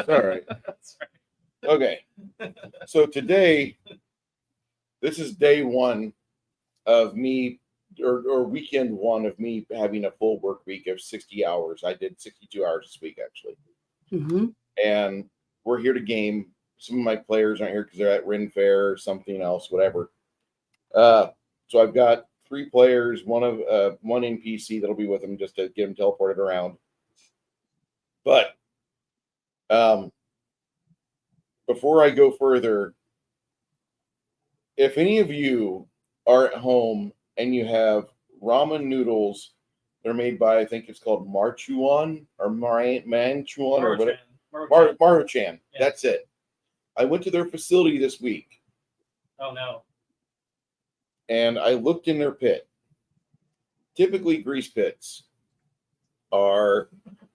It's all right. That's right. Okay. So today, this is day one of me, or weekend one of me having a full work week of 60 hours. I did 62 hours this week, actually. Mm-hmm. And we're here to game. Some of my players aren't here because they're at Ren Fair or something else, whatever. So I've got 3 players, one NPC that'll be with them just to get them teleported around. But before I go further, if any of you are at home and you have ramen noodles, they're made by, I think it's called Marchuan or Manchuan or whatever. Maruchan. Yeah. That's it. I went to their facility this week. Oh, no. And I looked in their pit. Typically, grease pits are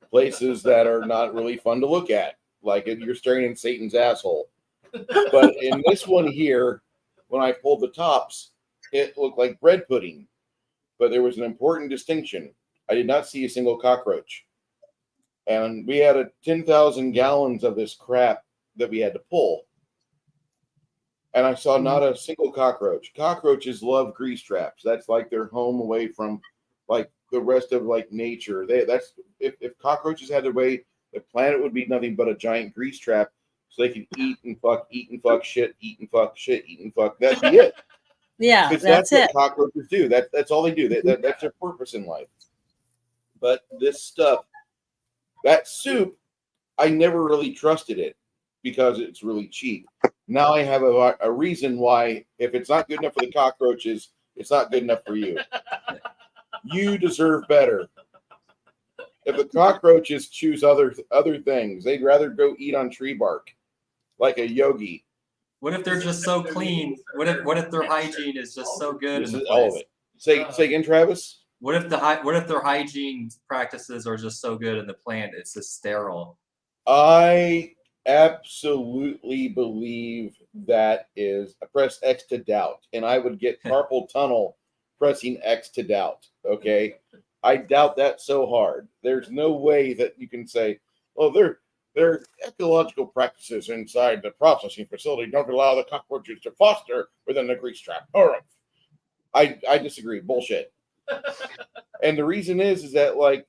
places that are not really fun to look at. Like if you're staring in Satan's asshole. But in this one here, when I pulled the tops, it looked like bread pudding. But there was an important distinction. I did not see a single cockroach. And we had 10,000 gallons of this crap that we had to pull. And I saw not a single cockroach. Cockroaches love grease traps. That's like their home away from like the rest of like nature. That's if cockroaches had their way, the planet would be nothing but a giant grease trap. So they can eat and fuck, shit, eat and fuck, shit, eat and fuck. That'd be it. Yeah, that's it. What cockroaches do. That's all they do. That's their purpose in life. But this stuff, that soup, I never really trusted it because it's really cheap. Now I have a reason why, if it's not good enough for the cockroaches, it's not good enough for you. You deserve better. If the cockroaches choose other things, they'd rather go eat on tree bark, like a yogi. What if they're just so clean? What if their hygiene is just so good? This is all of it. Say again, Travis. What if their hygiene practices are just so good in the plant it's just sterile? I absolutely believe that is. I press X to doubt, and I would get carpal tunnel pressing X to doubt. Okay, I doubt that so hard. There's no way that you can say, "Oh, their ecological practices inside the processing facility don't allow the cockroaches to foster within the grease trap." All right, I disagree. Bullshit. And the reason is that like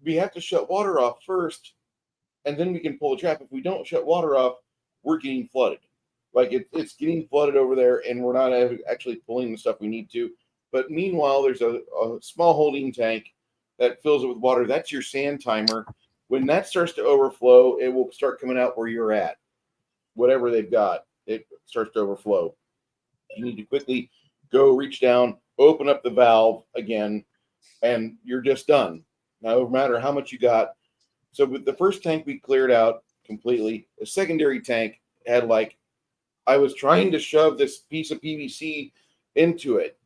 we have to shut water off first, and then we can pull the trap. If we don't shut water off, we're getting flooded. Like it's getting flooded over there, and we're not actually pulling the stuff we need to. But meanwhile, there's a small holding tank that fills it with water. That's your sand timer. When that starts to overflow, it will start coming out where you're at. Whatever they've got, it starts to overflow. You need to quickly go reach down, open up the valve again, and you're just done. Now, no matter how much you got. So with the first tank we cleared out completely, the secondary tank had I was trying to shove this piece of PVC into it,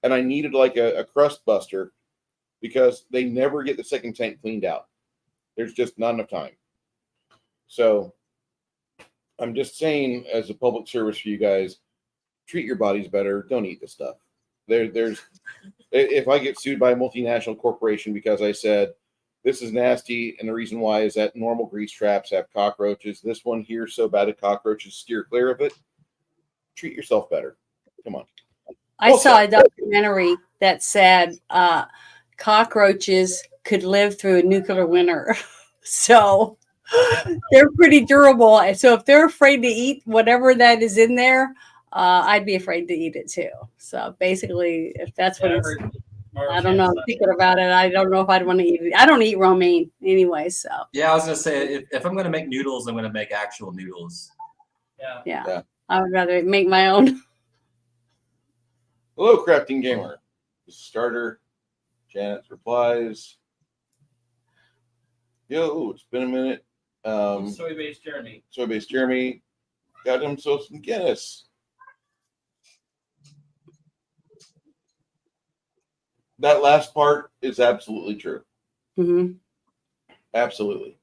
and I needed a crust buster because they never get the second tank cleaned out. There's just not enough time. So I'm just saying, as a public service for you guys, treat your bodies better. Don't eat this stuff. There's if I get sued by a multinational corporation because I said this is nasty, and the reason why is that normal grease traps have cockroaches. This one here so bad at cockroaches, steer clear of it. Treat yourself better. Come on. I saw a documentary that said cockroaches could live through a nuclear winter. So they're pretty durable. So if they're afraid to eat whatever that is in there, I'd be afraid to eat it too. So basically, if that's what it's, I don't know. I'm thinking about it. I don't know if I'd want to eat it. I don't eat romaine anyway. So yeah, I was gonna say if I'm gonna make noodles, I'm gonna make actual noodles. Yeah. I would rather make my own. Hello, Crafting Gamer. Starter. Janet's replies. Yo, it's been a minute. Soy-based Jeremy. Got himself some Guinness. That last part is absolutely true. Mm-hmm. Absolutely.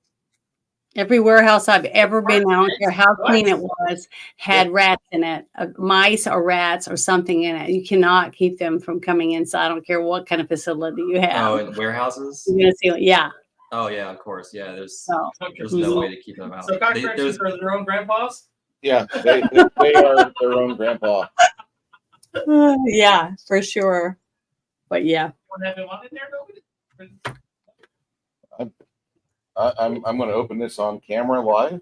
Every warehouse I've ever been, I don't care how clean it was, had rats in it, mice or rats or something in it. You cannot keep them from coming inside. I don't care what kind of facility you have. Oh, in warehouses? You're gonna see, yeah. Oh yeah, of course. Yeah, there's So there's no way to keep them out. So cockroaches are their own grandpas? Yeah, they are their own grandpa. yeah, for sure. But yeah. What have you wanted there, nobody? I'm going to open this on camera live.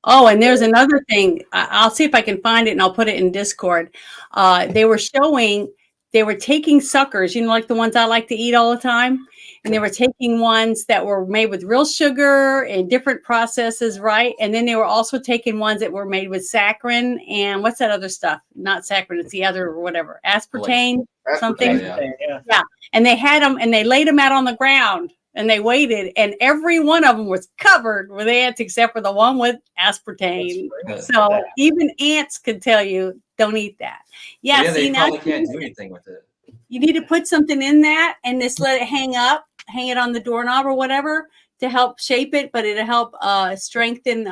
Oh, and there's another thing. I'll see if I can find it and I'll put it in Discord. They were taking suckers, like the ones I like to eat all the time. And they were taking ones that were made with real sugar and different processes, right? And then they were also taking ones that were made with saccharin and what's that other stuff? Not saccharin, it's the other whatever. Aspartame, something. Yeah. And they had them and they laid them out on the ground. And they waited, and every one of them was covered with ants except for the one with aspartame. So even ants could tell you, don't eat that. Yeah, yeah, see, they probably can't do anything with it. You need to put something in that and just let it hang it on the doorknob or whatever to help shape it, but it'll help strengthen,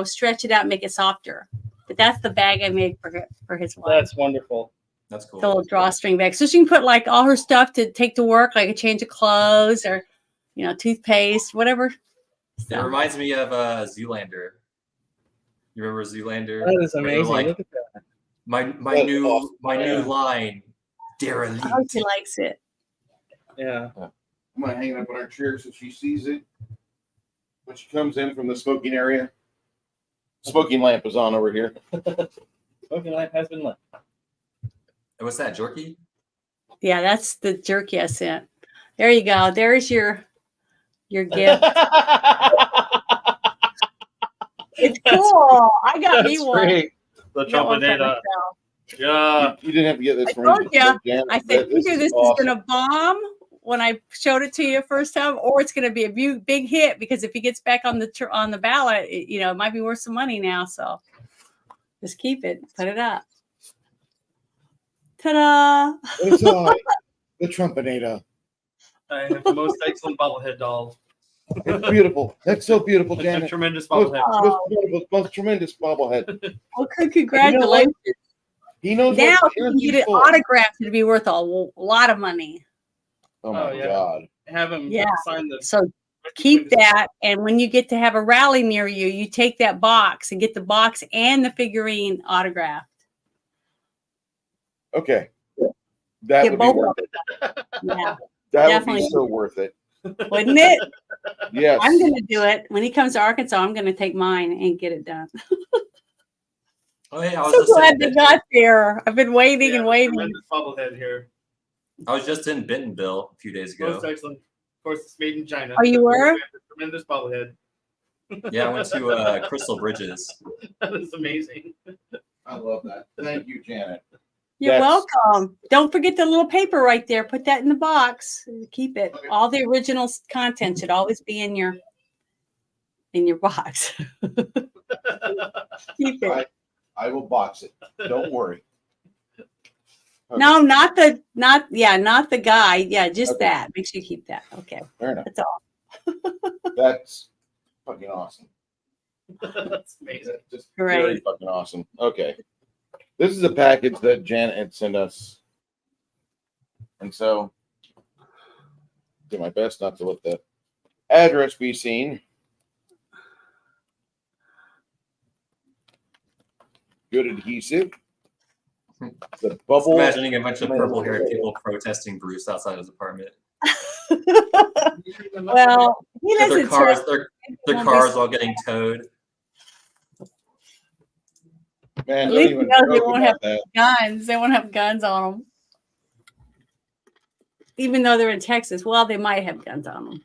stretch it out, make it softer. But that's the bag I made for his wife. That's wonderful. That's cool. The little drawstring bag. So she can put like all her stuff to take to work, like a change of clothes or toothpaste, whatever. It reminds me of Zoolander. You remember Zoolander? That is amazing. Like, look at that. my new line, derelict. Oh, she likes it. Yeah. I'm going to hang it up on our chair so she sees it when she comes in from the smoking area. Smoking lamp is on over here. Smoking lamp has been lit. What's that, jerky? Yeah, that's the jerky I sent. There you go. There's your gift. It's cool. I got me one. Great. The Trumpanita. Yeah. You didn't have to get this I from told me. you. I said either this is going to bomb when I showed it to you first time, or it's going to be a big hit because if he gets back on the ballot, it might be worth some money now. So just keep it, put it up. Ta-da! It's all the Trumpanita. I have the most excellent bobblehead doll. It's beautiful. That's so beautiful, A Janet. tremendous Most, bobblehead. most tremendous bobblehead. Well, congratulations. He knows Now what you can get it autographed. It'd be worth a lot of money. Oh my yeah. God. Have him sign the. So keep that, and when you get to have a rally near you, you take that box and get the box and the figurine autographed. Okay. That would be worth it. Yeah, That definitely. would be so worth it. Wouldn't it? Yes. I'm going to do it. When he comes to Arkansas, I'm going to take mine and get it done. Oh, hey, I was So just glad in they Benton- got there. I've been waiting and waiting. Tremendous bobblehead here. I was just in Bentonville a few days ago. Most excellent. Of course, it's made in China. Oh, you were? Tremendous bobblehead. Yeah, I went to Crystal Bridges. That is amazing. I love that. Thank you, Janet. You're That's- welcome. Don't forget the little paper right there. Put that in the box. Keep it. Okay. All the original content should always be in your box. Keep it. I will box it. Don't worry. Okay. No, not the guy. Yeah, just Okay. that. Make sure you keep that. Okay. Fair enough. That's all. That's fucking awesome. That's amazing. Just Great. really fucking awesome. Okay. This is a package that Janet had sent us. And so do my best not to let the address be seen. Good adhesive. The bubble. Imagining a bunch of purple-haired people protesting Bruce outside his apartment. Well, he Their doesn't cars, trust- their cars all getting towed. Man, At don't least even he knows they joke won't about that. guns. They won't have guns on them. Even though they're in Texas, well, they might have guns on them.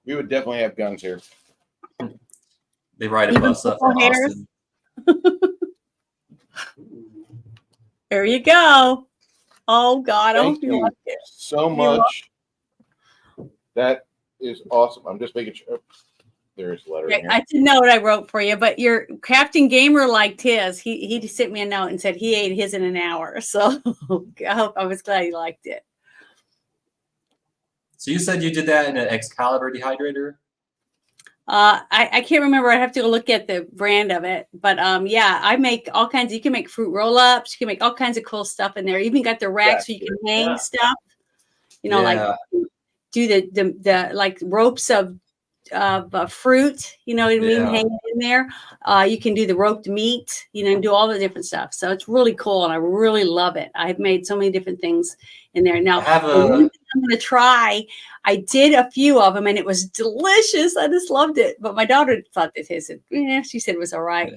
We would definitely have guns here. They ride a Even bus up from purple hairs? Austin. There you go. Oh God, I Thank hope you you like it. so You're much. That is awesome. I'm just making sure. There's a letter in here. I didn't know what I wrote for you, but your Captain Gamer liked his. He just sent me a note and said he ate his in an hour. So I was glad he liked it. So you said you did that in an Excalibur dehydrator? I can't remember. I have to go look at the brand of it. But yeah, I make all kinds. You can make fruit roll-ups. You can make all kinds of cool stuff in there. You even got the racks so you can hang stuff. You know, like do the like ropes of fruit, you know what I mean, Yeah. hanging in there. You can do the roped meat, you know, and do all the different stuff. So it's really cool, and I really love it. I've made so many different things in there. Now, I have the one a thing I'm going to try. I did a few of them, and it was delicious. I just loved it. But my daughter thought that his, she said it was all right.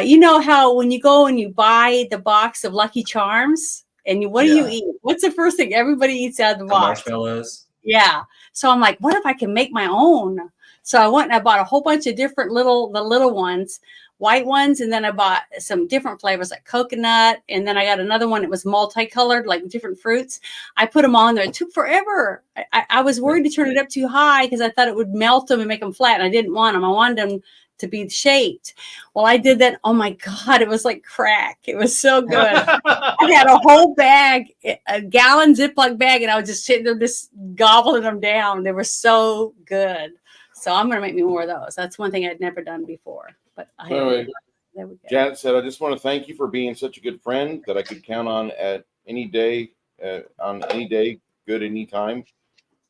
You know how when you go and you buy the box of Lucky Charms, and what do you eat? What's the first thing everybody eats out of the box? marshmallows. Yeah. So I'm like, what if I can make my own? So I went and I bought a whole bunch of different the little ones, white ones. And then I bought some different flavors like coconut. And then I got another one that was multicolored, like different fruits. I put them on there. It took forever. I was worried to turn it up too high because I thought it would melt them and make them flat. And I didn't want them. I wanted them to be shaped. Well, I did that. Oh my God, it was like crack. It was so good. I had a whole bag, a gallon Ziploc bag, and I was just sitting there just gobbling them down. They were so good. So I'm going to make me more of those. That's one thing I'd never done before. But Anyway, there we go. Janet said, I just want to thank you for being such a good friend that I could count on at any day, good anytime.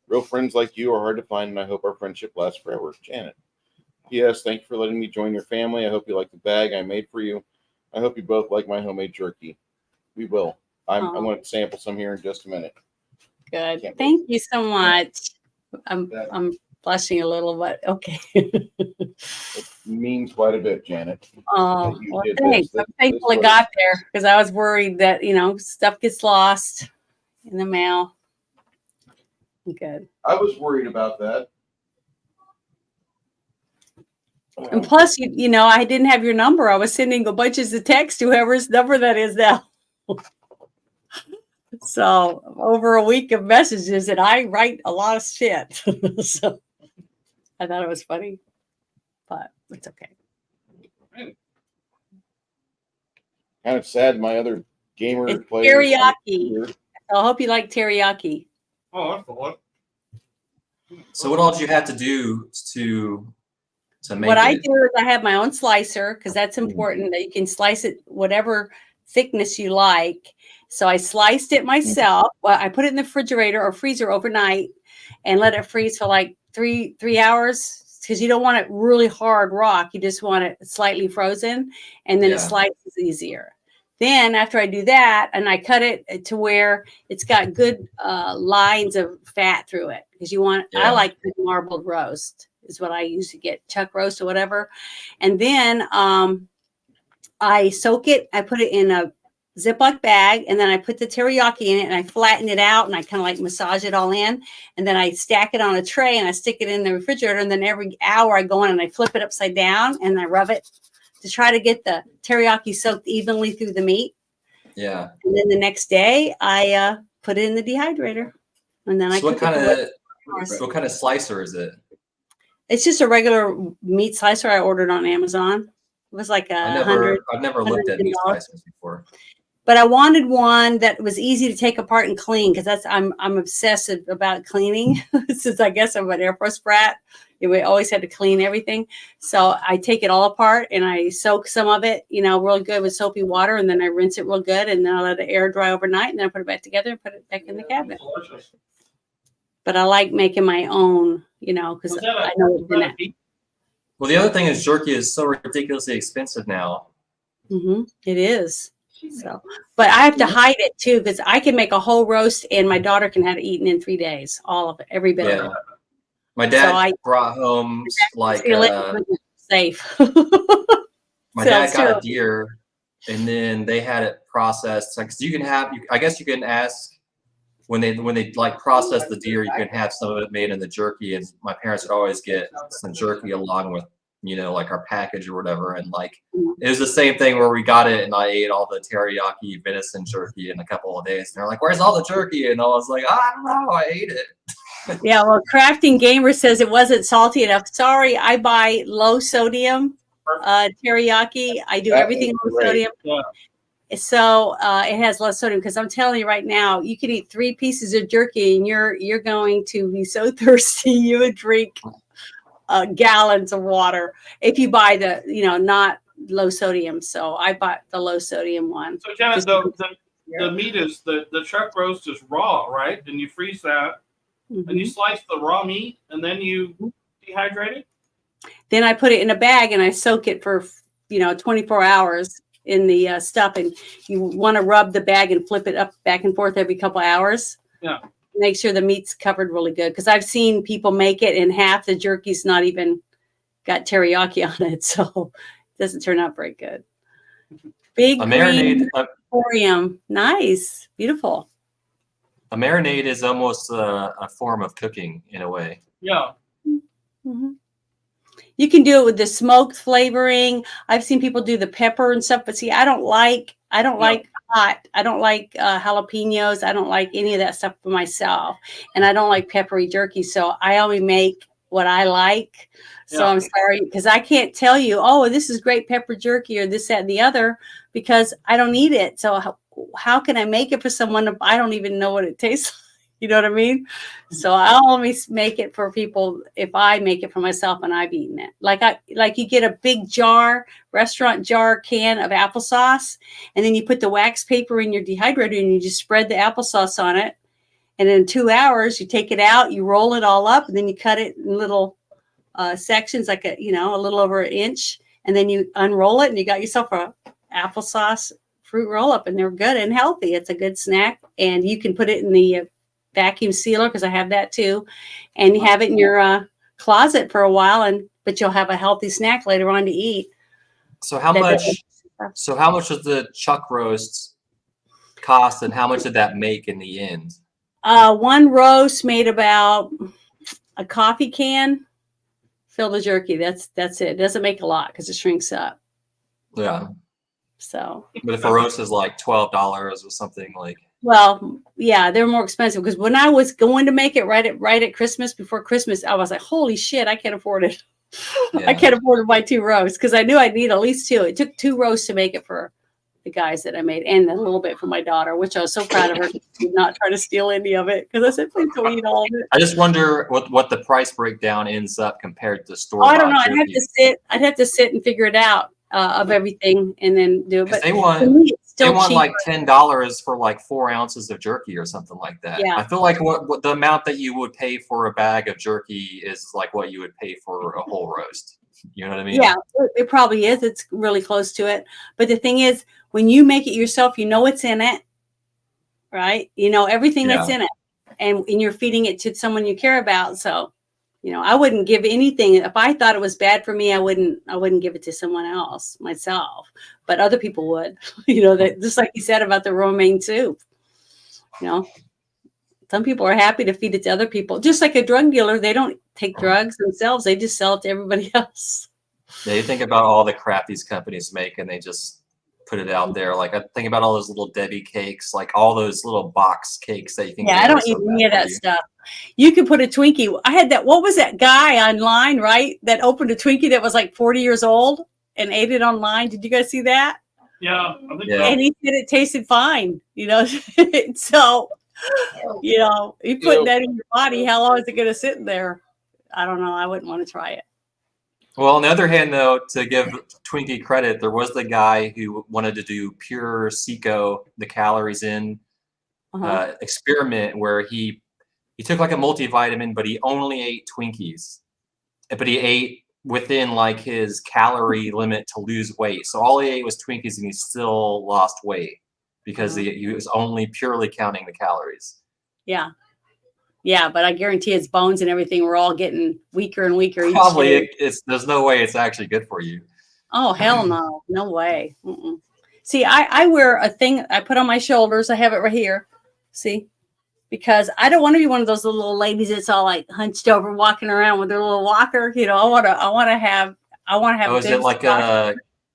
Real friends like you are hard to find, and I hope our friendship lasts forever. Janet. P.S. Thank you for letting me join your family. I hope you like the bag I made for you. I hope you both like my homemade jerky. We will. I'm going to sample some here in just a minute. Good. Thank you so much. I'm blushing a little, but okay. It means quite a bit, Janet. Oh, well, thanks. I'm thankful it got there because I was worried that, stuff gets lost in the mail. Good. I was worried about that. And plus, I didn't have your number. I was sending a bunches of texts to whoever's number that is now. So over a week of messages, and I write a lot of shit. So I thought it was funny, but it's okay. Kind of sad. My other gamer It's player. teriyaki. I hope you like teriyaki. Oh, that's the one. So what all did you have to do to make What it? I do is I have my own slicer because that's important that you can slice it whatever thickness you like. So I sliced it myself. Well, I put it in the refrigerator or freezer overnight and let it freeze for like three hours because you don't want it really hard rock. You just want it slightly frozen, and then it slices easier. Then after I do that, and I cut it to where it's got good lines of fat through it because I like good marbled roast is what I use to get chuck roast or whatever. And then I soak it. I put it in a Ziploc bag, and then I put the teriyaki in it, and I flatten it out, and I kind of like massage it all in, and then I stack it on a tray, and I stick it in the refrigerator, and then every hour I go in and I flip it upside down, and I rub it to try to get the teriyaki soaked evenly through the meat. Yeah. And then the next day I put it in the dehydrator, and then what kind of slicer is it? It's just a regular meat slicer I ordered on Amazon. It was like I've never looked at meat slicers before. But I wanted one that was easy to take apart and clean because I'm obsessive about cleaning. Since I guess I'm an Air Force brat, we always had to clean everything. So I take it all apart and I soak some of it, real good with soapy water, and then I rinse it real good, and then I let it air dry overnight, and then I put it back together and put it back in the cabinet. But I like making my own, because I know it's in it. Well, the other thing is jerky is so ridiculously expensive now. Mm-hmm. It is. So, but I have to hide it too because I can make a whole roast and my daughter can have it eaten in 3 days, all of it, every bit of it. My dad brought home safe. My dad got a deer, and then they had it processed. Like, you can have, I guess you can ask when they like process the deer, you can have some of it made in the jerky. And my parents would always get some jerky along with, like our package or whatever. And like, it was the same thing where we got it and I ate all the teriyaki venison jerky in a couple of days. And they're like, where's all the jerky? And I was like, I don't know, I ate it. Yeah, well, Crafting Gamer says it wasn't salty enough. Sorry, I buy low sodium teriyaki. I do everything low sodium. Yeah. So it has less sodium because I'm telling you right now, you could eat 3 pieces of jerky and you're going to be so thirsty you would drink gallons of water if you buy the not low sodium. So I bought the low sodium one. So Janet, the meat is the chuck roast is raw, right? And you freeze that. and you slice the raw meat, and then you dehydrate it. Then I put it in a bag and I soak it for 24 hours in the stuff. And you want to rub the bag and flip it up back and forth every couple hours. Yeah. Make sure the meat's covered really good, because I've seen people make it and half the jerky's not even got teriyaki on it, so it doesn't turn out very good. Big A marinade, aquarium, nice, beautiful. a marinade is almost a form of cooking in a way. Yeah. Mm-hmm. You can do it with the smoked flavoring. I've seen people do the pepper and stuff, but see, I don't like hot. I don't like jalapenos. I don't like any of that stuff for myself, and I don't like peppery jerky. So I only make what I like. So Yeah. I'm sorry, because I can't tell you, oh, this is great pepper jerky or this, that, and the other, because I don't eat it. So how can I make it for someone if I don't even know what it tastes like? You know what I mean? So I'll only make it for people if I make it for myself and I've eaten it. Like you get a big jar, restaurant jar can of applesauce, and then you put the wax paper in your dehydrator and you just spread the applesauce on it. And in 2 hours, you take it out, you roll it all up, and then you cut it in little sections, like a little over an inch, and then you unroll it, and you got yourself a applesauce fruit roll up, and they're good and healthy. It's a good snack, and you can put it in the vacuum sealer, because I have that too, and you have it in your closet for a while, but you'll have a healthy snack later on to eat. So how much does the chuck roast cost, and how much did that make in the end? One roast made about a coffee can filled with jerky. That's it. It doesn't make a lot because it shrinks up. Yeah. So. But if a roast is like $12 or something, like. Well, yeah, they're more expensive, because when I was going to make it right at Christmas, before Christmas, I was like, holy shit, I can't afford it. Yeah. I can't afford to buy 2 roasts, because I knew I'd need at least 2. It took 2 roasts to make it for the guys that I made, and a little bit for my daughter, which I was so proud of her. She did not try to steal any of it, because I said, please don't eat all of it. I just wonder what the price breakdown ends up compared to store. I don't know. I'd have to sit and figure it out of everything and then do it. But they want cheaper. like $10 for like 4 ounces of jerky or something like that. Yeah. I feel like what the amount that you would pay for a bag of jerky is like what you would pay for a whole roast. You know what I mean? Yeah, it probably is. It's really close to it. But the thing is, when you make it yourself, you know what's in it, right? You know everything that's in it, and you're feeding it to someone you care about. So, I wouldn't give anything. If I thought it was bad for me, I wouldn't give it to someone else myself. But other people would. That just like you said about the romaine soup. Some people are happy to feed it to other people. Just like a drug dealer, they don't take drugs themselves. They just sell it to everybody else. Yeah, you think about all the crap these companies make, and they just put it out there. Like I think about all those little Debbie cakes, like all those little box cakes that you think. Yeah, I don't eat any of that stuff. You could put a Twinkie. I had that. What was that guy online, right? That opened a Twinkie that was like 40 years old and ate it online. Did you guys see that? Yeah. And he said it tasted fine. So. You put that in your body, how long is it going to sit in there? I don't know. I wouldn't want to try it. Well, on the other hand, though, to give Twinkie credit, there was the guy who wanted to do pure Seco, the calories in experiment, where he took like a multivitamin, but he only ate Twinkies, but he ate within like his calorie limit to lose weight. So all he ate was Twinkies, and he still lost weight, because he was only purely counting the calories. Yeah. Yeah, but I guarantee his bones and everything were all getting weaker and weaker. Probably there's no way it's actually good for you. Oh, hell no. No way. Mm-mm. See, I wear a thing I put on my shoulders. I have it right here. See? Because I don't want to be one of those little ladies that's all like hunched over walking around with their little walker. I want to have Oh, is it like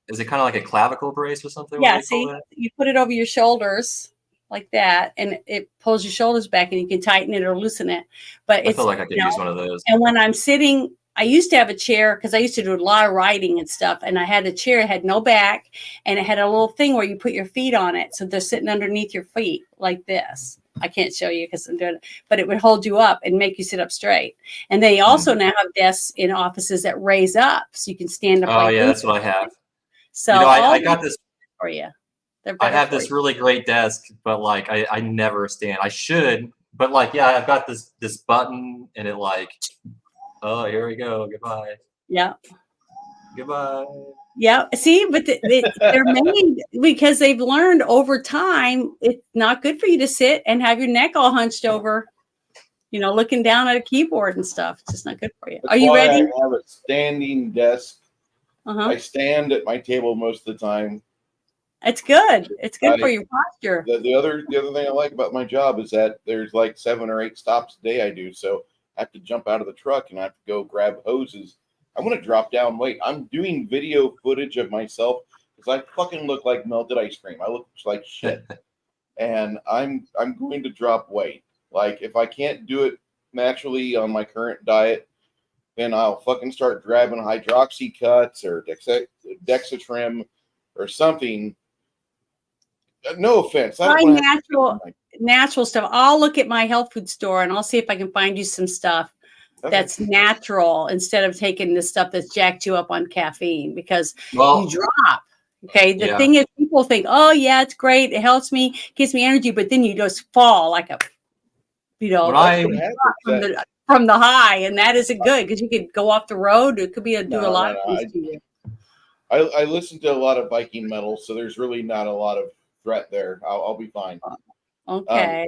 is it kind of like a clavicle brace or something? Yeah, see, you put it over your shoulders like that, and it pulls your shoulders back, and you can tighten it or loosen it. But I feel like I could use one of those. And when I'm sitting, I used to have a chair, because I used to do a lot of writing and stuff, and I had a chair, it had no back, and it had a little thing where you put your feet on it, so they're sitting underneath your feet like this. I can't show you because I'm doing it, but it would hold you up and make you sit up straight. And they also now have desks in offices that raise up, so you can stand up. Oh, yeah, that's what I have. So I got this for you. I have this really great desk, but like I never stand. I should, But like, yeah, I've got this button, and it like, oh, here we go. Goodbye. Yeah. Goodbye. Yeah. See, but they're made because they've learned over time it's not good for you to sit and have your neck all hunched over, looking down at a keyboard and stuff. It's just not good for you. That's Are you why ready? I have a standing desk. Uh-huh. I stand at my table most of the time. It's good. It's good for your posture. The other thing I like about my job is that there's like 7 or 8 stops a day I do. So I have to jump out of the truck and I have to go grab hoses. I want to drop down weight. I'm doing video footage of myself because I fucking look like melted ice cream. I look like shit. And I'm going to drop weight. Like if I can't do it naturally on my current diet, then I'll fucking start grabbing hydroxy cuts or Dexatrim or something. No offense. Find natural stuff. I'll look at my health food store and I'll see if I can find you some stuff that's natural instead of taking the stuff that's jacked you up on caffeine because you drop. Okay. The thing is, people think, oh, yeah, it's great. It helps me, gives me energy. But then you just fall like from the high. And that isn't good because you could go off the road. It could be do a lot of things to you. I listen to a lot of Viking metal, so there's really not a lot of threat there. I'll be fine. Okay.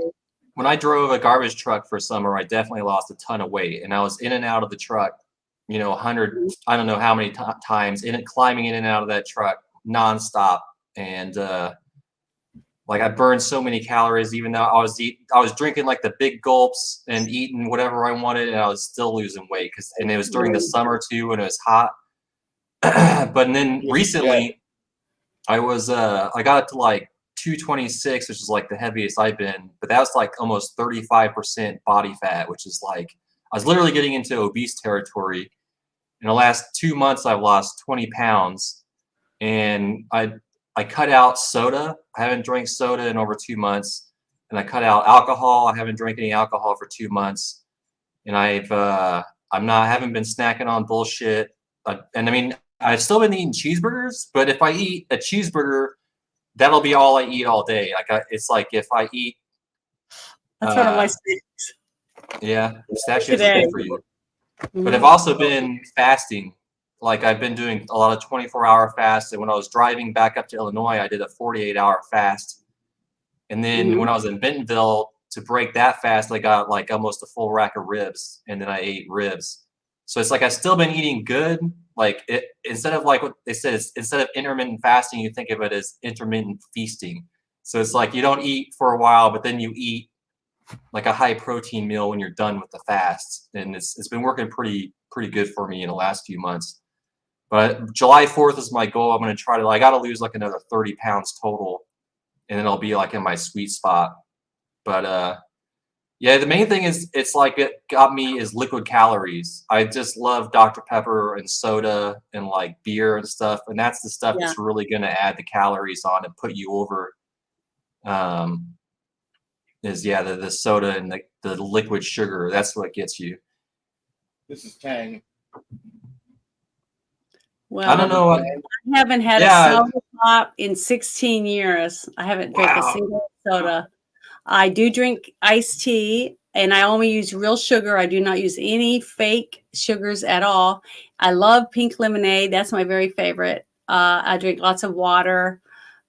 When I drove a garbage truck for summer, I definitely lost a ton of weight, and I was in and out of the truck, 100, I don't know how many times, climbing in and out of that truck nonstop, and like I burned so many calories, even though I was drinking like the big gulps and eating whatever I wanted, and I was still losing weight and it was during the summer too, when it was hot. But then recently, I got to like 226, which is like the heaviest I've been, but that was like almost 35% body fat, which is like, I was literally getting into obese territory. In the last 2 months, I've lost 20 pounds, and I cut out soda. I haven't drank soda in over 2 months, and I cut out alcohol. I haven't drank any alcohol for 2 months, and I haven't been snacking on bullshit. And I mean, I've still been eating cheeseburgers, but if I eat a cheeseburger, that'll be all I eat all day. It's like if I eat. That's one of my snacks. Yeah, pistachios is good for you. But I've also been fasting. Like I've been doing a lot of 24-hour fasts. And when I was driving back up to Illinois, I did a 48-hour fast. And then when I was in Bentonville, to break that fast, I got like almost a full rack of ribs, and then I ate ribs. So it's like I've still been eating good. Like instead of like what they said, instead of intermittent fasting, you think of it as intermittent feasting. So it's like you don't eat for a while, but then you eat like a high protein meal when you're done with the fast. And it's been working pretty good for me in the last few months. But July 4th is my goal. I'm going to I got to lose like another 30 pounds total, and then I'll be like in my sweet spot. But yeah, the main thing is it got me is liquid calories. I just love Dr. Pepper and soda and like beer and stuff. And that's the stuff that's really going to add the calories on and put you over. The soda and the liquid sugar. That's what gets you. This is Tang. Well, I don't know. I haven't had a soda pop in 16 years. I haven't drank a single soda. I do drink iced tea, and I only use real sugar. I do not use any fake sugars at all. I love pink lemonade. That's my very favorite. I drink lots of water.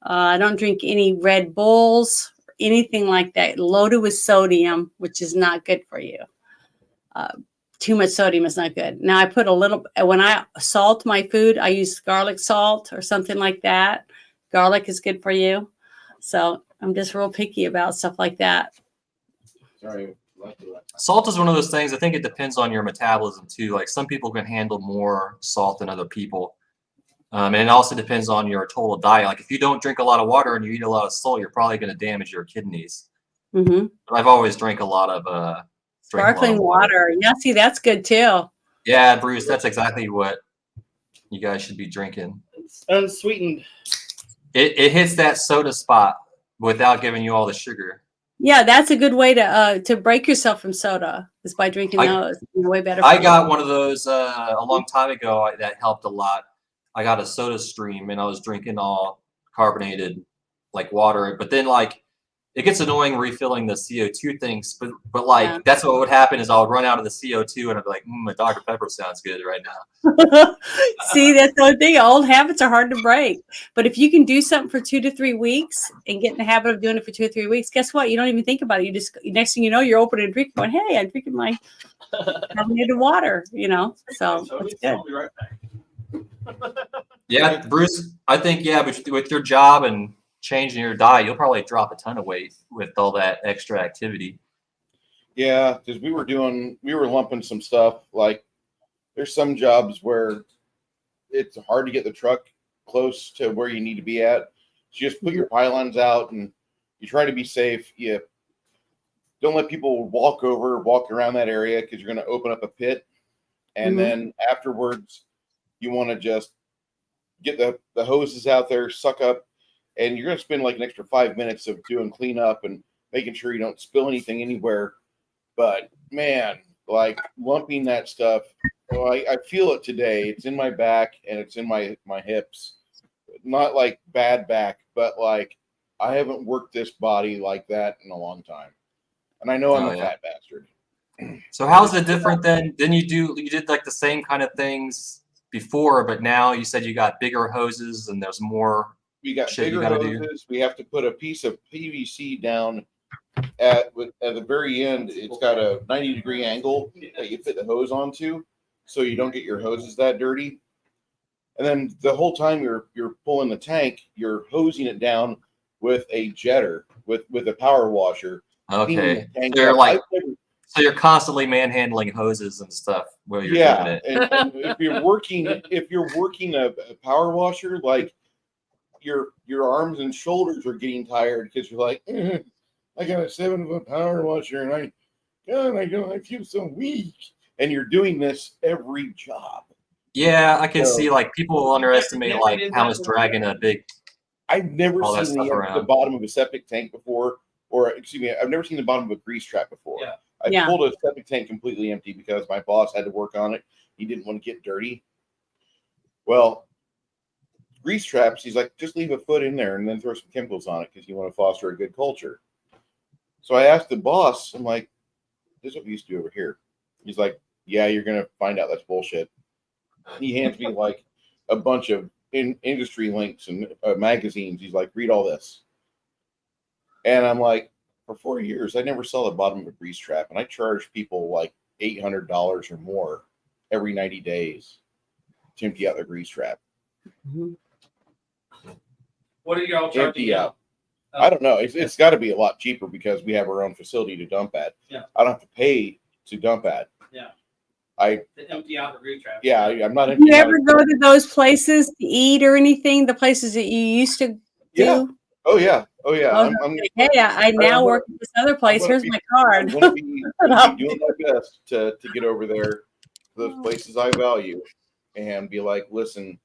I don't drink any Red Bulls, anything like that, loaded with sodium, which is not good for you. Too much sodium is not good. Now I put when I salt my food, I use garlic salt or something like that. Garlic is good for you. So I'm just real picky about stuff like that. Sorry. Salt is one of those things. I think it depends on your metabolism too. Like some people can handle more salt than other people. And it also depends on your total diet. Like if you don't drink a lot of water and you eat a lot of salt, you're probably going to damage your kidneys. But I've always drank a lot of sparkling water. Yeah, see, that's good too. Yeah, Bruce, that's exactly what you guys should be drinking. It's unsweetened. It hits that soda spot without giving you all the sugar. Yeah, that's a good way to break yourself from soda is by drinking those. Way better. I got one of those a long time ago that helped a lot. I got a Soda Stream and I was drinking all carbonated like water. But then like it gets annoying refilling the CO2 things, but like Yeah. that's what would happen is I would run out of the CO2 and I'd be like, a Dr. Pepper sounds good right now. See, that's the only thing. Old habits are hard to break. But if you can do something for 2 to 3 weeks and get in the habit of doing it for 2 or 3 weeks, guess what? You don't even think about it. You just, next thing you know, you're opening and drinking, going, hey, I'm drinking my carbonated water, you know? So that's good. I'll be right back. Yeah, Bruce, I think, yeah, but with your job and changing your diet, you'll probably drop a ton of weight with all that extra activity. Yeah, because we were lumping some stuff. Like, there's some jobs where it's hard to get the truck close to where you need to be at. So you just put your pylons out and you try to be safe. You don't let people walk around that area because you're going to open up a pit. And then afterwards, you want to just get the hoses out there, suck up, and you're going to spend like an extra 5 minutes of doing cleanup and making sure you don't spill anything anywhere. But man, like lumping that stuff, well, I feel it today. It's in my back and it's in my hips. Not like bad back, but like I haven't worked this body like that in a long time. And I know I'm a fat bastard. So how's it different than you did like the same kind of things before, but now you said you got bigger hoses and there's more We got shit you bigger gotta hoses. We have to put a piece of PVC down at the very end. It's got a 90-degree angle that you fit the hose onto, so you don't get your hoses that dirty. And then the whole time you're pulling the tank, you're hosing it down with a jetter, with a power washer. Okay. So you're constantly manhandling hoses and stuff while you're doing it. And if you're working a power washer, like your arms and shoulders are getting tired because you're like, I got a 7-foot power washer and I feel so weak. And you're doing this every job. Yeah, I can see like people underestimate like how much dragging a big. I've never all that seen stuff around. the bottom of a septic tank before, or excuse me, I've never seen the bottom of a grease trap before. Yeah. I pulled a septic tank completely empty because my boss had to work on it. He didn't want to get dirty. Well, grease traps, he's like, just leave a foot in there and then throw some chemicals on it because you want to foster a good culture. So I asked the boss, I'm like, this is what we used to do over here. He's like, yeah, you're going to find out that's bullshit. He hands me like a bunch of industry links and magazines. He's like, read all this. And I'm like, for 4 years, I never saw the bottom of a grease trap. And I charge people like $800 or more every 90 days to empty out their grease trap. What are y'all charging Empty out. I don't know. It's got to be a lot cheaper because we have our own facility to dump at. Yeah. I don't have to pay to dump at. Yeah. To empty out the grease trap. Yeah, I'm not. Do you ever go to those places to eat or anything? The places that you used to do? Yeah. Oh yeah. Oh yeah. Hey, I now work at this other place. Here's my card. I'm going to be doing my best to get over there, those places I value, and be like, listen,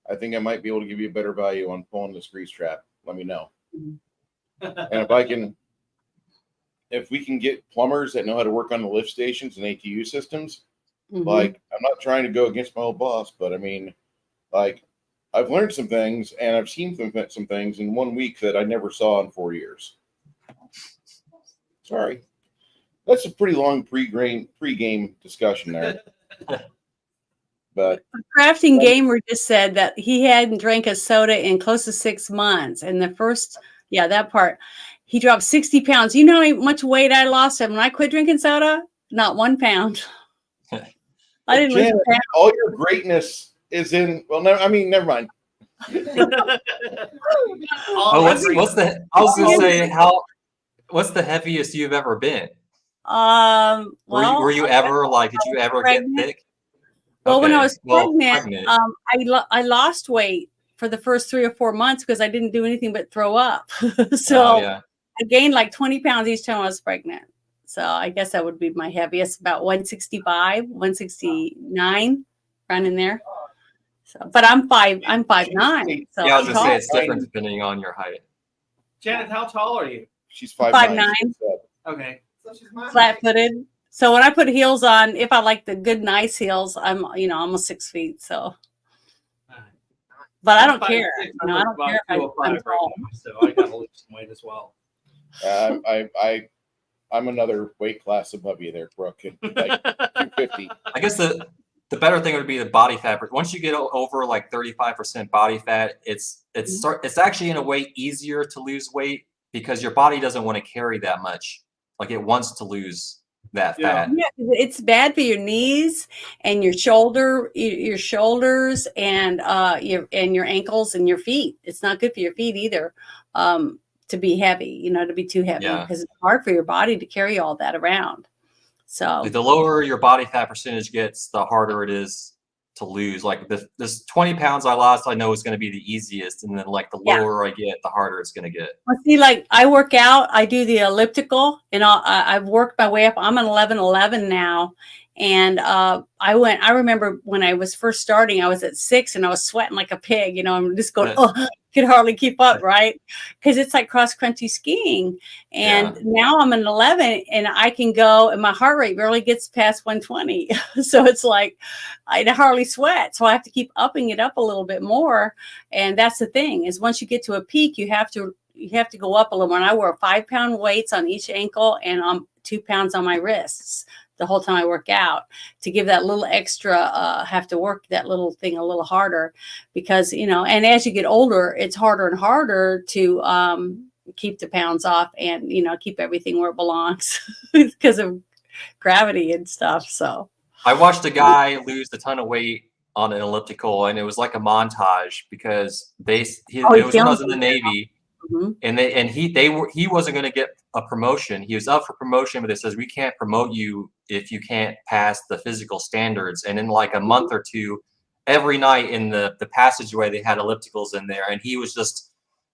I think I might be able to give you a better value on pulling this grease trap. Let me know. And if we can get plumbers that know how to work on the lift stations and ATU systems, like, I'm not trying to go against my old boss, but I mean, like, I've learned some things and I've seen some things in 1 week that I never saw in 4 years. Sorry. That's a pretty long pre-game discussion there. But Crafting Gamer just said that he hadn't drank a soda in close to 6 months. And the first, that part, he dropped 60 pounds. You know how much weight I lost when I quit drinking soda? Not 1 pound. I didn't lose a pound. All your greatness is in, never mind. What's the heaviest you've ever been? Were you ever like, did you ever pregnant? get thick? Well, when I was pregnant. I lost weight for the first 3 or 4 months because I didn't do anything but throw up. I gained like 20 pounds each time I was pregnant. So I guess that would be my heaviest, about 165, 169, around in there. So, but I'm 5'9". So I was gonna say it's different depending on your height. Janet, how tall are you? She's 5'9". Okay. So she's flat-footed. So when I put heels on, if I like the good, nice heels, I'm almost 6 feet. So, but I don't care. I don't care if I'm tall. So I got to lose some weight as well. I'm another weight class above you there, Brooke. Like 250. I guess the better thing would be the body fat. Once you get over like 35% body fat, it's actually in a way easier to lose weight because your body doesn't want to carry that much. Like it wants to lose that fat. Yeah, it's bad for your knees and your shoulders and your ankles and your feet. It's not good for your feet either. To be heavy, to be too heavy because it's hard for your body to carry all that around. So like the lower your body fat percentage gets, the harder it is to lose. Like this 20 pounds I lost, I know is going to be the easiest, and then like the lower I get, the harder it's going to get. Well, see, like I work out, I do the elliptical, and I've worked my way up. I'm an 11:11 now, and I remember when I was first starting, I was at 6 and I was sweating like a pig. I'm just going, could hardly keep up, right? Because it's like cross country skiing. And now I'm an 11 and I can go, and my heart rate barely gets past 120. So it's like I hardly sweat. So I have to keep upping it up a little bit more. And that's the thing, is once you get to a peak, you have to go up a little more. And I wear 5-pound weights on each ankle and 2 pounds on my wrists the whole time I work out, to give that little extra, have to work that little thing a little harder, because, and as you get older, it's harder and harder to keep the pounds off and, keep everything where it belongs because of gravity and stuff. So I watched a guy lose a ton of weight on an elliptical, and it was like a montage because it was when I was in the Navy. Mm-hmm. And he wasn't going to get a promotion. He was up for promotion, but it says we can't promote you if you can't pass the physical standards. And in like a month or two, every night in the passageway they had ellipticals in there, and he was just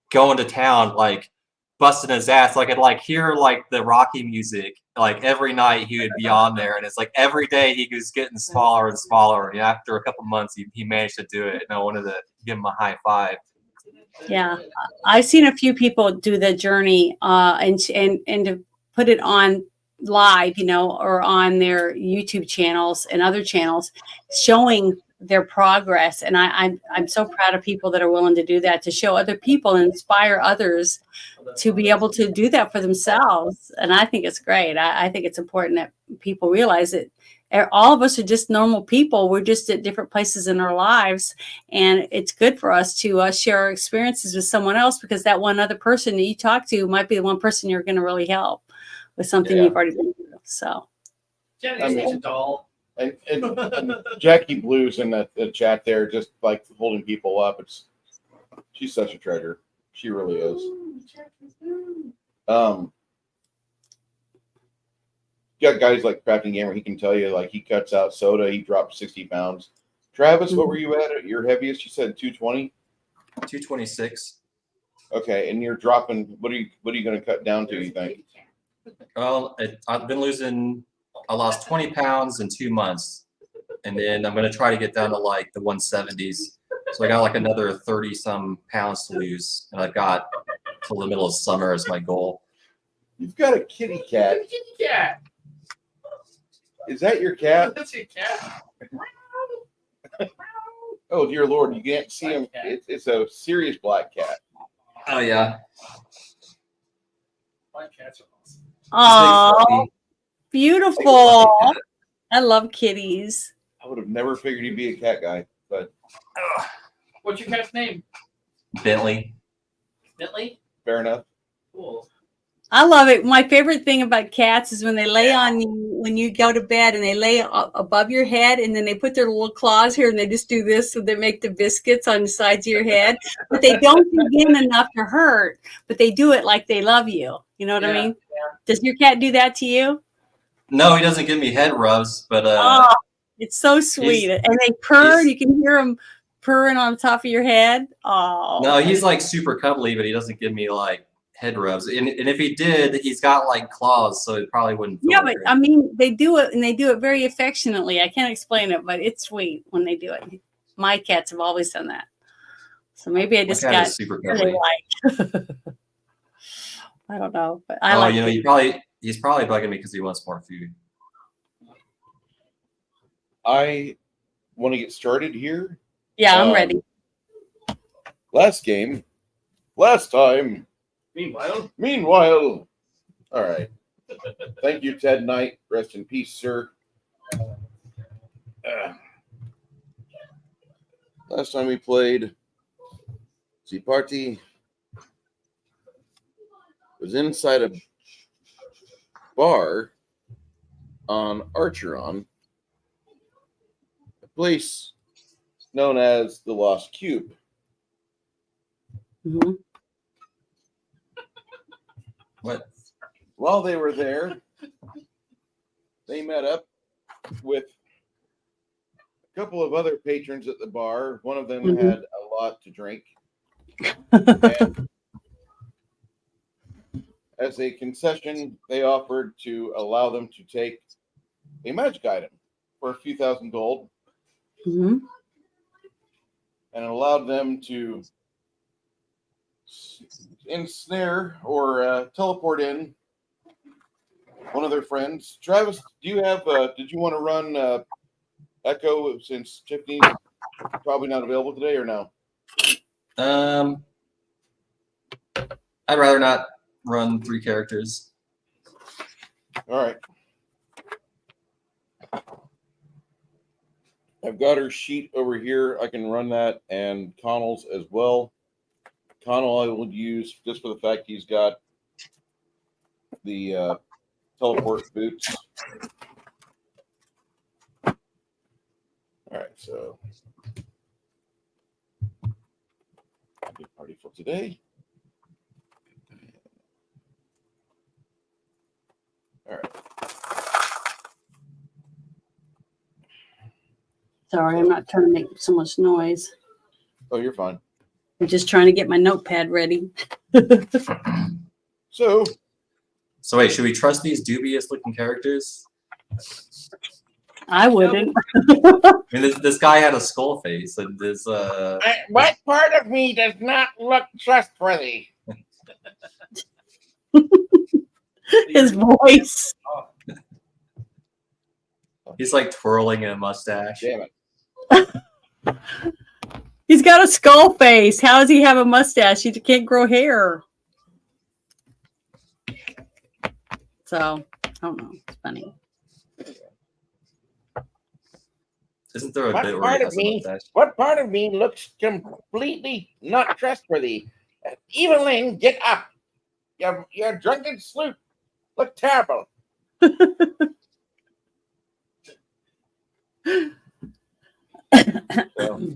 going to town, like busting his ass. Like I'd like hear like the Rocky music, like every night he would be on there, and it's like every day he was getting smaller and smaller. And after a couple months, he managed to do it, and I wanted to give him a high five. Yeah, I've seen a few people do the journey and to put it on live, or on their YouTube channels and other channels, showing their progress. And I'm so proud of people that are willing to do that, to show other people and inspire others to be able to do that for themselves. And I think it's great. I think it's important that people realize that all of us are just normal people. We're just at different places in our lives. And it's good for us to share our experiences with someone else, because that one other person that you talk to might be the one person you're going to really help with something you've already been through. So, Jenny's such a doll. And Jackie Blue's in the chat there, just like holding people up. She's such a treasure. She really is. You got guys like Crafting Gamer. He can tell you, like, he cuts out soda. He dropped 60 pounds. Travis, what were you at your heaviest? You said 220. 226. Okay, and you're dropping. What are you going to cut down to, you think? Well, I've been losing. I lost 20 pounds in 2 months, and then I'm going to try to get down to like the 170s. So I got like another 30 some pounds to lose, and I've got till the middle of summer as my goal. You've got a kitty cat. Kitty cat. Is that your cat? That's a cat. Oh dear Lord, you can't see him. It's a serious black cat. Oh yeah. Black cats are awesome. oh, beautiful. I love kitties. I would have never figured he'd be a cat guy, but What's your cat's name? Bentley. Bentley? fair enough. Cool. I love it. My favorite thing about cats is when they lay on you when you go to bed, and they lay above your head, and then they put their little claws here and they just do this, so they make the biscuits on the sides of your head. But they don't dig in enough to hurt, but they do it like they love you. You know what I mean? Yeah. Does your cat do that to you? No, he doesn't give me head rubs, but Oh, it's so sweet. And they purr. You can hear them purring on top of your head. Oh. no, he's like super cuddly, but he doesn't give me like head rubs. And if he did, he's got like claws, so it probably wouldn't feel Yeah, but great. I mean, they do it, and they do it very affectionately. I can't explain it, but it's sweet when they do it. My cats have always done that. So maybe I just My cat got is super really cuddly. like. I don't know, but I like. He's probably bugging me because he wants more food. I want to get started here. Yeah, I'm ready. Last time. Meanwhile, Meanwhile, All right. Thank you, Ted Knight. Rest in peace, sir. Last time we played Sea Party was inside a bar on Archeron, a place known as the Lost Cube. Mhm. What? While they were there, they met up with a couple of other patrons at the bar. One of them had a lot to drink. And as a concession, they offered to allow them to take a magic item for a few thousand gold, Mhm. and allowed them to ensnare or teleport in one of their friends. Travis, do you have? Did you want to run Echo since Tiffany's probably not available today, or no? I'd rather not run 3 characters. All right. I've got her sheet over here. I can run that, and Connell's as well. Connell I will use just for the fact he's got the teleport boots. All right, so good party for today. All right. Sorry, I'm not trying to make so much noise. Oh, you're fine. I'm just trying to get my notepad ready. So wait, should we trust these dubious looking characters? I wouldn't. I mean, this guy had a skull face, and this what part of me does not look trustworthy? His voice. he's like twirling a mustache. Damn it. He's got a skull face. How does he have a mustache? He can't grow hair. So, I don't know. It's funny. Isn't there a bit where he has a mustache? What part of me looks completely not trustworthy? Evelyn, get up. You're drunken sloop. Look terrible. So,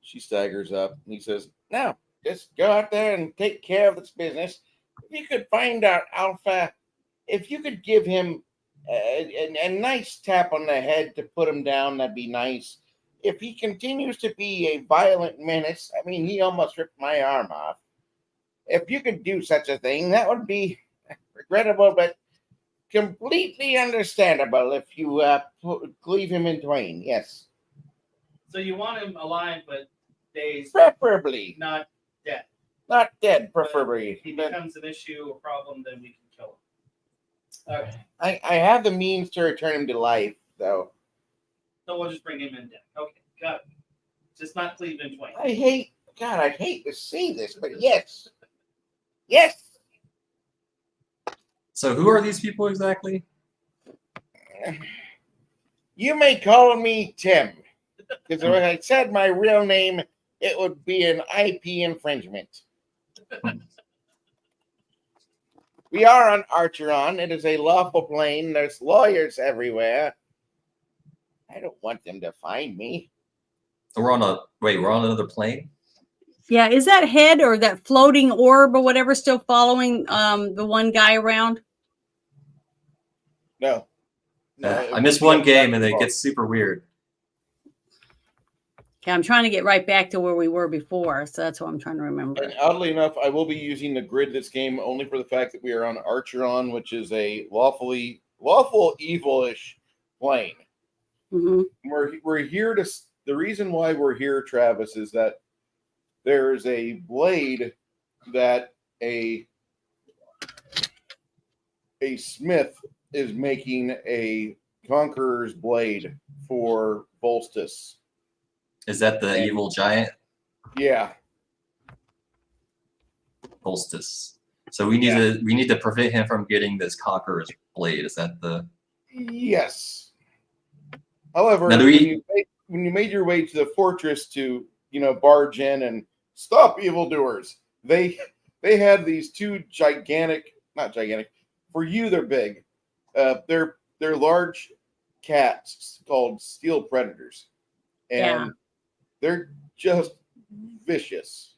she staggers up and he says, "Now, just go out there and take care of this business. If you could find out Alpha, if you could give him a nice tap on the head to put him down, that'd be nice. If he continues to be a violent menace, I mean, he almost ripped my arm off. If you could do such a thing, that would be regrettable, but completely understandable if you cleave him in twain. Yes, So you want him alive, but dazed, preferably not dead. not dead. But Preferably, if he becomes an issue, a problem, then we can kill him. Okay. I have the means to return him to life, though. So we'll just bring him in dead. Okay, got it. Just not cleave in twain. I hate to see this, but yes. Yes. So who are these people exactly? You may call me Tim, because if I said my real name, it would be an IP infringement. We are on Archeron. It is a lawful plane. There's lawyers everywhere. I don't want them to find me. We're on another plane? Yeah, is that head or that floating orb or whatever still following the one guy around? No. I missed one game and it gets super weird. Okay, I'm trying to get right back to where we were before, so that's what I'm trying to remember. And oddly enough, I will be using the grid this game only for the fact that we are on Archeron, which is a lawful evil-ish plane. Mm-hmm. We're here to. The reason why we're here, Travis, is that there is a blade that a smith is making a conqueror's blade for Volstis. Is that the evil giant? Yeah. Solstice. So we need to prevent him from getting this Conqueror's Blade. Is that the? Yes. However, Now, when you made your way to the fortress to, barge in and stop evildoers, they had these two not gigantic. For you, they're big. They're large cats called steel predators, and they're just vicious.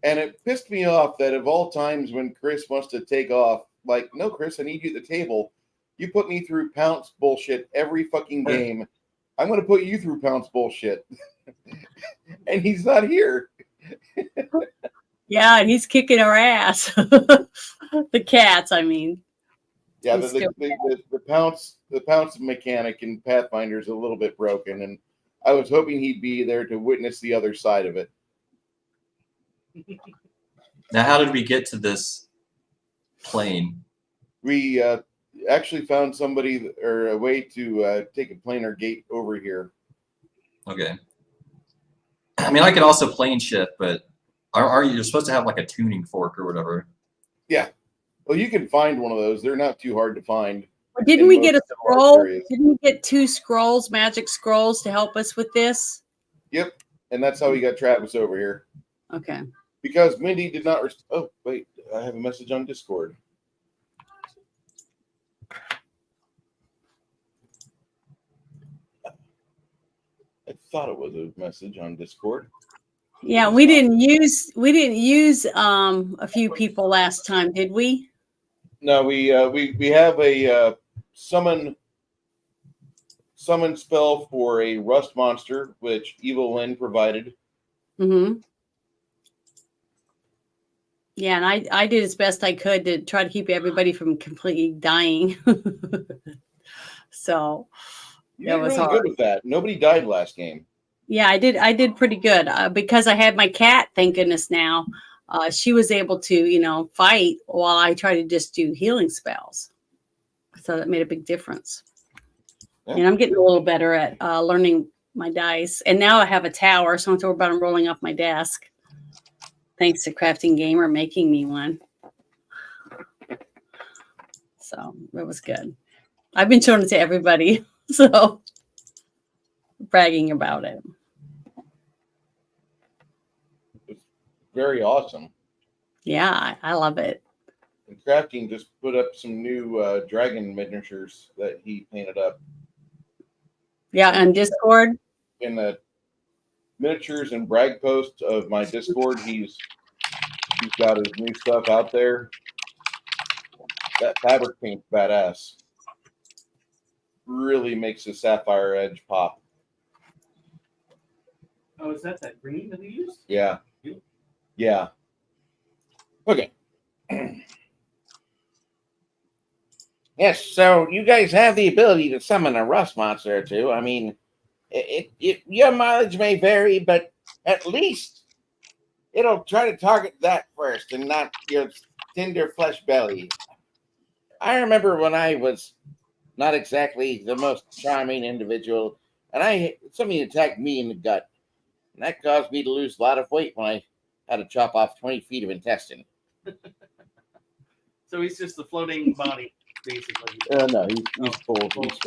And it pissed me off that of all times when Chris wants to take off, like, no, Chris, I need you at the table. You put me through Pounce bullshit every fucking game. I'm going to put you through Pounce bullshit. And he's not here. Yeah, and he's kicking our ass. The cats, I mean. Yeah, the Pounce mechanic in Pathfinder is a little bit broken, and I was hoping he'd be there to witness the other side of it. Now, how did we get to this plane? We actually found somebody or a way to take a planar gate over here. Okay. I mean, I could also plane shift, but are you supposed to have like a tuning fork or whatever? Yeah. Well, you can find one of those. They're not too hard to find. Didn't we get a scroll? Didn't we get 2 scrolls, magic scrolls, to help us with this? Yep. And that's how we got Travis over here. Okay. Because Mindy did not. Oh, wait. I have a message on Discord. I thought it was a message on Discord. Yeah, we didn't use a few people last time, did we? No, we have a summon spell for a rust monster, which Evil Lynn provided. Mm-hmm. Yeah, and I did as best I could to try to keep everybody from completely dying. So that was really good with that. Nobody died last game. Yeah, I did pretty good because I had my cat. Thank goodness now. She was able to, fight while I tried to just do healing spells. So that made a big difference. Yeah. And I'm getting a little better at learning my dice. And now I have a tower, so I don't have to worry about them rolling off my desk. Thanks to Crafting Gamer making me one. So it was good. I've been showing it to everybody, so bragging about it. It's very awesome. Yeah, I love it. And Crafting just put up some new dragon miniatures that he painted up. Yeah, on Discord. In the miniatures and brag posts of my Discord, he's got his new stuff out there. That fabric paint's badass. Really makes the sapphire edge pop. Oh, is that green that we used? Yeah. Yeah. Okay. Yes, so you guys have the ability to summon a rust monster or two. I mean, your mileage may vary, but at least it'll try to target that first and not your tender flesh belly. I remember when I was not exactly the most charming individual, and somebody attacked me in the gut, and that caused me to lose a lot of weight when I had to chop off 20 feet of intestine. So he's just the floating body, basically. No, he's full. He's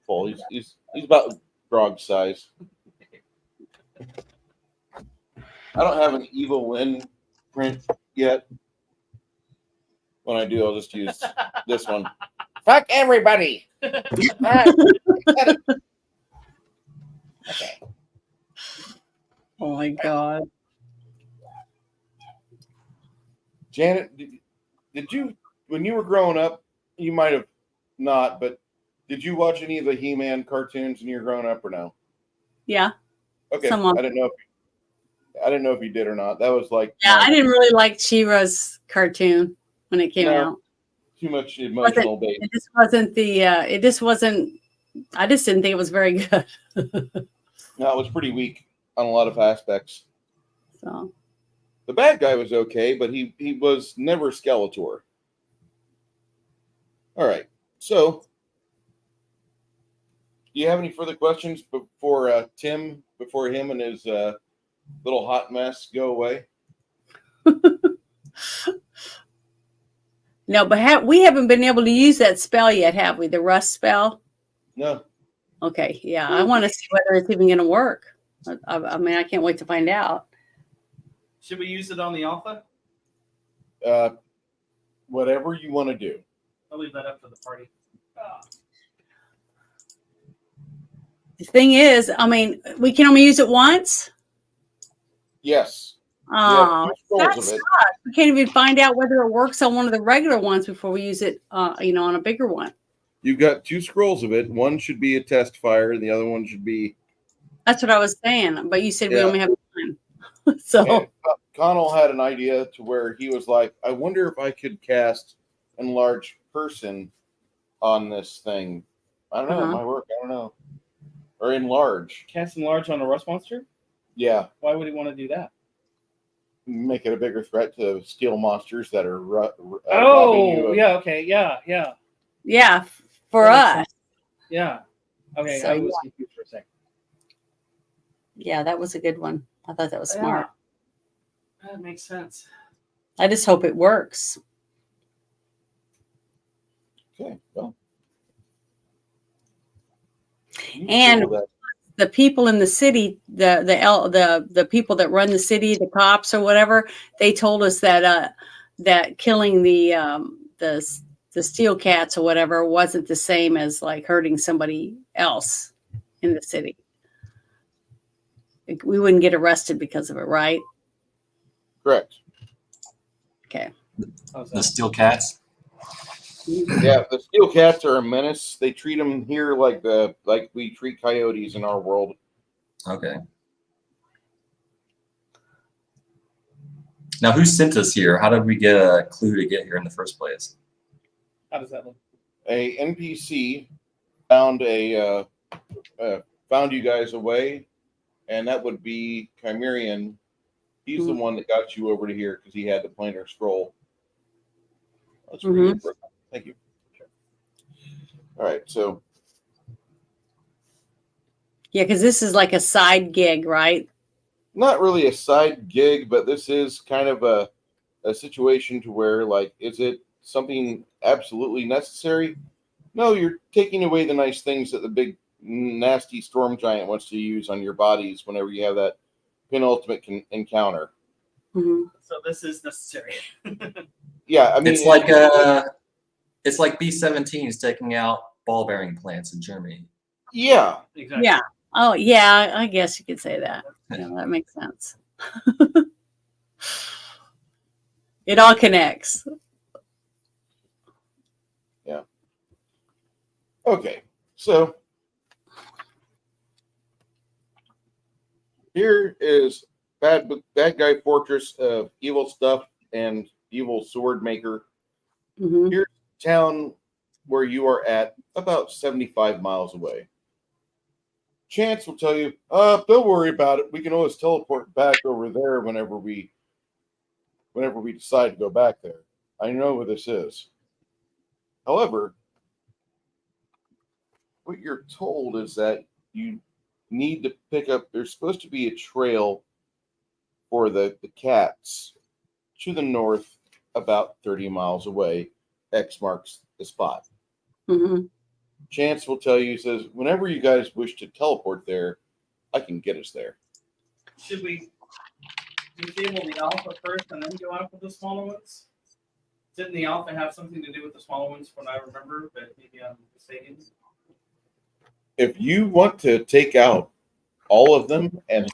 full. He's about frog size. I don't have an Evil Lynn print yet. When I do, I'll just use this one. Fuck everybody. Okay. Oh my God. Janet, did you, when you were growing up, you might have not, but did you watch any of the He-Man cartoons when you were growing up or no? Yeah. Okay. Someone. I didn't know if you did or not. That was like, yeah, I didn't really like She-Ra's cartoon when it came out. Too much emotional bait. It just wasn't I just didn't think it was very good. No, it was pretty weak on a lot of aspects. So the bad guy was okay, but he was never Skeletor. All right. So, do you have any further questions before Tim, before him and his little hot mess go away? No, but we haven't been able to use that spell yet, have we? The rust spell. No. Okay, yeah, I want to see whether it's even going to work. I mean, I can't wait to find out. Should we use it on the alpha? Whatever you want to do. I'll leave that up to the party. The thing is, I mean, we can only use it once. Yes. Oh, two scrolls that of it. sucks. We can't even find out whether it works on one of the regular ones before we use it, on a bigger one. You've got 2 scrolls of it. One should be a test fire, and the other one should be. That's what I was saying, but you said we Yeah. only have one. So And Connell had an idea to where he was like, I wonder if I could cast enlarge person on this thing. I don't know. It might work. I don't know. Or enlarge. Casting large on a rust monster? Yeah. Why would he want to do that? Make it a bigger threat to steel monsters that are robbing Oh, you of- yeah, okay, yeah. yeah, for That makes us. Yeah. Okay, So, I was confused for a second. Yeah, that was a good one. I thought that was smart. Yeah. That makes sense. I just hope it works. Okay. Well. You And feel that- the people in the city, the people that run the city, the cops or whatever, they told us that that killing the steel cats or whatever wasn't the same as like hurting somebody else in the city. We wouldn't get arrested because of it, right? Correct. Okay. How's The that? steel cats. Yeah, the steel cats are a menace. They treat them here like we treat coyotes in our world. Okay. Now, who sent us here? How did we get a clue to get here in the first place? How does that look? A NPC found found you guys away, and that would be Chimerian. He's the one that got you over to here because he had the planar scroll. That's pretty good. Thank you. All right, so Yeah, because this is like a side gig, right? not really a side gig, but this is kind of a situation to where, like, is it something absolutely necessary? No, you're taking away the nice things that the big nasty storm giant wants to use on your bodies whenever you have that penultimate encounter. Mm-hmm. So this is necessary. Yeah, I mean, it's like B-17 is taking out ball bearing plants in Germany. yeah, Exactly. Yeah. Oh, yeah. I guess you could say that. Yeah, that makes sense. It all connects. yeah. Okay, so here is bad guy fortress of evil stuff and evil sword maker. Mm-hmm. Here's town where you are at, about 75 miles away. Chance will tell you, don't worry about it. We can always teleport back over there whenever we decide to go back there. I know where this is. However, what you're told is that you need to pick up, there's supposed to be a trail for the cats to the north about 30 miles away. X marks the spot. Mm-hmm. Chance will tell you, says, whenever you guys wish to teleport there, I can get us there. Should we disable the alpha first and then go after the smaller ones? Didn't the alpha have something to do with the smaller ones, from what I remember? But maybe I'm mistaken. If you want to take out all of them and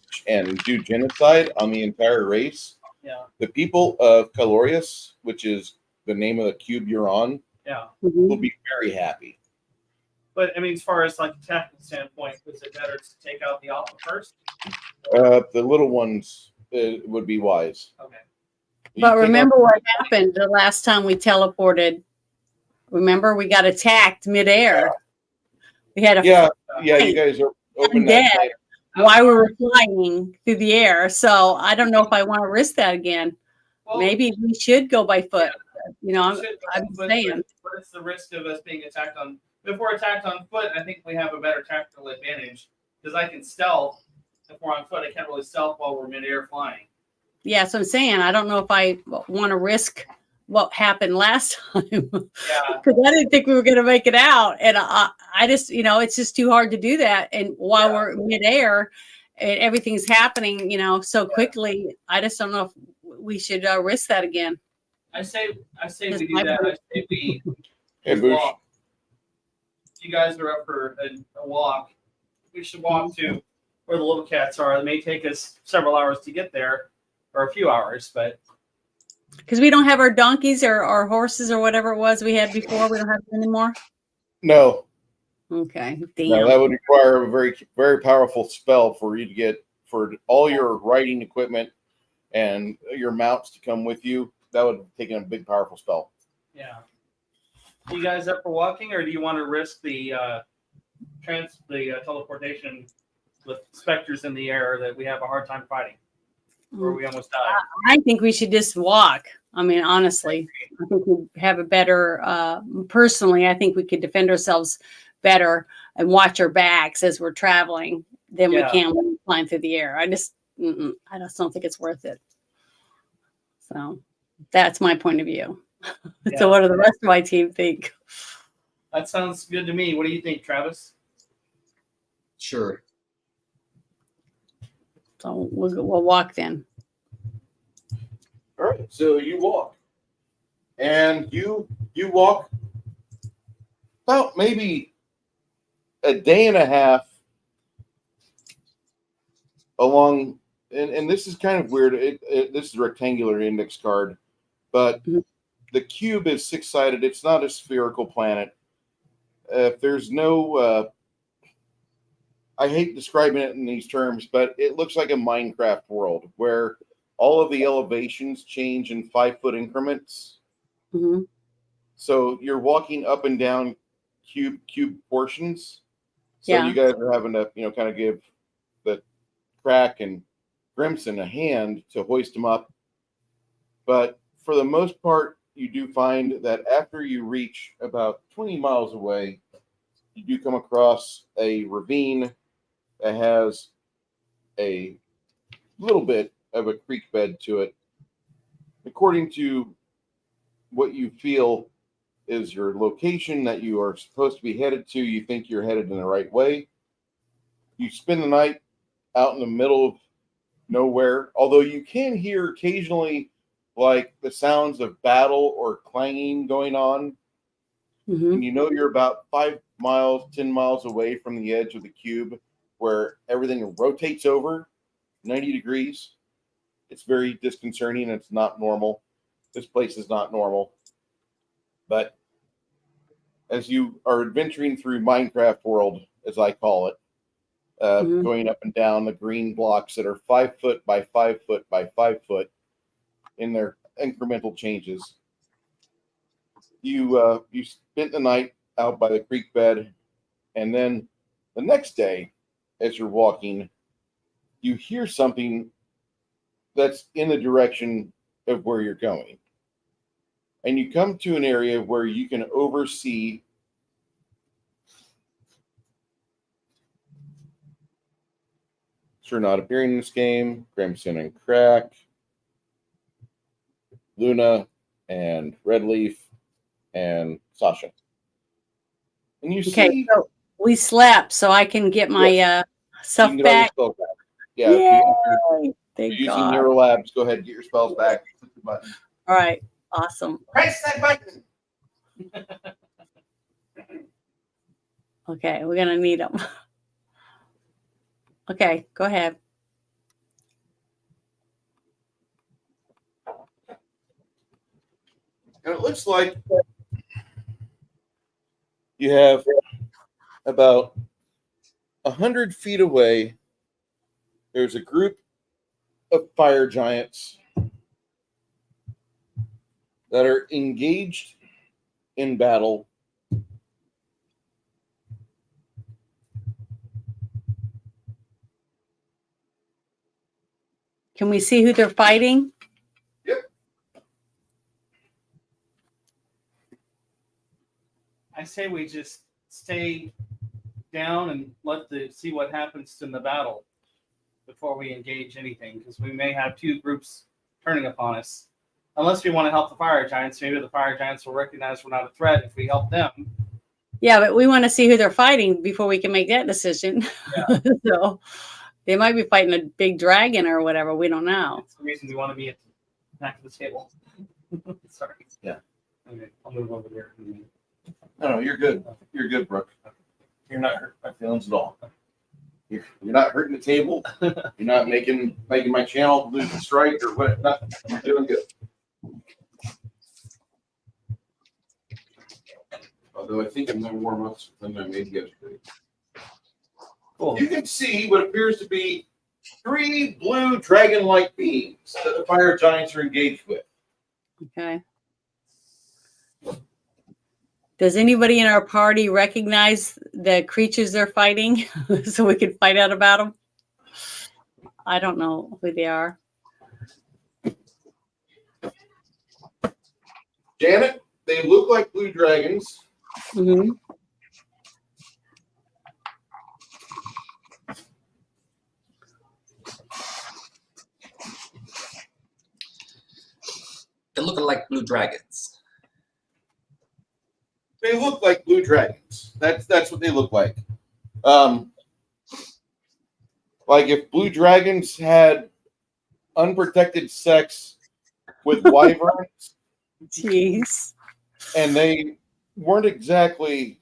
do genocide on the entire race, Yeah. the people of Calorius, which is the name of the cube you're on, Yeah. Mm-hmm. will be very happy. But I mean, as far as like a tactical standpoint, is it better to take out the alpha first? The little ones would be wise. Okay. You But take remember out- what happened the last time we teleported? Remember, we got attacked midair. We had a Yeah, you guys are open that dead. night. while we were flying through the air. So I don't know if I want to risk that again. Well, Maybe we should go by foot. You know, we should, I'm but saying. what is the risk of us being attacked on? If we're attacked on foot, I think we have a better tactical advantage because I can stealth. If we're on foot, I can't really stealth while we're midair flying. Yeah, so I'm saying I don't know if I want to risk what happened last time Yeah. because I didn't think we were going to make it out, and I just it's just too hard to do that. And while we're midair, and everything's happening, so quickly, I just don't know if we should risk that again. I say Just we do my that. point. I say we Hey, Boosh. walk. If you guys are up for a walk, we should walk to where the little cats are. It may take us several hours to get there, or a few hours, but Because we don't have our donkeys or our horses or whatever it was we had before. We don't have them anymore. No, Okay, no, damn. that would require a very, very powerful spell for you to get for all your riding equipment and your mounts to come with you. That would take a big, powerful spell. yeah. You guys up for walking, or do you want to risk the teleportation with specters in the air that we have a hard time fighting, or we almost die? I think we should just walk. I mean, honestly, I think we have a better. Personally, I think we could defend ourselves better and watch our backs as we're traveling than we can when we flying through the air. I just don't think it's worth it. So that's my point of view. Yeah. So what do the rest of my team think? That sounds good to me. What do you think, Travis? Sure. So we'll walk then. All right, so you walk, and you walk about maybe a day and a half along, and this is kind of weird. This is a rectangular index card, but the cube is six-sided. It's not a spherical planet. If there's no, I hate describing it in these terms, but it looks like a Minecraft world where all of the elevations change in 5-foot increments. Mm-hmm. So you're walking up and down cube portions. So Yeah. you guys are having to, kind of give the Crack and Grimson a hand to hoist them up. But for the most part, you do find that after you reach about 20 miles away, you do come across a ravine that has a little bit of a creek bed to it. According to what you feel is your location that you are supposed to be headed to, you think you're headed in the right way. You spend the night out in the middle of nowhere, although you can hear occasionally like the sounds of battle or clanging going on. Mm-hmm. And you're about 5 miles, 10 miles away from the edge of the cube where everything rotates over 90 degrees. It's very disconcerting. It's not normal. This place is not normal. But as you are adventuring through Minecraft world, as I call it, going up and down the green blocks that are 5 foot by 5 foot by 5 foot in their incremental changes, you spent the night out by the creek bed, and then the next day, as you're walking, you hear something that's in the direction of where you're going. And you come to an area where you can oversee not appearing in this game, Crimson and Crack, Luna, and Redleaf, and Sasha. And you see... So we slept, so I can get my stuff you can get all your back. spells back. Yeah, Yay! you're Thank using God. Neurolabs. Go ahead and get your spells back. Click the button. All right. Awesome. Press that button. Okay, we're gonna need them. Okay, go ahead. And it looks like you have about 100 feet away. There's a group of fire giants that are engaged in battle. Can we see who they're fighting? Yep. I say we just stay down and see what happens in the battle before we engage anything, because we may have two groups turning upon us. Unless we want to help the fire giants, maybe the fire giants will recognize we're not a threat if we help them. Yeah, but we want to see who they're fighting before we can make that decision. Yeah. So they might be fighting a big dragon or whatever. We don't know. That's the reason we want to be at the back of the table. Sorry. Yeah. Okay, I'll move over here. No, you're good. You're good, Brooke. You're not hurting my feelings at all. You're not hurting the table. You're not making my channel lose a strike or what. Nothing. You're doing good. Although I think I'm going to warm up than I made yesterday. Cool. You can see what appears to be 3 blue dragon-like beings that the fire giants are engaged with. Okay. Does anybody in our party recognize the creatures they're fighting so we can find out about them? I don't know who they are. Janet, they look like blue dragons. Mm-hmm. They're looking like blue dragons. They look like blue dragons. That's what they look like. Like if blue dragons had unprotected sex with wyverns, Jeez. and they weren't exactly.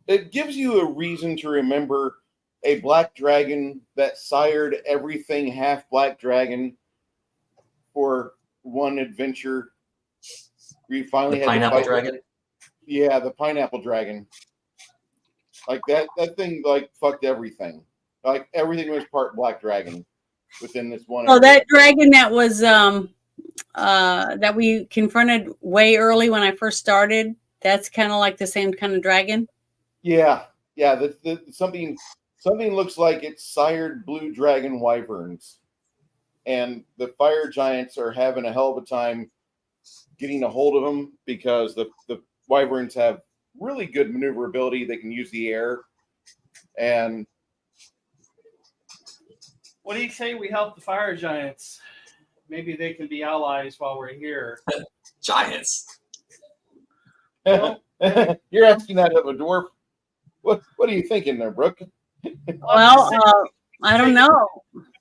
It gives you a reason to remember a black dragon that sired everything half black dragon for one adventure. We finally The had to pineapple fight- dragon. Yeah, the pineapple dragon. Like that thing like fucked everything. Like everything was part black dragon within this one. Oh, area. that dragon that was that we confronted way early when I first started. That's kind of like the same kind of dragon. Yeah. The something looks like it's sired blue dragon wyverns, and the fire giants are having a hell of a time getting a hold of them because the wyverns have really good maneuverability. They can use the air, and What do you say we help the fire giants? Maybe they can be allies while we're here. Giants. you're asking that of a dwarf. What are you thinking there, Brooke? Well, I don't know.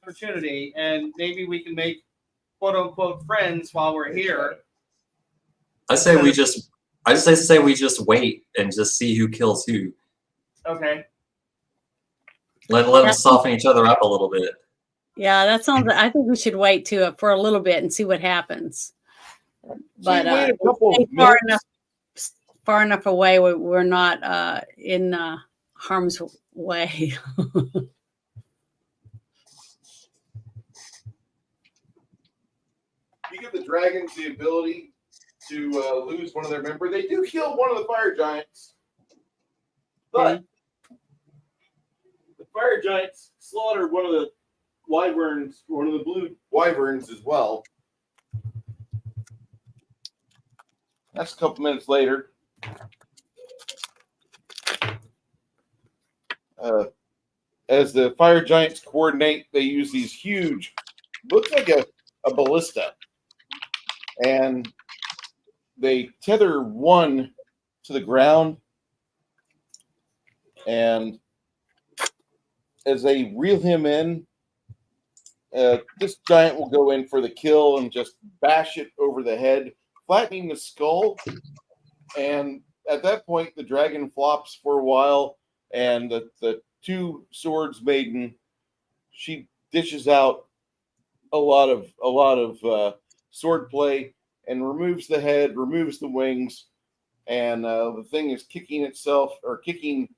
Opportunity, and maybe we can make quote unquote friends while we're here. I say we just wait and just see who kills who. Okay. Let them soften each other up a little bit. Yeah, that sounds. I think we should wait for a little bit and see what happens. But wait a couple of far minutes. enough away, we're not in harm's way. You give the dragons the ability to lose one of their members. They do kill one of the fire giants, but the fire giants slaughtered one of the wyverns, one of the blue wyverns as well. That's a couple minutes later. As the fire giants coordinate, they use these huge, looks like a ballista, and they tether one to the ground, and as they reel him in, this giant will go in for the kill and just bash it over the head, flattening the skull. And at that point, the dragon flops for a while, and the two swords maiden, she dishes out a lot of sword play and removes the head, removes the wings, and the thing is kicking itself or kicking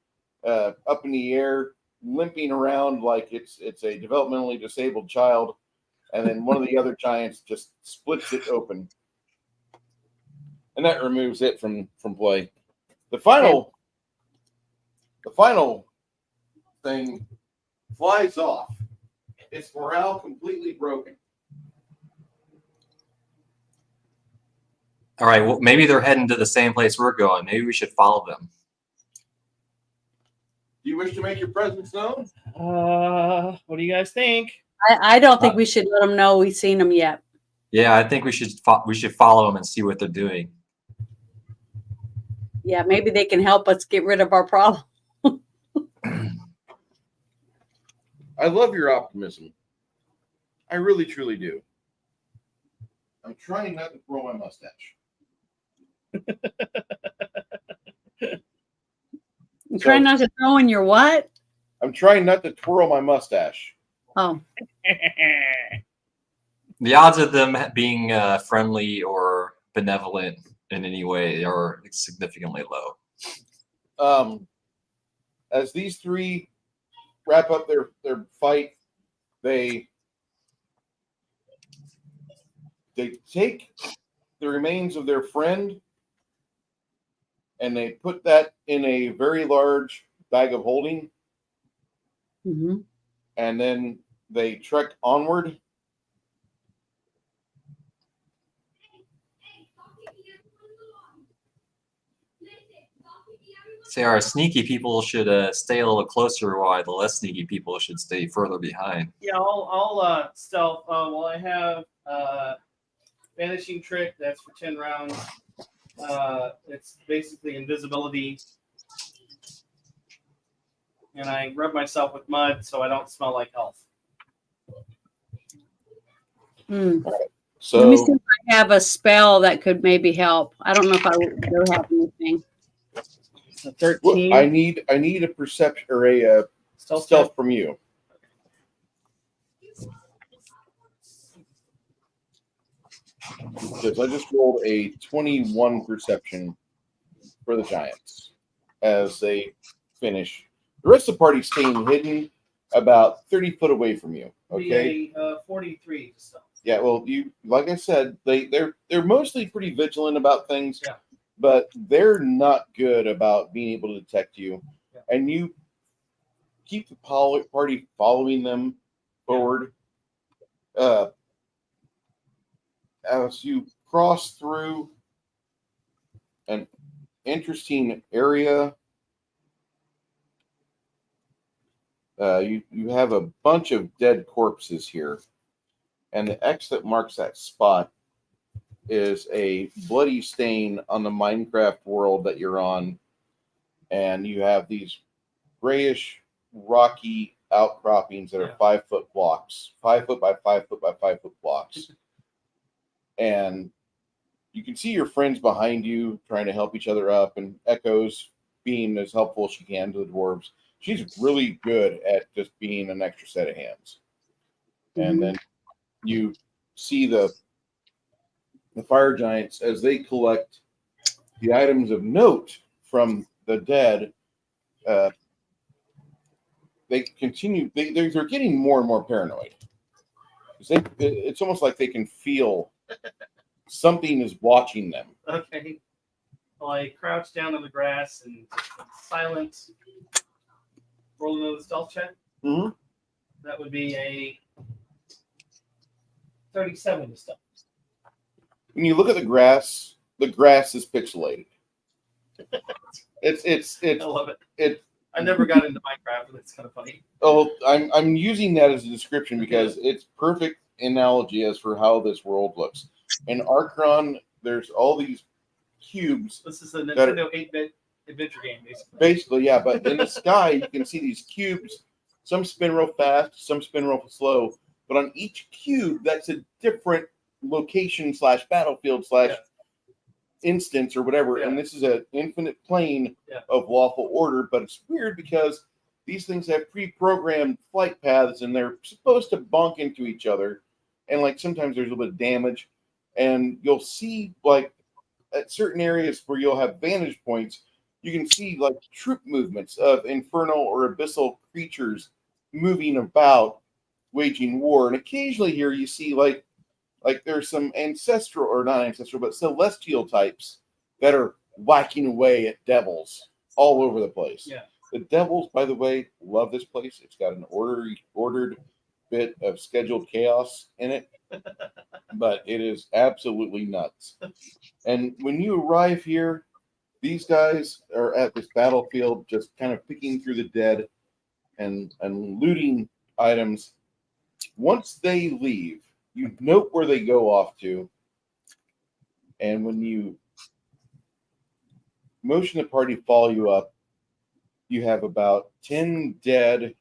up in the air, limping around like it's a developmentally disabled child, and then one of the other giants just splits it open, and that removes it from play. The final thing flies off. Its morale completely broken. All right. Well, maybe they're heading to the same place we're going. Maybe we should follow them. Do you wish to make your presence known? What do you guys think? I don't think we should let them know we've seen them yet. Yeah, I think we should follow them and see what they're doing. Yeah, maybe they can help us get rid of our problem. I love your optimism. I really, truly do. I'm trying not to grow my mustache. You try not to throw in your what? I'm trying not to twirl my mustache. Oh, The odds of them being friendly or benevolent in any way are significantly low. As these three wrap up their fight, they take the remains of their friend and they put that in a very large bag of holding, mhm. and then they trek onward. Say our sneaky people should stay a little closer, while the less sneaky people should stay further behind. Yeah, I'll stealth. Well, I have vanishing trick. That's for 10 rounds. It's basically invisibility, and I rub myself with mud so I don't smell like elf. Hmm. So Let me see if I have a spell that could maybe help. I don't know if I do have anything. So 13. I need a perception or a stealth from you. Because I just rolled a 21 perception for the Giants as they finish. The rest of the party staying hidden about 30 foot away from you. Okay. 43 stealth. Yeah. Well, you like I said, they're mostly pretty vigilant about things, Yeah. but they're not good about being able to detect you, Yeah. and you keep the party following them forward. As you cross through an interesting area, you have a bunch of dead corpses here, and the X that marks that spot is a bloody stain on the Minecraft world that you're on, and you have these grayish, rocky outcroppings that are 5 foot blocks, 5 foot by 5 foot by 5 foot blocks. And you can see your friends behind you trying to help each other up, and Echo's being as helpful as she can to the dwarves. She's really good at just being an extra set of hands. Mm-hmm. And then you see the fire giants as they collect the items of note from the dead. They continue. They're getting more and more paranoid. It's almost like they can feel something is watching them. Okay. Well, I crouch down in the grass and silent. Roll another stealth check. Mm-hmm. That would be a 37 to stealth. When you look at the grass is pixelated. It's I love it. I never got into Minecraft, and it's kind of funny. Oh, I'm using that as a description because it's perfect analogy as for how this world looks. In Archeron, there's all these cubes. This is a Nintendo 8-bit adventure game, basically. Basically, yeah, but in the sky, you can see these cubes. Some spin real fast, some spin real slow. But on each cube, that's a different location / battlefield / instance or whatever. Yeah. And this is an infinite plane Yeah. of lawful order. But it's weird because these things have pre-programmed flight paths, and they're supposed to bump into each other. And like sometimes there's a little bit of damage. And you'll see like at certain areas where you'll have vantage points, you can see like troop movements of infernal or abyssal creatures moving about, waging war. And occasionally here you see like there's some ancestral, or not ancestral, but celestial types that are whacking away at devils all over the place. Yeah. The devils, by the way, love this place. It's got an ordered bit of scheduled chaos in it, but it is absolutely nuts. And when you arrive here, these guys are at this battlefield just kind of picking through the dead and looting items. Once they leave, you note where they go off to, and when you motion the party follow you up, you have about 10 dead,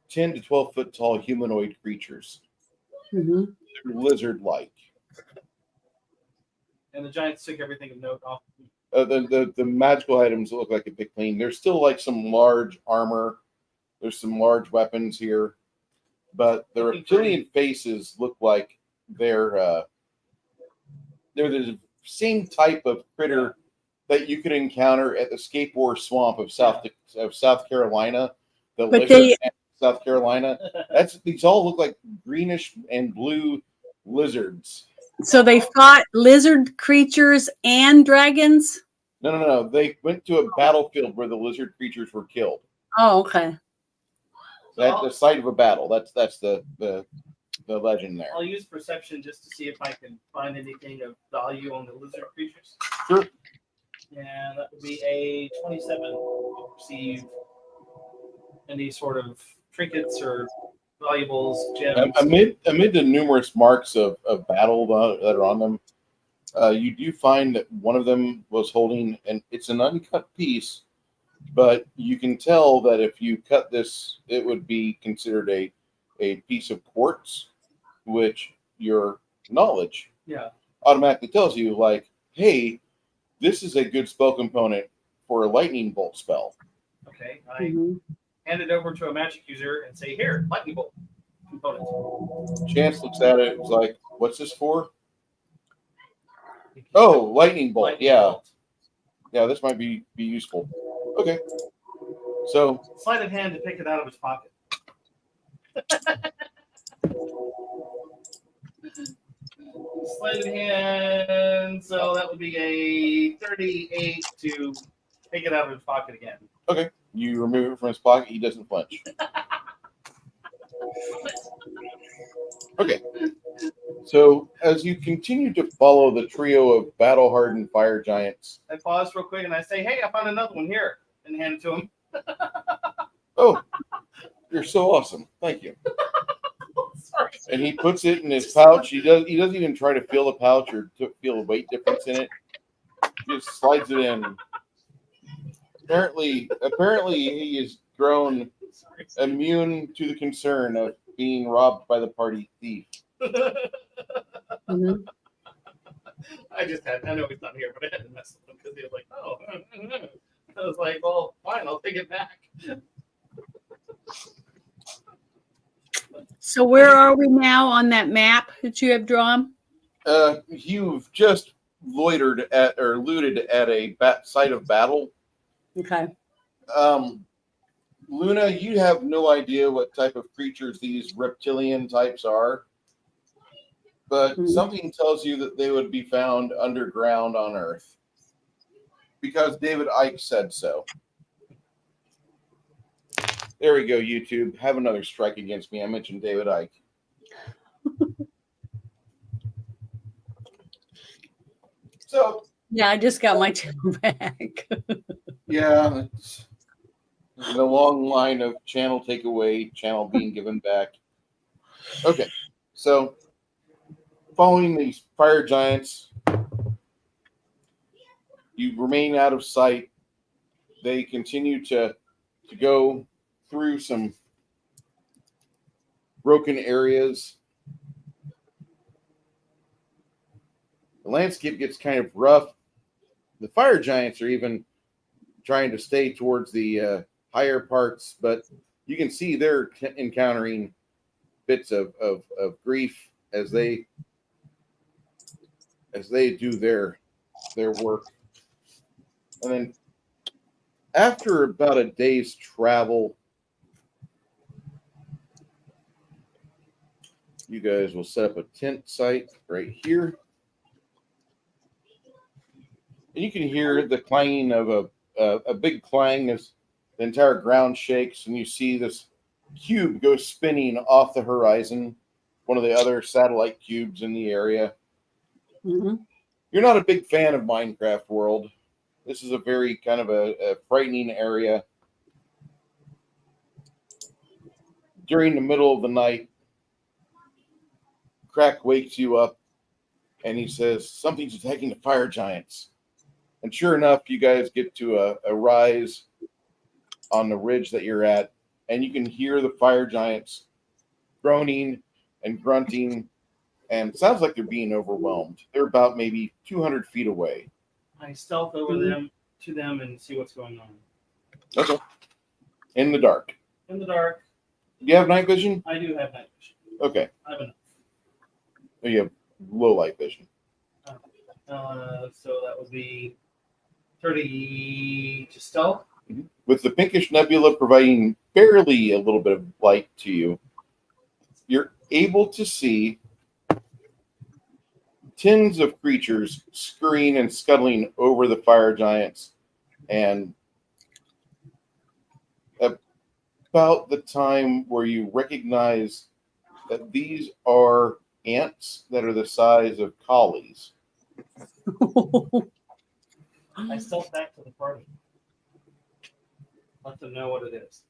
10 to 12 foot tall humanoid creatures. Mm-hmm. They're lizard-like. And the giants took everything of note off. The magical items look like a big clean. There's still like some large armor. There's some large weapons here, but the reptilian faces look like they're the same type of critter that you could encounter at the skateboard swamp of South Carolina. The But lizard in South Carolina. These all look like greenish and blue lizards. So they fought lizard creatures and dragons? No. They went to a battlefield where the lizard creatures were killed. Oh, okay. At the site of a battle. That's the legend there. I'll use perception just to see if I can find anything of value on the lizard creatures. Sure. And that would be a 27 to perceive any sort of trinkets or valuables, gems. Amid the numerous marks of battle that are on them, you do find that one of them was holding, and it's an uncut piece, but you can tell that if you cut this, it would be considered a piece of quartz, which your knowledge automatically tells you, like, hey, this is a good spell component for a lightning bolt spell. Okay, I hand it over to a magic user and say, here, lightning bolt component. Chance looks at it, it's like, what's this for? Oh, lightning bolt. Lightning bolt. Yeah, this might be useful. Okay. So Sleight of hand to pick it out of his pocket. Sleight of hand, so that would be a 38 to take it out of his pocket again. okay, you remove it from his pocket, he doesn't flinch. Okay. So as you continue to follow the trio of battle-hardened fire giants, I pause real quick and I say, hey, I found another one here, and hand it to him. oh, you're so awesome. Thank you. Sorry. And he puts it in his pouch. He doesn't even try to feel the pouch or to feel the weight difference in it. He just slides it in. Apparently he has grown immune to the concern of being robbed by the party thief. Mm-hmm. I know he's not here, but I had to mess with him because he was like, oh. I was like, well, fine, I'll take it back. So where are we now on that map that you have drawn? You've just loitered at or looted at a site of battle. Okay. Luna, you have no idea what type of creatures these reptilian types are, but something tells you that they would be found underground on Earth because David Icke said so. There we go, YouTube. Have another strike against me. I mentioned David Icke. So yeah, I just got my channel back. yeah, it's a long line of channel takeaway, channel being given back. Okay, so following these fire giants, you remain out of sight. They continue to go through some broken areas. The landscape gets kind of rough. The fire giants are even trying to stay towards the higher parts, but you can see they're encountering bits of grief as they do their work. And then after about a day's travel, you guys will set up a tent site right here. And you can hear the clanging of a big clang as the entire ground shakes, and you see this cube go spinning off the horizon, one of the other satellite cubes in the area. Mm-hmm. You're not a big fan of Minecraft World. This is a very kind of a frightening area. During the middle of the night, Crack wakes you up, and he says, something's attacking the fire giants. And sure enough, you guys get to a rise on the ridge that you're at, and you can hear the fire giants groaning and grunting, and it sounds like they're being overwhelmed. They're about maybe 200 feet away. I stealth over them to them and see what's going on. Okay. In the dark. In the dark. Do you have night vision? I do have night vision. Okay. I have enough. Oh, you have low light vision. So that would be 30 to stealth. With the pinkish nebula providing barely a little bit of light to you, you're able to see tens of creatures scurrying and scuttling over the fire giants, and about the time where you recognize that these are ants that are the size of collies. I stealth back to the party. Let them know what it is.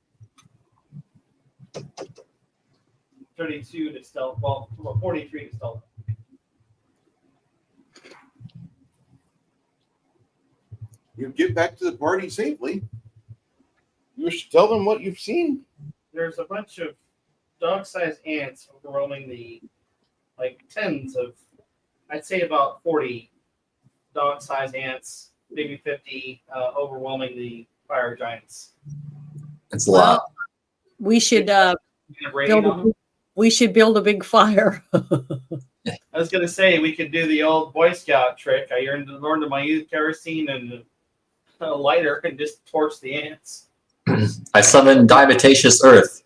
32 to stealth. Well, 43 to stealth. You get back to the party safely. You should tell them what you've seen. There's a bunch of dog-sized ants overwhelming the, like, tens of, I'd say about 40 dog-sized ants, maybe 50, overwhelming the fire giants. It's a lot. We should Build we should build a big fire. I was gonna say we could do the old Boy Scout trick. I learned in my youth kerosene and a lighter and just torch the ants. I summon Dimetaceous Earth.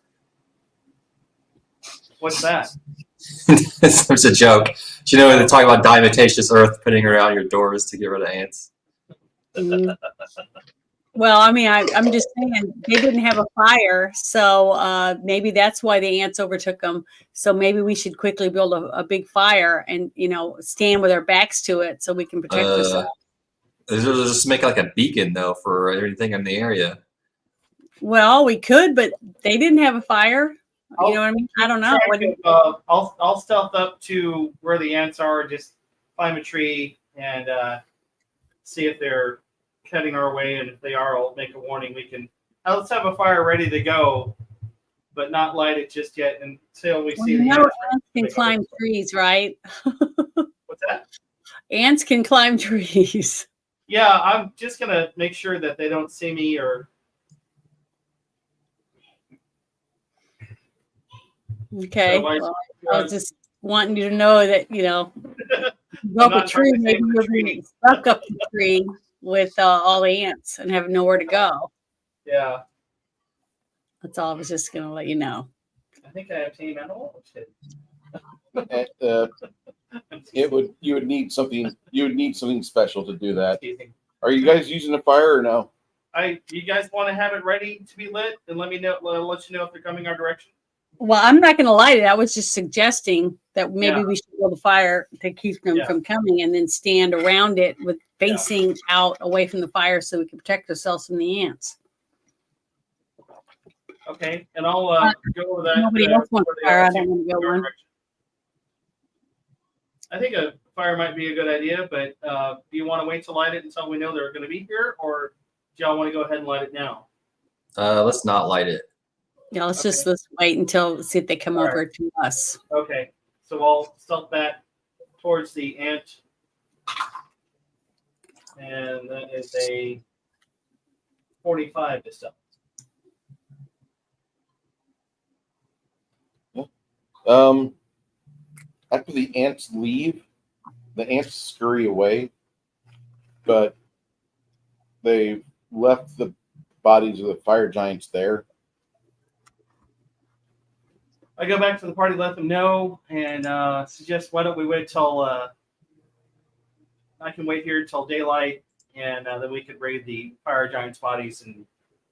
What's that? It's a joke. Do you know when they talk about Dimetaceous Earth putting around your doors to get rid of ants? Well, I mean, I'm just saying they didn't have a fire, so maybe that's why the ants overtook them. So maybe we should quickly build a big fire and, stand with our backs to it so we can protect ourselves. Just make like a beacon though for everything in the area. Well, we could, but they didn't have a fire. You know what I mean? I don't know. I'll stealth up to where the ants are, just climb a tree and see if they're heading our way, and if they are, I'll make a warning. Let's have a fire ready to go, but not light it just yet until we see the ants. Ants can climb trees, right? What's that? Ants can climb trees. Yeah, I'm just gonna make sure that they don't see me or. Okay. So well, I was just wanting you to know that, go up a tree, maybe you're being stuck up the tree with all the ants and have nowhere to go. Yeah. That's all I was just going to let you know. I think I have tame animal. You would need something special to do that. Are you guys using a fire or no? You guys want to have it ready to be lit and let me know. I'll let you know if they're coming our direction. Well, I'm not going to light it. I was just suggesting that maybe we should build a fire to keep them from coming, and then stand around it with facing out away from the fire so we can protect ourselves from the ants. Okay, and I'll go over that. Nobody else wants a fire. I don't want to go one. I think a fire might be a good idea, but do you want to wait to light it until we know they're going to be here, or do y'all want to go ahead and light it now? Let's not light it. Yeah, let's wait until see if they come over to us. Okay, so I'll stealth back towards the ant, and that is a 45 to stealth. After the ants leave, the ants scurry away, but they left the bodies of the fire giants there. I go back to the party, let them know, and suggest why don't we wait till I can wait here till daylight, and then we could raid the fire giants' bodies and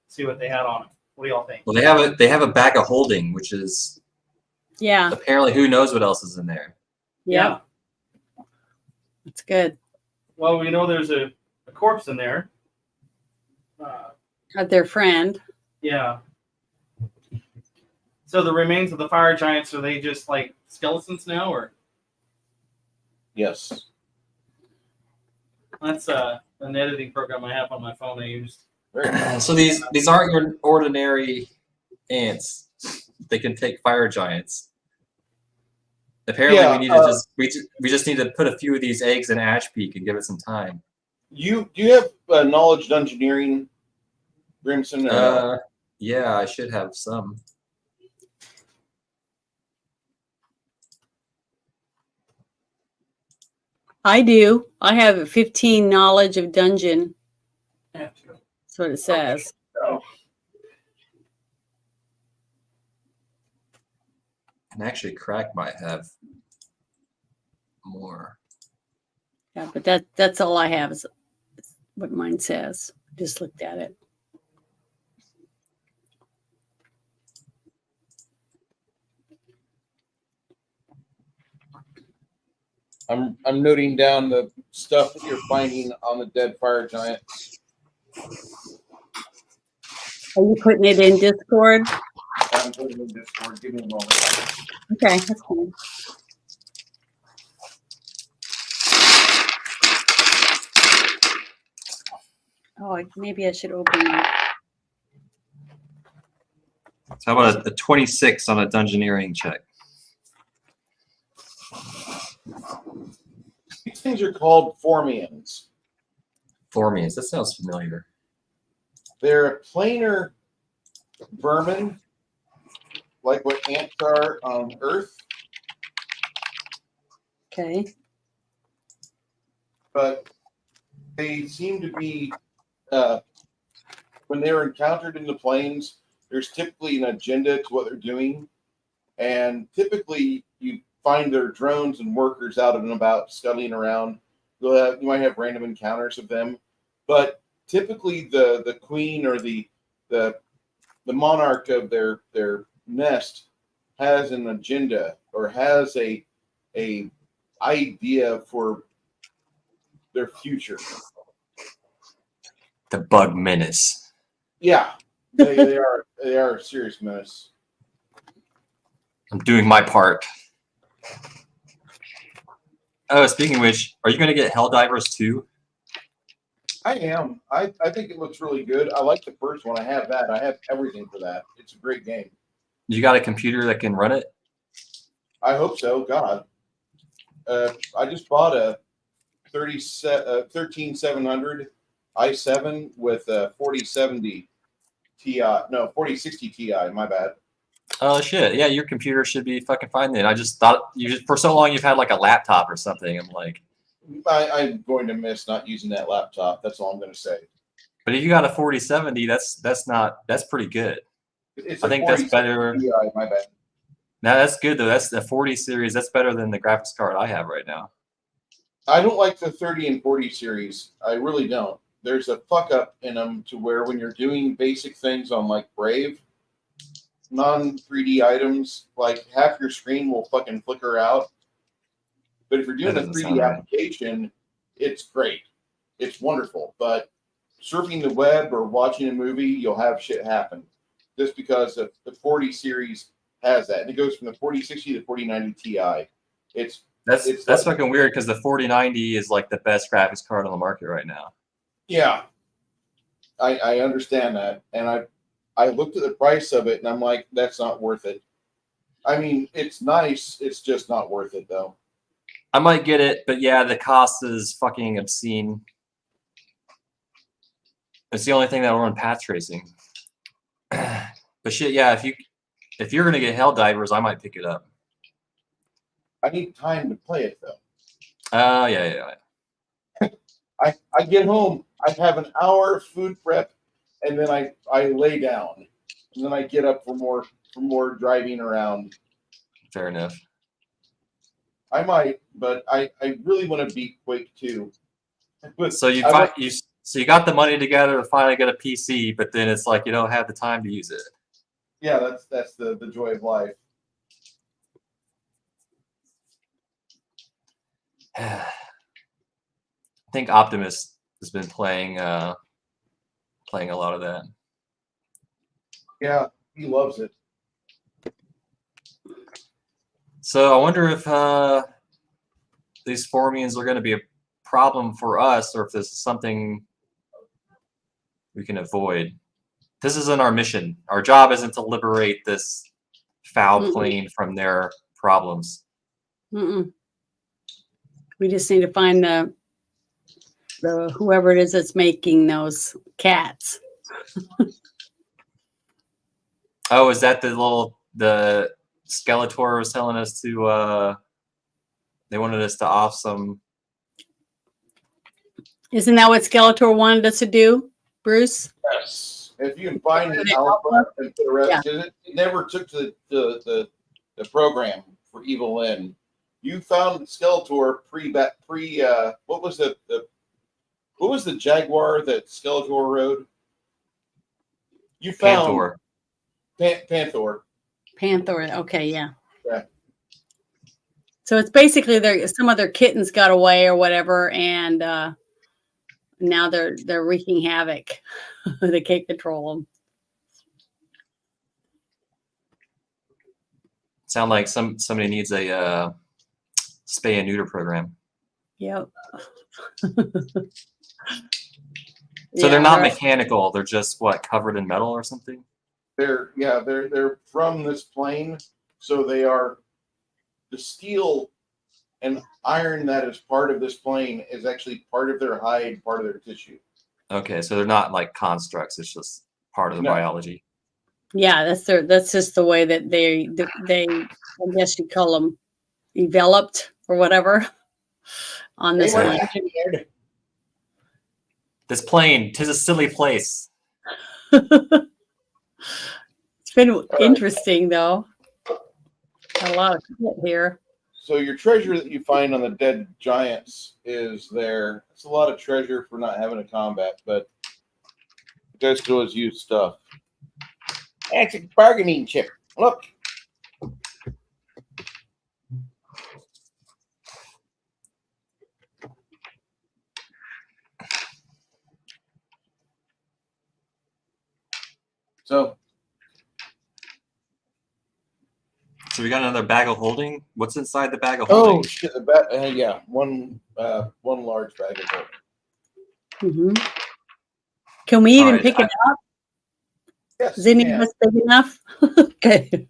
see what they had on them. What do y'all think? Well, they have a bag of holding, which is apparently who knows what else is in there. Yeah. That's good. Well, we know there's a corpse in there. Of their friend. Yeah. So the remains of the fire giants, are they just like skeletons now, or? Yes. That's an editing program I have on my phone. I used. So these aren't your ordinary ants. They can take fire giants. Apparently, Yeah, we need to we just need to put a few of these eggs in Ash Peak and give it some time. Do you have knowledge dungeoneering, Grimson? Or no? Yeah, I should have some. I do. I have 15 knowledge of dungeon. Yeah. That's what it says. So, And actually, Crack might have more. Yeah, but that's all I have is what mine says. Just looked at it. I'm noting down the stuff that you're finding on the dead fire giant. Are you putting it in Discord? I'm putting it in Discord. Give me a moment. Okay, that's cool. Oh, maybe I should open it. So how about a 26 on a dungeoneering check? These things are called Formians. Formians. That sounds familiar. They're planar vermin, like what ants are on Earth, Okay. but they seem to be, when they're encountered in the plains, there's typically an agenda to what they're doing. And typically you find their drones and workers out and about scuttling around. You might have random encounters of them. But typically the queen or the monarch of their nest has an agenda or has a idea for their future. The bug menace. Yeah, they are a serious menace. I'm doing my part. Oh, speaking of which, are you going to get Helldivers too? I am. I think it looks really good. I like the first one. I have that. I have everything for that. It's a great game. You got a computer that can run it? I hope so. God. I just bought a 13700 i7 with a 4070 Ti. No, 4060 Ti. My bad. Oh shit! Yeah, your computer should be fucking fine then. I just thought for so long you've had like a laptop or something. I'm like, I'm going to miss not using that laptop. That's all I'm going to say. but if you got a 4070, that's pretty good. It's I think that's better. Ti, my bad. Now that's good though. That's the 40 series. That's better than the graphics card I have right now. I don't like the 30 and 40 series. I really don't. There's a fuck up in them to where when you're doing basic things on like Brave, non-3D items, like half your screen will fucking flicker out. But if you're doing a 3D application, it's great. It's wonderful. But surfing the web or watching a movie, you'll have shit happen. Just because the 40 series has that. And it goes from the 4060 to 4090 Ti. That's like, fucking weird because the 4090 is like the best graphics card on the market right now. Yeah. I understand that. And I looked at the price of it and I'm like, that's not worth it. I mean, it's nice. It's just not worth it though. I might get it, but yeah, the cost is fucking obscene. It's the only thing that will run path tracing. But shit, yeah, if you're gonna get Helldivers, I might pick it up. I need time to play it though. Yeah. I get home, I have an hour of food prep, and then I lay down, and then I get up for more driving around. Fair enough. I might, but I really want to beat Quake 2. So you got the money together to finally get a PC, but then it's like you don't have the time to use it. Yeah, that's the joy of life. I think Optimus has been playing a lot of that. Yeah, he loves it. So I wonder if these Formians are going to be a problem for us, or if this is something we can avoid. This isn't our mission. Our job isn't to liberate this foul plane from their problems. We just need to find the whoever it is that's making those cats. Oh, is that the Skeletor was telling us to they wanted us to off some. Isn't that what Skeletor wanted us to do, Bruce? Yes. If you can find the alpha and put a rest, it never took to the program for Evil Lyn. You found Skeletor what was the Jaguar that Skeletor rode? You found Panther. Panther. Okay, yeah. Yeah. So it's basically some of their kittens got away or whatever, and now they're wreaking havoc. They can't control them. Sound like somebody needs a spay and neuter program. Yep. So they're not mechanical. They're just covered in metal or something. They're from this plane, so they are the steel and iron that is part of this plane is actually part of their hide, part of their tissue. Okay, so they're not like constructs. It's just part of the biology. Yeah, that's just the way that they I guess you call them developed or whatever on this plane. This plane, 'tis a silly place. It's been interesting though. Got a lot of shit here. So your treasure that you find on the dead giants is there. It's a lot of treasure for not having a combat, but you guys could always use stuff. That's a bargaining chip. Look. So we got another bag of holding. What's inside the bag of holding? Oh shit! Yeah, one large bag of holding. Can we even pick it up? Yes. Is any of us big enough? Okay.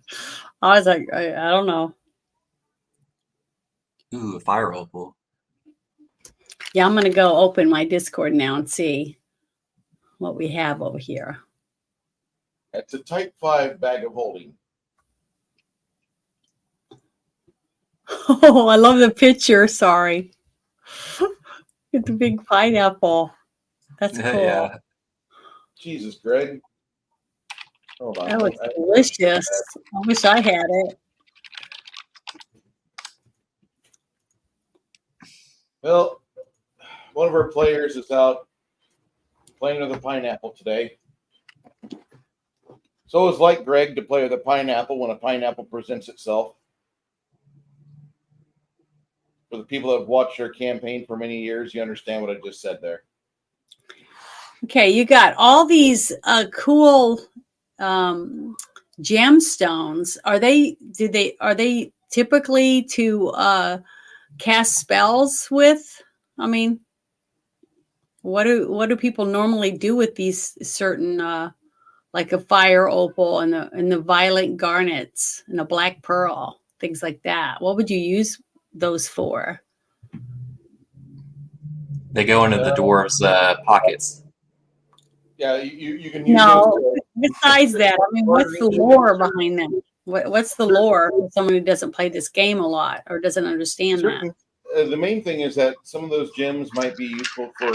I was like, I don't know. Ooh, a fire opal. Yeah, I'm gonna go open my Discord now and see what we have over here. It's a Type 5 bag of holding. Oh, I love the picture. Sorry. Get the big pineapple. That's cool. Yeah. Jesus, Greg. Hold on. That looks delicious. I wish I had it. Well, one of our players is out playing with a pineapple today. So it's like Greg to play with a pineapple when a pineapple presents itself. For the people that have watched our campaign for many years, you understand what I just said there. Okay, you got all these cool gemstones. Are they typically to cast spells with? I mean, what do people normally do with these certain like a fire opal and the violet garnets and a black pearl, things like that? What would you use those for? They go into the dwarves' pockets. Yeah, you can use No, those. besides that, I mean, what's the lore behind them? What's the lore for someone who doesn't play this game a lot or doesn't understand that? The main thing is that some of those gems might be useful for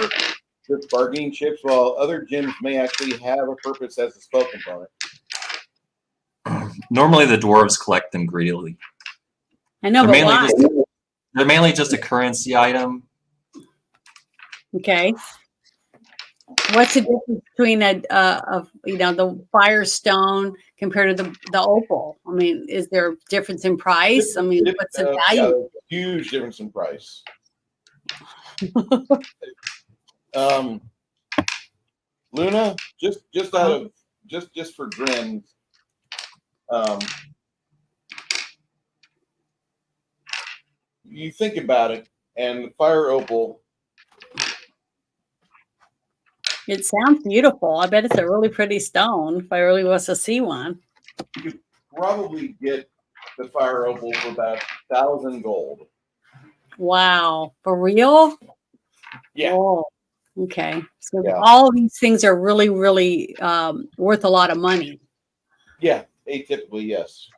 just bargaining chips, while other gems may actually have a purpose as a spell component. Normally, the dwarves collect them greedily. I know, but why? They're mainly just a currency item. Okay. What's the difference between the firestone compared to the opal? I mean, is there a difference in price? I mean, what's the value? Huge difference in price. Luna, just out of just for grins, you think about it. And the fire opal, It sounds beautiful. I bet it's a really pretty stone if I really was to see one. you probably get the fire opal for about 1,000 gold. Wow. For real? Yeah. Whoa. Okay. So Yeah. all of these things are really, really worth a lot of money. Yeah, atypically, yes.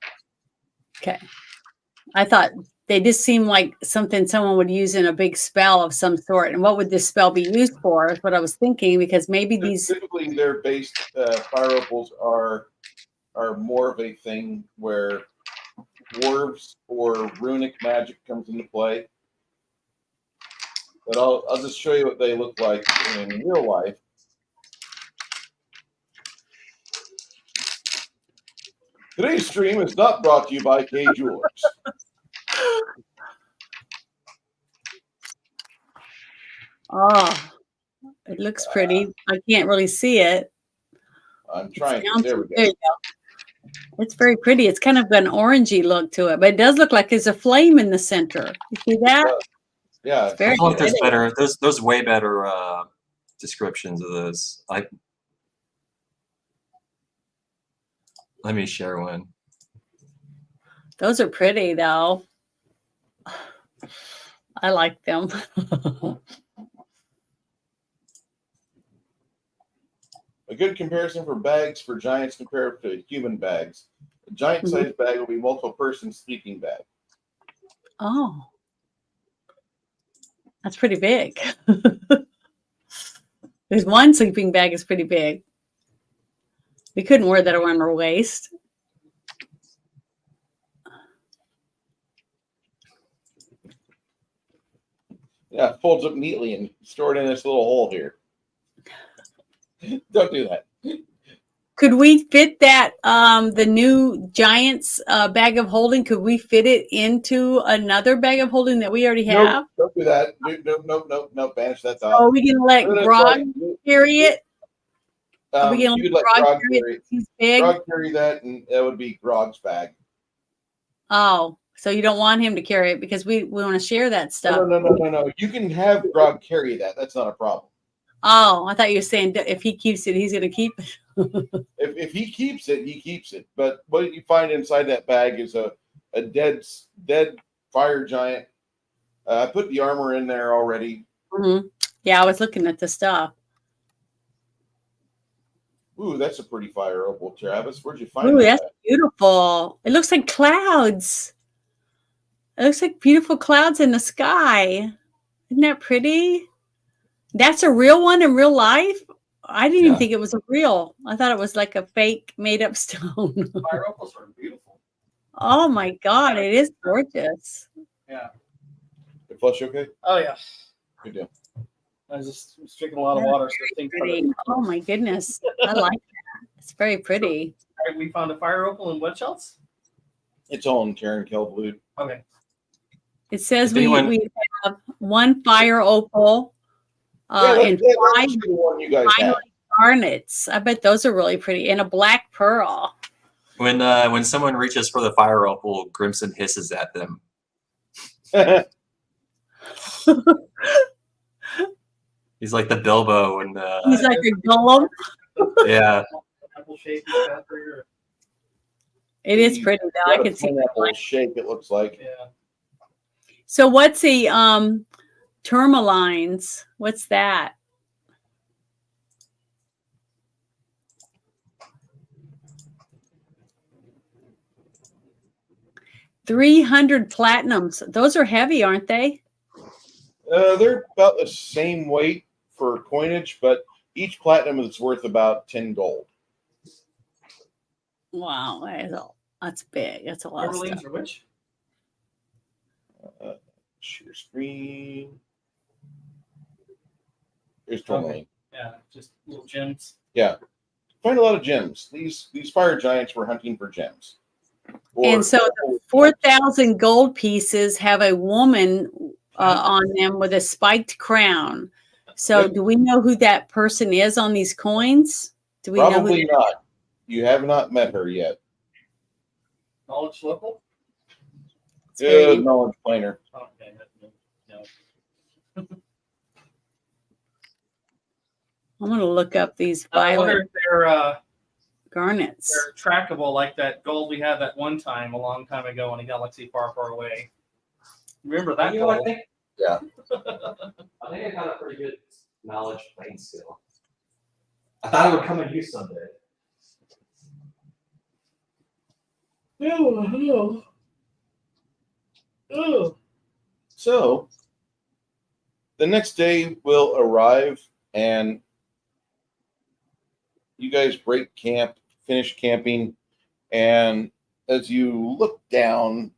Okay. I thought they just seem like something someone would use in a big spell of some sort. And what would this spell be used for? Is what I was thinking, because maybe these. Typically, they're based, fire opals are more of a thing where dwarves or runic magic comes into play. But I'll just show you what they look like in real life. Today's stream is not brought to you by K Jewelers. Oh, it looks pretty. I can't really see it. I'm trying to. Sounds- There we there go. you go. It's very pretty. It's kind of an orangey look to it, but it does look like there's a flame in the center. You see that? Yeah. It's very I feel like there's pretty. better. There's way better descriptions of this. Let me share one. Those are pretty, though. I like them. A good comparison for bags for giants compared to human bags. A giant-sized bag will be multiple person sleeping bag. Oh, that's pretty big. There's one sleeping bag is pretty big. We couldn't wear that around our waist. Yeah, it folds up neatly and stored in this little hole here. Don't do that. Could we fit that, the new Giants bag of holding? Could we fit it into another bag of holding that we already have? Nope, don't do that. Nope. Banish that thought. Are we gonna let Grog carry it? Are we gonna You let could let Grog Grog carry carry it? He's big. Grog carry that, and that would be Grog's bag. Oh, so you don't want him to carry it because we want to share that stuff. No. You can have Grog carry that. That's not a problem. Oh, I thought you were saying that if he keeps it, he's gonna keep it. If he keeps it, he keeps it. But what you find inside that bag is a dead fire giant. I put the armor in there already. Mm-hmm. Yeah, I was looking at the stuff. Ooh, that's a pretty fire opal, Travis. Where'd you find Ooh, that? that's beautiful. It looks like clouds. It looks like beautiful clouds in the sky. Isn't that pretty? That's a real one in real life? I didn't even think it was a real. I thought it was like a fake made up stone. Fire opals are beautiful. Oh my God, it is gorgeous. Yeah. Your flush okay? Oh yeah. Good deal. I was just drinking a lot of water, so I think. Pretty. Oh my goodness. I like that. It's very pretty. All right, we found a fire opal and what else? It's all in Terran Kelblute. Okay. It says If anyone- we have one fire opal and five that's the one you guys have. garnets. I bet those are really pretty. And a black pearl. When someone reaches for the fire opal, Grimson hisses at them. He's like the Bilbo and He's like a golem. yeah. Apple shape is that for your- It is pretty though. I can see that. pineapple shape. It looks like. Yeah. So what's the tourmalines? What's that? $300 platinums. Those are heavy, aren't they? They're about the same weight for coinage, but each platinum is worth about 10 gold. Wow, that's big. That's a lot of Orleans stuff. or which? Share screen. Here's tourmaline. Yeah, just little gems. Yeah, find a lot of gems. These fire giants were hunting for gems. And so the 4,000 gold pieces have a woman on them with a spiked crown. So do we know who that person is on these coins? Do we know who Probably not. You have not met her yet. Knowledge local? It's very Good knowledge planer. Okay. No. I'm gonna look up these I wonder violet if they're garnets. trackable like that gold we had that one time a long time ago in a galaxy far, far away. Remember that You know, I gold? think Yeah. I think I got a pretty good knowledge playing skill. I thought it would come in use someday. So the next day will arrive, and you guys break camp, finish camping, and as you look down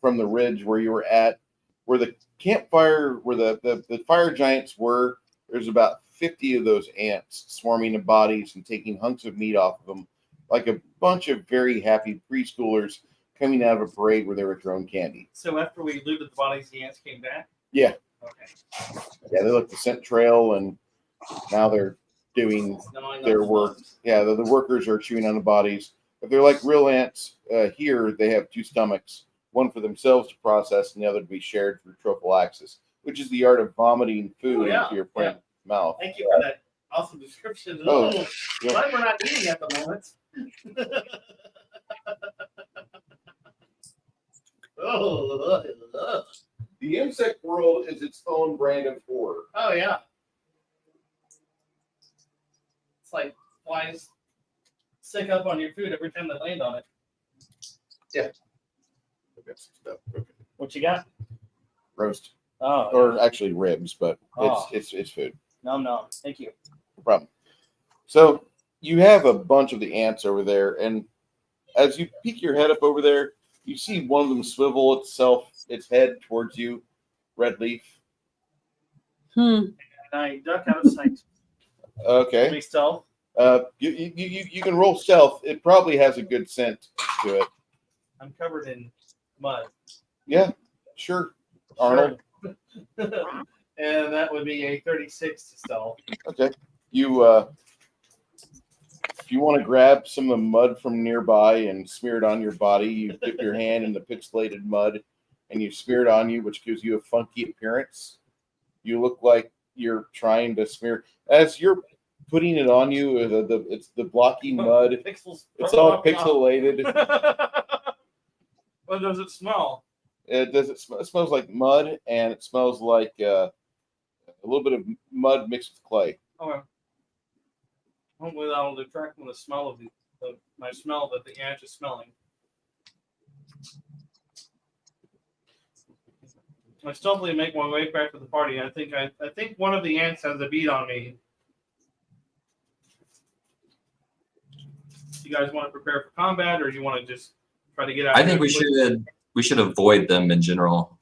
from the ridge where you were at, where the campfire, where the fire giants were, there's about 50 of those ants swarming the bodies and taking hunks of meat off of them, like a bunch of very happy preschoolers coming out of a parade where they were thrown candy. So after we looted the bodies, the ants came back? Yeah. Okay. Yeah, they left the scent trail, and now they're doing Knowing their those work. ones. Yeah, the workers are chewing on the bodies. If they're like real ants, here they have two stomachs, one for themselves to process and the other to be shared through trophallaxis, which is the art of vomiting food Oh, yeah, into your friend's mouth. Thank you for that awesome description. Oh, Oh, yeah. glad we're not eating at the moment. The insect world is its own brand of horror. Oh yeah. It's like flies stick up on your food every time they land on it. Okay. What you got? Roast, Oh, or actually ribs, but Oh. it's food. no. Thank you. No problem. So you have a bunch of the ants over there, and as you peek your head up over there, you see one of them swivel its head towards you, Red Leaf. And I duck out of sight. Okay. Be stealth. You can roll stealth. It probably has a good scent to it. I'm covered in mud. Yeah, sure, Arnold. And that would be a 36 to stealth. Okay. You if you want to grab some of the mud from nearby and smear it on your body, you dip your hand in the pixelated mud and you smear it on you, which gives you a funky appearance. You look like you're trying to smear. As you're putting it on you, it's the blocky mud. Pixels. It's all pixelated. What does it smell? It smells like mud, and it smells like a little bit of mud mixed with clay. Okay. Hopefully that'll detract from the smell of my smell that the ant is smelling. I stealthily make my way back to the party. I think one of the ants has a bead on me. You guys want to prepare for combat, or do you want to just try to get out? I think we should avoid them in general,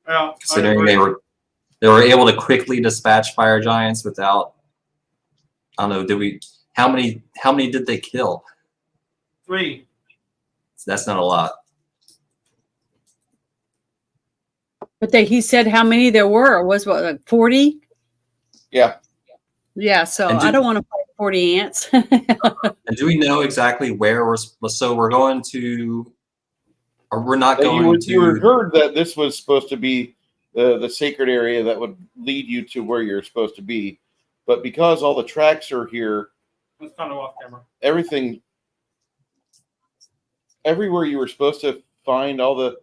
Yeah, considering they were able to quickly dispatch fire giants without. I don't know. How many did they kill? 3. That's not a lot. But he said how many there were. Was what, like 40? Yeah. Yeah, so And I don't want to fight 40 ants. And do we know exactly where we're going to, or we're not going to? You heard that this was supposed to be the sacred area that would lead you to where you're supposed to be, but because all the tracks are here, It's kind of off camera. everywhere you were supposed to find all the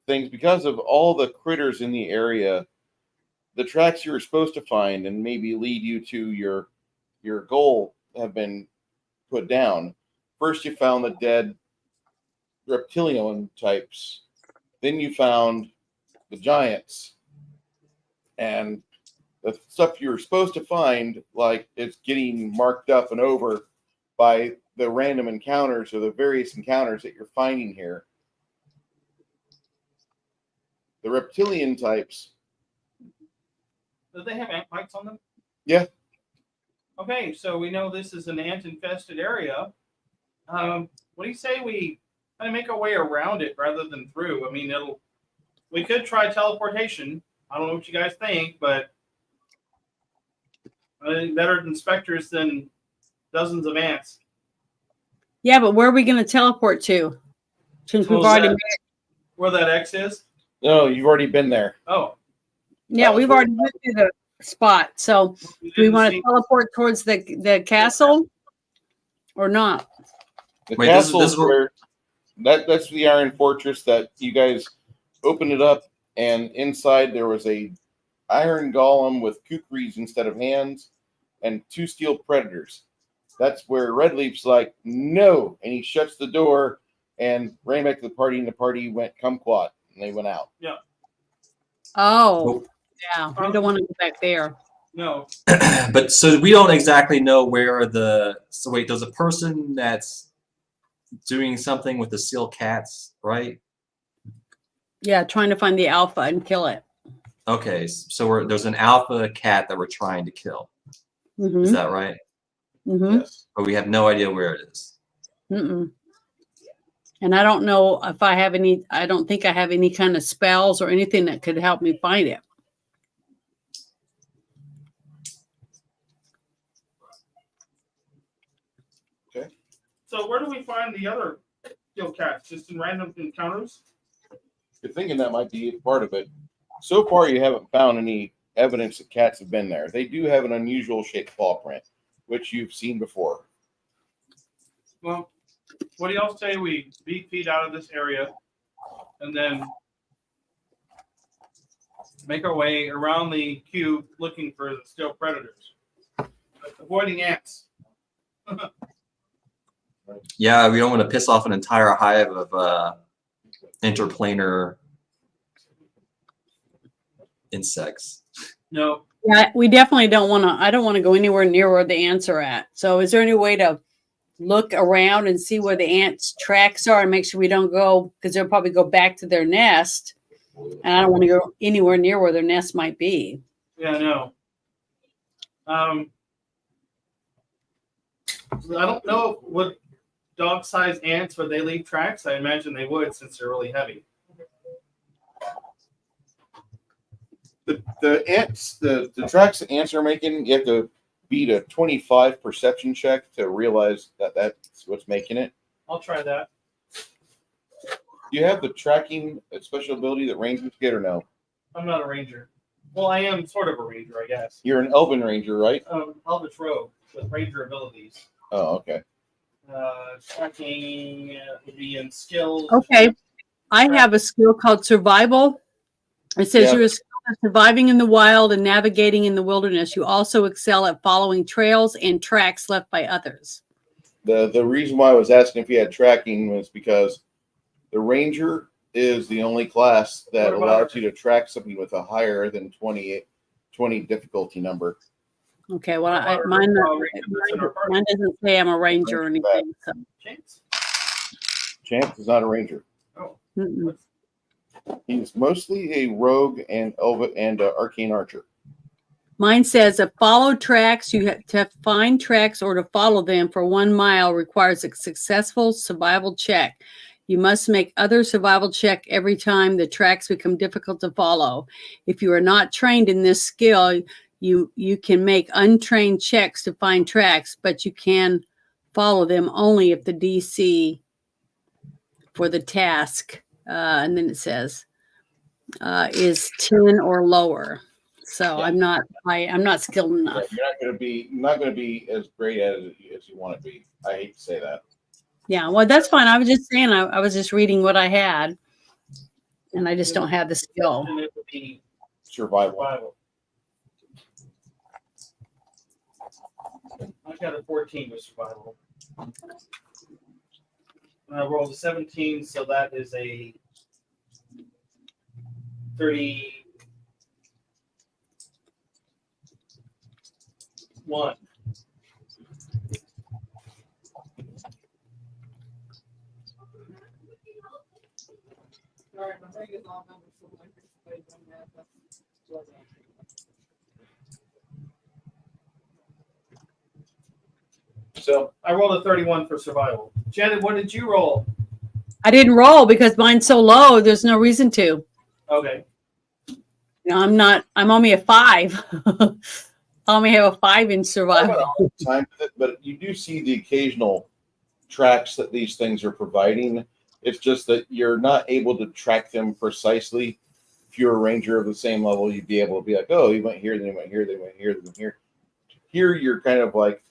things, because of all the critters in the area, the tracks you were supposed to find and maybe lead you to your goal have been put down. First, you found the dead reptilian types. Then you found the giants. And the stuff you were supposed to find, like, it's getting marked up and over by the random encounters or the various encounters that you're finding here. The reptilian types. Do they have ant bites on them? Yeah. Okay, so we know this is an ant-infested area. What do you say we kind of make our way around it rather than through? I mean, we could try teleportation. I don't know what you guys think, but I think better than specters than dozens of ants. Yeah, but where are we going to teleport to? Since we've Well, already where that X is? No, you've already been there. Oh, Yeah, That was we've very- already went to the spot. So do we didn't want to see- teleport towards the castle or not? The Wait, this is castle's where- where that's the Iron Fortress that you guys opened it up, and inside there was a iron golem with kukris instead of hands and 2 steel predators. That's where Red Leaf's like, no, and he shuts the door and ran back to the party, and the party went kumquat, and they went out. Oh, yeah. We don't want to go back there. No. But so we don't exactly know where the. So wait, there's a person that's doing something with the seal cats, right? Yeah, trying to find the alpha and kill it. Okay, so there's an alpha cat that we're trying to kill. Mm-hmm. Is that right? Mm-hmm. Yes. But we have no idea where it is. Mm-mm. And I don't know if I have any. I don't think I have any kind of spells or anything that could help me find it. So where do we find the other steel cats? Just in random encounters? You're thinking that might be part of it. So far, you haven't found any evidence that cats have been there. They do have an unusual shaped paw print, which you've seen before. Well, what do y'all say we beat feet out of this area and then make our way around the cube looking for the steel predators, avoiding ants? Yeah, we don't want to piss off an entire hive of interplanar insects. No. Yeah, we definitely don't want to. I don't want to go anywhere near where the ants are at. So, is there any way to look around and see where the ants' tracks are and make sure we don't go, because they'll probably go back to their nest, and I don't want to go anywhere near where their nest might be. Yeah, no. I don't know what dog-sized ants, would they leave tracks? I imagine they would, since they're really heavy. The ants, the tracks that ants are making, you have to beat a 25 perception check to realize that that's what's making it. I'll try that. Do you have the tracking special ability that rangers get, or no? I'm not a ranger. Well, I am sort of a ranger, I guess. You're an elven ranger, right? Elvish rogue with ranger abilities. Oh, okay. Tracking would be in skills. Okay, I have a skill called survival. It says Yeah. you're a skilled at surviving in the wild and navigating in the wilderness. You also excel at following trails and tracks left by others. The reason why I was asking if you had tracking was because the ranger is the only class that What about- allows you to track something with a higher than 20 difficulty number. Okay, well, Our mine party. doesn't say I'm a ranger or anything. So. Chance? Chance is not a ranger. Oh. Mm-mm. He's mostly a rogue and arcane archer. Mine says to follow tracks, you have to find tracks or to follow them for 1 mile requires a successful survival check. You must make other survival check every time the tracks become difficult to follow. If you are not trained in this skill, you can make untrained checks to find tracks, but you can follow them only if the DC for the task, and then it says, is 10 or lower. So Yeah. I'm not skilled enough. You're not going to be as great at it as you want to be. I hate to say that. Yeah, well, that's fine. I was just saying, I was just reading what I had, and I just don't have the skill. And it would be Survival. survival. I got a 14 with survival. And I rolled a 17, so that is a 31. So I rolled a 31 for survival. Janet, what did you roll? I didn't roll because mine's so low. There's no reason to. Okay. I'm only a 5. I only have a 5 in I have a survival. hard time with it, but you do see the occasional tracks that these things are providing. It's just that you're not able to track them precisely if you're a ranger of the same level, you'd be able to be like, oh, he went here, then he went here, then he went here, then he went here. Here, you're kind of like,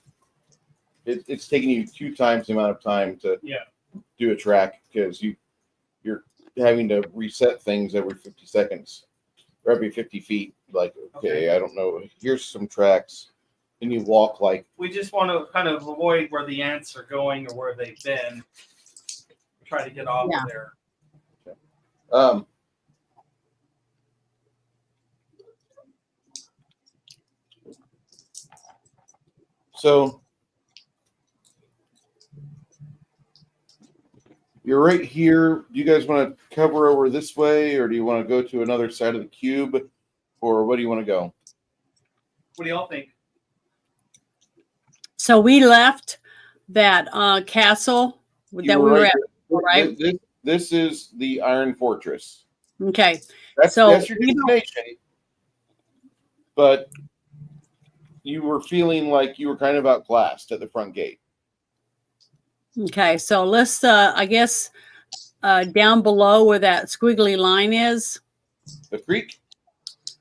it's taking you 2 times the amount of time to do a track because you're having to reset things every 50 seconds or every 50 feet. Like, okay, I don't know. Here's some tracks. And you walk like. We just want to kind of avoid where the ants are going or where they've been. Try to get off of there. So you're right here. Do you guys want to cover over this way, or do you want to go to another side of the cube, or what do you want to go? What do y'all think? So we left that castle that we were at, right? This is the Iron Fortress. Okay. That's So your destination. But you were feeling like you were kind of outclassed at the front gate. Okay, so let's I guess down below where that squiggly line is. The creek?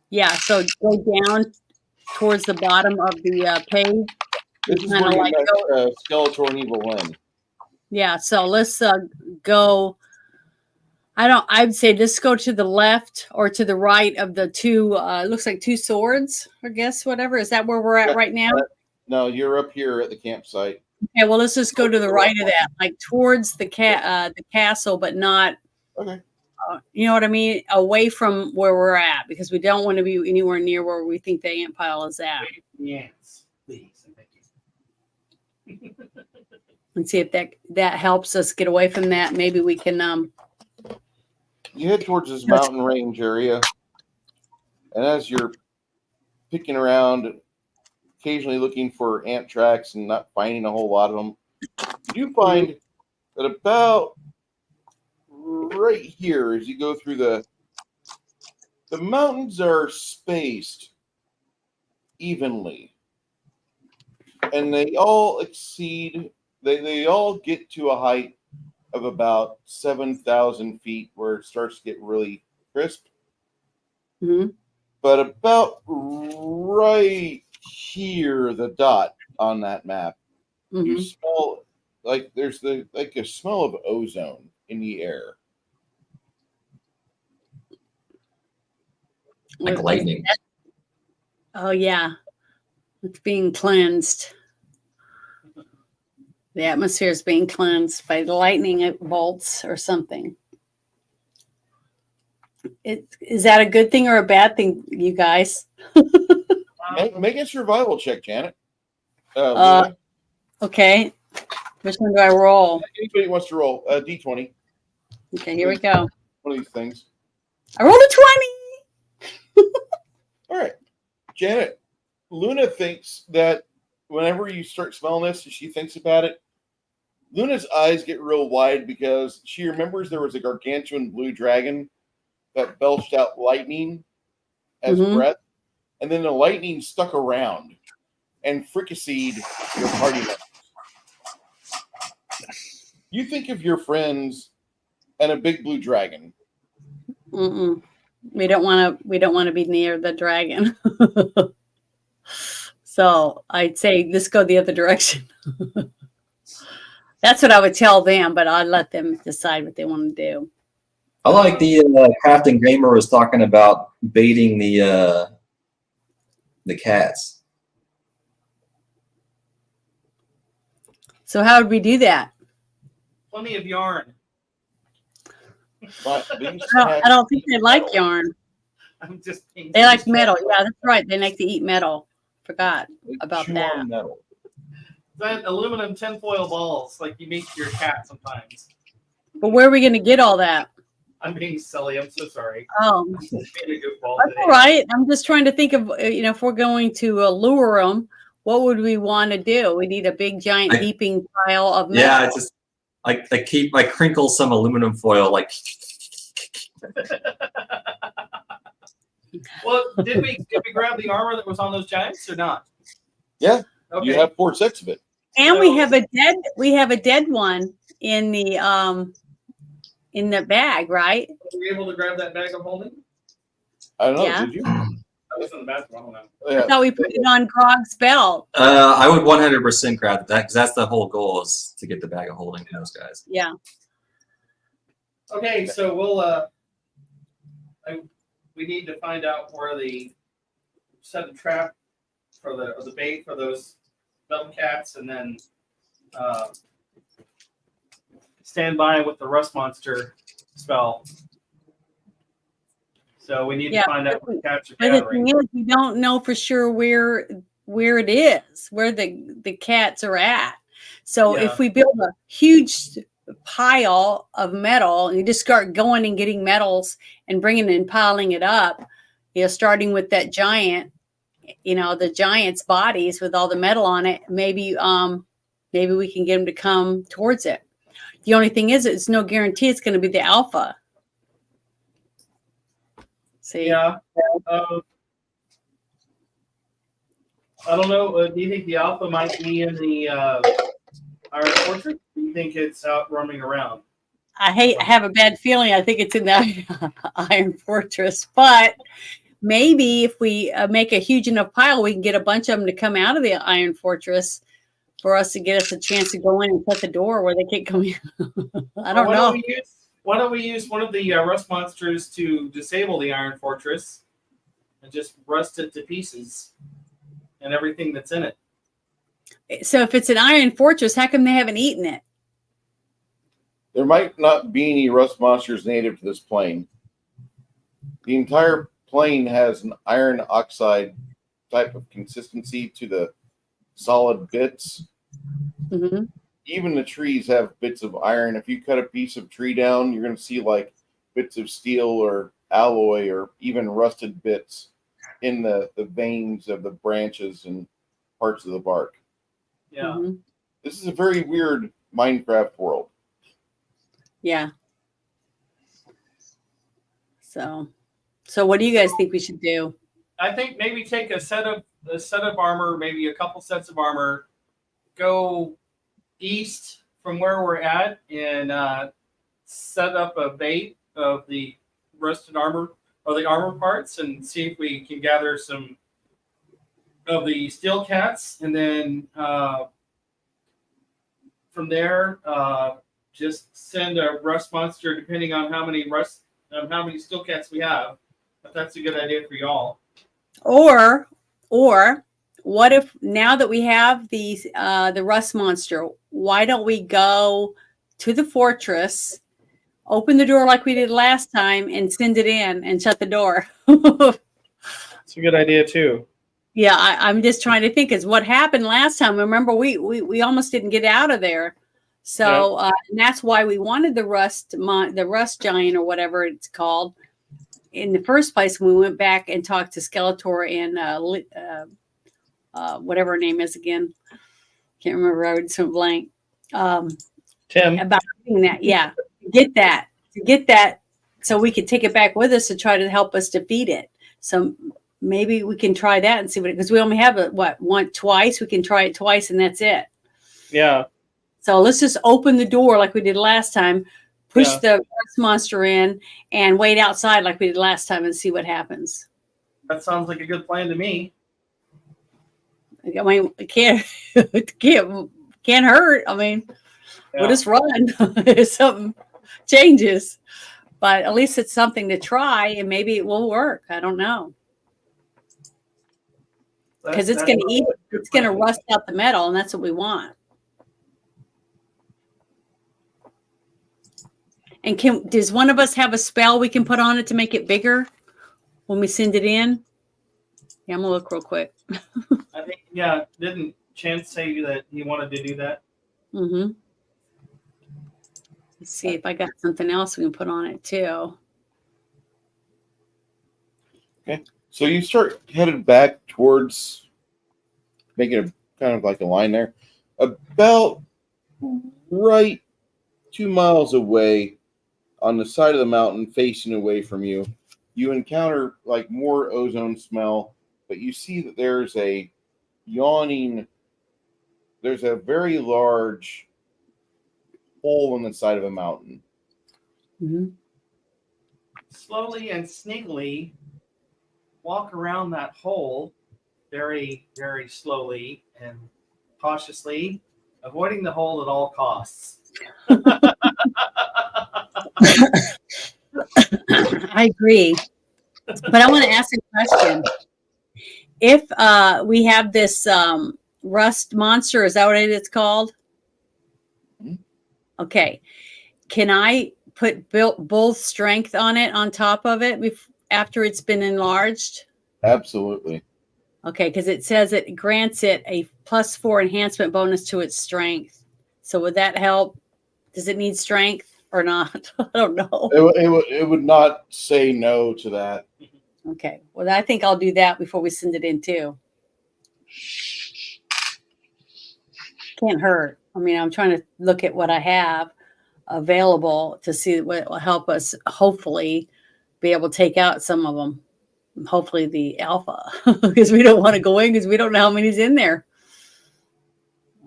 Yeah, so go down towards the bottom of the page. This is where you met Skeletor and Evil Lynn. Yeah, so let's go. I'd say let's go to the left or to the right of the two, looks like 2 swords, I guess, whatever. Is that where we're at right now? No, you're up here at the campsite. Okay, well, let's just go to the right of that, like towards the castle, but not, you know what I mean? Away from where we're at, because we don't want to be anywhere near where we think the ant pile is at. Yes, please. Thank you. And see if that helps us get away from that. Maybe we can you head towards this mountain range area, and as you're picking around, occasionally looking for ant tracks and not finding a whole lot of them, you do find that about right here, as you go through the mountains are spaced evenly, and they all exceed. They all get to a height of about 7,000 feet, where it starts to get really crisp. Mm-hmm. But about right here, the dot on that map, you smell like there's a smell of ozone in the air. Like lightning. Oh yeah, it's being cleansed. The atmosphere is being cleansed by lightning bolts or something. Is that a good thing or a bad thing, you guys? Make a survival check, Janet. Okay. Which one do I roll? Anybody wants to roll D20. Okay, here we go. One of these things. I rolled a 20. All right. Janet, Luna thinks that whenever you start smelling this, she thinks about it. Luna's eyes get real wide because she remembers there was a gargantuan blue dragon that belched out lightning as breath, and then the lightning stuck around and fricasseed your party members. You think of your friends and a big blue dragon. We don't want to be near the dragon. So I'd say let's go the other direction. That's what I would tell them, but I'd let them decide what they want to do. I like the crafting gamer was talking about baiting the cats. So how would we do that? Plenty of yarn. But I don't think they like yarn. I'm just. They like metal. Yeah, that's right. They like to eat metal. Forgot about that. Metal. That aluminum tinfoil balls, like you make your cat sometimes. But where are we going to get all that? I'm being silly. I'm so sorry. Oh, That's all right. I'm just trying to think of, if we're going to lure them, what would we want to do? We need a big, giant, heaping pile of metal. Yeah, just I crinkle some aluminum foil, like. Well, did we grab the armor that was on those giants or not? Yeah. Okay. You have 4 sets of it. And we have a dead one in the bag, right? Were you able to grab that bag of holding? I don't know. Yeah. Did you? I was in the bathroom. I don't know. I Yeah. thought we put it on Grog's belt. I would 100% grab that because that's the whole goal is to get the bag of holding from those guys. Yeah. Okay, so we need to find out where the set a trap for the bait for those belt cats, and then stand by with the rust monster spell. So we need to find out where the cats are But the gathering. thing is, we don't know for sure where it is, where the cats are at. So Yeah. if we build a huge pile of metal and you just start going and getting metals and bringing and piling it up, starting with that giant, the giant's bodies with all the metal on it, maybe we can get them to come towards it. The only thing is, it's no guarantee it's going to be the alpha. See? Yeah. I don't know. Do you think the alpha might be in the Iron Fortress? Do you think it's out roaming around? I have a bad feeling. I think it's in the Iron Fortress, but maybe if we make a huge enough pile, we can get a bunch of them to come out of the Iron Fortress for us to get us a chance to go in and shut the door where they can't come in. I don't know. Why don't we use one of the rust monsters to disable the Iron Fortress and just rust it to pieces and everything that's in it? So if it's an Iron Fortress, how come they haven't eaten it? There might not be any rust monsters native to this plane. The entire plane has an iron oxide type of consistency to the solid bits. Mm-hmm. Even the trees have bits of iron. If you cut a piece of tree down, you're going to see like bits of steel or alloy or even rusted bits in the veins of the branches and parts of the bark. Yeah. Mm-hmm. This is a very weird Minecraft world. Yeah. So what do you guys think we should do? I think maybe take a set of armor, maybe a couple sets of armor, go east from where we're at, and set up a bait of the rusted armor or the armor parts, and see if we can gather some of the steel cats, and then from there, just send a rust monster, depending on how many steel cats we have. If that's a good idea for y'all. Or what if now that we have the rust monster, why don't we go to the fortress, open the door like we did last time, and send it in and shut the door? It's a good idea too. Yeah, I'm just trying to think. Is what happened last time? Remember, we almost didn't get out of there. So and that's why we wanted the rust giant or whatever it's called in the first place. When we went back and talked to Skeletor and whatever her name is again, can't remember. I would so blank. Tim, About getting that, yeah, get that, so we could take it back with us to try to help us defeat it. So maybe we can try that and see what, because we only have it twice. We can try it twice and that's it. Yeah. So let's just open the door like we did last time, push the rust monster in, and wait outside like we did last time and see what happens. That sounds like a good plan to me. I mean, it can't hurt. I mean, we'll just run if something changes. But at least it's something to try, and maybe it will work. I don't know. Because it's going to eat it. It's going to rust out the metal, and that's what we want. And does one of us have a spell we can put on it to make it bigger when we send it in? Yeah, I'm going to look real quick. I think, didn't Chance say that he wanted to do that? Mm-hmm. Let's see if I got something else we can put on it too. Okay. So you start headed back towards making a kind of like a line there. About right 2 miles away on the side of the mountain facing away from you, you encounter like more ozone smell, but you see that there's a very large hole in the side of a mountain. Mm-hmm. Slowly and sneakily, walk around that hole very, very slowly and cautiously, avoiding the hole at all costs. I agree. But I want to ask a question. If we have this rust monster, is that what it's called? Okay. Can I put bull strength on it on top of it after it's been enlarged? Absolutely. Okay, because it says it grants it a +4 enhancement bonus to its strength. So would that help? Does it need strength or not? I don't know. It would not say no to that. Okay. Well, I think I'll do that before we send it in too. Can't hurt. I mean, I'm trying to look at what I have available to see what will help us hopefully be able to take out some of them. Hopefully the alpha, because we don't want to go in because we don't know how many's in there.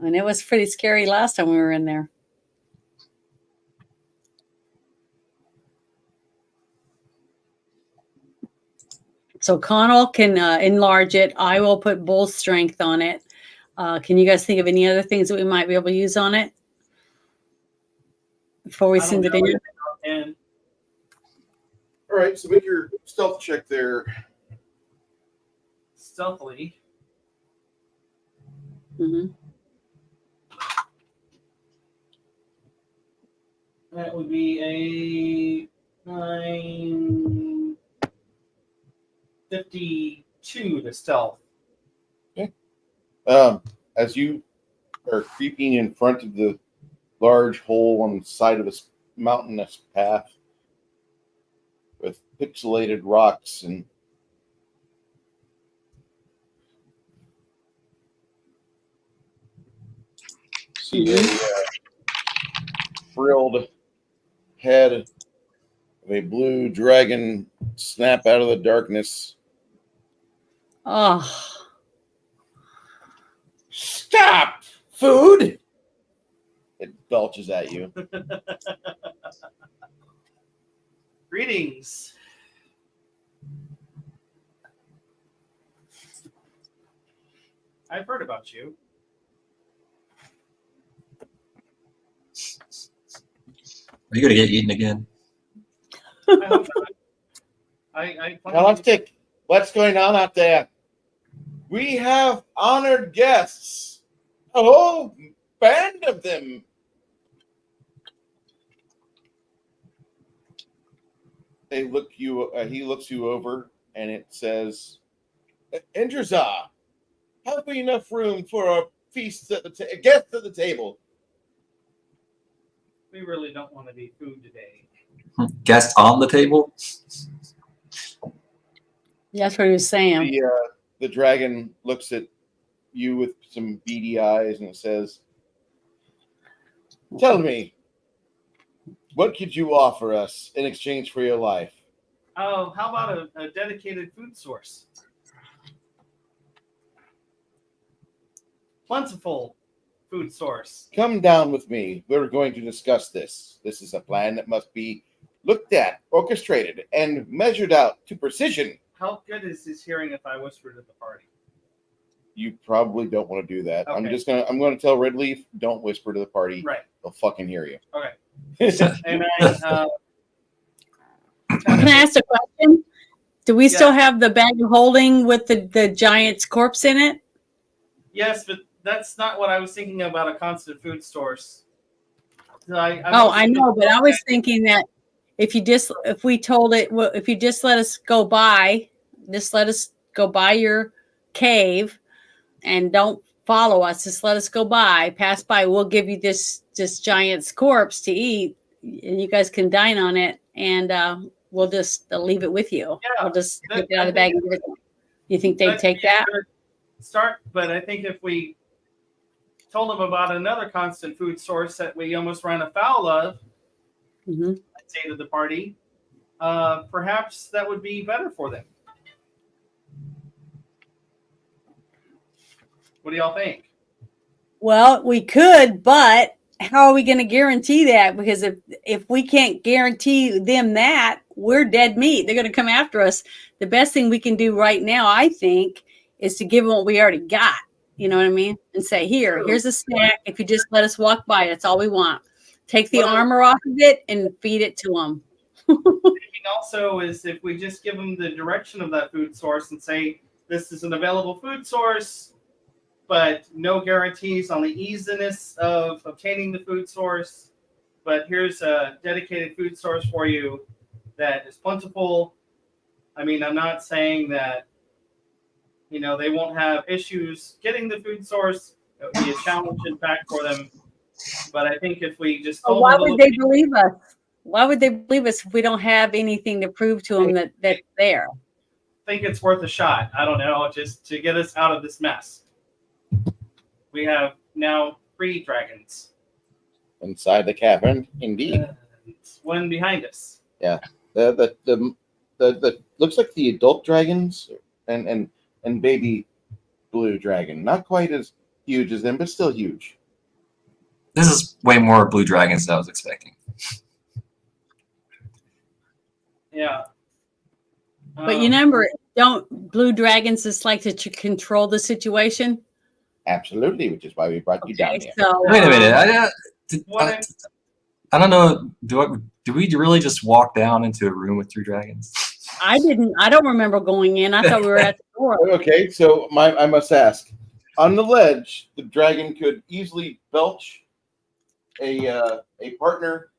And it was pretty scary last time we were in there. So Connell can enlarge it. I will put bull strength on it. Can you guys think of any other things that we might be able to use on it before we send it in? And All right, so make your stealth check there. stealthily, Mm-hmm. that would be a 952 to stealth. As you are creeping in front of the large hole on the side of this mountainous path with pixelated rocks and see a frilled head of a blue dragon snap out of the darkness. Oh, Stop! Food! It belches at you. Greetings. I've heard about you. Are you gonna get eaten again? I hope not. I Now let's take what's going on out there. We have honored guests. A whole band of them. They look you. He looks you over, and it says, "Indrazah, have we enough room for our feasts at the guests at the table?" We really don't want to be food today. Guest on the table? that's what he was saying. The dragon looks at you with some beady eyes, and it says, "Tell me, what could you offer us in exchange for your life?" Oh, how about a dedicated food source? Plentiful food source. Come down with me. We're going to discuss this. This is a plan that must be looked at, orchestrated, and measured out to precision. How good is his hearing if I whisper to the party? You probably don't want to do that. Okay. I'm gonna tell Red Leaf, don't whisper to the party. Right. They'll fucking hear you. Okay. And I Can I ask a question? Do we still Yeah. have the bag of holding with the giant's corpse in it? yes, but that's not what I was thinking about a constant food source. I know, but I was thinking that if we told it, well, if you just let us go by your cave and don't follow us, just let us go by, pass by, we'll give you this giant's corpse to eat, and you guys can dine on it, and we'll just leave it with you. Yeah, We'll just take it out of the bag and give it to them. You think they'd take that? Start, but I think if we told them about another constant food source that we almost ran afoul of, Mm-hmm. I'd say to the party, perhaps that would be better for them. What do y'all think? Well, we could, but how are we going to guarantee that? Because if we can't guarantee them that, we're dead meat. They're going to come after us. The best thing we can do right now, I think, is to give them what we already got. You know what I mean? And say, here's a snack. If you just let us walk by, that's all we want. Take the armor off of it and feed it to them. Also, is if we just give them the direction of that food source and say, this is an available food source, but no guarantees on the easiness of obtaining the food source. But here's a dedicated food source for you that is plentiful. I mean, I'm not saying that, they won't have issues getting the food source. It would be a challenge, in fact, for them. But I think if we just told why them would they believe us? Why would they believe us if we don't have anything to prove to them that that's there? I think it's worth a shot. I don't know, just to get us out of this mess. We have now 3 dragons inside the cavern. Indeed, one behind us. Yeah, the looks like the adult dragons and baby blue dragon. Not quite as huge as them, but still huge. This is way more blue dragons than I was expecting. Yeah. But you remember, don't blue dragons just like to control the situation? Absolutely, which is why we brought you down here. So, Wait a minute. I don't know. Do we really just walk down into a room with 3 dragons? I don't remember going in. I thought we were at the door. Okay, so I must ask. On the ledge, the dragon could easily belch a partner,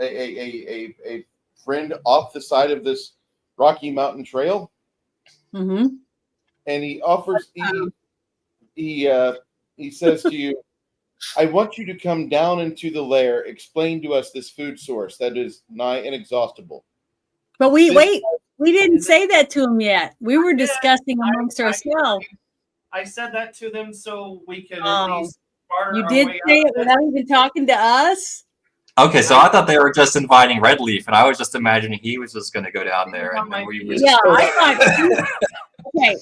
a friend off the side of this Rocky Mountain Trail, Mm-hmm. and he offers he says to you, I want you to come down into the lair, explain to us this food source that is nigh inexhaustible. But we didn't say that to him yet. We were discussing amongst ourselves. I said that to them so we could at least barter You our did way say out it without even talking to us? Okay, so I thought they were just inviting Red Leaf, and I was just imagining he was just going to go down there, and then we were just... Yeah, I thought. Okay,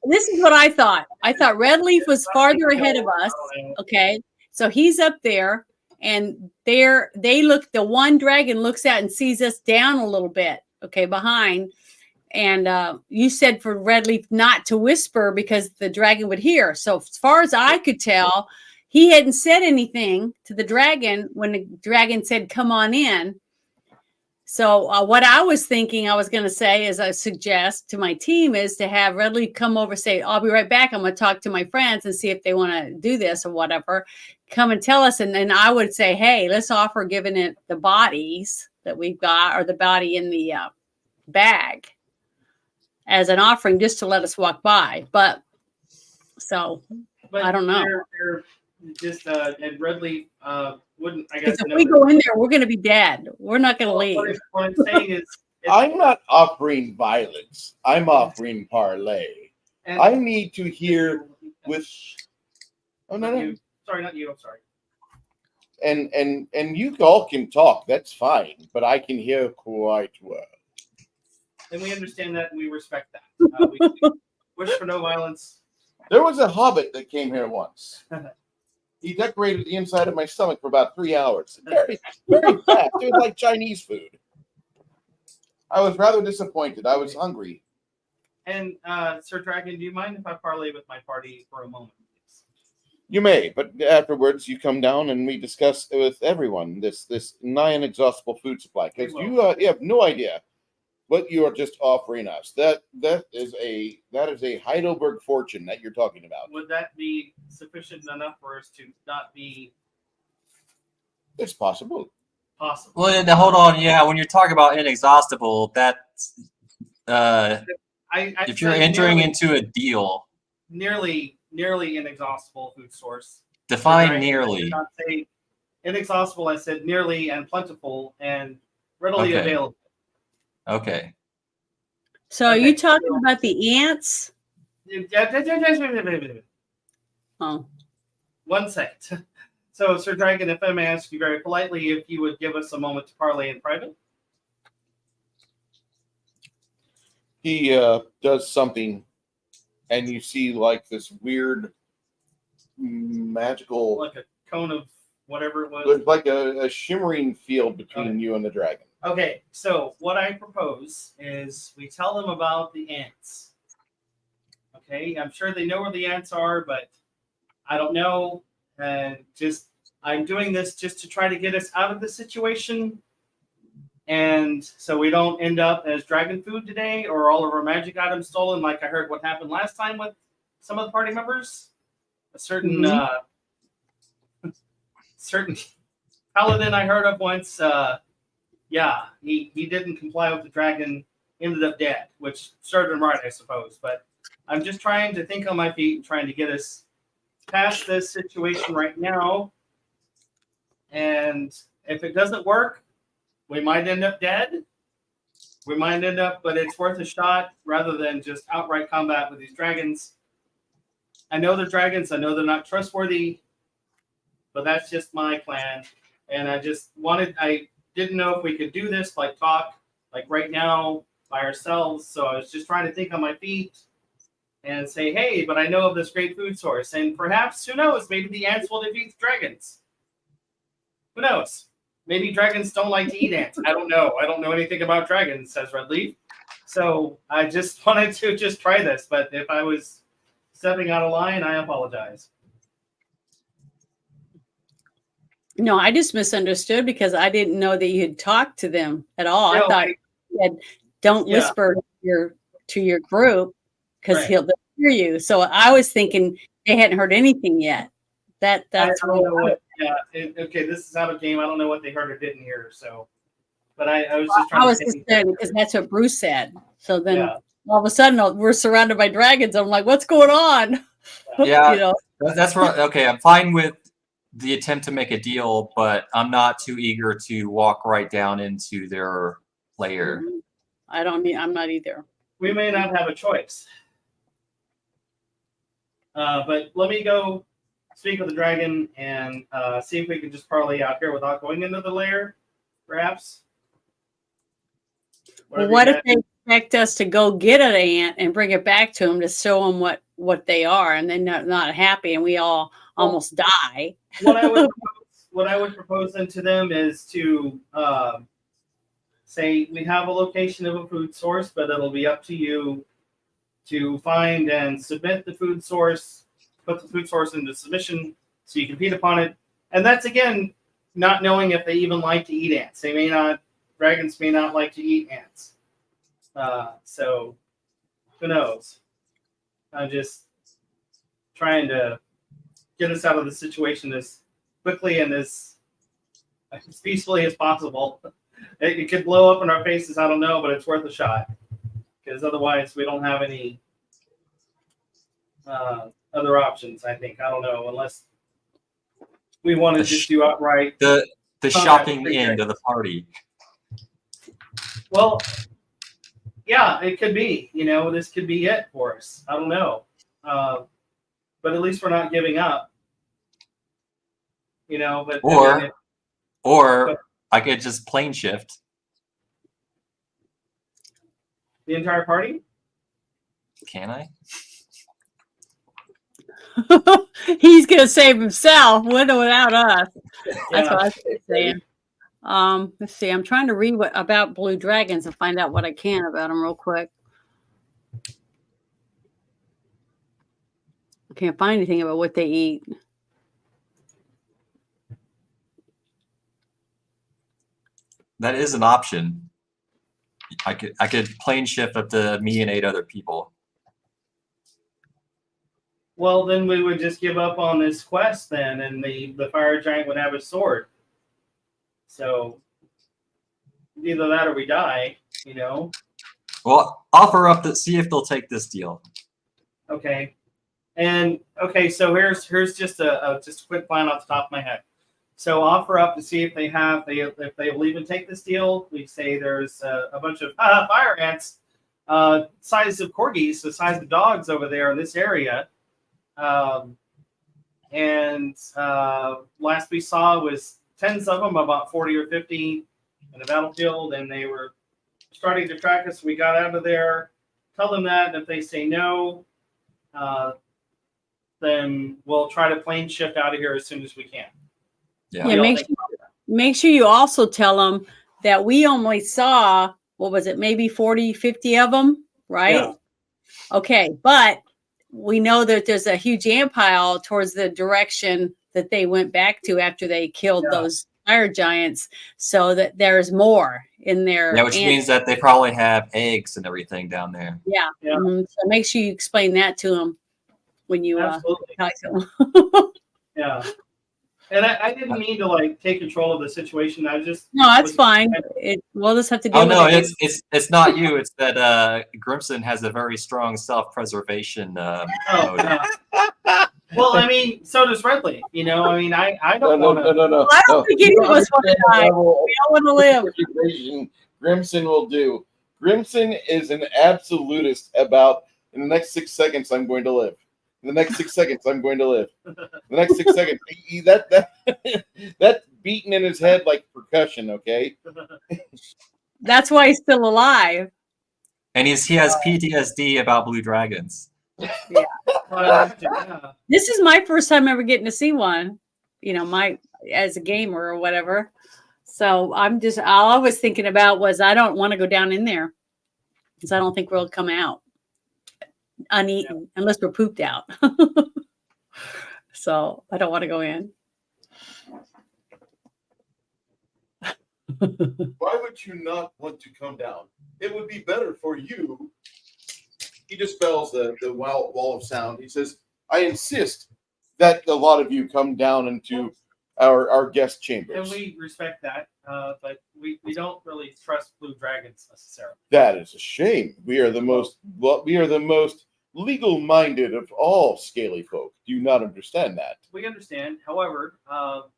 this is what I thought. I thought Red Leaf was farther ahead of us. Okay, so he's up there, and the one dragon looks out and sees us down a little bit. Okay, behind, and you said for Red Leaf not to whisper because the dragon would hear. So as far as I could tell, he hadn't said anything to the dragon when the dragon said, come on in. So what I was thinking I was going to say, as I suggest to my team, is to have Red Leaf come over, say, I'll be right back. I'm going to talk to my friends and see if they want to do this or whatever. Come and tell us. And then I would say, hey, let's offer giving it the bodies that we've got, or the body in the bag as an offering just to let us walk by. But I don't know. They're just and Red Leaf wouldn't, I guess. If we go in there, we're going to be dead. We're not going to leave. What I'm saying is, I'm not offering violence. I'm offering parlay. I need to hear with. Oh no! Sorry, not you. I'm sorry. And you all can talk. That's fine, but I can hear quite well. And we understand that, and we respect that. We wish for no violence. There was a hobbit that came here once. He decorated the inside of my stomach for about 3 hours. Very, very fast. It was like Chinese food. I was rather disappointed. I was hungry. And Sir Dragon, do you mind if I parlay with my party for a moment, please? You may, but afterwards you come down and we discuss with everyone this nigh inexhaustible food supply, because you have no idea what you are just offering us. That is a Heidelberg fortune that you're talking about. Would that be sufficient enough for us to not be? It's possible. Possible. Well, now, hold on. Yeah, when you're talking about inexhaustible, that's if you're entering into a deal. Nearly inexhaustible food source. Define nearly. I did not say inexhaustible. I said nearly and plentiful and readily available. Okay. So are you talking about the ants? Oh. 1 second. So, Sir Dragon, if I may ask you very politely if you would give us a moment to parlay in private. He does something, and you see like this weird magical, like a cone of whatever it was. there's like a shimmering field between you and the dragon. Okay, so what I propose is we tell them about the ants. Okay, I'm sure they know where the ants are, but I don't know. And I'm doing this just to try to get us out of the situation. And so we don't end up as dragon food today or all of our magic items stolen, like I heard what happened last time with some of the party members. A certain certain paladin I heard of once, he didn't comply with the dragon, ended up dead, which served him right, I suppose. But I'm just trying to think on my feet and trying to get us past this situation right now. And if it doesn't work, we might end up dead. We might end up, but it's worth a shot rather than just outright combat with these dragons. I know they're dragons. I know they're not trustworthy, but that's just my plan. And I didn't know if we could do this, like talk, like right now by ourselves. So I was just trying to think on my feet and say, hey, but I know of this great food source. And perhaps, who knows, maybe the ants will defeat the dragons. Who knows? Maybe dragons don't like to eat ants. I don't know. I don't know anything about dragons, says Redleaf. So I just wanted to just try this. But if I was stepping out of line, I apologize. No, I just misunderstood because I didn't know that you had talked to them at all. No, I thought you said, don't whisper to your group because they'll hear you. So I was thinking they hadn't heard anything yet. That's I don't know what. Yeah. Okay. This is out of game. I don't know what they heard or didn't hear. So, but I was just trying. I was just saying because that's what Bruce said. So then all of a sudden we're surrounded by dragons. I'm like, what's going on? Yeah. That's right. Okay. I'm fine with the attempt to make a deal, but I'm not too eager to walk right down into their lair. I'm not either. We may not have a choice. But let me go speak with the dragon and see if we can just parlay out here without going into the lair, perhaps. Well, what if they expect us to go get an ant and bring it back to them to show them what they are, and then not happy, and we all almost die? What I would propose then to them is to say we have a location of a food source, but it'll be up to you to find and submit the food source. Put the food source into submission so you can feed upon it. And that's, again, not knowing if they even like to eat ants. Dragons may not like to eat ants. So who knows? I'm just trying to get us out of the situation as quickly and as peacefully as possible. It could blow up in our faces, I don't know, but it's worth a shot. Because otherwise we don't have any other options, I think. I don't know, unless we want to just do outright the shocking end of the party. Well, yeah, it could be. This could be it for us. I don't know, but at least we're not giving up. But or I could just plane shift the entire party. Can I? He's gonna save himself with or without us. That's what I was saying. Let's see. I'm trying to read about blue dragons and find out what I can about them real quick. I can't find anything about what they eat. That is an option. I could plane shift up to me and 8 other people. Well, then we would just give up on this quest then, and the fire giant would have a sword. So either that or we die, Well, offer up see if they'll take this deal. Okay. And so here's just a quick plan off the top of my head. So offer up to see if they will even take this deal. We say there's a bunch of fire ants, size of corgis, the size of dogs over there in this area. And last we saw was tens of them, about 40 or 50 in the battlefield, and they were starting to track us. We got out of there. Tell them that, and if they say no, then we'll try to plane shift out of here as soon as we can. Yeah, make sure you also tell them that we only saw, what was it, maybe 40, 50 of them, right? Yeah. Okay, but we know that there's a huge ant pile towards the direction that they went back to after they killed those fire giants, so that there's more in there. Yeah, which means that they probably have eggs and everything down there. Yeah. Yeah. So make sure you explain that to them when you Absolutely. talk to them. Yeah. And I didn't mean to like take control of the situation. I just No, that's fine. We'll just have to deal Oh with no, it. it's not you. It's that Grimson has a very strong self-preservation mode. Well, I mean, so does Redley. You know, I mean, I don't want to. No. I don't think any of us want to die. We all want to live. Grimson will do. Grimson is an absolutist about in the next 6 seconds I'm going to live. In the next 6 seconds I'm going to live. In the next 6 seconds, that's beating in his head like percussion. Okay. That's why he's still alive. And he has PTSD about blue dragons. Yeah. This is my first time ever getting to see one, you know, as a gamer or whatever. So all I was thinking about was I don't want to go down in there because I don't think we'll come out uneaten unless we're pooped out. So I don't want to go in. Why would you not want to come down? It would be better for you. He dispels the wall of sound. He says, I insist that a lot of you come down into our guest chambers. And we respect that, but we don't really trust blue dragons necessarily. That is a shame. We are the most legal-minded of all scaly folk. Do you not understand that? We understand. However,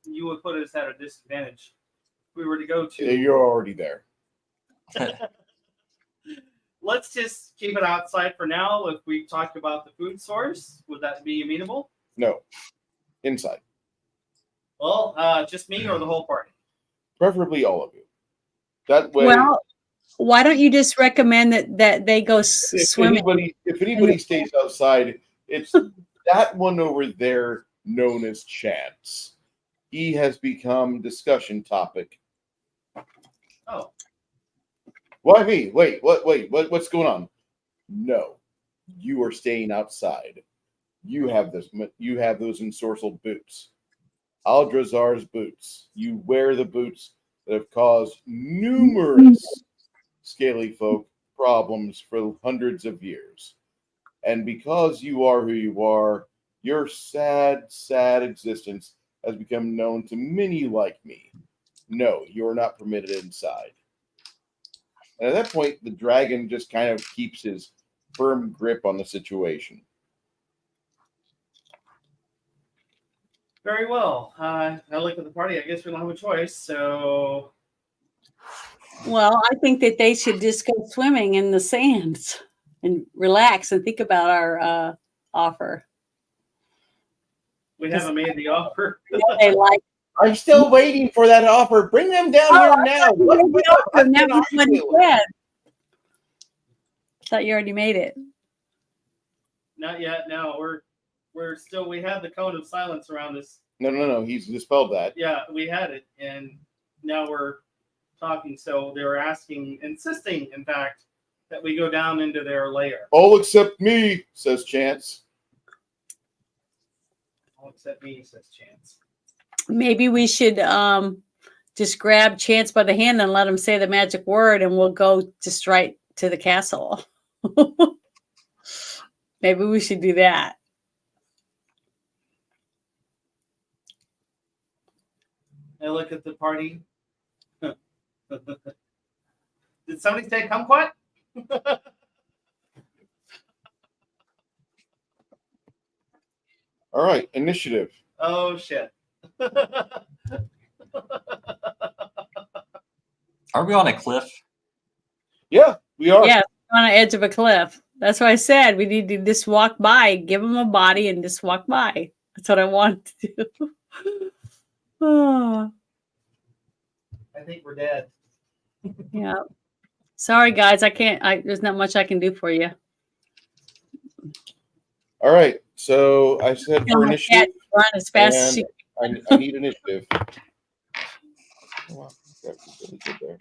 you would put us at a disadvantage if we were to go to. You're already there. Let's just keep it outside for now. If we talk about the food source, would that be amenable? No. Inside. Well, just me or the whole party? Preferably all of you. That way. Well, why don't you just recommend that they go swimming? If anybody stays outside, it's that one over there known as Chance. He has become discussion topic. Oh. Why me? Wait, what's going on? No. You are staying outside. You have those ensorcelled boots. Aldrazar's boots. You wear the boots that have caused numerous scaly folk problems for hundreds of years. And because you are who you are, your sad, sad existence has become known to many like me. No, you are not permitted inside. And at that point, the dragon just kind of keeps his firm grip on the situation. Very well. I look at the party. I guess we don't have a choice. So. Well, I think that they should just go swimming in the sands and relax and think about our offer. We haven't made the offer. They like. I'm still waiting for that offer. Bring them down here now. I thought you already made it. Not yet. No, we're still. We have the cone of silence around us. No. He's dispelled that. Yeah, we had it, and now we're talking. So they were insisting, in fact, that we go down into their lair. All except me, says Chance. All except me, says Chance. Maybe we should just grab Chance by the hand and let him say the magic word, and we'll go just right to the castle. Maybe we should do that. I look at the party. Did somebody say kumquat? All right, initiative. Oh, shit. Are we on a cliff? Yeah, we are. Yeah, on the edge of a cliff. That's what I said. We need to just walk by, give him a body, and just walk by. That's what I want to do. Oh, I think we're dead. yeah. Sorry, guys. I can't. There's not much I can do for you. All right. So I said for initiative. Run as fast as you I need initiative. Oh, wow. That's really good there.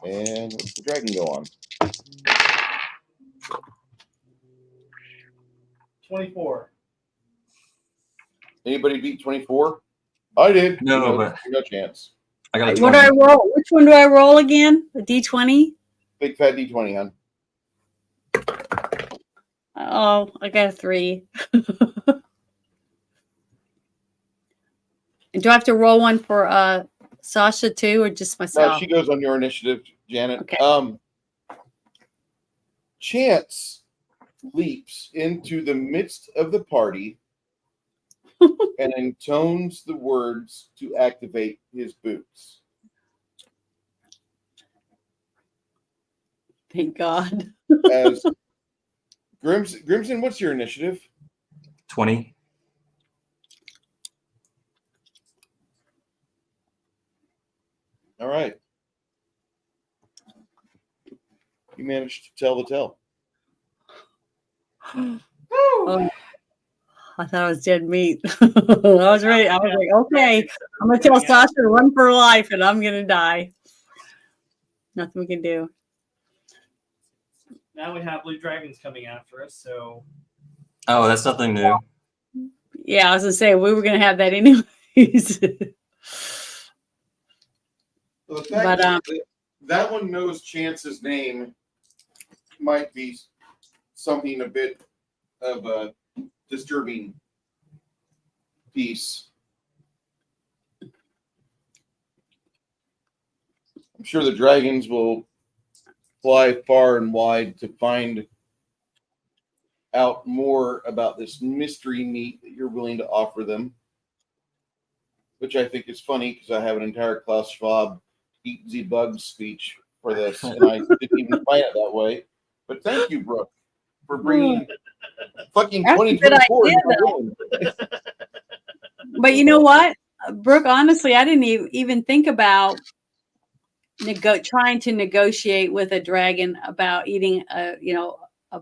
And what's the dragon go on? 24. Anybody beat 24? I did. No, but no chance. I got a What 20. do I roll? Which one do I roll again? A D20? Big fat D20, hon. Oh, I got a 3. And do I have to roll one for Sasha too, or just No, myself? she goes on your initiative, Janet. Okay. Chance leaps into the midst of the party and intones the words to activate his boots. Thank God. As Grimson, what's your initiative? 20. All right. You managed to tell the tale. Oh, I thought I was dead meat. I was ready. I was like, okay, I'm gonna tell Sasha to run for her life, and I'm gonna die. Nothing we can do. Now we have blue dragons coming after us, so Oh, that's nothing new. Yeah, I was gonna say we were gonna have that anyways. The fact But, that one knows Chance's name might be something a bit of a disturbing piece. I'm sure the dragons will fly far and wide to find out more about this mystery meat that you're willing to offer them, which I think is funny because I have an entire Klaus Schwab eat the bugs speech for this, and I didn't even plan it that way. But thank you, Brooke, for bringing fucking That's a good 2024 idea, into the room. But you know what, Brooke? Honestly, I didn't even think about trying to negotiate with a dragon about eating a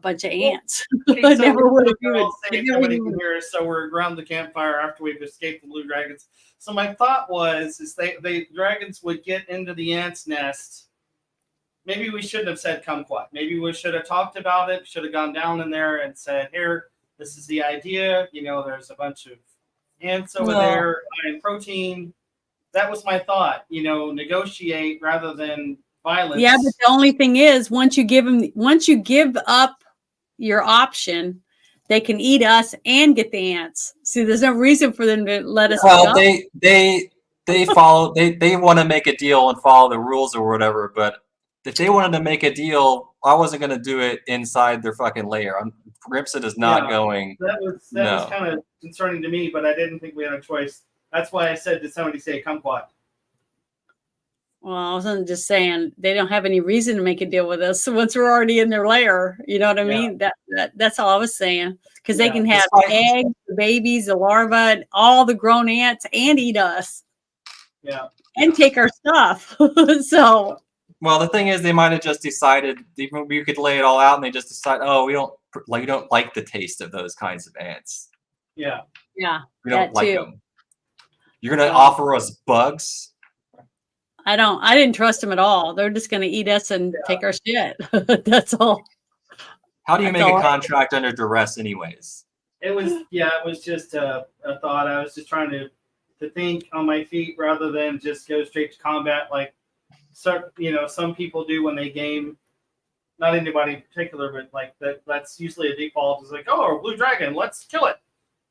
bunch of ants. okay, I so never would have we're all even. safe, nobody can hear us, so we're around the campfire after we've escaped the blue dragons. So my thought was they dragons would get into the ant's nest. Maybe we shouldn't have said kumquat. Maybe we should have talked about it, should have gone down in there and said, here, this is the idea. There's a bunch of ants over there, high in protein. That was my thought, negotiate rather than violence. Yeah, but the only thing is, once you give up your option, they can eat us and get the ants. See, there's no reason for them to let us Well, go. they follow they want to make a deal and follow the rules or whatever. But if they wanted to make a deal, I wasn't going to do it inside their fucking lair. Grimson is not going. That was kind of concerning to me, but I didn't think we had a choice. That's why I said, did somebody say kumquat? Well, I wasn't just saying they don't have any reason to make a deal with us. So once we're already in their lair, you know what I mean? That's all I was saying. Because they can have eggs, the babies, the larvae, and all the grown ants, and eat us. Yeah. And take our stuff. So. Well, the thing is, they might have just decided you could lay it all out, and they just decide, oh, we don't like the taste of those kinds of ants. Yeah. Yeah. We don't like them. You're gonna offer us bugs? I didn't trust them at all. They're just gonna eat us and take our shit. That's all. How do you make a contract under duress, anyways? It was just a thought. I was just trying to think on my feet rather than just go straight to combat like some people do when they game. Not anybody in particular, but like that's usually a default. It's like, oh, a blue dragon, let's kill it.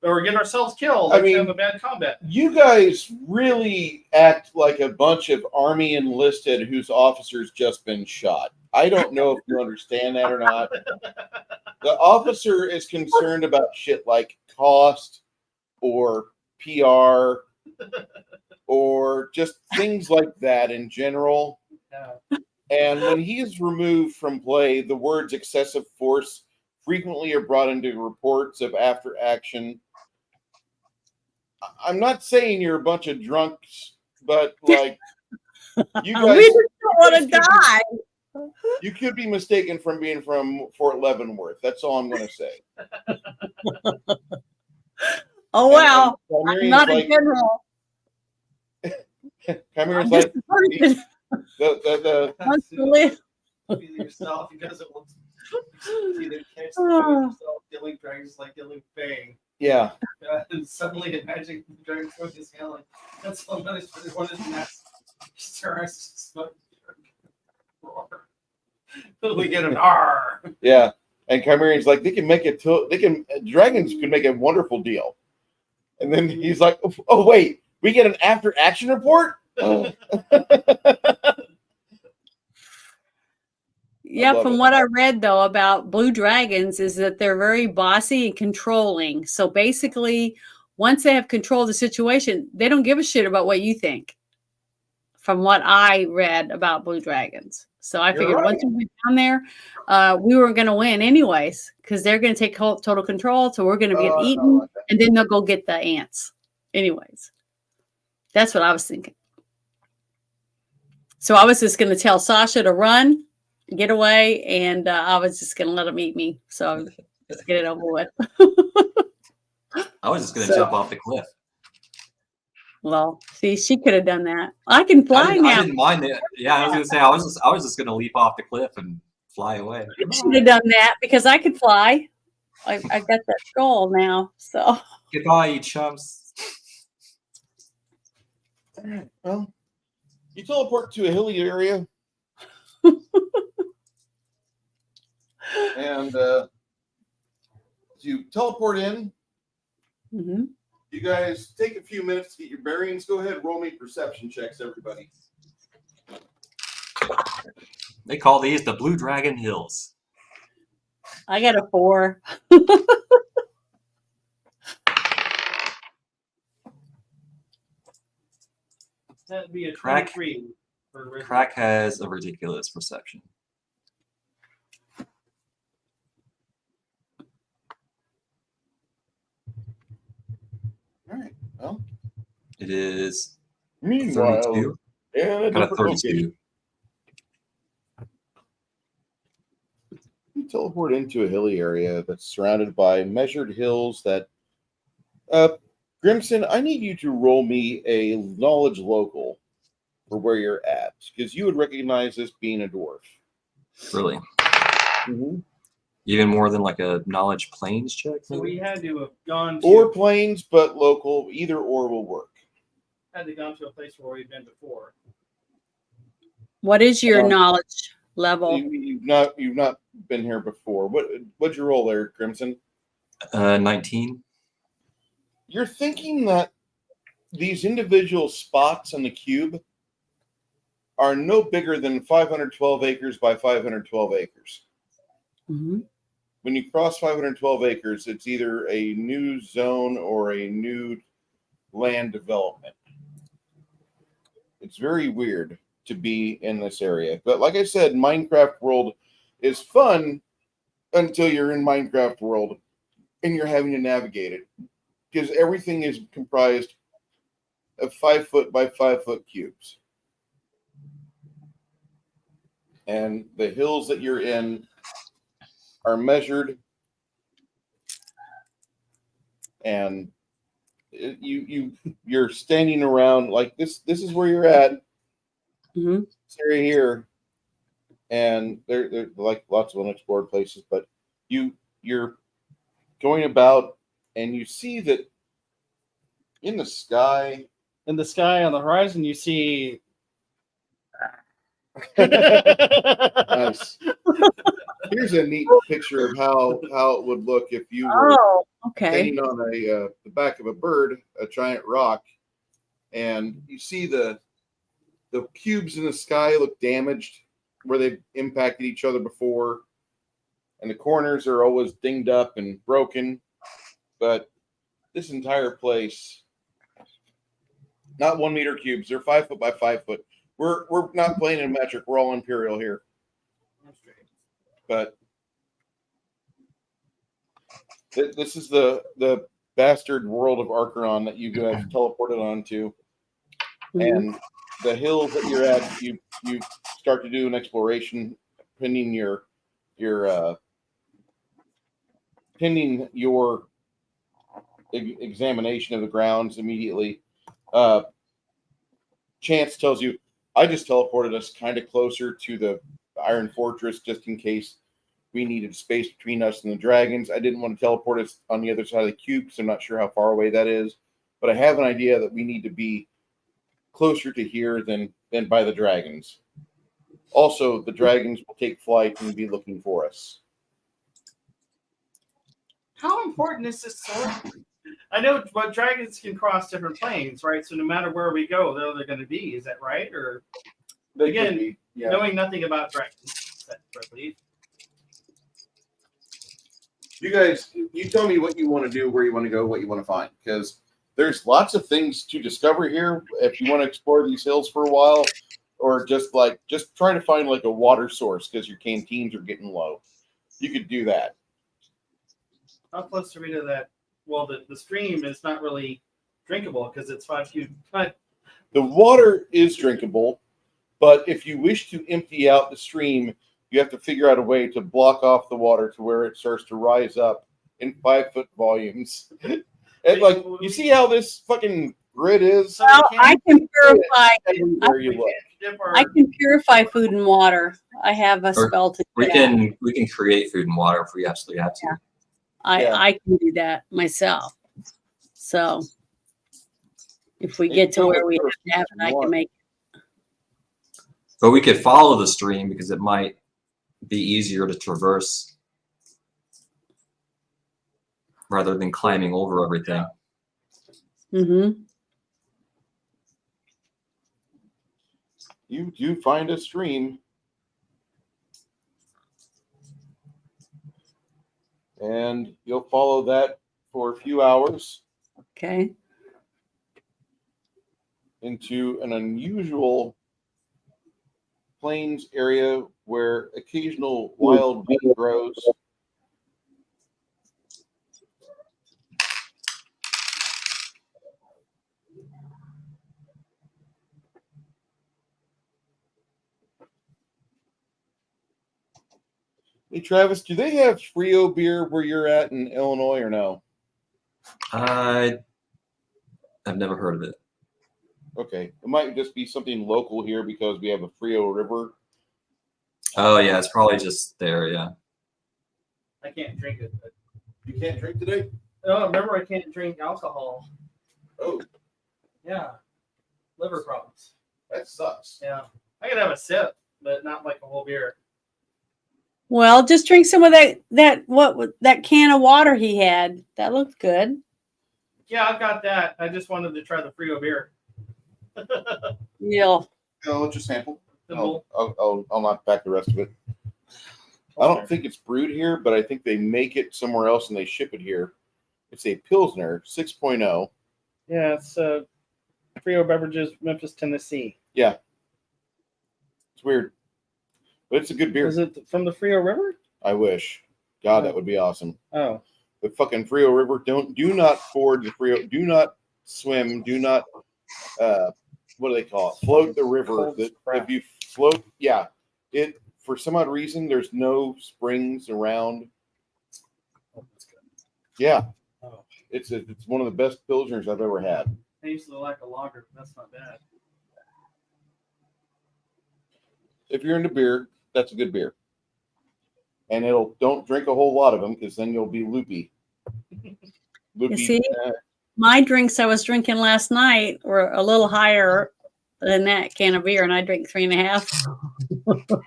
Or get ourselves killed. Let's have a bad combat. You guys really act like a bunch of army enlisted whose officers just been shot. I don't know if you understand that or not. The officer is concerned about shit like cost or PR or just things like that in general. Yeah. And when he is removed from play, the words excessive force frequently are brought into reports of after action. I'm not saying you're a bunch of drunks, but like you guys, we just don't want to die. You could be mistaken from being from Fort Leavenworth. That's all I'm going to say. Oh wow! I'm not a general. Chimera's like The Wants to live. Be yourself because it will either catch Oh. yourself killing dragons like killing Fang. yeah. And suddenly imagine the dragon throwing his hand like that's so nice for one of the next stars roar. We get an R. Yeah. And Chimerian's like, dragons could make a wonderful deal. And then he's like, oh wait, we get an after action report? Yeah, love from it. what I read though about blue dragons is that they're very bossy and controlling. So basically, once they have control of the situation, they don't give a shit about what you think. From what I read about blue dragons. So I You're figured right. once we went down there, we were going to win anyways, because they're going to take total control. So we're going to get eaten, and then they'll go get the ants. Anyways, that's what I was thinking. So I was just going to tell Sasha to run, get away, and I was just going to let them eat me. So let's get it over with. I was just gonna jump off the cliff. Well, see, she could have done that. I can fly I now. didn't mind it. Yeah, I was gonna say I was just gonna leap off the cliff and fly away. I should have done that because I could fly. I got that goal now. So Goodbye, you chumps. Well, you teleport to a hilly area. And you teleport in. mm-hmm. You guys take a few minutes to get your bearings. Go ahead, roll me perception checks, everybody. They call these the Blue Dragon Hills. I got a 4. That'd be a Crack. 23 for Rick. Crack has a ridiculous perception. All right. Well, It is meanwhile, 32. in a Got a different 32. location, you teleport into a hilly area that's surrounded by measured hills that Grimson, I need you to roll me a knowledge local for where you're at, because you would recognize this being a dwarf. Really? Mm-hmm. Even more than like a knowledge planes check? So we had to have gone to Or planes, but local. Either or will work. had to gone to a place where we've been before. What is your knowledge level? You've not been here before. What'd you roll there, Crimson? 19. You're thinking that these individual spots on the cube are no bigger than 512 acres by 512 acres. Mm-hmm. When you cross 512 acres, it's either a new zone or a new land development. It's very weird to be in this area. But like I said, Minecraft World is fun until you're in Minecraft World and you're having to navigate it, because everything is comprised of 5 foot by 5 foot cubes. And the hills that you're in are measured, and you're standing around like this. This is where you're at. Mm-hmm. This area here, and they're like lots of unexplored places. But you're going about, and you see that in the sky. In the sky on the horizon, you see. Nice. Here's a neat picture of how it would look if you were Okay. standing on the back of a bird, a giant rock, and you see the cubes in the sky look damaged where they've impacted each other before, and the corners are always dinged up and broken. But this entire place, not 1 meter cubes, they're 5 foot by 5 foot. We're not playing in metric. We're all imperial here. But this is the bastard world of Archeron that you guys teleported onto. Mm-hmm. And the hills that you're at, you start to do an exploration, pending your examination of the grounds immediately. Chance tells you, I just teleported us kind of closer to the Iron Fortress just in case we needed space between us and the dragons. I didn't want to teleport us on the other side of the cube because I'm not sure how far away that is. But I have an idea that we need to be closer to here than by the dragons. Also, the dragons will take flight and be looking for us. How important is this sword? I know, but dragons can cross different planes, right? So no matter where we go, there they're going to be. Is that right? Or They again, could be, yeah. knowing nothing about dragons, separately. You guys, you tell me what you want to do, where you want to go, what you want to find, because there's lots of things to discover here. If you want to explore these hills for a while, or just try to find like a water source because your canteens are getting low, you could do that. How close are we to that? Well, the stream is not really drinkable because it's 5 cube. But The water is drinkable, but if you wish to empty out the stream, you have to figure out a way to block off the water to where it starts to rise up in 5-foot volumes. And like, you see how this fucking grid is? so Well, we I can't, can purify. Everywhere you we look. can't dip our, I can purify food and water. I have a Or spell to do We that. can create food and water if we absolutely have to. Yeah. Yeah. I can do that myself. So if we You get can to where put we whatever have to have it, you I want. can make But we could follow the stream because it might be easier to traverse rather than climbing over everything. Mm-hmm. You do find a stream. And you'll follow that for a few hours Okay. into an unusual plains area where occasional wild wheat grows. Hey, Travis, do they have Frio beer where you're at in Illinois or no? I've never heard of it. Okay. It might just be something local here because we have a Frio River. Oh yeah, it's probably just there. Yeah. I can't drink it. But, You can't drink today? oh, remember I can't drink alcohol. Oh, Yeah, liver problems. that sucks. Yeah, I could have a sip, but not like a whole beer. Well, just drink some of that can of water he had. That looked good. Yeah, I've got that. I just wanted to try the Frio beer. Yeah. No, let's just sample. Simple. I'll knock back the rest of it. I don't think it's brewed here, but I think they make it somewhere else and they ship it here. It's a Pilsner 6.0. Yeah, it's Frio Beverages, Memphis, Tennessee. Yeah. It's weird. But it's a good beer. Is it from the Frio River? I wish. God, that would be awesome. Oh, The fucking Frio River. Do not ford the Frio. Do not swim. Do not what do they call it? Float the river. Cold as crap. If you float, yeah. It for some odd reason there's no springs around. Yeah. Oh. It's one of the best pilsners I've ever had. I used to like a lager, but that's not bad. If you're into beer, that's a good beer. And don't drink a whole lot of them because then you'll be loopy. Loopy. see? My drinks I was drinking last night were a little higher than that can of beer, and I drank 3.5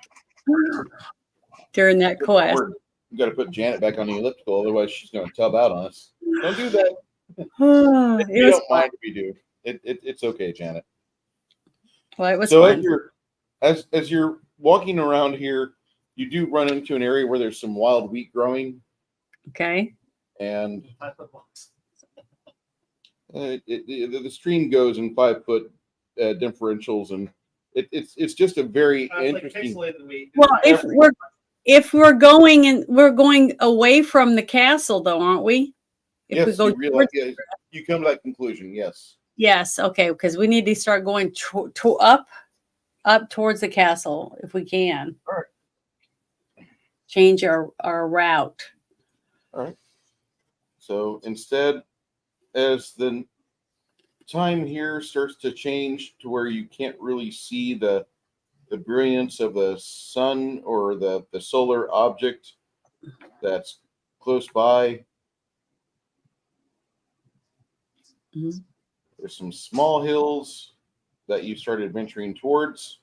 during that quest. You got to put Janet back on the elliptical, otherwise she's going to tub out on us. Don't do that. It You was don't mind if we do. It's okay, Janet. well, it was So fun. as you're walking around here, you do run into an area where there's some wild wheat growing, Okay. and I put box. the stream goes in 5-foot differentials, and it's just a very Like interesting. pixelated wheat. Well, if we're going away from the castle, though, aren't we? If Yes, we go you realize, towards- yeah, you come to that conclusion. Yes. yes, okay, because we need to start going up towards the castle if we can. All right. Change our route. All right. So instead, as the time here starts to change to where you can't really see the brilliance of the sun or the solar object that's close by. Mhm. There's some small hills that you started venturing towards.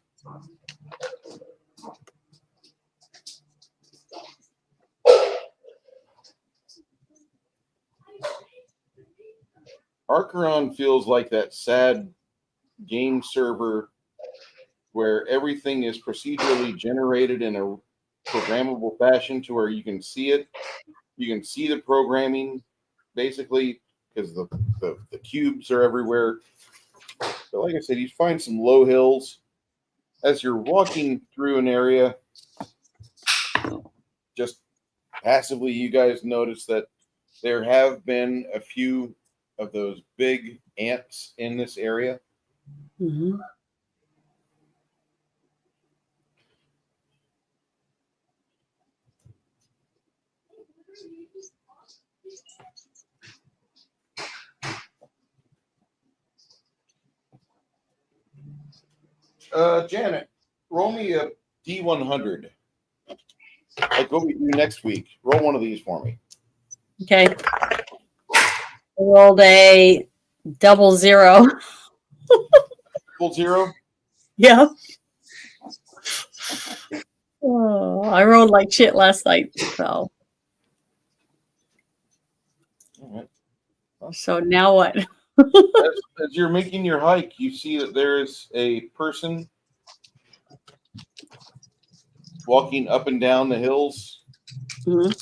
Archeron feels like that sad game server where everything is procedurally generated in a programmable fashion to where you can see it. You can see the programming basically because the cubes are everywhere. So like I said, you find some low hills. As you're walking through an area, just passively, you guys notice that there have been a few of those big ants in this area. Mhm. Janet, roll me a D100. Like what we do next week. Roll one of these for me. Okay. I rolled a 00. Full 0. Yeah. Oh, I rolled like shit last night. So All right. so now what? As you're making your hike, you see that there is a person walking up and down the hills. Mhm.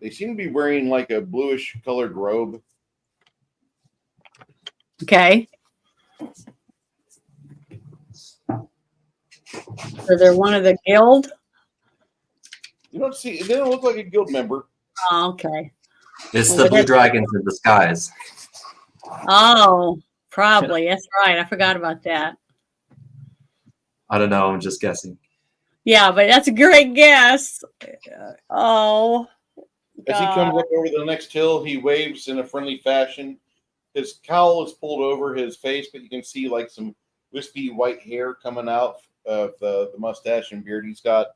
They seem to be wearing like a bluish colored robe. Okay. So they're one of the guild. You don't see, they don't look like a guild member. Oh, okay. It's Well, the but blue that's- dragons in disguise. Oh, probably. That's right. I forgot about that. I don't know. I'm just guessing. Yeah, but that's a great guess. Oh, As he comes God. up over the next hill, he waves in a friendly fashion. His cowl is pulled over his face, but you can see like some wispy white hair coming out of the mustache and beard he's got.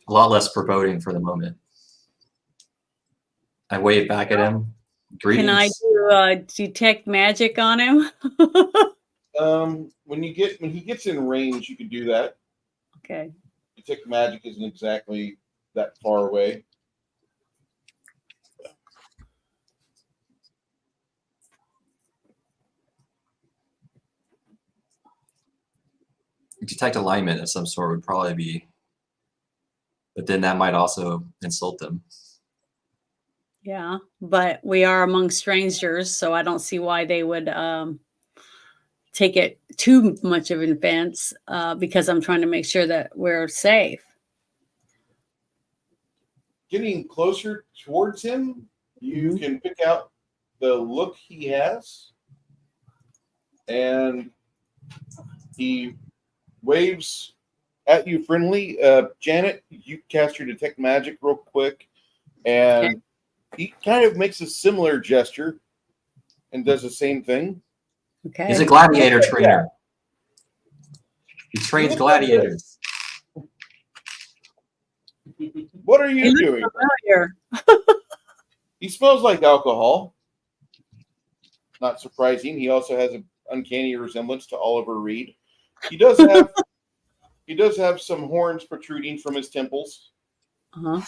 A lot less foreboding for the moment. I wave back at him. Greetings. Can I do detect magic on him? When he gets in range, you can do that. Okay. Detect magic isn't exactly that far away. Detect alignment of some sort would probably be, but then that might also insult them. Yeah, but we are among strangers, so I don't see why they would take it too much of an offense because I'm trying to make sure that we're safe. Getting closer towards him, you Mhm. can pick out the look he has, and he waves at you friendly. Janet, you cast your detect magic real quick, and he kind of makes a similar gesture and does the same thing. Okay. He's a gladiator trainer. He trains gladiators. What are He you looks doing? familiar. He smells like alcohol. Not surprising. He also has an uncanny resemblance to Oliver Reed. He does have some horns protruding from his temples. Uh-huh.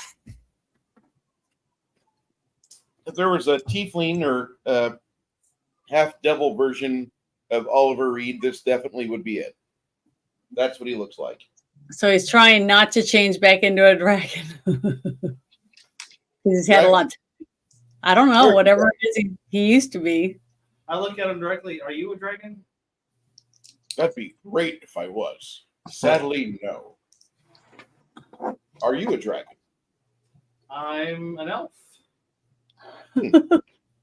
If there was a tiefling or half devil version of Oliver Reed, this definitely would be it. That's what he looks like. So he's trying not to change back into a dragon. He's had a lot. I don't know, whatever it is he used to be. I look at him directly. Are you a dragon? That'd be great if I was. Sadly, no. Are you a dragon? I'm an elf.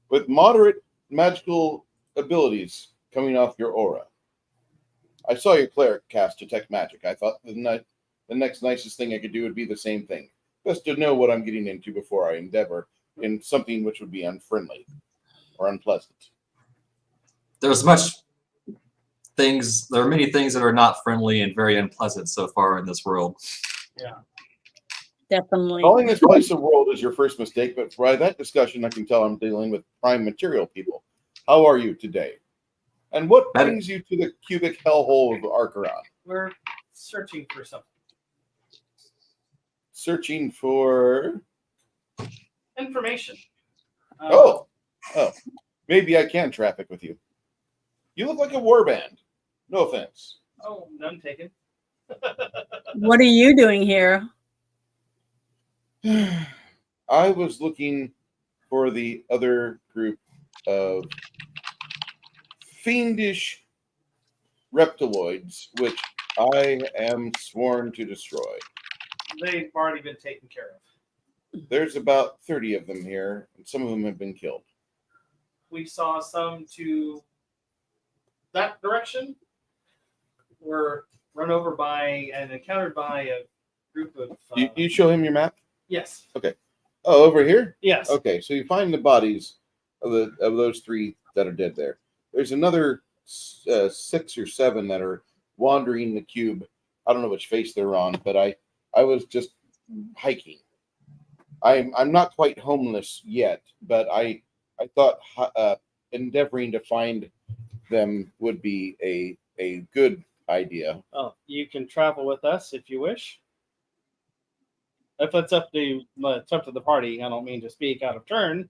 With moderate magical abilities coming off your aura. I saw your cleric cast detect magic. I thought the next nicest thing I could do would be the same thing. Best to know what I'm getting into before I endeavor in something which would be unfriendly. or unpleasant. There are many things that are not friendly and very unpleasant so far in this world. Yeah. Definitely. Calling this place a world is your first mistake, but by that discussion, I can tell I'm dealing with prime material people. How are you today? And what brings you to the cubic hellhole of Archeron? We're searching for something. Searching for... Information. Oh, maybe I can traffic with you. You look like a warband. No offense. Oh, none taken. What are you doing here? I was looking for the other group of fiendish reptiloids, which I am sworn to destroy. They've already been taken care of. There's about 30 of them here, and some of them have been killed. We saw some to that direction. Were run over by and encountered by a group of... You show him your map? Yes. Okay. Oh, over here? Yes. Okay, so you find the bodies of those 3 that are dead there. There's another 6 or 7 that are wandering the cube. I don't know which face they're on, but I was just hiking. I'm not quite homeless yet, but I thought endeavoring to find them would be a good idea. Oh, you can travel with us if you wish. If it's up to the party, I don't mean to speak out of turn,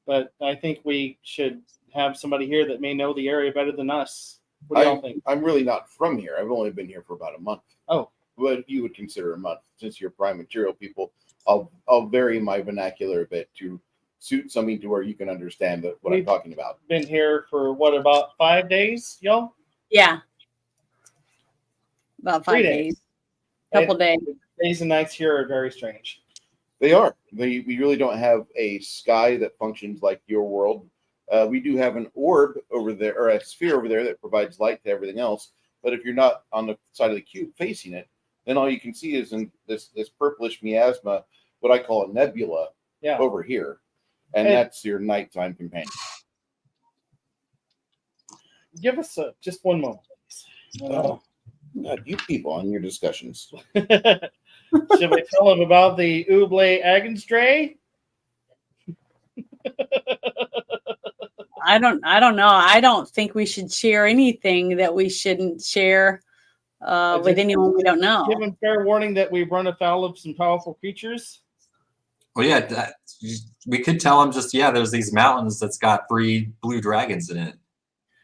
but I think we should have somebody here that may know the area better than us. What do y'all think? I'm really not from here. I've only been here for about a month. Oh, what you would consider a month, since you're prime material people. I'll vary my vernacular a bit to suit something to where you can understand what I'm talking about. Been here for what, about 5 days, y'all? Yeah. About 5 3 days. Couple days. Days and nights here are very strange. They are. We really don't have a sky that functions like your world. We do have an orb over there, or a sphere over there, that provides light to everything else. But if you're not on the side of the cube facing it, then all you can see is in this purplish miasma, what I call a nebula, over here. And that's your nighttime companion. Give us just one moment, please. Oh, God, you people on your discussions. Should we tell him about the Uble Agensdray? I don't know. I don't think we should share anything that we shouldn't share with anyone we don't know. Give him fair warning that we run afoul of some powerful creatures. Well, yeah, we could tell him there's these mountains that's got 3 blue dragons in it.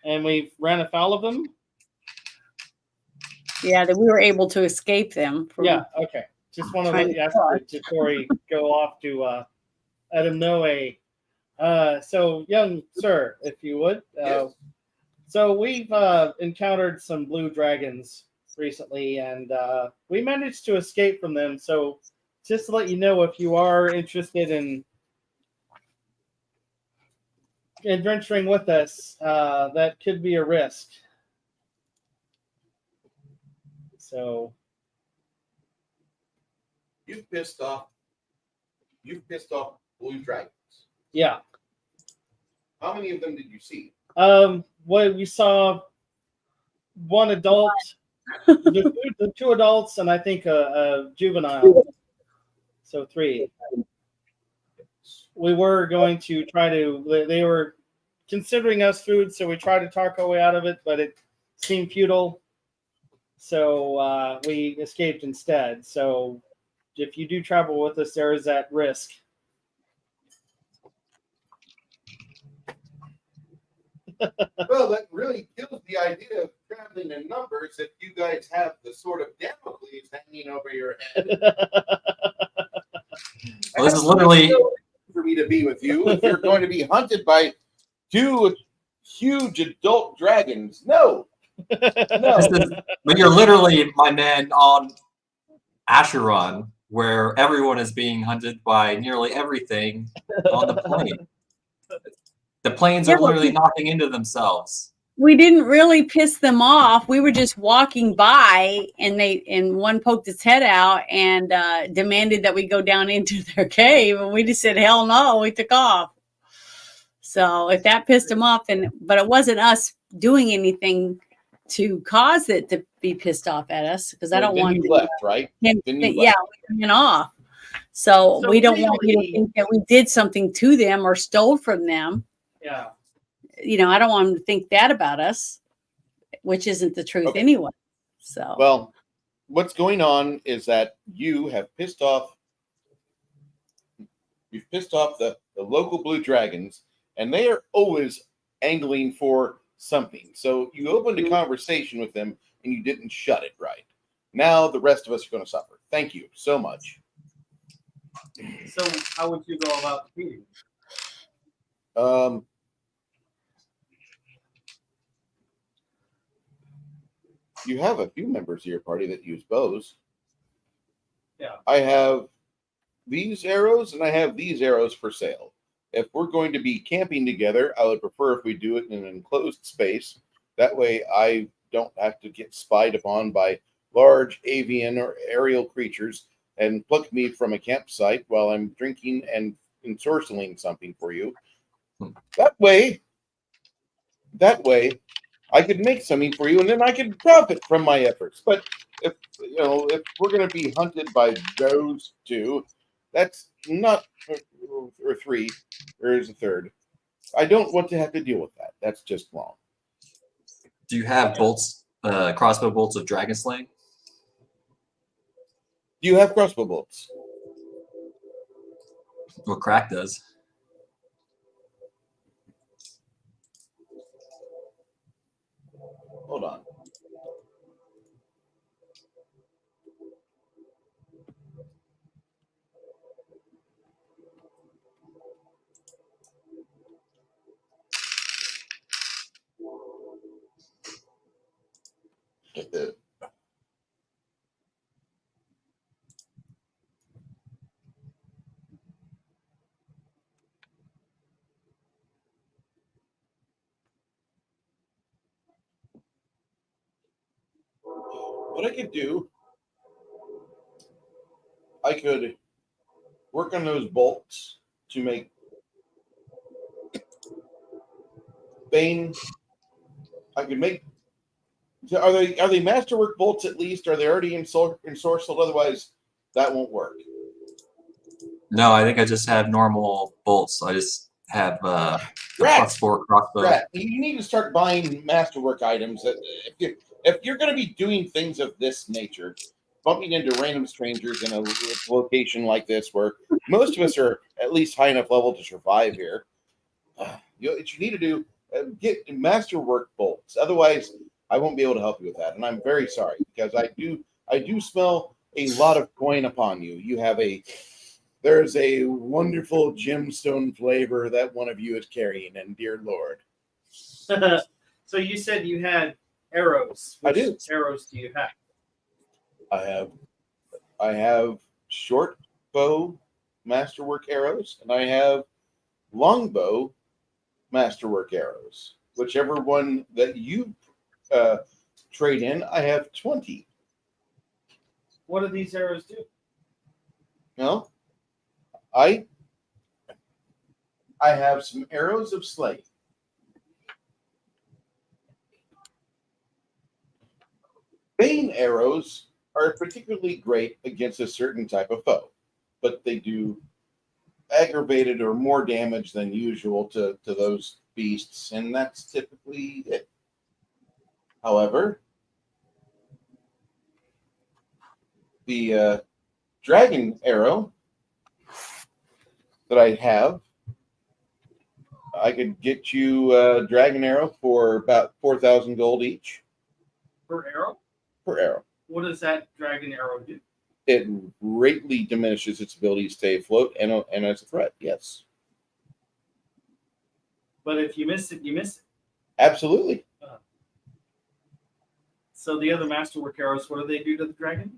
And we ran afoul of them? Yeah, that we were able to escape them. Yeah, okay. Just want to let you ask before we go off to let him know so, young sir, if you would. Yes. So we've encountered some blue dragons recently, and we managed to escape from them. So just to let you know, if you are interested in adventuring with us, that could be a risk. So You've pissed off blue dragons. yeah. How many of them did you see? Well, we saw one adult, the 2 adults, and I think a juvenile. So 3. We were going to try to. They were considering us food, so we tried to talk our way out of it, but it seemed futile. So we escaped instead. So if you do travel with us, there is that risk. Well, that really kills the idea of traveling in numbers if you guys have the sword of Damocles hanging over your head. Well, this is literally for me to be with you if you're going to be hunted by 2 huge adult dragons. No. But you're literally, my man, on Archeron, where everyone is being hunted by nearly everything on the plane. The planes are literally knocking into themselves. We didn't really piss them off. We were just walking by, and one poked its head out and demanded that we go down into their cave, and we just said, "Hell no!" We took off. So if that pissed him off, but it wasn't us doing anything to cause it to be pissed off at us, because I don't Then want you left, right? him. Then you Yeah, we went off. So So we don't want you to really- think that we did something to them or stole from them. Yeah. I don't want them to think that about us, which isn't the truth Okay. anyway. So Well, what's going on is that you have pissed off. You've pissed off the local Blue Dragons, and they are always angling for something. So you opened a conversation with them, and you didn't shut it right. Now the rest of us are going to suffer. Thank you so much. So how would you go about defeating? You have a few members of your party that use bows. Yeah. I have these arrows and I have these arrows for sale. If we're going to be camping together, I would prefer if we do it in an enclosed space. That way I don't have to get spied upon by large avian or aerial creatures and pluck me from a campsite while I'm drinking and ensorceling something for you. That way, I could make something for you, and then I could profit from my efforts. But if we're going to be hunted by those two, that's not or three. There is a third. I don't want to have to deal with that. That's just wrong. Do you have bolts, crossbow bolts of dragon slaying? Do you have crossbow bolts? Well, Crack does. Hold on. What I could do, I could work on those bolts to make Bane. I could make. Are they masterwork bolts at least? Are they already ensorcelled? Otherwise, that won't work. No, I think I just have normal bolts. I just have a Rats! +4 crossbow. Rat, you need to start buying masterwork items. If you're going to be doing things of this nature, bumping into random strangers in a location like this, where most of us are at least high enough level to survive here, what you need to do, get masterwork bolts. Otherwise, I won't be able to help you with that, and I'm very sorry because I do smell a lot of coin upon you. There's a wonderful gemstone flavor that one of you is carrying, and dear Lord. So you said you had arrows. I Which do. arrows do you have? I have short bow masterwork arrows, and I have longbow masterwork arrows. Whichever one that you trade in, I have 20. What do these arrows do? No, I have some arrows of slaying. Bane arrows are particularly great against a certain type of foe, but they do aggravated or more damage than usual to those beasts, and that's typically it. However, the dragon arrow that I have, I could get you a dragon arrow for about 4,000 gold each Per arrow? per arrow. What does that dragon arrow do? It greatly diminishes its ability to stay afloat and as a threat. Yes, But if you miss it, you miss it. absolutely. So the other masterwork arrows, what do they do to the dragon?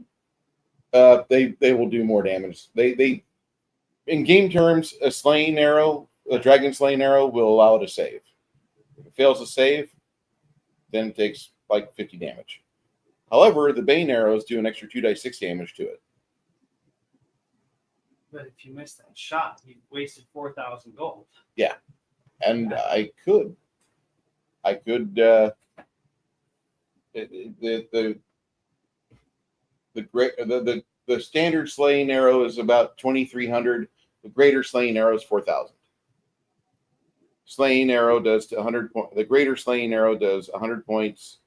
They will do more damage. They in game terms, a dragon slaying arrow will allow it to save. If it fails to save, then it takes like 50 damage. However, the Bane arrows do an extra 2d6 damage to it. But if you miss that shot, you wasted 4,000 gold. Yeah. And I could. The standard slaying arrow is about 2,300. The greater slaying arrow is 4,000. Slaying arrow does 100 points. The greater slaying arrow does 100 points.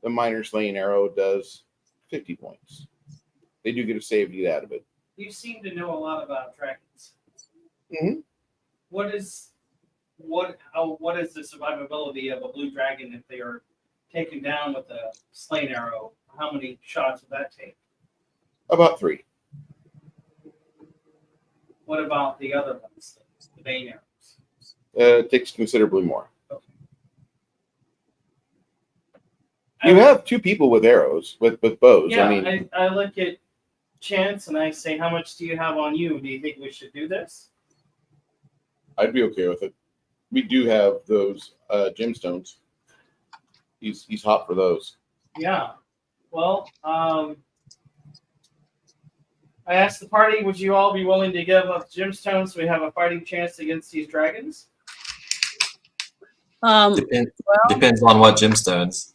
The minor slaying arrow does 50 points. They do get a save to get out of it. You seem to know a lot about dragons. Mm-hmm. What is the survivability of a blue dragon if they are taken down with a slain arrow? How many shots would that take? About 3. What about the other ones, the bane arrows? It takes considerably more. Okay. You have 2 people with arrows, with bows. Yeah, I mean, I look at Chance and I say, how much do you have on you? Do you think we should do this? I'd be okay with it. We do have those gemstones. He's hot for those. Yeah. Well, I asked the party, would you all be willing to give up gemstones so we have a fighting chance against these dragons? Depends on what gemstones.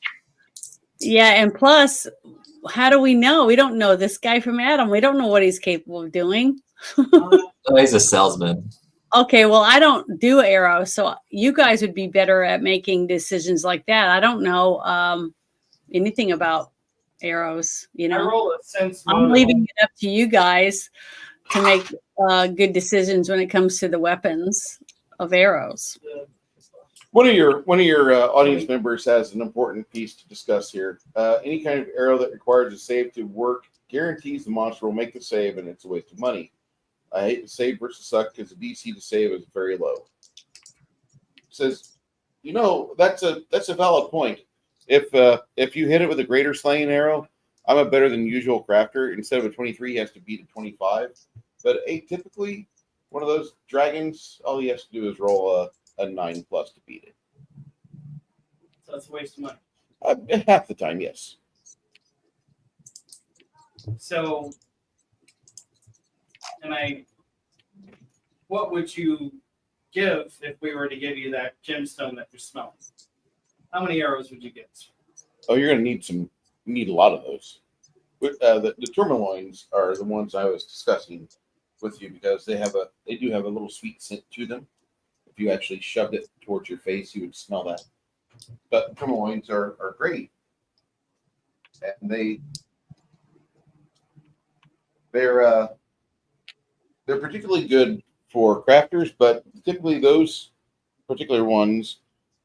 Yeah, and plus, how do we know? We don't know this guy from Adam. We don't know what he's capable of doing. Oh, he's a salesman. Okay, well, I don't do arrows, so you guys would be better at making decisions like that. I don't know anything about arrows, I roll a sense I'm motive. leaving it up to you guys to make good decisions when it comes to the weapons of arrows. One of your audience members has an important piece to discuss here. Any kind of arrow that requires a save to work guarantees the monster will make the save, and it's a waste of money. I hate to save versus suck because the DC to save is very low. Says, that's a valid point. If you hit it with a greater slaying arrow, I'm a better than usual crafter. Instead of a 23, he has to beat a 25. But typically, one of those dragons, all he has to do is roll a 9+ to beat it. So it's a waste of money. Half the time, yes. So, what would you give if we were to give you that gemstone that you're smelling? How many arrows would you get? Oh, you're going to need a lot of those. The tourmaloins are the ones I was discussing with you because they do have a little sweet scent to them. If you actually shoved it towards your face, you would smell that. But tourmaloins are great, and they're particularly good for crafters. But typically, those particular ones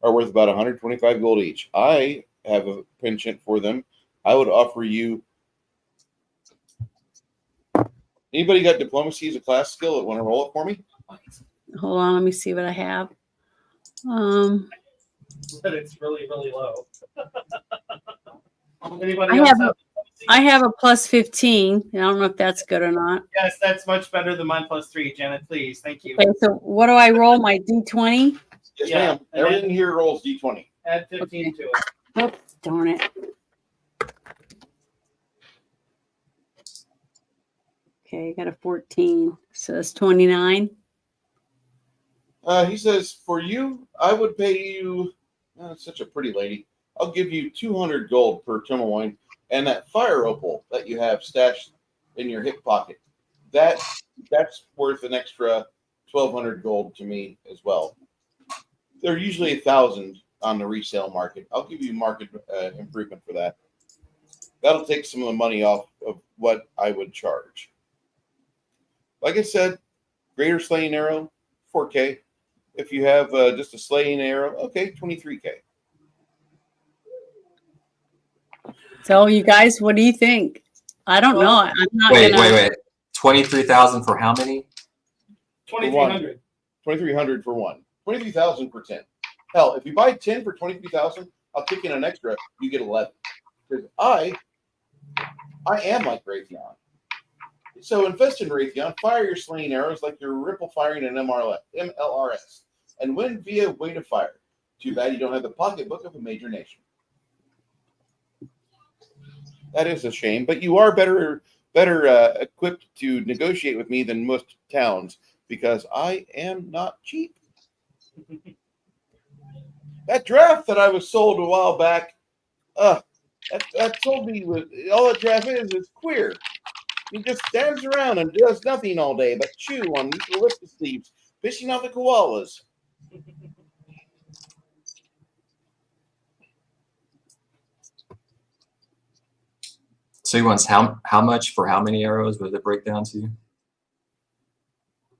are worth about 125 gold each. I have a penchant for them. I would offer you. Anybody got diplomacy as a class skill that want to roll it for me? Hold on, let me see what I have. But it's really, really low. Anybody else have I have a plus 15. I don't know if that's good or not. Yes, that's much better than mine +3, Janet. Please, thank you. Okay, so what do I roll? My D20? Yes, Yeah, ma'am. and Everything here rolls D20. Add 15 to it. Oh, darn it. Okay, I got a 14. So that's 29. He says, for you, I would pay you. That's such a pretty lady. I'll give you 200 gold per tourmaline, and that fire opal that you have stashed in your hip pocket. That's worth an extra 1,200 gold to me as well. They're usually 1,000 on the resale market. I'll give you market improvement for that. That'll take some of the money off of what I would charge. Like I said, greater slaying arrow, 4K. If you have just a slaying arrow, okay, 23K. So, you guys, what do you think? I don't know. I'm not Wait. 23,000 for how many? 2,300. 2,300 for one. 23,000 for 10. Hell, if you buy 10 for 23,000, I'll kick in an extra. You get 11. Because I am like Raytheon. So invest in Raytheon. Fire your slaying arrows like you're ripple firing an MLRS, and win via weight of fire. Too bad you don't have the pocketbook of a major nation. That is a shame, but you are better equipped to negotiate with me than most towns because I am not cheap. That draft that I was sold a while back, that told me all that draft is queer. He just stands around and does nothing all day but chew on eucalyptus leaves, fishing out the koalas. So he wants how much for how many arrows would it break down to?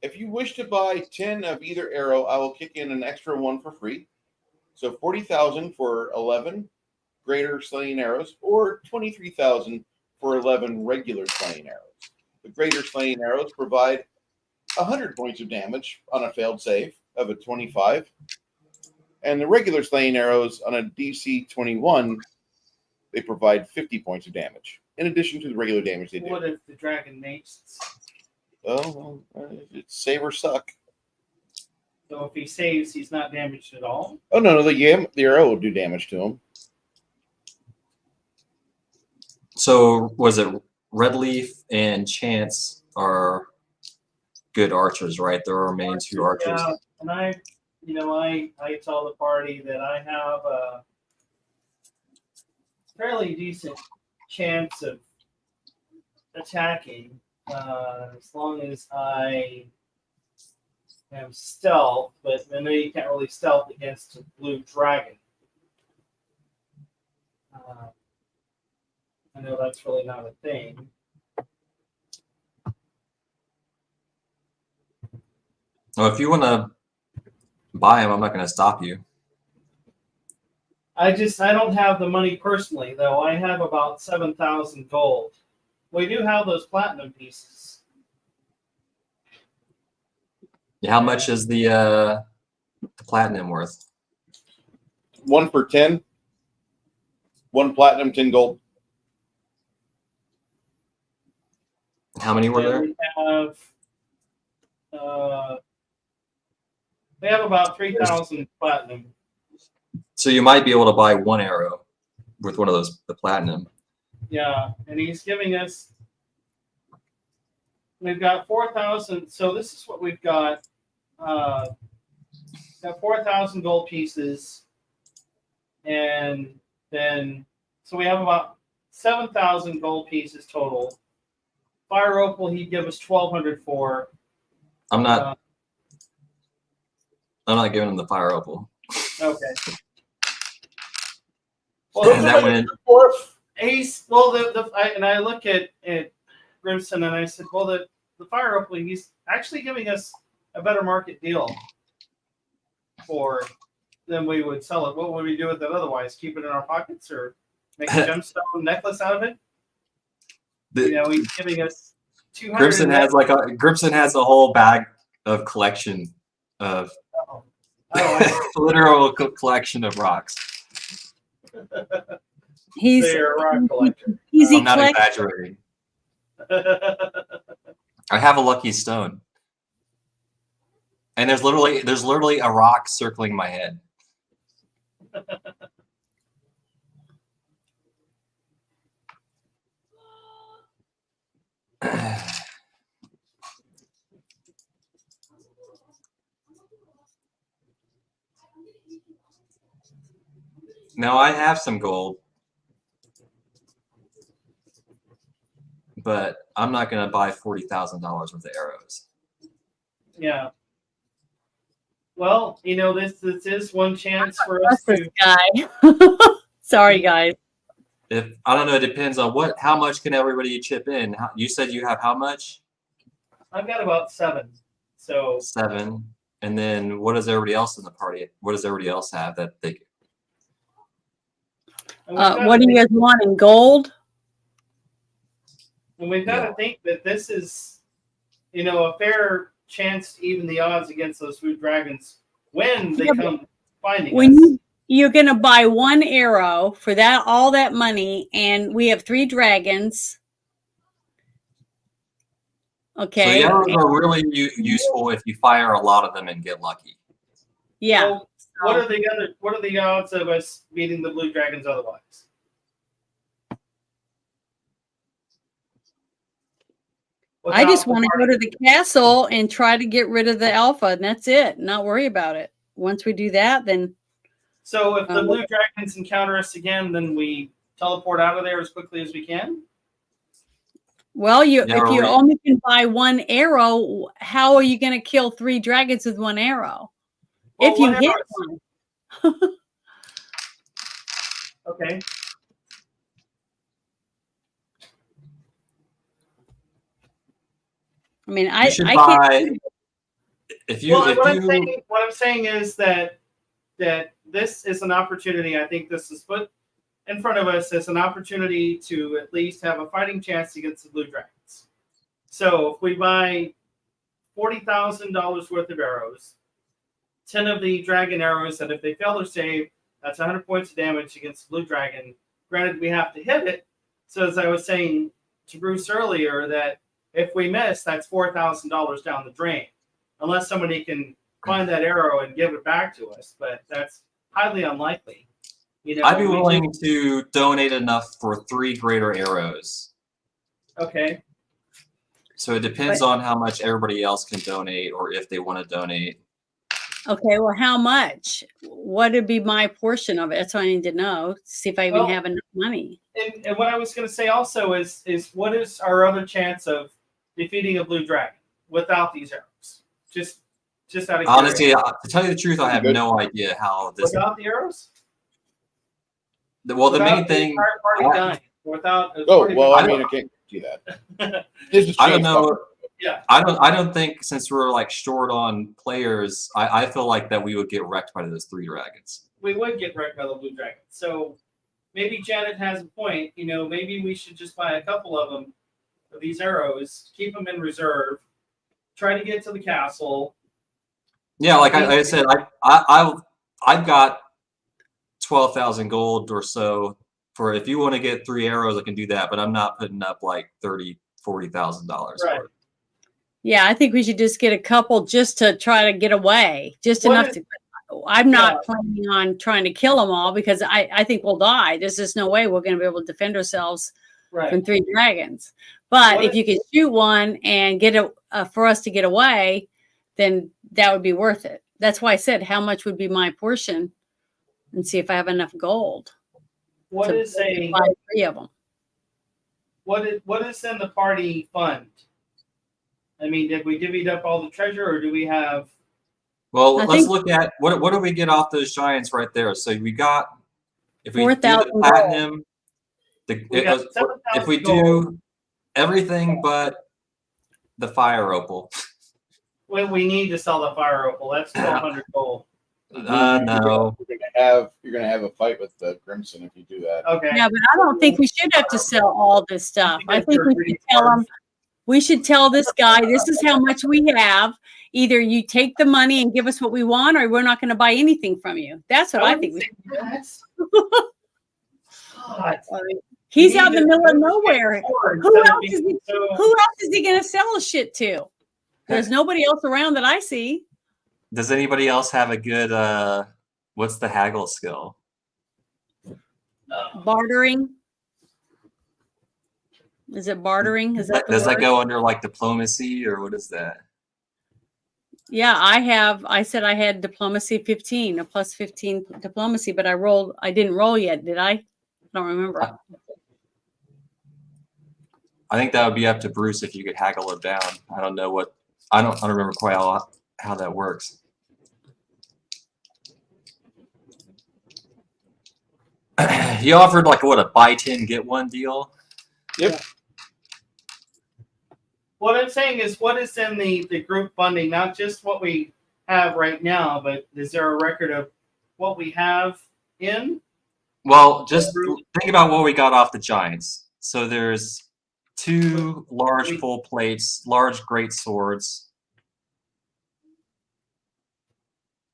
If you wish to buy 10 of either arrow, I will kick in an extra one for free. So 40,000 for 11 greater slaying arrows, or 23,000 for 11 regular slaying arrows. The greater slaying arrows provide 100 points of damage on a failed save of a 25, and the regular slaying arrows on a DC 21, they provide 50 points of damage in addition to the regular damage they do. What if the dragon mates? Oh, well, it's save or suck. So if he saves, he's not damaged at all? Oh, no, the arrow will do damage to him. So was it Red Leaf and Chance are good archers, right? There are main two archers. Yeah, and I tell the party that I have a fairly decent chance of attacking as long as I am stealth, but I know you can't really stealth against a blue dragon. I know that's really not a thing. Well, if you want to buy them, I'm not going to stop you. I don't have the money personally, though. I have about 7,000 gold. We do have those platinum pieces. Yeah, how much is the platinum worth? 1 for 10. 1 platinum, 10 gold. How many were there? We have about 3,000 platinum. So you might be able to buy 1 arrow with one of those, the platinum. Yeah, and he's giving us. We've got 4,000. So this is what we've got. Got 4,000 gold pieces, and then so we have about 7,000 gold pieces total. Fire opal, he'd give us 1,200 for. I'm not giving him the fire opal. Okay. Well, And that went. I look at Grimson and I said, well, the fire opal, he's actually giving us a better market deal for than we would sell it. What would we do with it otherwise? Keep it in our pockets or make a gemstone necklace out of it? He's giving us 200. Grimson has a whole bag of collection of literal collection of rocks. He's a rock collector. Easy I'm not collect- exaggerating. I have a lucky stone. And there's literally a rock circling my head. Now I have some gold, but I'm not going to buy $40,000 worth of arrows. Yeah. Well, this is one chance for us This to. guy. Sorry, guys. If I don't know, it depends on how much can everybody chip in. You said you have how much? I've got about 7. So 7. And then what does everybody else in the party? What does everybody else have that they? What do you guys want in gold? And we've got to think that this is, a fair chance to even the odds against those blue dragons when they come finding us. You're going to buy 1 arrow for all that money, and we have 3 dragons. Okay. So the arrows are really useful if you fire a lot of them and get lucky. Yeah. So what are the odds of us beating the blue dragons otherwise? I just want to go to the castle and try to get rid of the alpha, and that's it. Not worry about it. Once we do that, then So if the blue dragons encounter us again, then we teleport out of there as quickly as we can. Well, Yeah, if you only can buy one arrow, how are you going to kill 3 dragons with one arrow? Well, if you one hit arrow one. Okay. I mean, You should I buy can't. if you Well, if what you I'm saying is that this is an opportunity. I think this is put in front of us as an opportunity to at least have a fighting chance against the blue dragons. So if we buy $40,000 worth of arrows, 10 of the dragon arrows, that if they fail their save, that's 100 points of damage against the blue dragon. Granted, we have to hit it. So as I was saying to Bruce earlier, that if we miss, that's $4,000 down the drain, unless somebody can find that arrow and give it back to us. But that's highly unlikely. You know, I'd be willing to donate enough for 3 greater arrows. Okay. So it depends on how much everybody else can donate, or if they want to donate. Okay, well, how much? What would be my portion of it? That's what I need to know. See if I even have enough money. And what I was going to say also is what is our other chance of defeating a blue dragon without these arrows? Just out of Honestly, curiosity. to tell you the truth, I have no idea how this. Without the arrows? Well, the main thing. Party dying. Without. Oh well, I mean, I can't do that. This is I don't know. Yeah. I don't think, since we're like short on players, I feel like that we would get wrecked by those 3 dragons. We would get wrecked by the blue dragon. So maybe Janet has a point. You know, maybe we should just buy a couple of them, of these arrows, keep them in reserve, try to get to the castle. Yeah, like I said, I've got 12,000 gold or so for, if you want to get 3 arrows, I can do that, but I'm not putting up like $40,000. Right. Yeah, I think we should just get a couple just to try to get away, just enough to. I'm not planning on trying to kill them all, because I think we'll die. There's just no way we're going to be able to defend ourselves from 3 dragons. But if you can shoot one and get for us to get away, then that would be worth it. That's why I said, how much would be my portion, and see if I have enough gold. What is a buy 3 of them? What is in the party fund? I mean, did we divvy up all the treasure, or do we have? Well, let's look at what do we get off those giants right there. So we got, if we do the platinum, if we do everything but the fire opal. Well, we need to sell the fire opal. That's 1,200 gold. No. You're gonna have a fight with the Crimson if you do that. Okay. Yeah, but I don't think we should have to sell all this stuff. I think we should tell them. We should tell this guy, this is how much we have. Either you take the money and give us what we want, or we're not going to buy anything from you. That's what I think. He's out in the middle of nowhere. Who else is he going to sell his shit to? There's nobody else around that I see. Does anybody else have a good, what's the haggle skill? Bartering. Is it bartering? Is that does that go under like diplomacy, or what is that? Yeah, I said I had diplomacy 15, a plus 15 diplomacy, but I didn't roll yet, did I? I don't remember. I think that would be up to Bruce if you could haggle it down. I don't remember quite how that works. He offered like a buy 10 get 1 deal. Yep. What I'm saying is, what is in the group funding? Not just what we have right now, but is there a record of what we have in? Well, just think about what we got off the giants. So there's 2 large full plates, large great swords.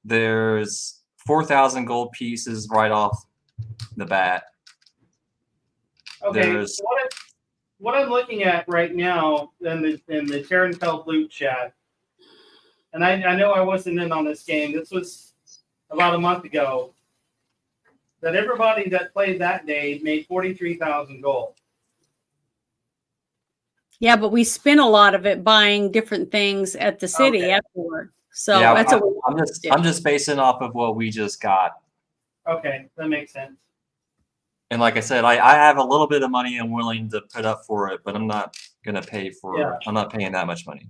There's 4,000 gold pieces right off the bat. Okay. What I'm looking at right now in the Terran Pell Loot chat, and I know I wasn't in on this game. This was about a month ago. That everybody that played that day made 43,000 gold. Yeah, but we spent a lot of it buying different things at the city afterward. So yeah, that's I'm just basing off of what we just got. Okay, that makes sense. And like I said, I have a little bit of money I'm willing to put up for it, but I'm not gonna pay for. Yeah. I'm not paying that much money.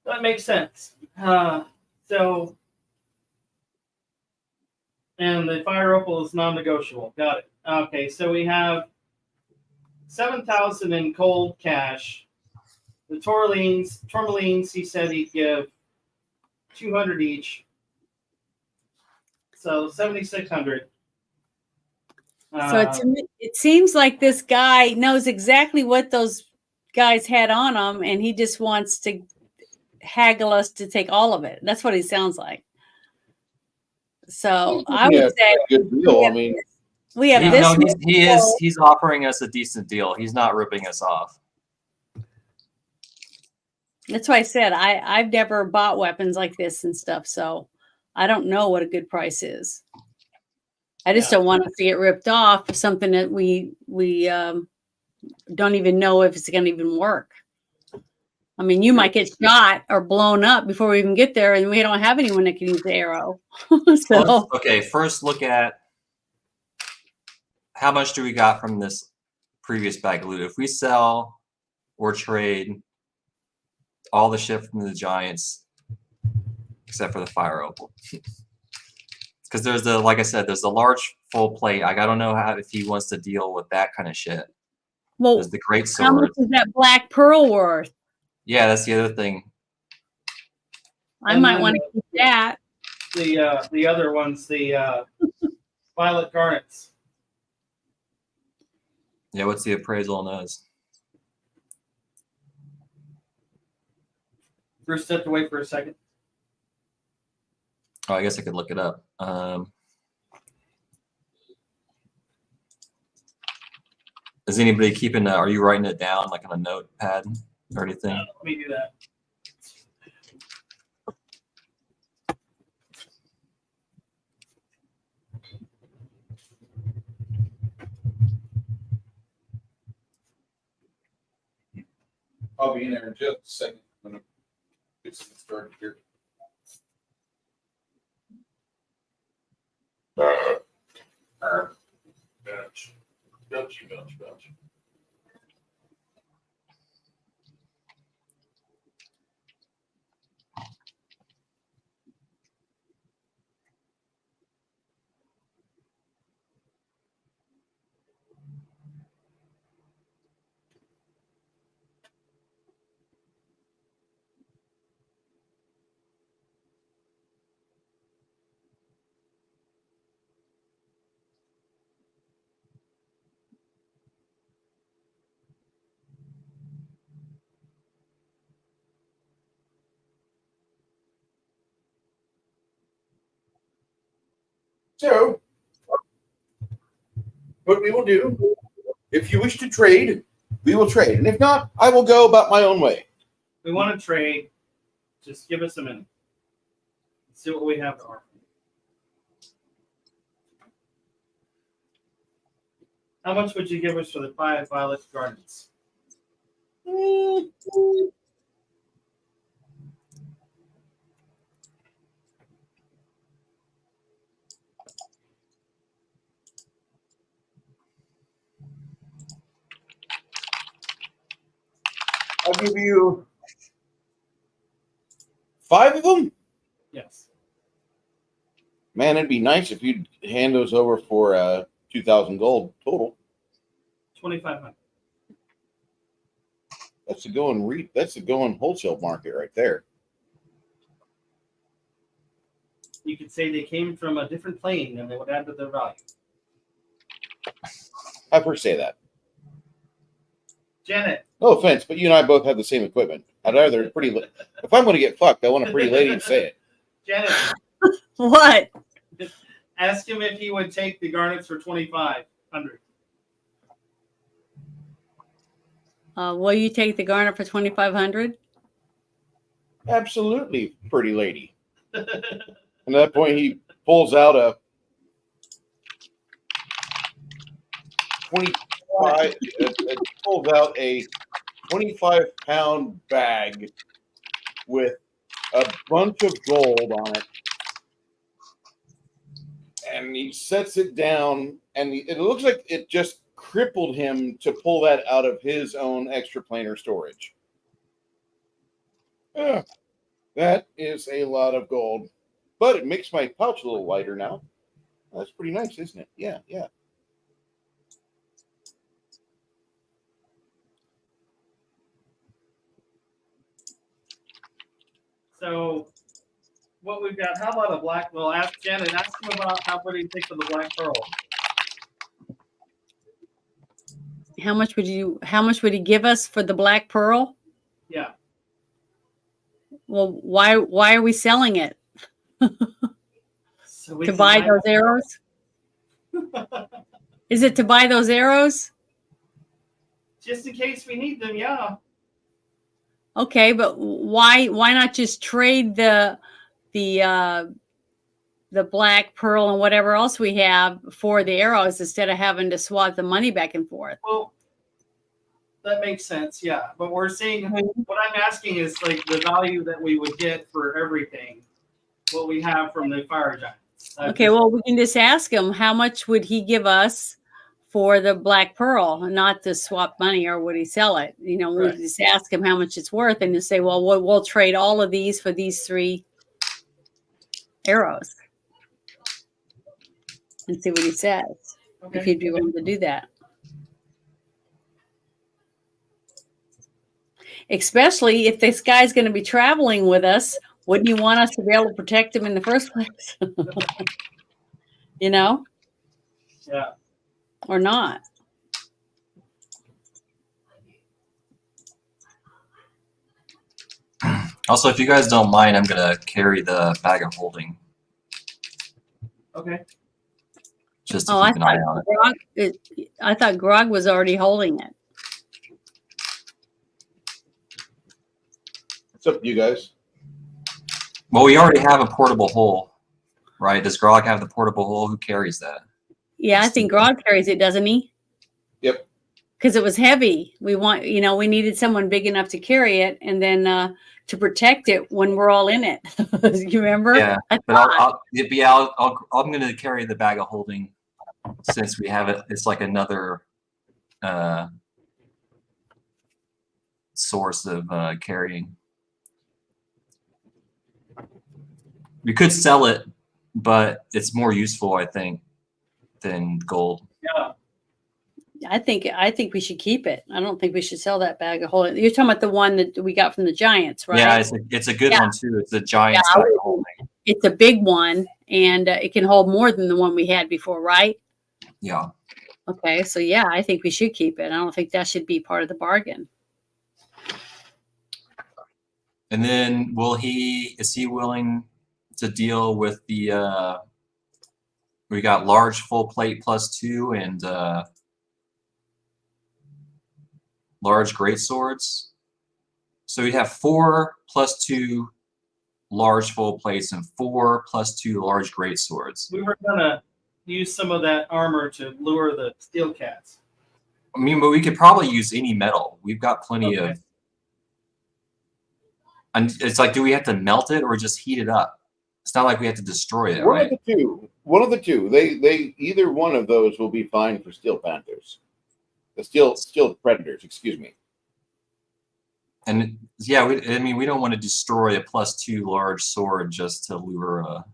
That makes sense. So, and the fire opal is non-negotiable. Got it. Okay, so we have 7,000 in cold cash. The tourmalines, he said he'd give 200 each. So 7,600. So it seems like this guy knows exactly what those guys had on them, and he just wants to haggle us to take all of it. That's what he sounds like. So I would say good deal. I mean, we have this. No, he's offering us a decent deal. He's not ripping us off. That's why I said I've never bought weapons like this and stuff, so I don't know what a good price is. I just don't want us to get ripped off of something that we don't even know if it's going to even work. I mean, you might get shot or blown up before we even get there, and we don't have anyone that can use the arrow. So Okay, first look at how much do we got from this previous bag of loot. If we sell or trade all the shit from the giants, except for the fire opal. Because there's the, like I said, there's the large full plate. Like, I don't know how if he wants to deal with that kind of shit. well, There's the great how much sword. is that black pearl worth? Yeah, that's the other thing. I And might then want to keep that. The other ones, the violet garnets. Yeah, what's the appraisal on those? Bruce, have to wait for a second. Oh, I guess I could look it up. Is anybody keeping? Are you writing it down like on a notepad or anything? Let me do that. I'll be in there in just a second. I'm gonna get some started here. Belch. So, what we will do, if you wish to trade, we will trade. And if not, I will go about my own way. We want to trade. Just give us a minute. Let's see what we have to offer. How much would you give us for the 5 violet garnets? I'll give you 5 of them. Yes. Man, it'd be nice if you'd hand those over for 2,000 gold total. 2,500. That's the going wholesale market right there. You could say they came from a different plane and they would add to their value. I've heard say that. Janet. No offense, but you and I both have the same equipment. I'd rather if I'm going to get fucked, I want a pretty lady to say it. Janet, What? ask him if he would take the garnets for 2,500. Will you take the garnet for 2,500? Absolutely, pretty lady. And at that point, he pulls out a 25. Pulls out a 25-pound bag with a bunch of gold on it, and he sets it down, and it looks like it just crippled him to pull that out of his own extraplanar storage. That is a lot of gold, but it makes my pouch a little lighter now. That's pretty nice, isn't it? Yeah, yeah. So what we've got, how about a black, we'll ask Janet, ask him about what do you think of the black pearl? How much would he give us for the black pearl? Yeah. Well, why are we selling it? So we To can buy those arrows? Is it to buy those arrows? Just in case we need them, yeah. Okay, but why not just trade the black pearl and whatever else we have for the arrows instead of having to swap the money back and forth? Well, that makes sense, yeah. But we're seeing, what I'm asking is like the value that we would get for everything, what we have from the fire giants. Okay, well, we can just ask him how much would he give us for the black pearl, not to swap money, or would he sell it? You know, we just ask him how much it's worth, and just say, well, we'll trade all of these for these 3 arrows, and see what he says. Okay. If he'd be willing to do that. Especially if this guy's going to be traveling with us, wouldn't you want us to be able to protect him in the first place? You know? Yeah. Or not? Also, if you guys don't mind, I'm gonna carry the bag of holding. Okay. Just to keep an eye on it. I thought Grog was already holding it. What's up, you guys? Well, we already have a portable hole, right? Does Grog have the portable hole? Who carries that? Yeah, I think Grog carries it, doesn't he? Yep. Because it was heavy. We needed someone big enough to carry it, and then to protect it when we're all in it. You remember? Yeah, but I'm going to carry the bag of holding since we have it. It's like another source of carrying. We could sell it, but it's more useful, I think, than gold. Yeah. I think we should keep it. I don't think we should sell that bag of holding. You're talking about the one that we got from the Giants, right? Yeah, it's a good one too. It's the Giants bag of holding. It's a big one, and it can hold more than the one we had before, right? Yeah. Okay, so yeah, I think we should keep it. I don't think that should be part of the bargain. And then is he willing to deal with the we got large full plate +2 and large great swords. So we have 4 +2 large full plates and 4 +2 large great swords. We were gonna use some of that armor to lure the steel cats. I mean, but we could probably use any metal. We've got plenty of. And it's like, do we have to melt it or just heat it up? It's not like we have to destroy it, One right? of the two. One of the two. They either one of those will be fine for Steel Panthers. The Steel Predators, excuse me. And yeah, we don't want to destroy a +2 large sword just to lure a.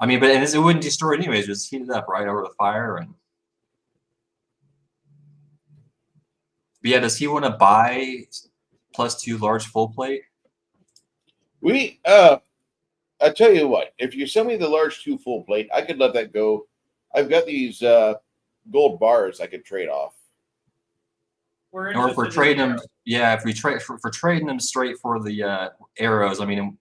I mean, but it wouldn't destroy it anyways. Just heat it up right over the fire and. But yeah, does he want to buy +2 large full plate? I tell you what, if you send me the large 2 full plate, I could let that go. I've got these gold bars I could trade off. Or if we're trading them, yeah, if we're trading them straight for the arrows, I mean,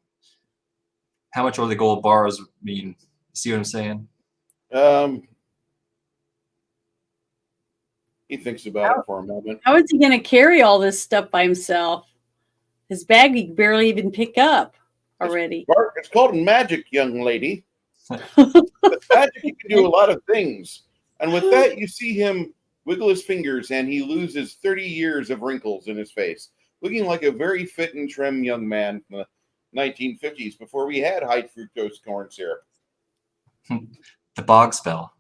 how much are the gold bars? I mean, see what I'm saying? He thinks about it for a moment. How is he going to carry all this stuff by himself? His bag he can barely even pick up already. It's called magic, young lady. With magic, you can do a lot of things. And with that, you see him wiggle his fingers, and he loses 30 years of wrinkles in his face, looking like a very fit and trim young man from the 1950s before we had high fructose corn syrup. The bogs fell.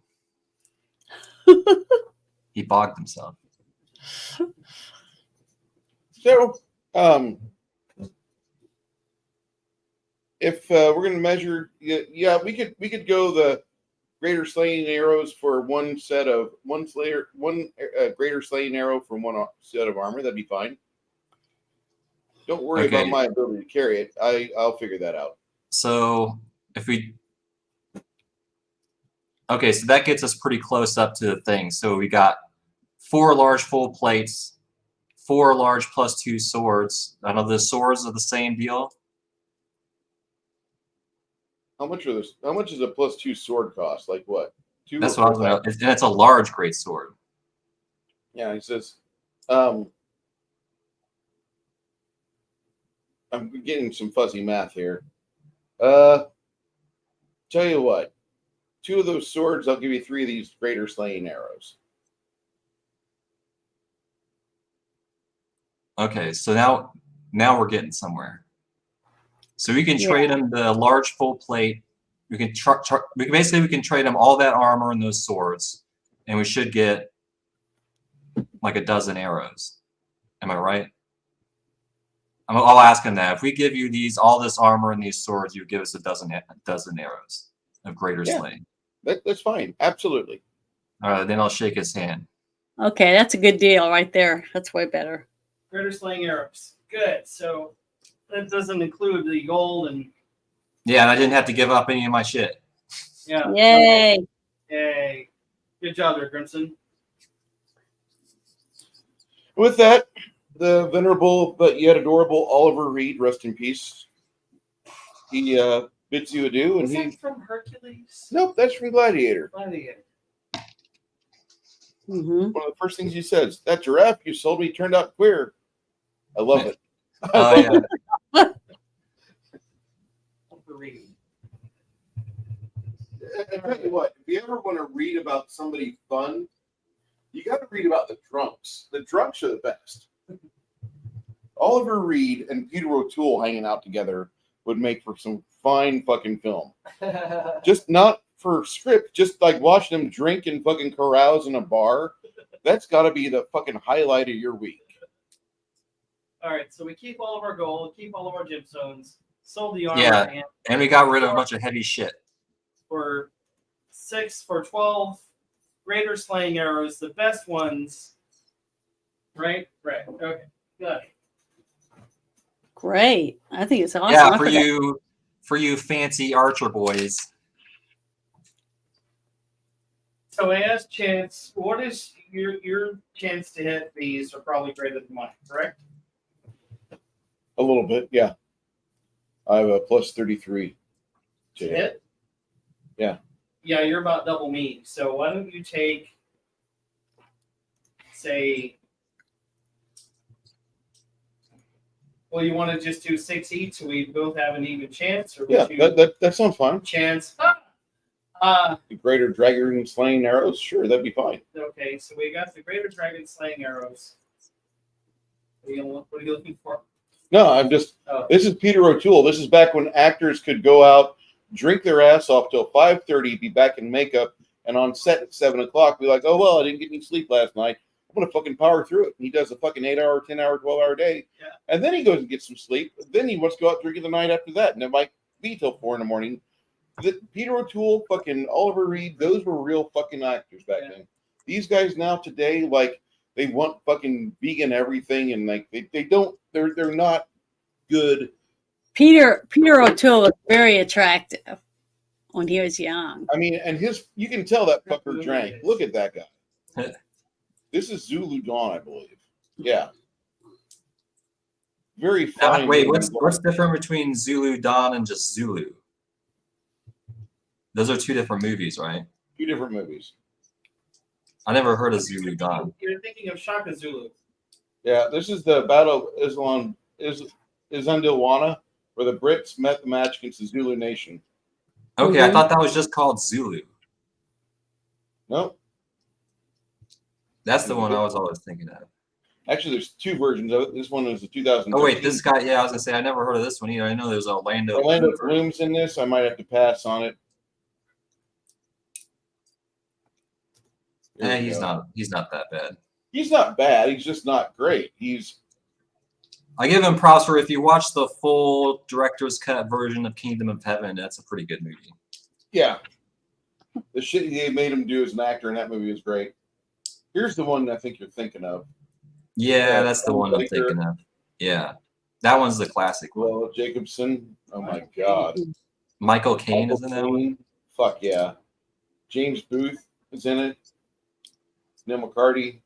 He bogged himself. So, if we're going to measure, yeah, we could go the greater slaying arrows for one greater slaying arrow from one set of armor. That'd be fine. Don't worry Okay. about my ability to carry it. I'll figure that out. So if we, okay, so that gets us pretty close up to the thing. So we got 4 large full plates, 4 large +2 swords. I know the swords are the same deal. How much are this? How much does a +2 sword cost? Like what? 2 That's or what I was 4 going to, and it's a large great sword. Yeah, he says, I'm getting some fuzzy math here. Tell you what, 2 of those swords, I'll give you 3 of these greater slaying arrows. Okay, so now we're getting somewhere. So we can Yeah. trade him the large full plate. We can basically we can trade him all that armor and those swords, and we should get like a dozen arrows. Am I right? I'll ask him that. If we give you all this armor and these swords, you give us a dozen arrows of greater slaying. That's fine. Absolutely. All right, then I'll shake his hand. Okay, that's a good deal right there. That's way better. Greater slaying arrows. Good. So that doesn't include the gold and Yeah, and I didn't have to give up any of my shit. yeah. Yay. Okay. Yay. Good job there, Grimson. With that, the venerable but yet adorable Oliver Reed, rest in peace. He bids you adieu, and Was he. that from Hercules? Nope, that's from Gladiator. Gladiator. Mm-hmm. One of the first things he says, "That giraffe you sold me turned out queer." I love it. Oh yeah. Read. I tell you what, if you ever want to read about somebody fun, you got to read about the drunks. The drunks are the best. Oliver Reed and Peter O'Toole hanging out together would make for some fine fucking film. Just not for script, just like watching them drink and fucking carouse in a bar. That's got to be the fucking highlight of your week. All right, so we keep all of our gold, keep all of our gemstones, sold the armor, Yeah. And we got rid of a bunch of heavy shit. for 12 greater slaying arrows, the best ones. Right? Right. Okay. Good. Great. I think it's awesome. Yeah, I forgot- for you fancy archer boys. So I asked Chance, what is your chance to hit these are probably greater than mine, correct? A little bit, yeah. I have a +33 To hit? Yeah. Yeah, you're about double me. So why don't you take, say, well, you want to just do 6 each so we both have an even chance? Or Yeah, that sounds fine. chance. The greater dragon slaying arrows, sure, that'd be fine. Okay, so we got the greater dragon slaying arrows. What are you looking for? No, I'm just. Oh. This is Peter O'Toole. This is back when actors could go out, drink their ass off till 5:30, be back in makeup, and on set at 7 o'clock, be like, "Oh well, I didn't get any sleep last night. I'm gonna fucking power through it." And he does a fucking 8-hour, 10-hour, 12-hour day, Yeah. and then he goes and gets some sleep. Then he wants to go out drinking the night after that, and it might be till 4 in the morning. Peter O'Toole, fucking Oliver Reed, those were real fucking actors back then. These guys now today, like, they want fucking vegan everything, and like they don't. They're not good. Peter O'Toole was very attractive when he was young. I mean, and you can tell that fucker drank. Look at that guy. This is Zulu Dawn, I believe. Yeah. Very fine. Wait, what's different between Zulu Dawn and just Zulu? Those are 2 different movies, right? 2 different movies. I never heard of Zulu Dawn. You're thinking of Shaka Zulu. Yeah, this is the Battle of Isandlwana, where the Brits met the match against the Zulu Nation. Okay, I thought that was just called Zulu. No, That's the one I was always thinking of. actually, there's 2 versions of it. This one is the 2013. Oh wait, this guy. Yeah, I was gonna say I never heard of this one either. I know there's Orlando Bloom's in this. I might have to pass on it. Here we He's go. not that bad. He's not bad. He's just not great. I give him props for if you watch the full director's cut version of Kingdom of Heaven, that's a pretty good movie. Yeah. The shit they made him do as an actor in that movie is great. Here's the one I think you're thinking of. Yeah, that's the Tom one I'm Baker. thinking of. Yeah. That one's the classic one. Well, Jacobson. Oh my God. Michael Caine is in that one. Fuck yeah. James Booth is in it. Neil McCarty.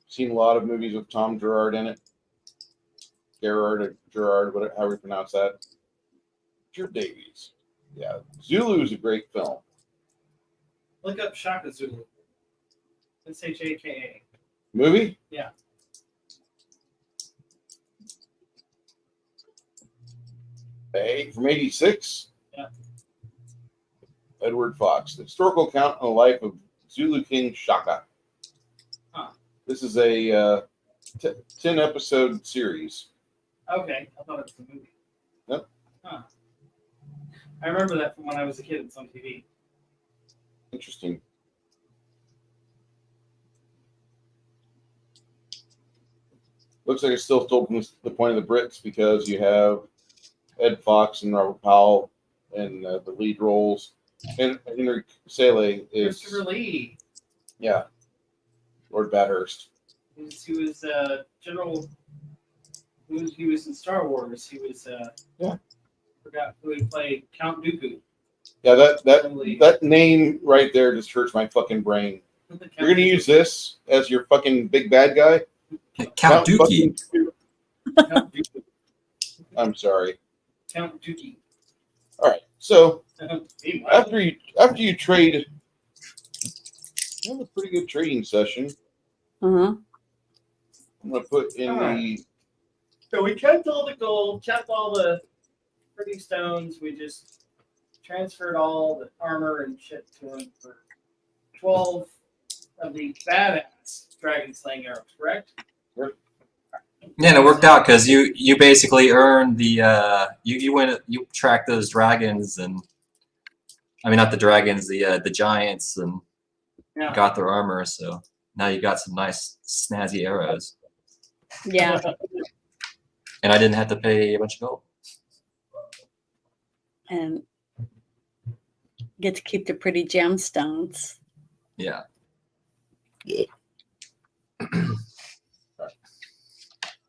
Seen a lot of movies with Tom Gerard in it. Gerard, whatever, however you pronounce that. Jared Davies. Yeah. Zulu is a great film. Look up Shaka Zulu. SHAKA. Movie? Yeah. Hey, from 86? Yeah. Edward Fox. The historical account on the life of Zulu King Shaka. Huh. This is a 10-episode series. Okay, I thought it was a movie. Yep. Huh. I remember that from when I was a kid. It's on TV. Interesting. Looks like it's still told from the point of the Brits because you have Ed Fox and Robert Powell in the lead roles. And Henry Saleh is, Christopher Lee. yeah, Lord Bathurst. He was General. He was in Star Wars. He was. Yeah. Forgot who he played. Count Dooku. Yeah, that name right there just hurts my fucking brain. You're gonna use this as your fucking big bad guy? Count Dookie. Count Dooku. I'm sorry. Count Dookie. All right, so Meanwhile, after you trade, you have a pretty good trading session. Uh-huh. I'm gonna put in the. so we kept all the gold, kept all the pretty stones. We just transferred all the armor and shit to him for 12 of the badass dragon slaying arrows, correct? Yeah, and it worked out because you basically earned the you tracked those dragons and I mean not the dragons, the giants and Yeah. got their armor, so now you got some nice snazzy arrows. Yeah. And I didn't have to pay a bunch of gold. And get to keep the pretty gemstones. Yeah.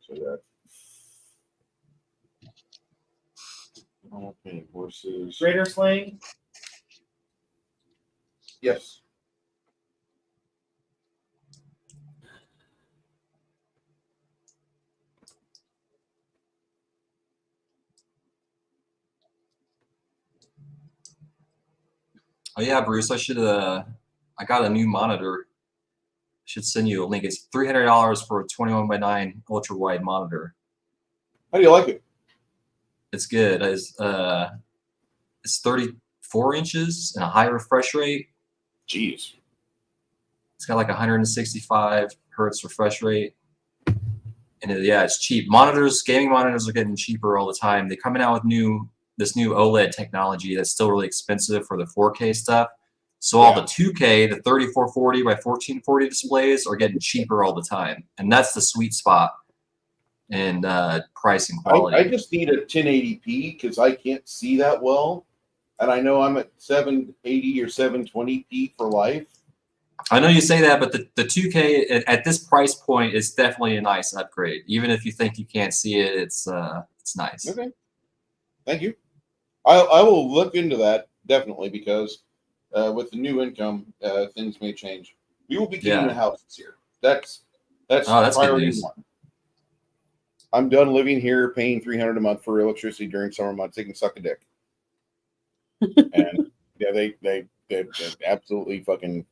So that. Okay, horses. Raider slaying. Yes. Oh yeah, Bruce, I got a new monitor. Should send you a link. It's $300 for a 21:9 ultra wide monitor. How do you like it? It's good. It's 34 inches and a high refresh rate. Jeez. It's got like 165 hertz refresh rate. And yeah, it's cheap. Gaming monitors are getting cheaper all the time. They're coming out with this new OLED technology that's still really expensive for the 4K stuff. So all the 2K, the 3440 by 1440 displays are getting cheaper all the time. And that's the sweet spot in price and quality. I just need a 1080p because I can't see that well. And I know I'm at 780 or 720p for life. I know you say that, but the 2K at this price point is definitely a nice upgrade. Even if you think you can't see it, it's nice. Okay. Thank you. I will look into that definitely because with the new income, things may change. We will be getting a house this year. That's priority good news. one. I'm done living here, paying $300 a month for electricity during summer months. They can suck a dick. And yeah, they absolutely fucking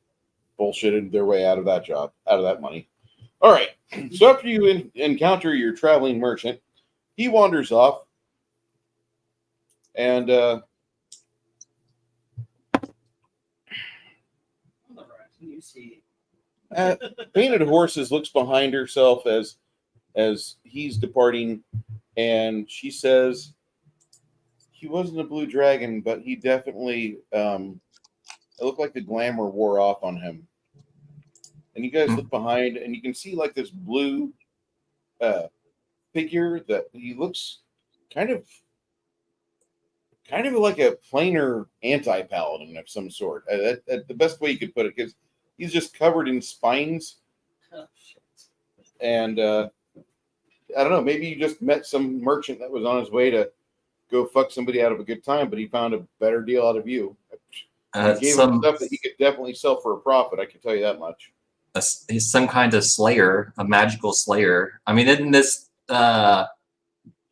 bullshitted their way out of that job, out of that money. All right. So after you encounter your traveling merchant, he wanders off and You see. Painted Horses looks behind herself as he's departing, and she says, "He wasn't a blue dragon, but he definitely It looked like the glamour wore off on him. And you guys look behind, and you can see like this blue figure that he looks kind of like a plainer anti-paladin of some sort. The best way you could put it, because he's just covered in spines. Oh, shit. And I don't know, maybe you just met some merchant that was on his way to go fuck somebody out of a good time, but he found a better deal out of you. You gave him stuff that he could definitely sell for a profit, I can tell you that much. He's some kind of slayer, a magical slayer. I mean, isn't this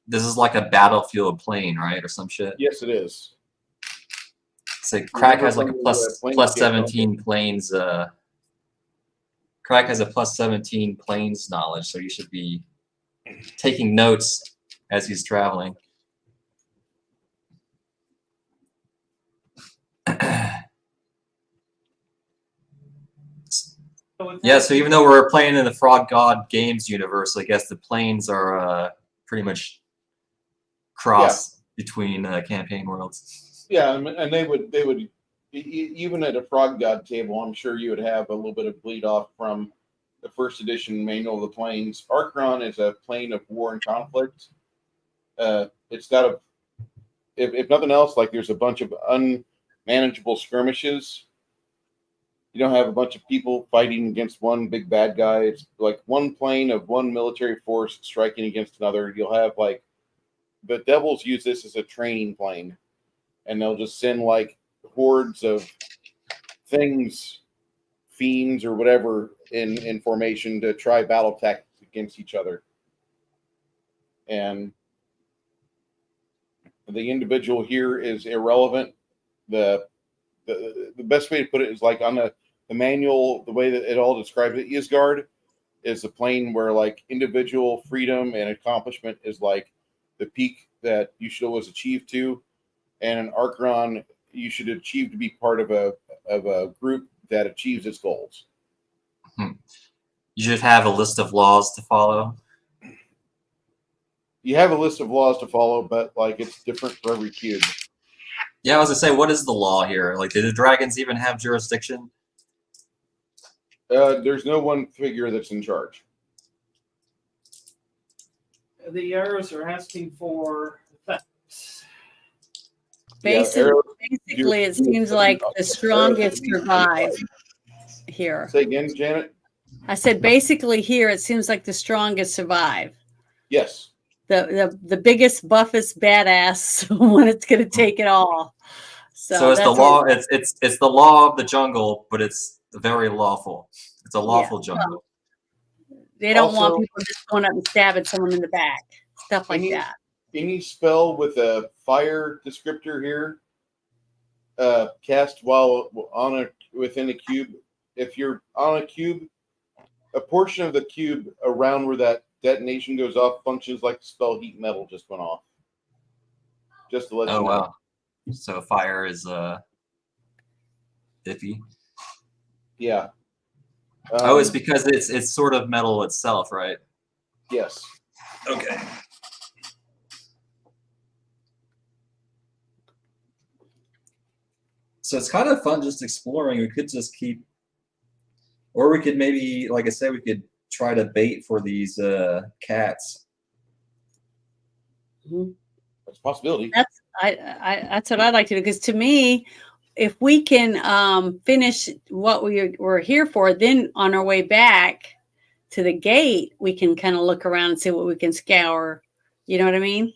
this is like a battlefield plane, right, or some shit? Yes, it is. So Crack has like a plus 17 planes. Crack has a plus 17 planes knowledge, so you should be taking notes as he's traveling. Yeah, so even though we're playing in the Frog God Games universe, I guess the planes are pretty much cross between campaign worlds. Yeah, and they would even at a Frog God table, I'm sure you would have a little bit of bleed off from the first edition manual of the planes. Archeron is a plane of war and conflict. It's got a, if nothing else, like there's a bunch of unmanageable skirmishes. You don't have a bunch of people fighting against one big bad guy. It's like one plane of one military force striking against another. You'll have like the Devils use this as a training plane, and they'll just send like hordes of things, fiends or whatever in formation to try battle tactics against each other. And the individual here is irrelevant. The best way to put it is like on the manual, the way that it all describes it, Isgard is a plane where like individual freedom and accomplishment is like the peak that you should always achieve to, and an Archeron you should achieve to be part of a group that achieves its goals. You should have a list of laws to follow. You have a list of laws to follow, but like it's different for every cube. Yeah, I was gonna say, what is the law here? Like, do the dragons even have jurisdiction? There's no one figure that's in charge. The arrows are asking for effects. Basically, it seems like the strongest survive here. Say again, Janet? I said basically here it seems like the strongest survive. Yes. The biggest, buffest badass one it's gonna take it all. So it's the law. It's the law of the jungle, but it's very lawful. It's a lawful jungle. They don't want people just going up and stabbing someone in the back, stuff like that. Any spell with a fire descriptor here, cast while within a cube. If you're on a cube, a portion of the cube around where that detonation goes off functions like the spell heat metal just went off. Just to let you know. Wow. So fire is iffy. Yeah. It's because it's sort of metal itself, right? Yes. Okay. So it's kind of fun just exploring. We could just keep, or we could maybe, like I said, we could try to bait for these cats. Mm-hmm. That's a possibility. That's what I'd like to do, because to me, if we can finish what we're here for, then on our way back to the gate, we can kind of look around and see what we can scour. You know what I mean?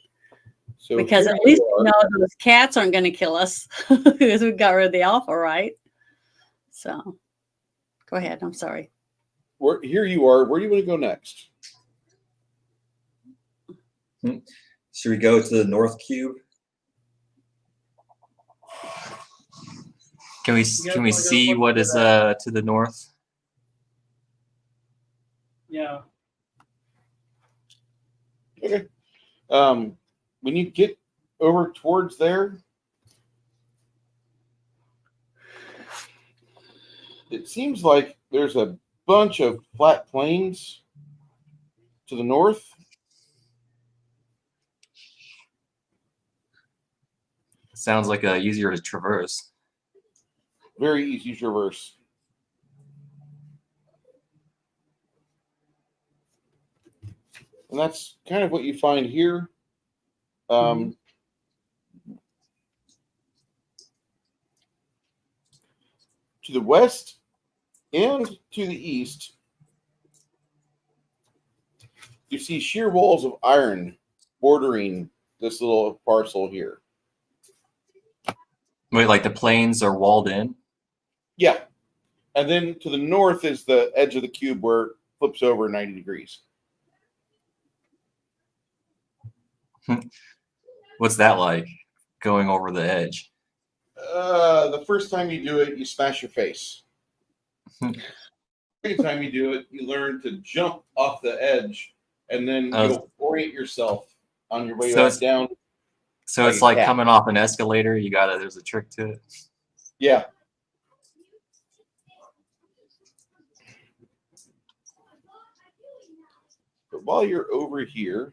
So because at least we know those cats aren't going to kill us because we got rid of the alpha, right? So go ahead. I'm sorry. Here you are. Where do you want to go next? Should we go to the north cube? Can we see what is to the north? Yeah. Okay. When you get over towards there, it seems like there's a bunch of flat plains to the north. Sounds like easier to traverse. Very easy to traverse. And that's kind of what you find here. To the west and to the east, you see sheer walls of iron bordering this little parcel here. Wait, like the plains are walled in? Yeah. And then to the north is the edge of the cube where it flips over 90 degrees. What's that like, going over the edge? The first time you do it, you smash your face. Second time you do it, you learn to jump off the edge, and then you'll orient yourself on your way back down. So it's like coming off an escalator. There's a trick to it. Yeah. But while you're over here,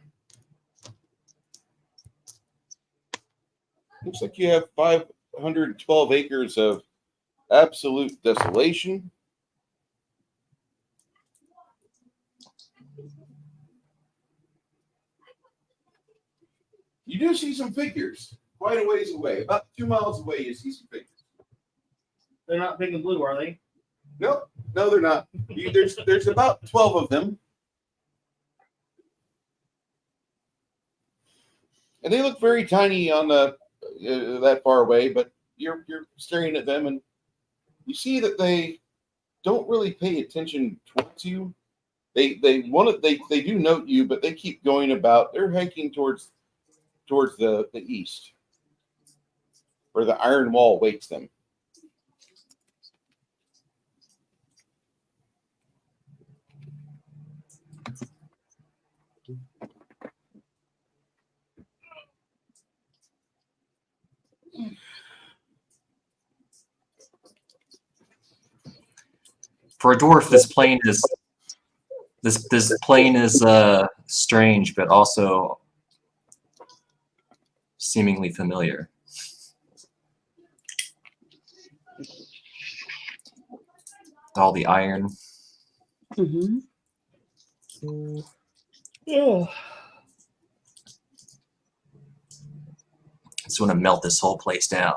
looks like you have 512 acres of absolute desolation. You do see some figures quite a ways away. About 2 miles away, you see some figures. They're not big and blue, are they? Nope. No, they're not. There's about 12 of them. And they look very tiny on the that far away, but you're staring at them and you see that they don't really pay attention towards you. They do note you, but they keep going about. They're hiking towards the east, where the iron wall waits them. For a dwarf, this plane is strange, but also seemingly familiar. All the iron. Mm-hmm. Oh. I just want to melt this whole place down.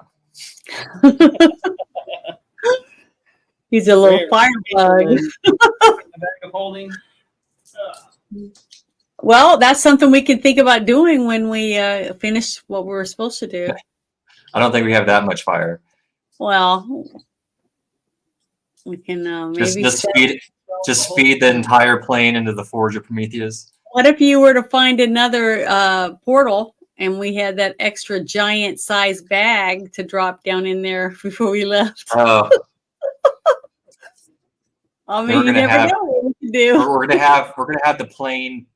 He's a little firebug. Holding. Well, that's something we can think about doing when we finish what we were supposed to do. I don't think we have that much fire. Well, we can maybe just feed the entire plane into the Forge of Prometheus. What if you were to find another portal and we had that extra giant size bag to drop down in there before we left? Oh. I mean, you never know what we can do. We're gonna have the plane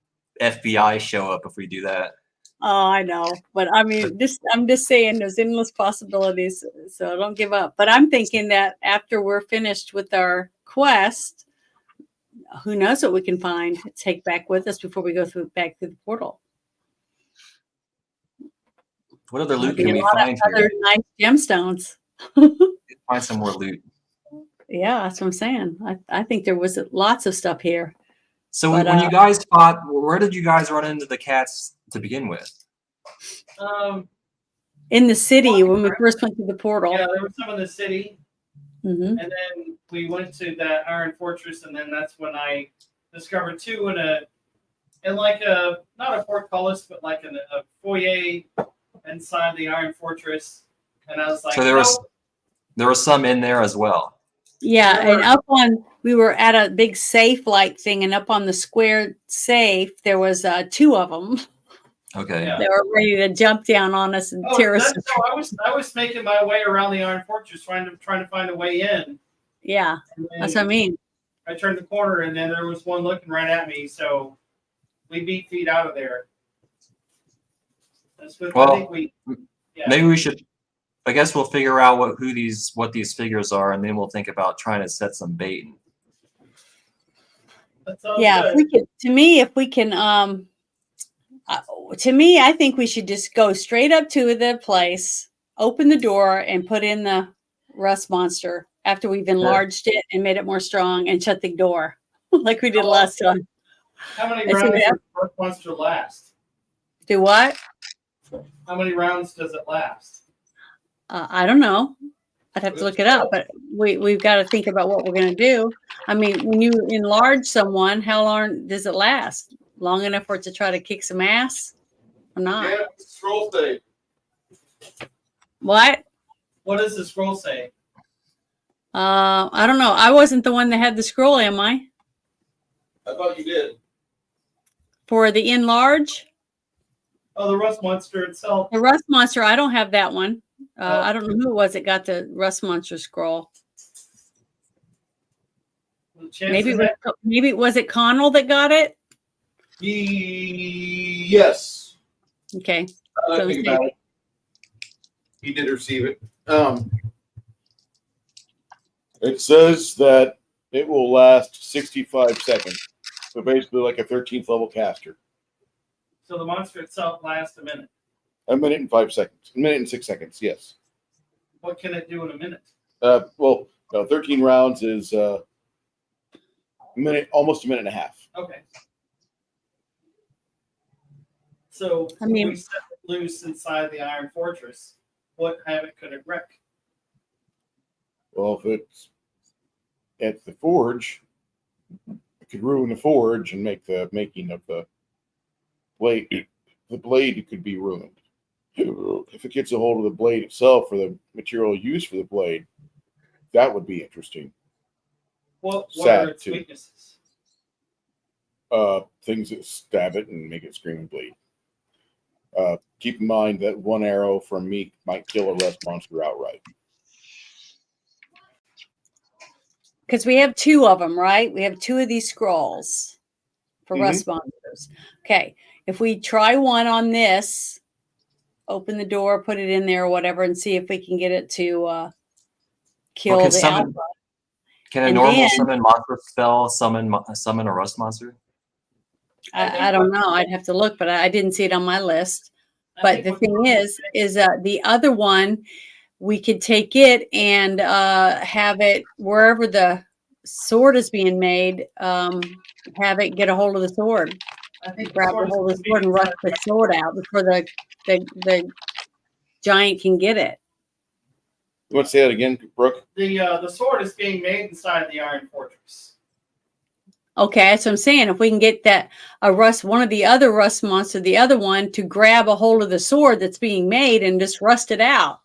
FBI show up if we do that. Oh, I know, but I mean, I'm just saying, there's endless possibilities, so don't give up. But I'm thinking that after we're finished with our quest, who knows what we can find to take back with us before we go back through the portal. What other loot can we find here? Other nice gemstones. Find some more loot. Yeah, that's what I'm saying. I think there was lots of stuff here. So when you guys fought, where did you guys run into the cats to begin with? In the city when we first went to the portal. Yeah, there was some in the city. Mm-hmm. And then we went to that Iron Fortress, and then that's when I discovered two in like a, not a portcullis, but like a foyer inside the Iron Fortress. And I was like, so there was some in there as well. Yeah, and we were at a big safe-like thing, and up on the square safe, there was 2 of them. Okay. Yeah. They were ready to jump down on us and tear us. I was making my way around the Iron Fortress, trying to find a way in. Yeah, that's what I mean. I turned the corner, and then there was one looking right at me, so we beat feet out of there. That's what I think maybe we should. I guess we'll figure out what these figures are, and then we'll think about trying to set some bait. Yeah, if we can. To me, I think we should just go straight up to the place, open the door, and put in the rust monster after we've enlarged it and made it more strong and shut the door like we did last time. How many That's what rounds we have. does the rust monster last? Do what? How many rounds does it last? I don't know. I'd have to look it up, but we've got to think about what we're going to do. I mean, when you enlarge someone, how long does it last? Long enough for it to try to kick some ass or not? Yeah, scroll say. What? What does the scroll say? I don't know. I wasn't the one that had the scroll, am I? I thought you did. For the enlarge? Oh, the rust monster itself. The rust monster, I don't have that one. Oh. I don't know who it was that got the rust monster scroll. The chances Maybe was it Connell that got it? Yes. Okay. I So think about it. He did receive it. It says that it will last 65 seconds. So basically like a 13th level caster. So the monster itself lasts a minute. A minute and 5 seconds. A minute and 6 seconds, yes. What can it do in a minute? Well, no, 13 rounds is a minute, almost a minute and a half. Okay. So I mean- when we set it loose inside the Iron Fortress, what havoc could it wreak? Well, if it's at the forge, it could ruin the forge and make the making of the blade. The blade could be ruined. If it gets a hold of the blade itself or the material used for the blade, that would be interesting. What Sad, are its too. weaknesses? Things that stab it and make it scream and bleed. Keep in mind that one arrow from me might kill a rust monster outright. Because we have two of them, right? We have two of these scrolls for rust monsters. Okay. If we try one on this, open the door, put it in there or whatever, and see if we can get it to kill Well, the alpha. Can a And normal then- summon monster spell summon a rust monster? I don't know. I'd have to look, but I didn't see it on my list. I But think the what- thing is the other one, we could take it and have it wherever the sword is being made, have it get a hold of the sword, I think the grab a sword is hold of the being sword and rush inside the sword out before the giant can get it. You want to say that again, Brooke? The sword is being made inside the Iron Fortress. Okay, that's what I'm saying. If we can get one of the other rust monster, the other one, to grab a hold of the sword that's being made and just rust it out.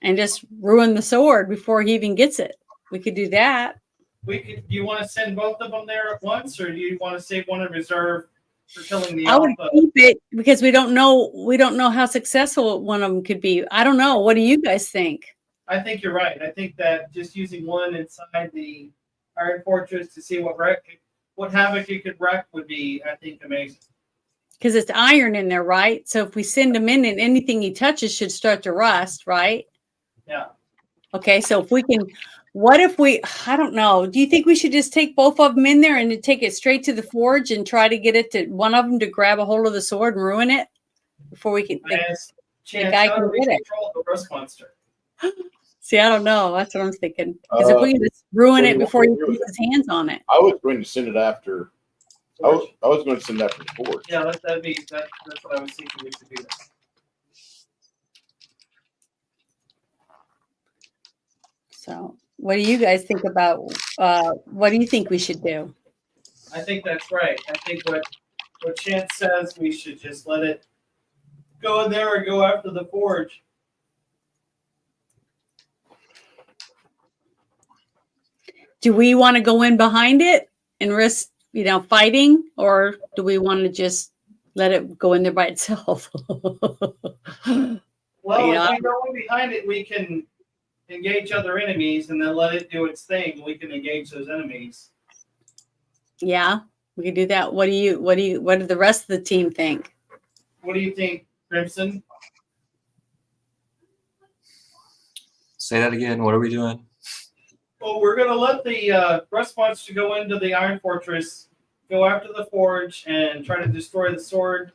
And just ruin the sword before he even gets it. We could do that. Do you want to send both of them there at once, or do you want to save one in reserve for killing the I would alpha? keep it because we don't know how successful one of them could be. I don't know. What do you guys think? I think you're right. I think that just using one inside the Iron Fortress to see what havoc it could wreak would be, I think, amazing. Because it's iron in there, right? So if we send him in and anything he touches should start to rust, right? Yeah. Okay, so if we can, I don't know. Do you think we should just take both of them in there and take it straight to the forge and try to get it to one of them to grab a hold of the sword and ruin it before we can? Chance, guy how can do we get it. control the rust monster? See, I don't know. That's what I'm thinking. Because if we can just ruin what it do you before he want to do puts with his hands on it. I was going to send it after. I was going to send it after the forge. Yeah, that's what I was thinking we should do. This. So what do you guys think about, what do you think we should do? I think that's right. I think what Chance says, we should just let it go in there or go after the forge. Do we want to go in behind it and risk, fighting, or do we want to just let it go in there by itself? Well, Yeah. if we go in behind it, we can engage other enemies and then let it do its thing. We can engage those enemies. Yeah, we could do that. What do the rest of the team think? What do you think, Crimson? Say that again. What are we doing? Well, we're going to let the rust monster go into the Iron Fortress, go after the forge, and try to destroy the sword.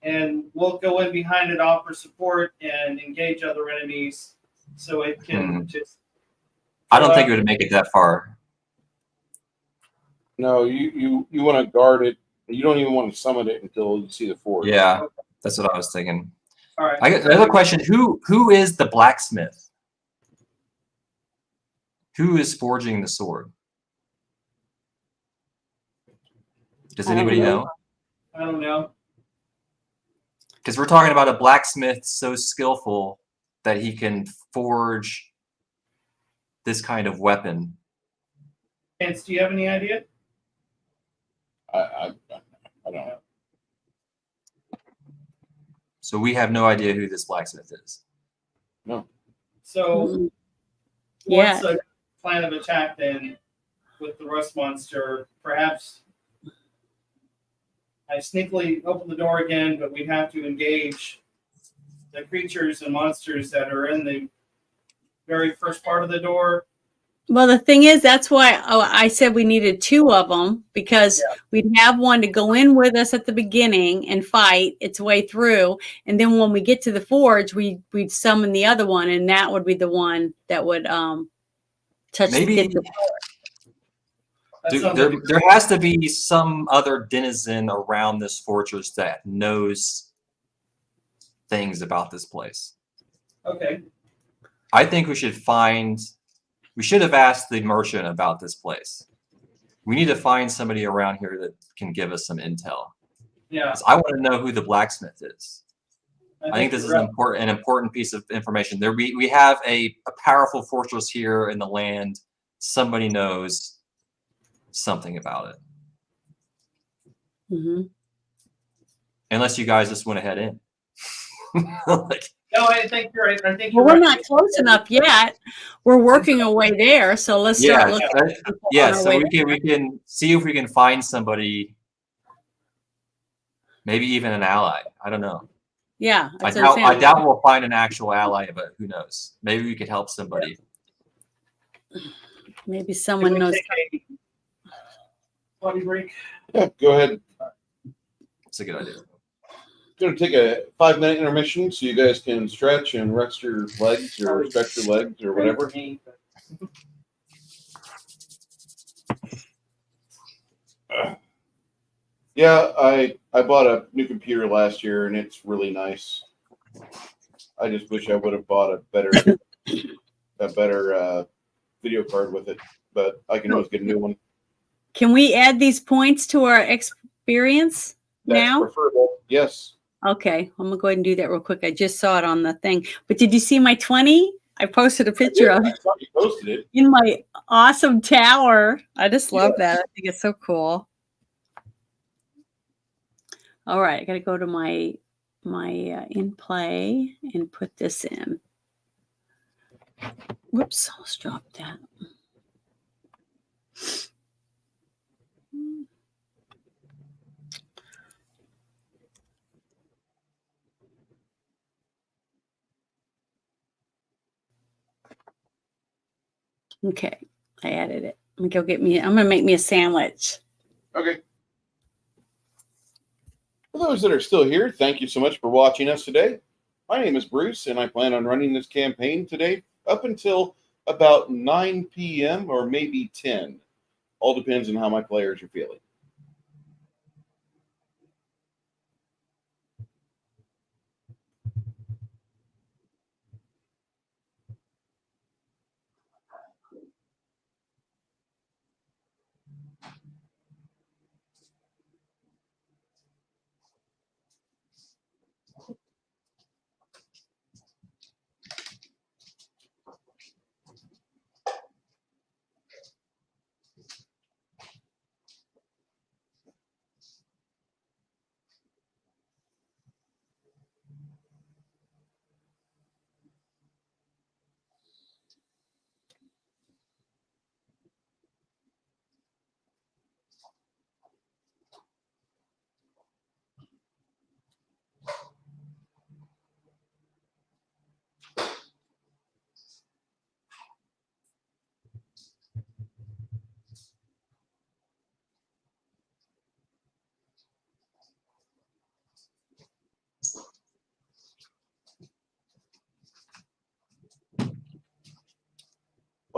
And we'll go in behind it, offer support, and engage other enemies so it can just. I don't think it would make it that far. No, you want to guard it. You don't even want to summon it until you see the forge. Yeah, that's what I was thinking. All right. I got another question. Who is the blacksmith? Who is forging the sword? Does I don't anybody know. know? I don't know. Because we're talking about a blacksmith so skillful that he can forge this kind of weapon. Chance, do you have any idea? I don't know. So we have no idea who this blacksmith is. No. So Mm. Yeah. what's a plan of attack then with the rust monster? Perhaps I sneakily open the door again, but we have to engage the creatures and monsters that are in the very first part of the door. Well, the thing is, that's why I said we needed two of them, because we'd have one to go in with us at the beginning and fight its way through. And then when we get to the forge, we'd summon the other one, and that would be the one that would touch Maybe get the That sounds like there has to be some other denizen around this fortress that knows things about this place. okay. I think we should have asked the merchant about this place. We need to find somebody around here that can give us some intel. Yeah. 'Cause I want to know who the blacksmith is. I think this is you're an important piece of information. We have a powerful fortress here in the land. Somebody knows something about it. Mm-hmm. Unless you guys just want to head in. Like, No, I think you're right. I think you're Well, we're right. not close enough yet. We're working our way there, so let's start looking. at people yeah. on our So way we there. can see if we can find somebody, maybe even an ally. I don't know. Yeah, I that's what I'm saying. doubt we'll find an actual ally, but who knows? Maybe we could help somebody. Maybe Can someone we knows. take a potty break? Yeah, go ahead. It's a good idea. Going to take a 5-minute intermission so you guys can stretch and rest your legs or stretch your legs or whatever. Yeah, I bought a new computer last year and it's really nice. I just wish I would have bought a better video card with it, but I can always get a new one. Can we add these points to our experience That's now? preferable. Yes. Okay, I'm gonna go ahead and do that real quick. I just saw it on the thing. But did you see my 20? I posted a picture of I it saw you posted it. in my awesome tower. I just love that. I think it's so cool. All right, I gotta go to my in play and put this in. Whoops, I'll drop that. Okay, I added it. I'm gonna make me a sandwich. Okay. For those that are still here, thank you so much for watching us today. My name is Bruce, and I plan on running this campaign today up until about 9 p.m. or maybe 10. All depends on how my players are feeling.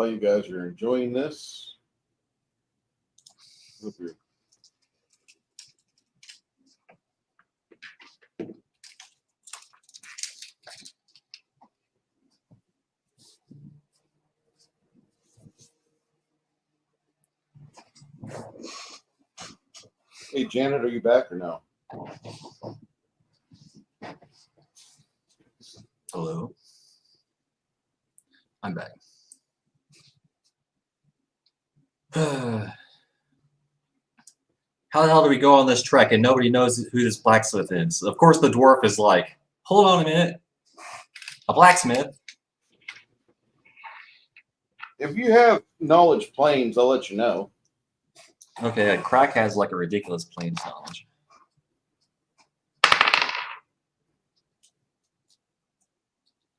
While you guys are enjoying this, hope you're Hey, Janet, are you back or no? Hello. I'm back. How the hell do we go on this trek and nobody knows who this blacksmith is? Of course, the dwarf is like, hold on a minute. A blacksmith? If you have knowledge planes, I'll let you know. Okay, Crack has like a ridiculous planes knowledge.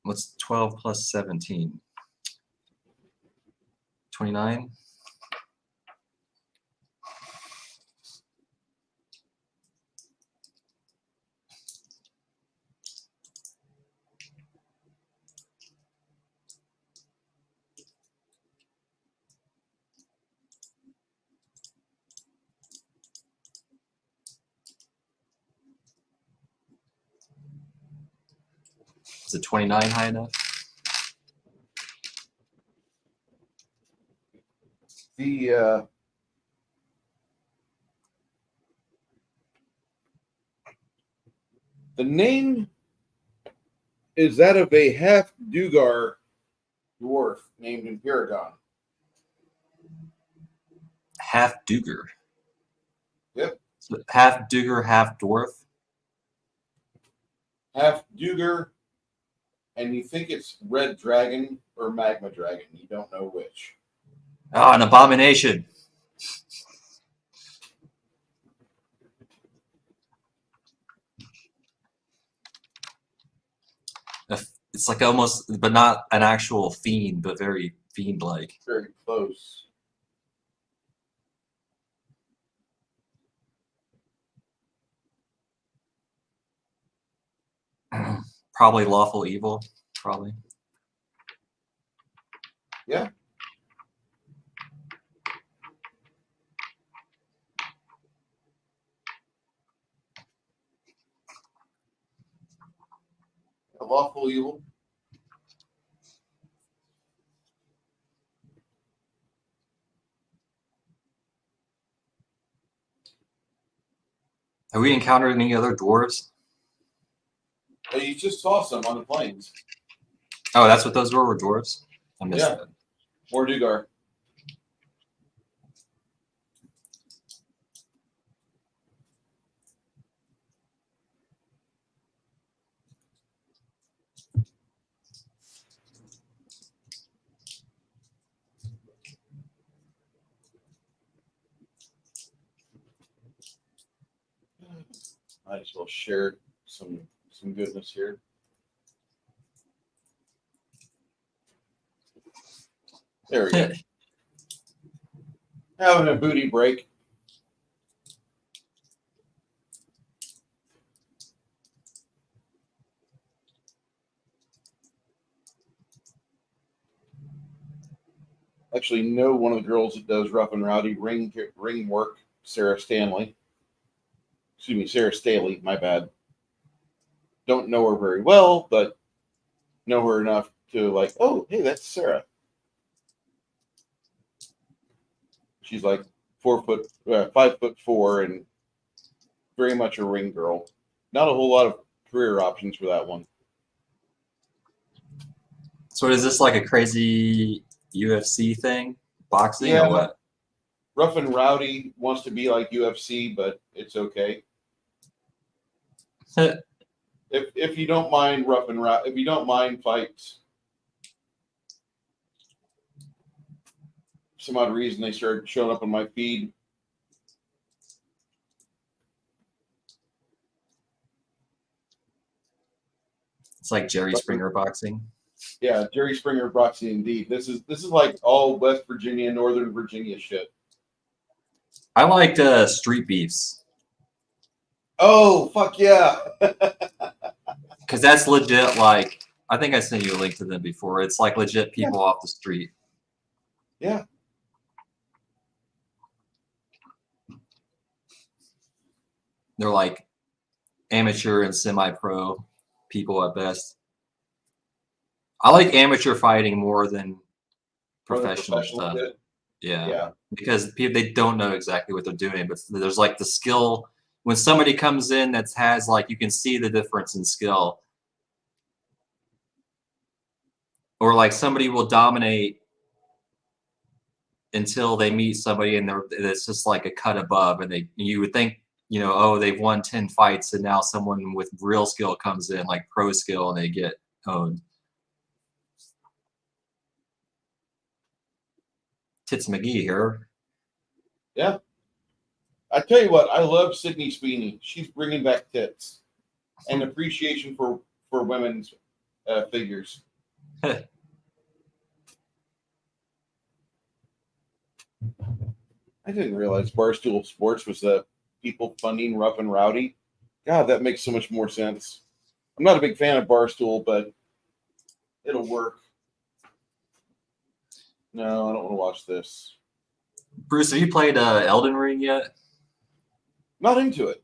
What's 12 plus 17? 29? Is it 29 high enough? The name is that of a half Dugar dwarf named Empiragon. Half Duger. Yep. So half Duger, half dwarf. Half Dugar, and you think it's Red Dragon or Magma Dragon. You don't know which. Ah, an abomination. It's like almost, but not an actual fiend, but very fiend-like. Very close. Probably lawful evil, probably. Yeah. A lawful evil. Have we encountered any other dwarves? You just saw some on the plains. Oh, that's what those were dwarves? I missed Yeah. that. More Dugar. Might as well share some goodness here. There we go. Having a booty break. Actually, know one of the girls that does rough and rowdy ring work, Sarah Stanley. Excuse me, Sarah Staley. My bad. Don't know her very well, but know her enough to like. Oh, hey, that's Sarah. She's like 5'4", and very much a ring girl. Not a whole lot of career options for that one. So is this like a crazy UFC thing? Boxing Yeah. or what? Rough and Rowdy wants to be like UFC, but it's okay. If you don't mind rough and rowdy, if you don't mind fights, for some odd reason they started showing up on my feed. It's like Jerry Springer boxing. Yeah, Jerry Springer boxing indeed. This is like all West Virginia, Northern Virginia shit. I liked Street Beefs. Oh, fuck yeah. Because that's legit, like, I think I sent you a link to them before. It's like legit people off the street. Yeah. They're like amateur and semi-pro people at best. I like amateur fighting more than professional stuff. shit. Yeah. Yeah. Because people, they don't know exactly what they're doing, but there's like the skill. When somebody comes in that has like, you can see the difference in skill. Or like somebody will dominate until they meet somebody and it's just like a cut above, and you would think, you know, oh, they've won 10 fights, and now someone with real skill comes in, like pro skill, and they get owned. Tits McGee here. Yeah. I tell you what, I love Sydney Sweeney. She's bringing back tits and appreciation for women's figures. I didn't realize Barstool Sports was people funding Rough and Rowdy. God, that makes so much more sense. I'm not a big fan of Barstool, but it'll work. No, I don't want to watch this. Bruce, have you played Elden Ring yet? Not into it.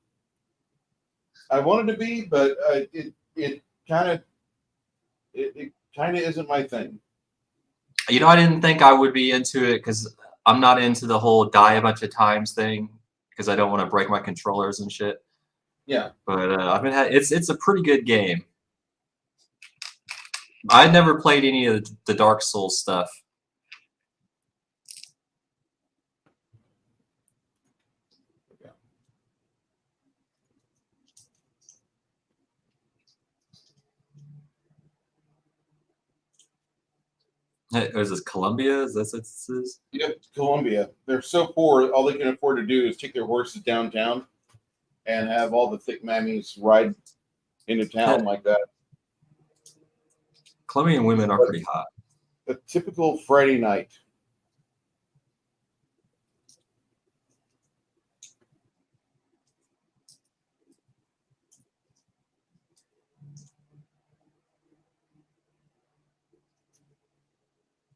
I wanted to be, but it kind of isn't my thing. You know, I didn't think I would be into it because I'm not into the whole die a bunch of times thing, because I don't want to break my controllers and shit. Yeah. But it's a pretty good game. I'd never played any of the Dark Souls stuff. Is this Colombia? Is that what this is? Yep, Colombia. They're so poor, all they can afford to do is take their horses downtown and have all the thick mammies ride into town like that. Colombian women are pretty hot. A typical Friday night.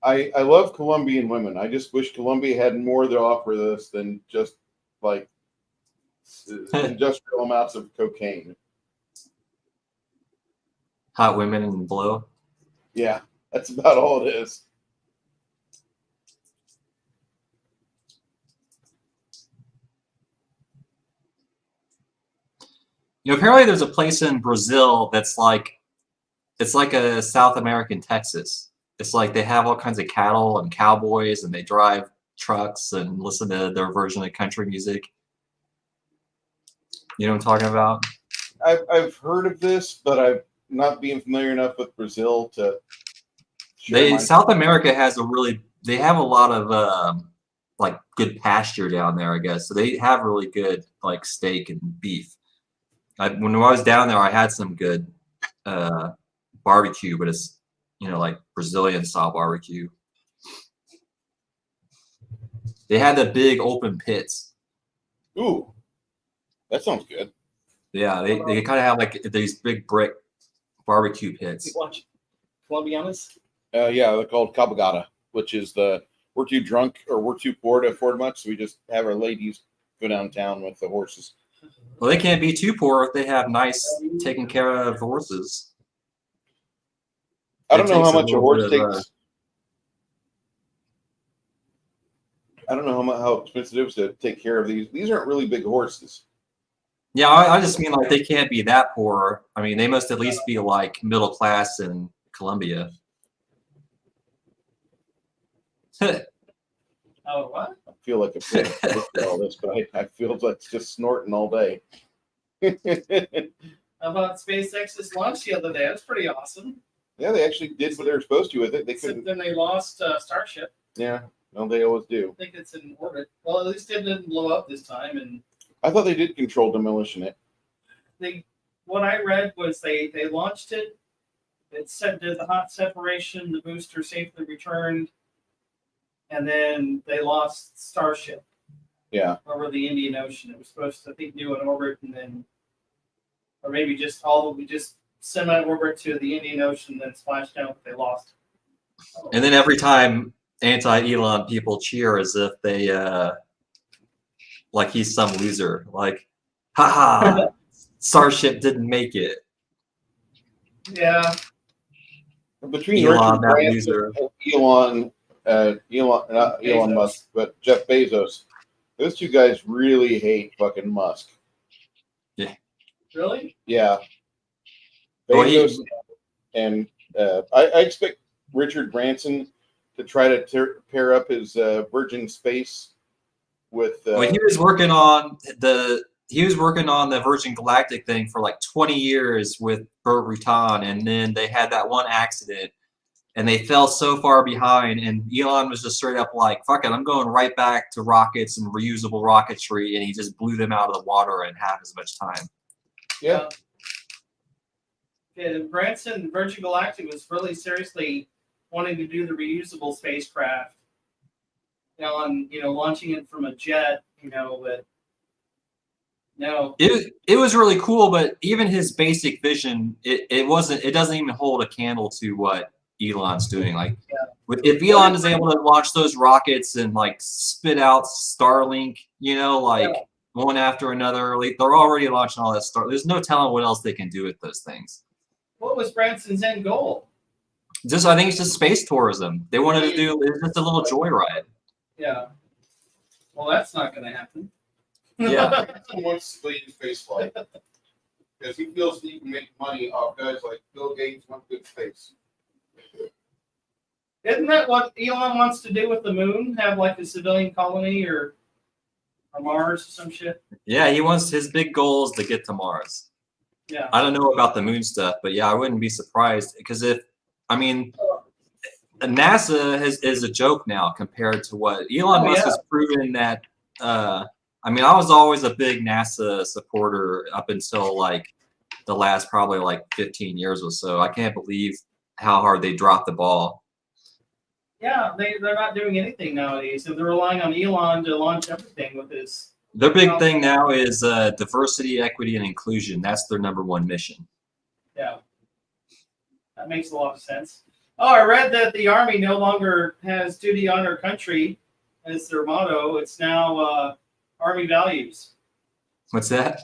I love Colombian women. I just wish Colombia had more to offer this than just like industrial amounts of cocaine. Hot women in blue. Yeah, that's about all it is. You know, apparently there's a place in Brazil that's like, it's like a South American Texas. It's like they have all kinds of cattle and cowboys, and they drive trucks and listen to their version of country music. You know what I'm talking about? I've heard of this, but I've not being familiar enough with Brazil to. South America has they have a lot of like good pasture down there, I guess. So they have really good like steak and beef. When I was down there, I had some good barbecue, but it's, you know, like Brazilian style barbecue. They had the big open pits. Ooh, that sounds good. Yeah, they kind of have like these big brick barbecue pits. Watch Colombianas. Yeah, they're called cabagata, which is we're too drunk or we're too poor to afford much, so we just have our ladies go downtown with the horses. Well, they can't be too poor if they have nice taken care of horses. I don't know how much a horse takes. I don't know how expensive it is to take care of these. These aren't really big horses. Yeah, I just mean like they can't be that poor. I mean, they must at least be like middle class in Colombia. Oh, what? I feel like a pig with all this, but I feel like it's just snorting all day. How about SpaceX's launch the other day? That's pretty awesome. Yeah, they actually did what they were supposed to with it. They couldn't. Except then they lost Starship. Yeah, well, they always do. I think it's in orbit. Well, at least it didn't blow up this time. And I thought they did control demolition it. What I read was they launched it. It did the hot separation. The booster safely returned, and then they lost Starship. Yeah. Over the Indian Ocean. It was supposed to, I think, do an orbit, and then, or maybe just semi-orbit to the Indian Ocean, then splash down. But they lost. And then every time anti-Elon people cheer as if they like he's some loser. Like, haha, Starship didn't make it. Yeah. Between Elon, Richard that Branson loser. and not Elon Bezos. Musk, but Jeff Bezos, those two guys really hate fucking Musk. Really? Yeah. Well, Bezos and I expect Richard Branson to try to pair up his Virgin Space with. Well, he was working on the Virgin Galactic thing for like 20 years with Burt Rutan, and then they had that one accident, and they fell so far behind. And Elon was just straight up like, "Fuck it, I'm going right back to rockets and reusable rocketry," and he just blew them out of the water in half as much time. Yeah. Yeah, Branson Virgin Galactic was really seriously wanting to do the reusable spacecraft. On launching it from a jet, but no. It was really cool, but even his basic vision, it doesn't even hold a candle to what Elon's doing. Like, if Elon is able to launch those rockets and like spit out Starlink, one after another, like they're already launching all that stuff. There's no telling what else they can do with those things. What was Branson's end goal? I think it's just space tourism. They wanted to do it's just a little joyride. Yeah. Well, that's not going to happen. Yeah. He wants to lead space flight because he feels he can make money off guys like Bill Gates want good space. Isn't that what Elon wants to do with the moon? Have like a civilian colony or Mars or some shit? Yeah, he wants his big goal is to get to Mars. Yeah. I don't know about the moon stuff, but yeah, I wouldn't be surprised because NASA is a joke now compared to what Elon Musk has proven that. I was always a big NASA supporter up until like the last probably like 15 years or so. I can't believe how hard they dropped the ball. Yeah, they're not doing anything nowadays, and they're relying on Elon to launch everything with his. Their big thing now is diversity, equity, and inclusion. That's their #1 mission. Yeah, that makes a lot of sense. Oh, I read that the Army no longer has duty on our country as their motto. It's now Army values. What's that?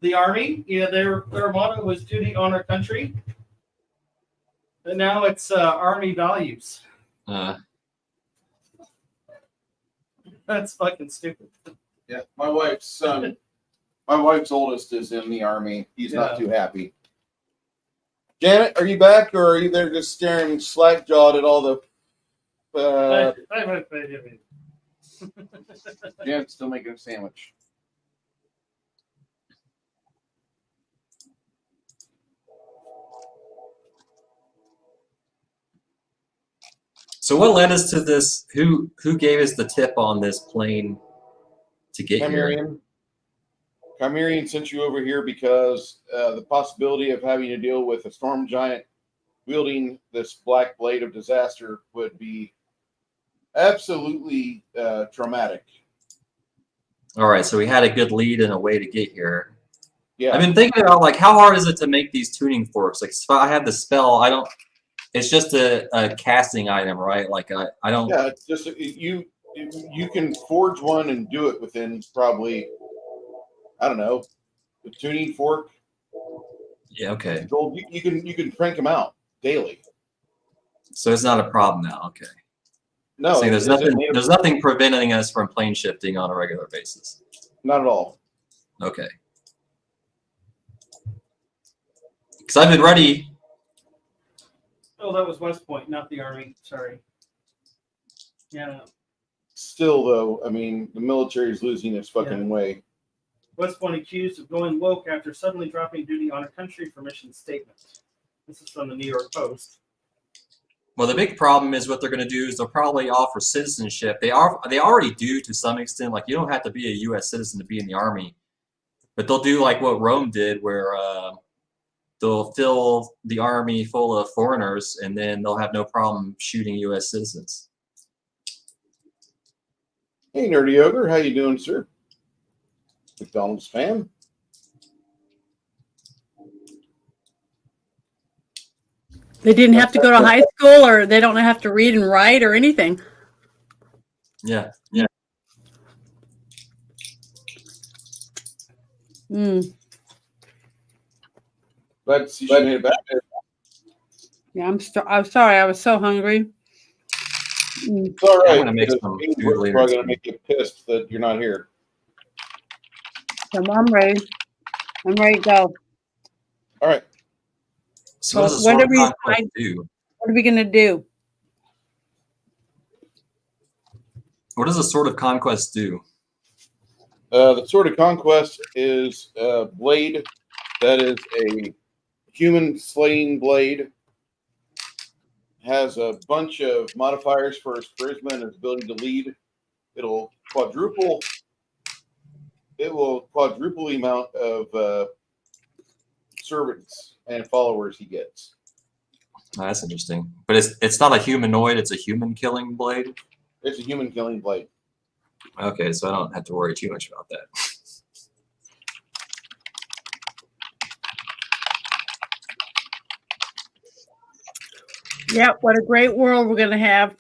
The Army, their motto was duty on our country. But now it's Army values. That's fucking stupid. Yeah, my wife's oldest is in the Army. He's not too happy. Janet, are you back, or are you there just staring slack-jawed at all the? Janet's still making a sandwich. So what led us to this? Who gave us the tip on this plane to get here? Chimerian sent you over here because the possibility of having to deal with a storm giant wielding this black blade of disaster would be absolutely traumatic. All right, so we had a good lead and a way to get here. Yeah, I've been thinking about like how hard is it to make these tuning forks? Like if I have the spell, I don't. It's just a casting item, right? Like I don't. Yeah, it's just you can forge one and do it within probably, I don't know, the tuning fork. Yeah. Okay. You can crank them out daily. So it's not a problem now. Okay. No, so there's nothing preventing us from plane shifting on a regular basis. Not at all. Okay. Because I've been ready. Oh, that was West Point, not the Army. Sorry. Yeah. Still, though, I mean, the military is losing its fucking way. West Point accused of going woke after suddenly dropping duty on a country for mission statement. This is from the New York Post. Well, the big problem is what they're going to do is they'll probably offer citizenship. They already do to some extent. Like you don't have to be a U.S. citizen to be in the Army, but they'll do like what Rome did, where they'll fill the Army full of foreigners, and then they'll have no problem shooting U.S. citizens. Hey, Nerdy Ogre, how you doing, sir? McDonald's fan. They didn't have to go to high school, or they don't have to read and write or anything. Yeah. Mm. But she made it back. Yeah, I'm sorry. I was so hungry. Mm. It's all right. I'm gonna make because some We're food later. probably gonna make you pissed that you're not here. So I'm ready. I'm ready to go. All right. So what does a When sword of do we conquest decide- do? What are we gonna do? What does a sword of conquest do? The Sword of Conquest is a blade that is a human slaying blade. Has a bunch of modifiers for its charisma and its ability to lead. It'll quadruple. It will quadruple the amount of servants and followers he gets. Oh, that's interesting. But it's not a humanoid, it's a human killing blade. It's a human killing blade. Okay, so I don't have to worry too much about that. Yep. What a great world we're gonna have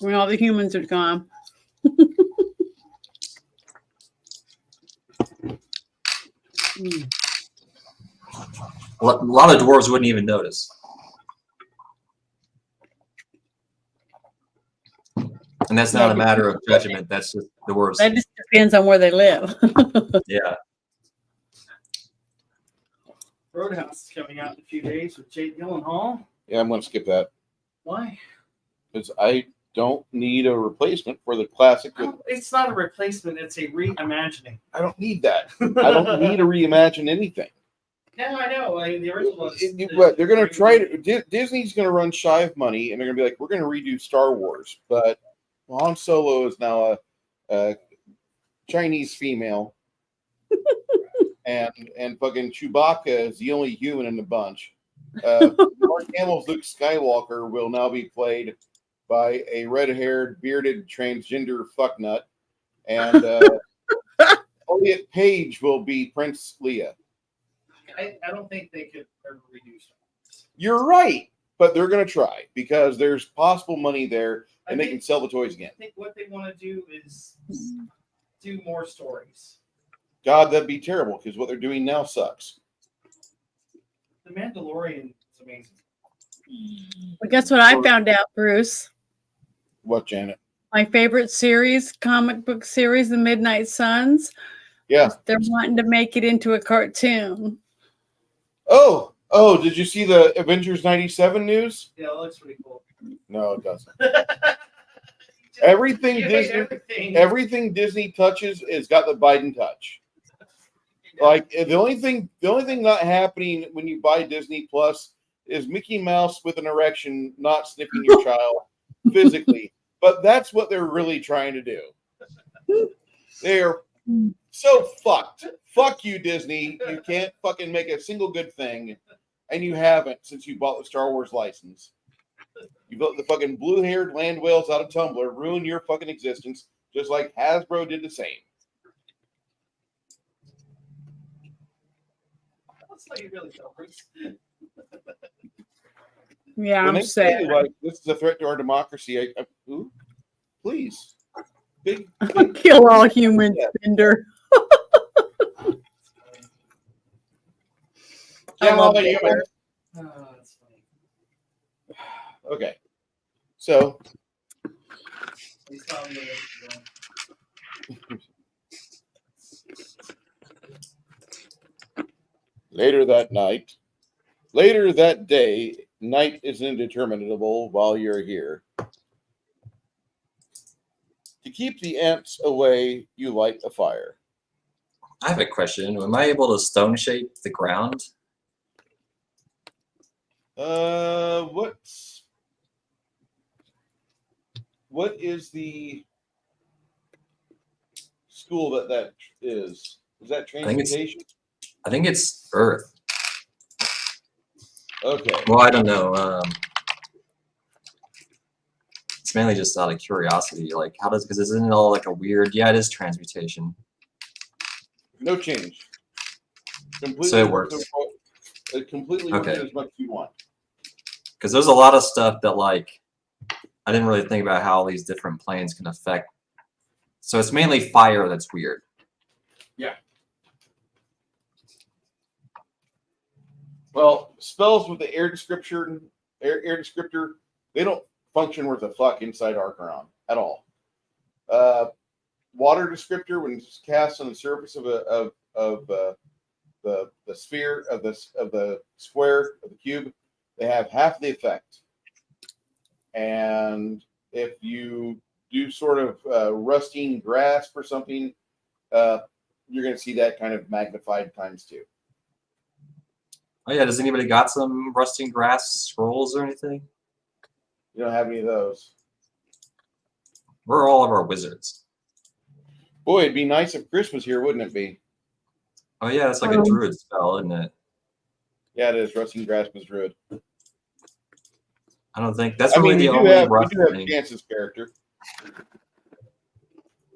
when all the humans are gone. Mm. A lot of dwarves wouldn't even notice. And that's not a matter of judgment, that's just dwarves. That just depends on where they live. Yeah. Roadhouse is coming out in a few days with Jake Gyllenhaal. Yeah, I'm going to skip that Why? because I don't need a replacement for the classic. With, It's not a replacement. It's a reimagining. I don't need that. I don't need to reimagine anything. No, I know. The original. But they're going to try to. Disney's going to run shy of money, and they're going to be like, "We're going to redo Star Wars," but Han Solo is now a Chinese female, and fucking Chewbacca is the only human in the bunch. Mark Hamill's Luke Skywalker will now be played by a red-haired, bearded transgender fucknut, and Elliot Page will be Prince Leia. I don't think they could ever redo Star Wars. You're right, but they're going to try because there's possible money there, and they think- can sell the toys again. I think what they want to do is do more stories. God, that'd be terrible because what they're doing now sucks. The Mandalorian is amazing. But guess what I found out, Bruce? What, Janet? My favorite series, comic book series, The Midnight Suns. Yeah. They're wanting to make it into a cartoon. Oh, did you see the Avengers 97 news? Yeah, it looks pretty cool. No, it doesn't. Everything Yeah, Disney, everything Disney touches has got the Biden touch. Like the only thing not happening when you buy Disney Plus is Mickey Mouse with an erection not sniffing your child physically. But that's what they're really trying to do. They're so fucked. Fuck you, Disney. You can't fucking make a single good thing, and you haven't since you bought the Star Wars license. You built the fucking blue-haired land whales out of Tumblr, ruin your fucking existence, just like Hasbro did the same. That's how you really feel, Bruce. Yeah, When I'm they say sad. like this is a threat to our democracy, ooh, please, big. Kill all humans, Bender. I Kill all love the that. humans. Oh, that's funny. Okay, so He's probably later that day, night is indeterminable while you're here. To keep the ants away, you light a fire. I have a question. Am I able to stone shape the ground? What is the school that is? Is that transmutation? I think it's Earth. Okay. Well, I don't know. It's mainly just out of curiosity. Like, how does, because isn't it all like a weird, yeah, it is transmutation. No change. Completely So it works. It completely works Okay. as much as you want. Because there's a lot of stuff that like I didn't really think about how these different planes can affect. So it's mainly fire that's weird. Yeah. Well, spells with the air descriptor, they don't function worth a fuck inside Archeron at all. Water descriptor, when it's cast on the surface of the sphere of the square of the cube, they have half the effect. And if you do sort of rusting grasp or something, you're going to see that kind of magnified ×2. Oh yeah, does anybody got some rusting grass scrolls or anything? You don't have any of those. Where are all of our wizards? Boy, it'd be nice if Chris was here, wouldn't it be? Oh yeah, that's like a druid spell, isn't it? Yeah, it is. Rusting grasp is druid. I don't think that's really the only rust you do have thing. Chance's character.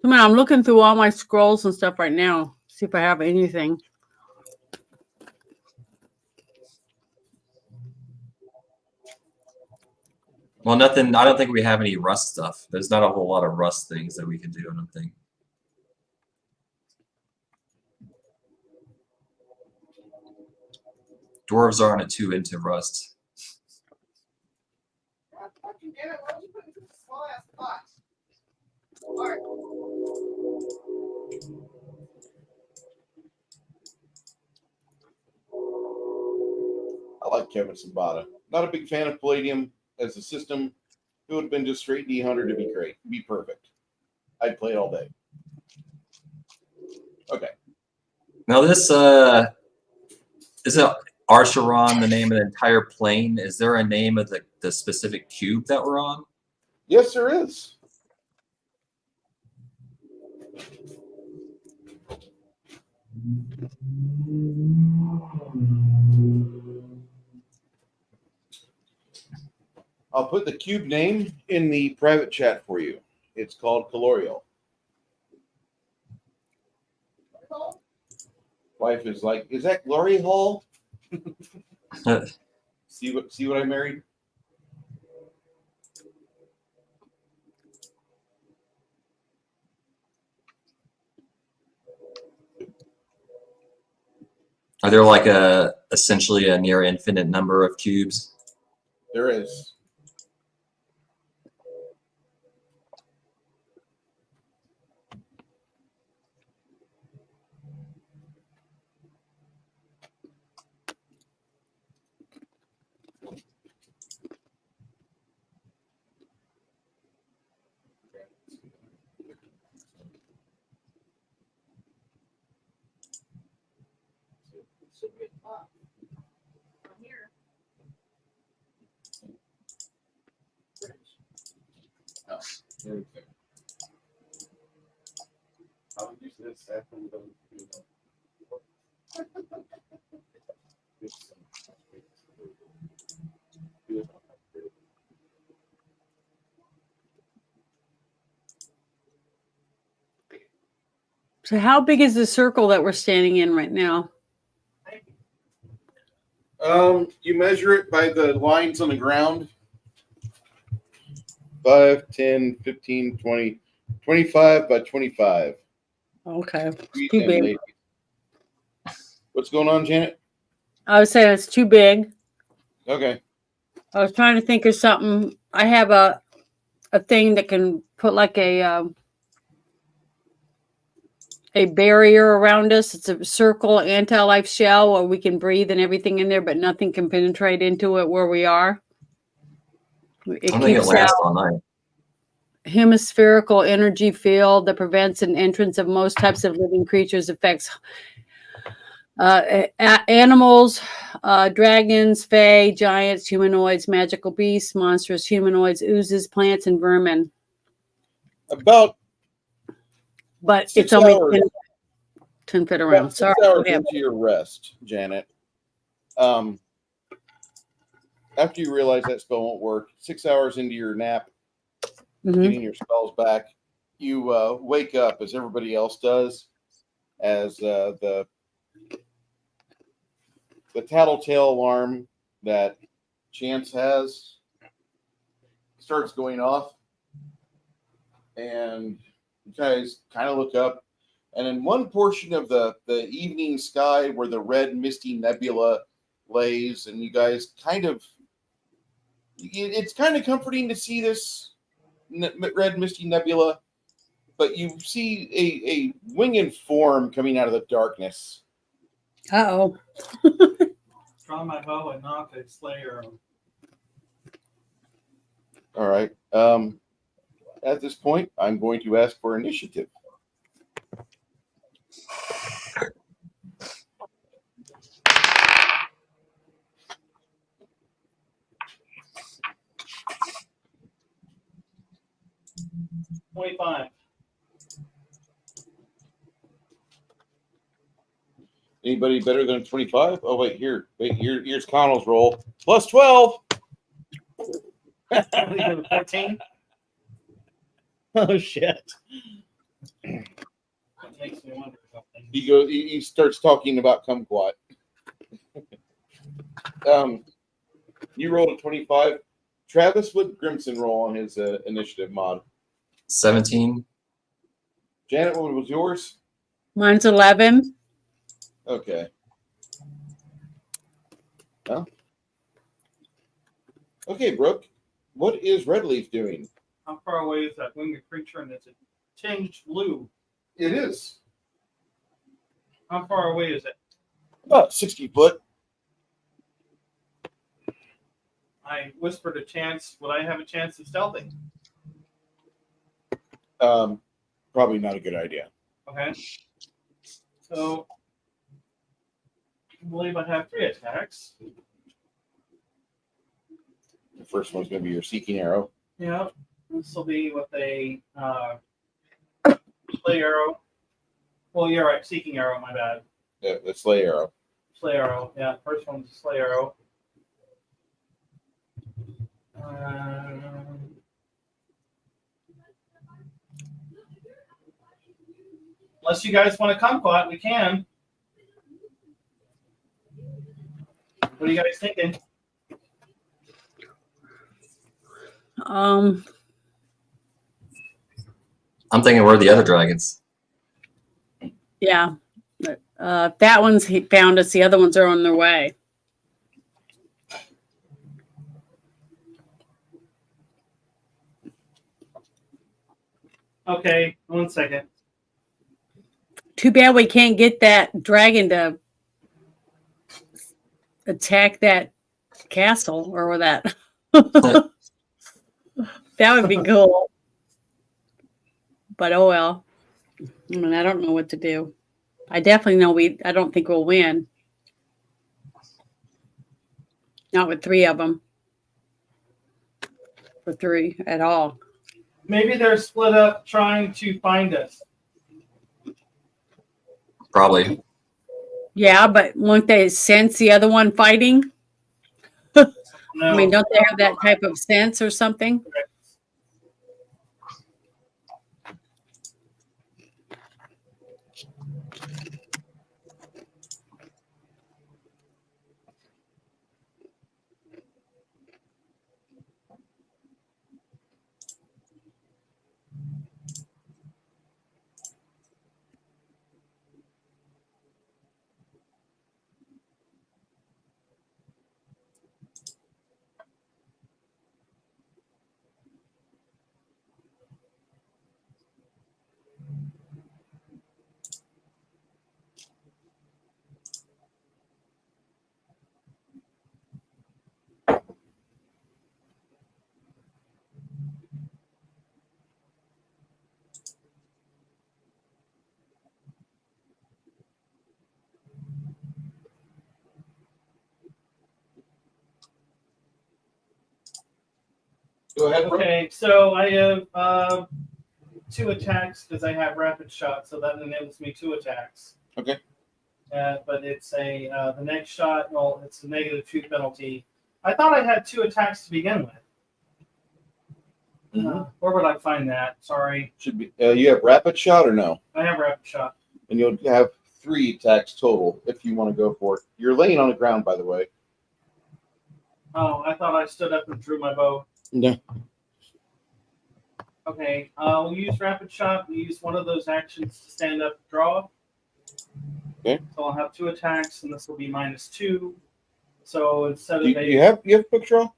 I mean, I'm looking through all my scrolls and stuff right now. See if I have anything. Well, nothing. I don't think we have any rust stuff. There's not a whole lot of rust things that we can do. I don't think. Dwarves aren't too into rust. I like Kevin Sabata. Not a big fan of Palladium as a system. It would have been just straight D100 to be great. Be perfect. I'd play it all day. Okay. Now this isn't Archeron the name of the entire plane? Is there a name of the specific cube that we're on? Yes, there is. I'll put the cube name in the private chat for you. It's called Calorial. Wife is like, is that Glory Hall? See what I married? Are there like essentially a near infinite number of cubes? There is. I'll use this after we don't do So how big is the circle that we're standing in right now? You measure it by the lines on the ground. 5, 10, 15, 20, 25 by 25. Okay. Sweet Too and big. ladies. What's going on, Janet? I was saying it's too big. Okay. I was trying to think of something. I have a thing that can put like a barrier around us. It's a circle anti-life shell where we can breathe and everything in there, but nothing can penetrate into it where we are. It I think it keeps lasts out all night. hemispherical energy field that prevents an entrance of most types of living creatures, affects animals, dragons, fae, giants, humanoids, magical beasts, monstrous humanoids, oozes, plants, and vermin. About But 6 it's only hours. 10 feet around. About 6 Sorry. hours Yeah. into your rest, Janet. After you realize that spell won't work, 6 hours into your nap, Mhm. getting your spells back, you wake up as everybody else does, as the tattletale alarm that Chance has starts going off, and you guys kind of look up, and in one portion of the evening sky where the red misty nebula lays, and you guys it's kind of comforting to see this red misty nebula, but you see a winged form coming out of the darkness. Uh-oh. Draw my bow and knock a slayer. All right. At this point, I'm going to ask for initiative. $25. Anybody better than 25? Oh, here's Connell's roll. Plus 12. 14. Oh shit. That makes me wonder something. He starts talking about kumquat. You rolled a 25. Travis, what did Grimson roll on his initiative mod? 17. Janet, what was yours? Mine's 11. Okay. Well. Okay, Brooke. What is Redleaf doing? How far away is that winged creature? And it's a tinged blue. It is How far away is it? about 60 foot. I whispered a chance. Would I have a chance of stealthing? Probably not a good idea. Okay. So I believe I have 3 attacks. The first one's going to be your seeking arrow. Yeah. This will be with a slay arrow. Well, you're right. Seeking arrow, my bad. The slay arrow. Slay arrow. Yeah, first one's a slay arrow. Unless you guys want to kumquat, we can. What are you guys thinking? Um, I'm thinking we're the other dragons. yeah. That one's he found us. The other ones are on their way. Okay, 1 second. Too bad we can't get that dragon to attack that castle or that. That would be cool. But oh well. I mean, I don't know what to do. I definitely know I don't think we'll win. Not with 3 of them. For 3 at all. Maybe they're split up trying to find us. Probably. Yeah, but won't they sense the other one fighting? No. I mean, don't they have that type of sense or something? Go ahead. Brooke. Okay, so I have 2 attacks because I have rapid shot, so that enables me 2 attacks. Okay. But it's the next shot. Well, it's a -2 penalty. I thought I had 2 attacks to begin with. Where would I find that? Sorry, Should be. You have rapid shot or no? I have rapid shot. And you'll have 3 attacks total if you want to go for it. You're laying on the ground, by the way. Oh, I thought I stood up and drew my bow. No. Okay, we'll use rapid shot. We use one of those actions to stand up and draw. Okay. So I'll have 2 attacks, and this will be -2. So instead of You have quick draw?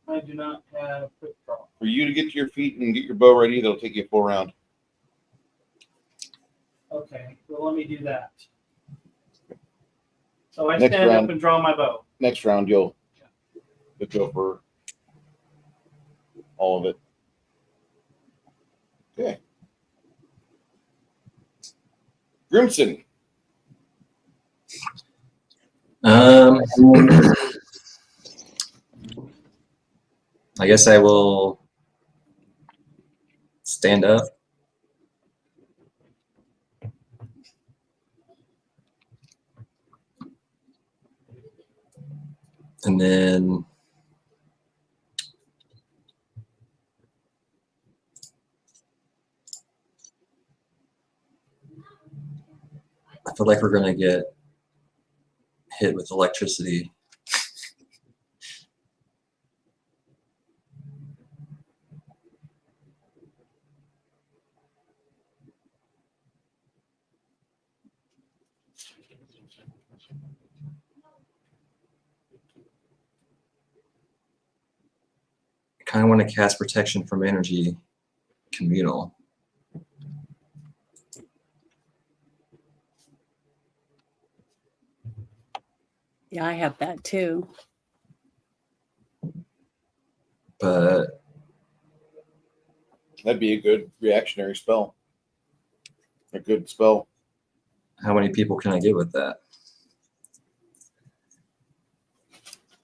I do not have quick draw. For you to get to your feet and get your bow ready, that'll take you a full round. Okay, well let me do that. So I Next stand round. up and draw my bow. Next round, you'll go for all of it. Okay. Grimson. I guess I will stand up. And then I feel like we're going to get hit with electricity. I kind of want to cast protection from energy communal. Yeah, I have that too. But That'd be a good reactionary spell. A good spell. how many people can I get with that?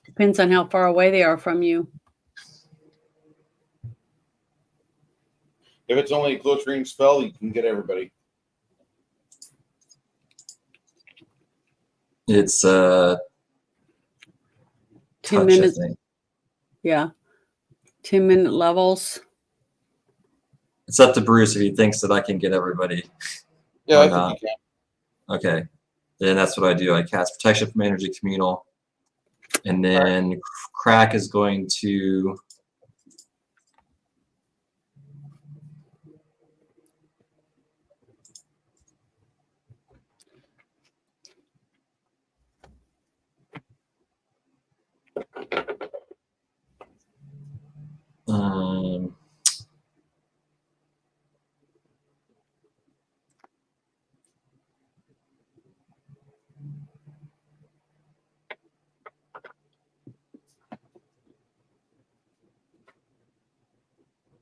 Depends on how far away they are from you. If it's only a close range spell, you can get everybody. It's 10 touch, minutes. I think. Yeah. 10-minute levels. It's up to Bruce if he thinks that I can get everybody. Yeah, Or I think not. you can. Okay. Then that's what I do. I cast protection from energy communal. And then Crack is going to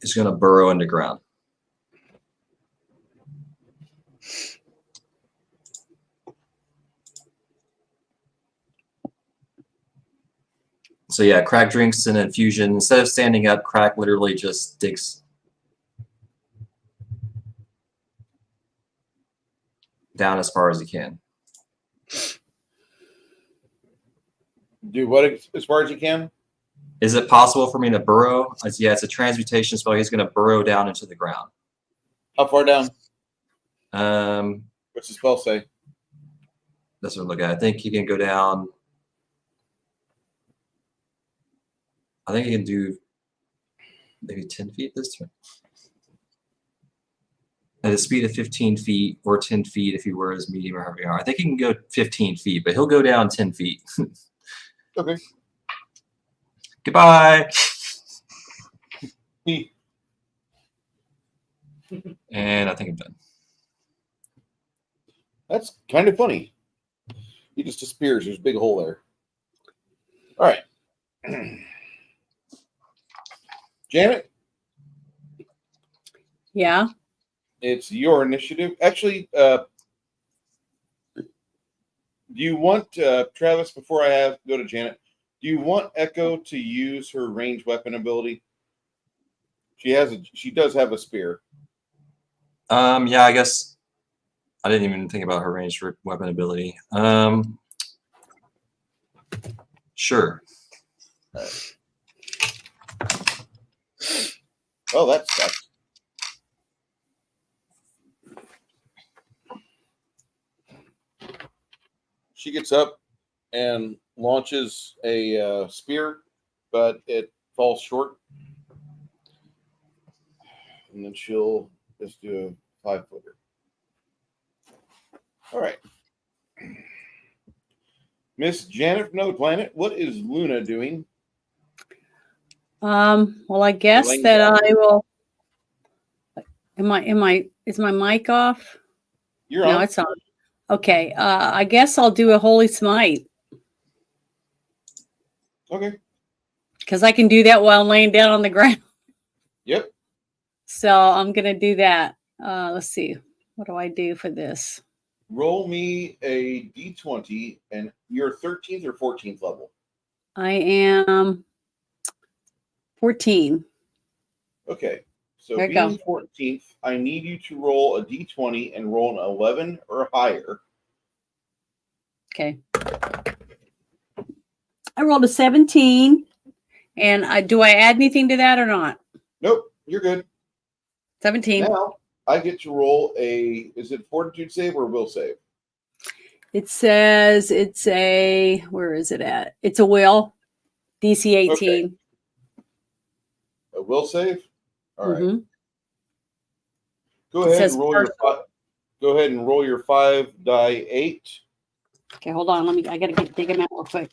is going to burrow underground. So yeah, Crack drinks an infusion. Instead of standing up, Crack literally just digs down as far as he can. Do what as far as you can? Is it possible for me to burrow? Yeah, it's a transmutation spell. He's going to burrow down into the ground. How far down? Um, What's the spell say? That's what I'm looking at. I think he can go down. I think he can do maybe 10 feet this turn. At a speed of 15 feet or 10 feet if he wears medium or heavy armor. I think he can go 15 feet, but he'll go down 10 feet. Okay. Goodbye. And I think I'm done. That's kind of funny. He just disappears. There's a big hole there. All right. Janet, Yeah. it's your initiative. Actually, do you want, Travis, before I go to Janet, do you want Echo to use her ranged weapon ability? She does have a spear. Yeah, I guess I didn't even think about her ranged weapon ability. Sure. Oh, that sucks. She gets up and launches a spear, but it falls short. And then she'll just do a 5-footer. All right. Miss Janet from No Planet, what is Luna doing? Well, I guess Laying that down. I will. Is my mic off? You're No, on. it's on. Okay. I guess I'll do a Holy Smite Okay. because I can do that while laying down on the ground. Yep. So I'm gonna do that. Let's see. What do I do for this? Roll me a d20, and you're 13th or 14th level. I am 14. Okay. So There you being go. 14th, I need you to roll a d20 and roll an 11 or higher. Okay. I rolled a 17. And do I add anything to that or not? Nope, you're good. 17. Now I get to roll is it fortitude save or will save? It says it's where is it at? It's a will. DC 18. Okay. A will save? All right. Mhm. Go It ahead says and roll your go ahead and roll your 5-die-8. Okay, hold on. I gotta dig them out real quick.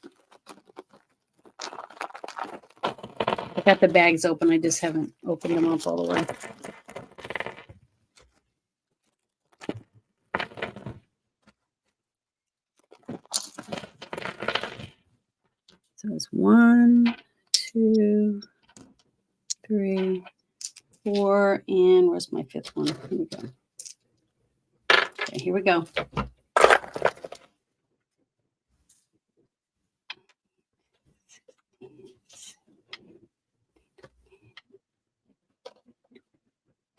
I got the bags open. I just haven't opened them up all the way. So it's 1, 2, 3, 4, and where's my 5th one? Here we go. Okay, here we go.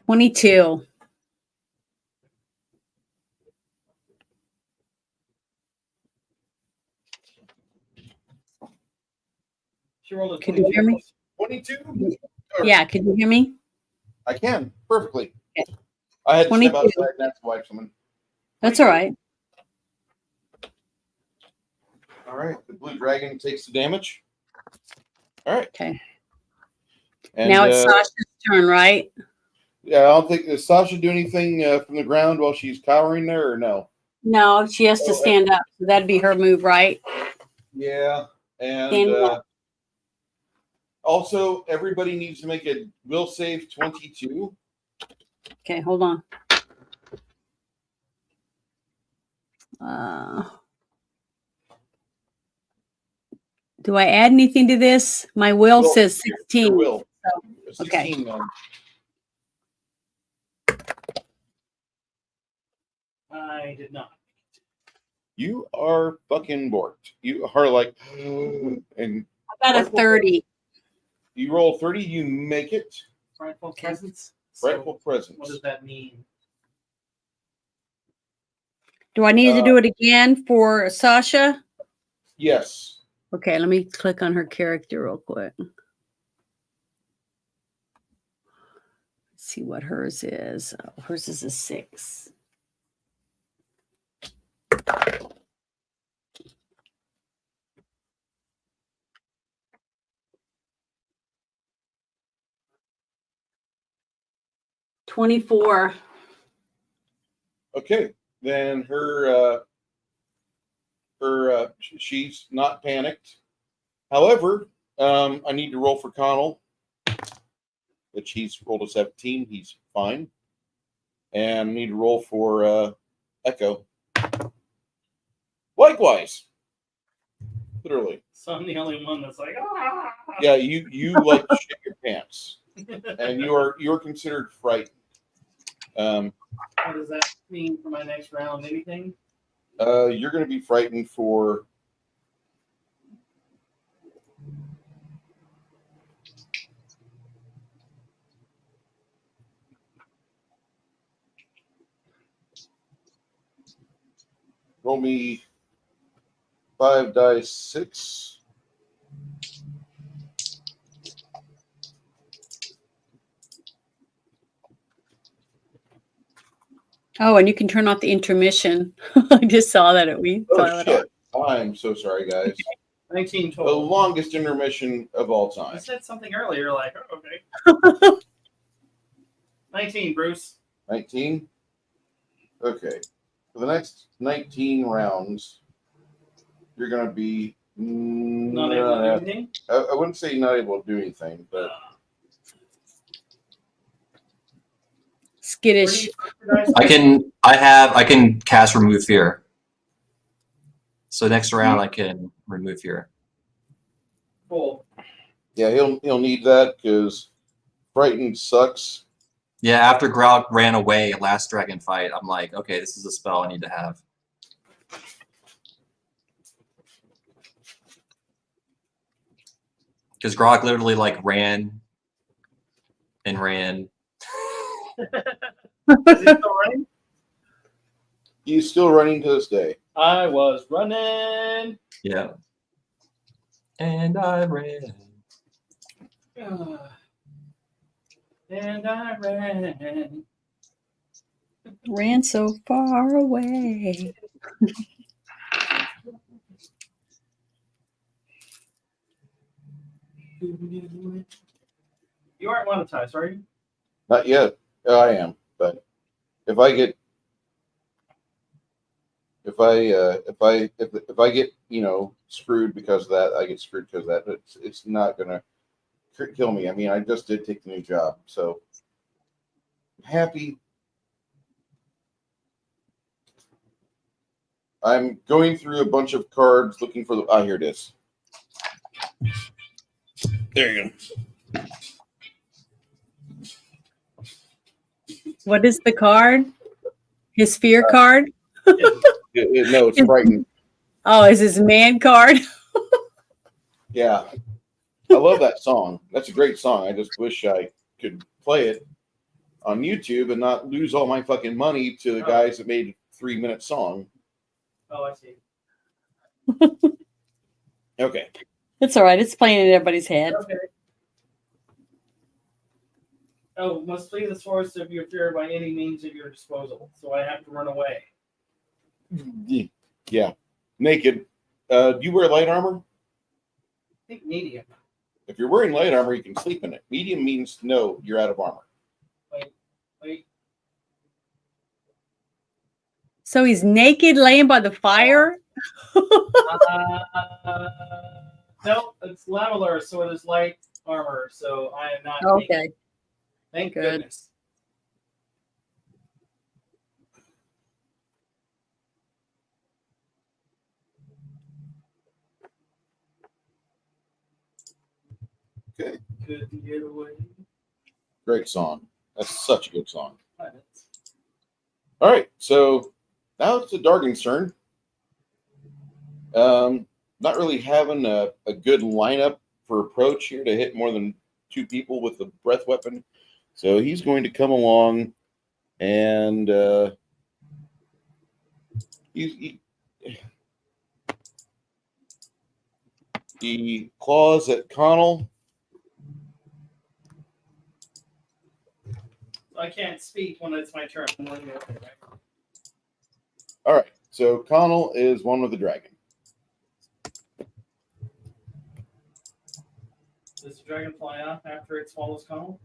$22. She rolled a Could you hear me? 22? Yeah, could you hear me? I can perfectly. Okay. I had to step 22. outside and that's why someone. That's all right. All right. The blue dragon takes the damage. All right. Okay. And Now it's Sasha's turn, right? yeah, I don't think does Sasha do anything from the ground while she's cowering there, or no? No, she has to stand up. So that'd be her move, right? Yeah, and Standing up. also everybody needs to make a will save 22. Okay, hold on. Do I add anything to this? My will says 16. Your will. So, okay. 16, I did not. You are fucking borked. You are like, and I got a 30. you roll 30, you make it. Frightful presence. Frightful presence. What does that mean? Do I need to do it again for Sasha? Yes. Okay, let me click on her character real quick. Let's see what hers is. Oh, hers is a 6. $24. Okay. Then she's not panicked. However, I need to roll for Connell, which he's rolled a 17. He's fine. And I need to roll for Echo. Likewise. Literally. So I'm the only one that's like, ah. Yeah, you like shit your pants. And you're considered frightened. What does that mean for my next round? Anything? You're going to be frightened for roll me 5-die-6. Oh, and you can turn off the intermission. I just saw that we saw Oh it on. shit! I'm so sorry, guys. 19 The total. longest intermission of all I time. said something earlier, like, oh, okay. 19, Bruce. 19. Okay. For the next 19 rounds, you're going to be Not able to do anything. I wouldn't say not able to do anything, but Skittish. I can cast remove fear. So next round I can remove fear. Cool. yeah, he'll need that because frightened sucks. Yeah, after Grout ran away last dragon fight, I'm like, okay, this is a spell I need to have. Because Grog literally like ran and ran. Is he still running? He's still running to this day. I was running. Yeah. And I ran. And I ran. Ran so far away. You aren't monetized, are you? Not yet. I am, but if I get if I get screwed because of that, I get screwed because of that. It's not gonna kill me. I mean, I just did take the new job, so I'm happy. I'm going through a bunch of cards looking for the. Ah, here it is. There you go. What is the card? His fear card? No, it's frightened. Oh, is his man card? Yeah, I love that song. That's a great song. I just wish I could play it on YouTube and not lose all my fucking money to the guys that made a 3-minute song. Oh, I see. Okay. It's all right. It's playing in everybody's head. Okay. Oh, must flee the source of your fear by any means at your disposal. So I have to run away. Yeah. Naked. Do you wear light armor? I think medium. If you're wearing light armor, you can sleep in it. Medium means no, you're out of armor. Wait. So he's naked laying by the fire? No, it's leveler, so it is light armor. So I am not. Okay. naked. Thank Good. goodness. Okay. Couldn't get away. Great song. That's such a good song. 5 minutes. All right. So now it's the Dargan's turn. Not really having a good lineup for approach here to hit more than 2 people with the breath weapon. So he's going to come along and he claws at Connell. I can't speak when it's my turn. I'm running away, right? All right. So Connell is one with the dragon. Does the dragon fly off after it swallows Connell?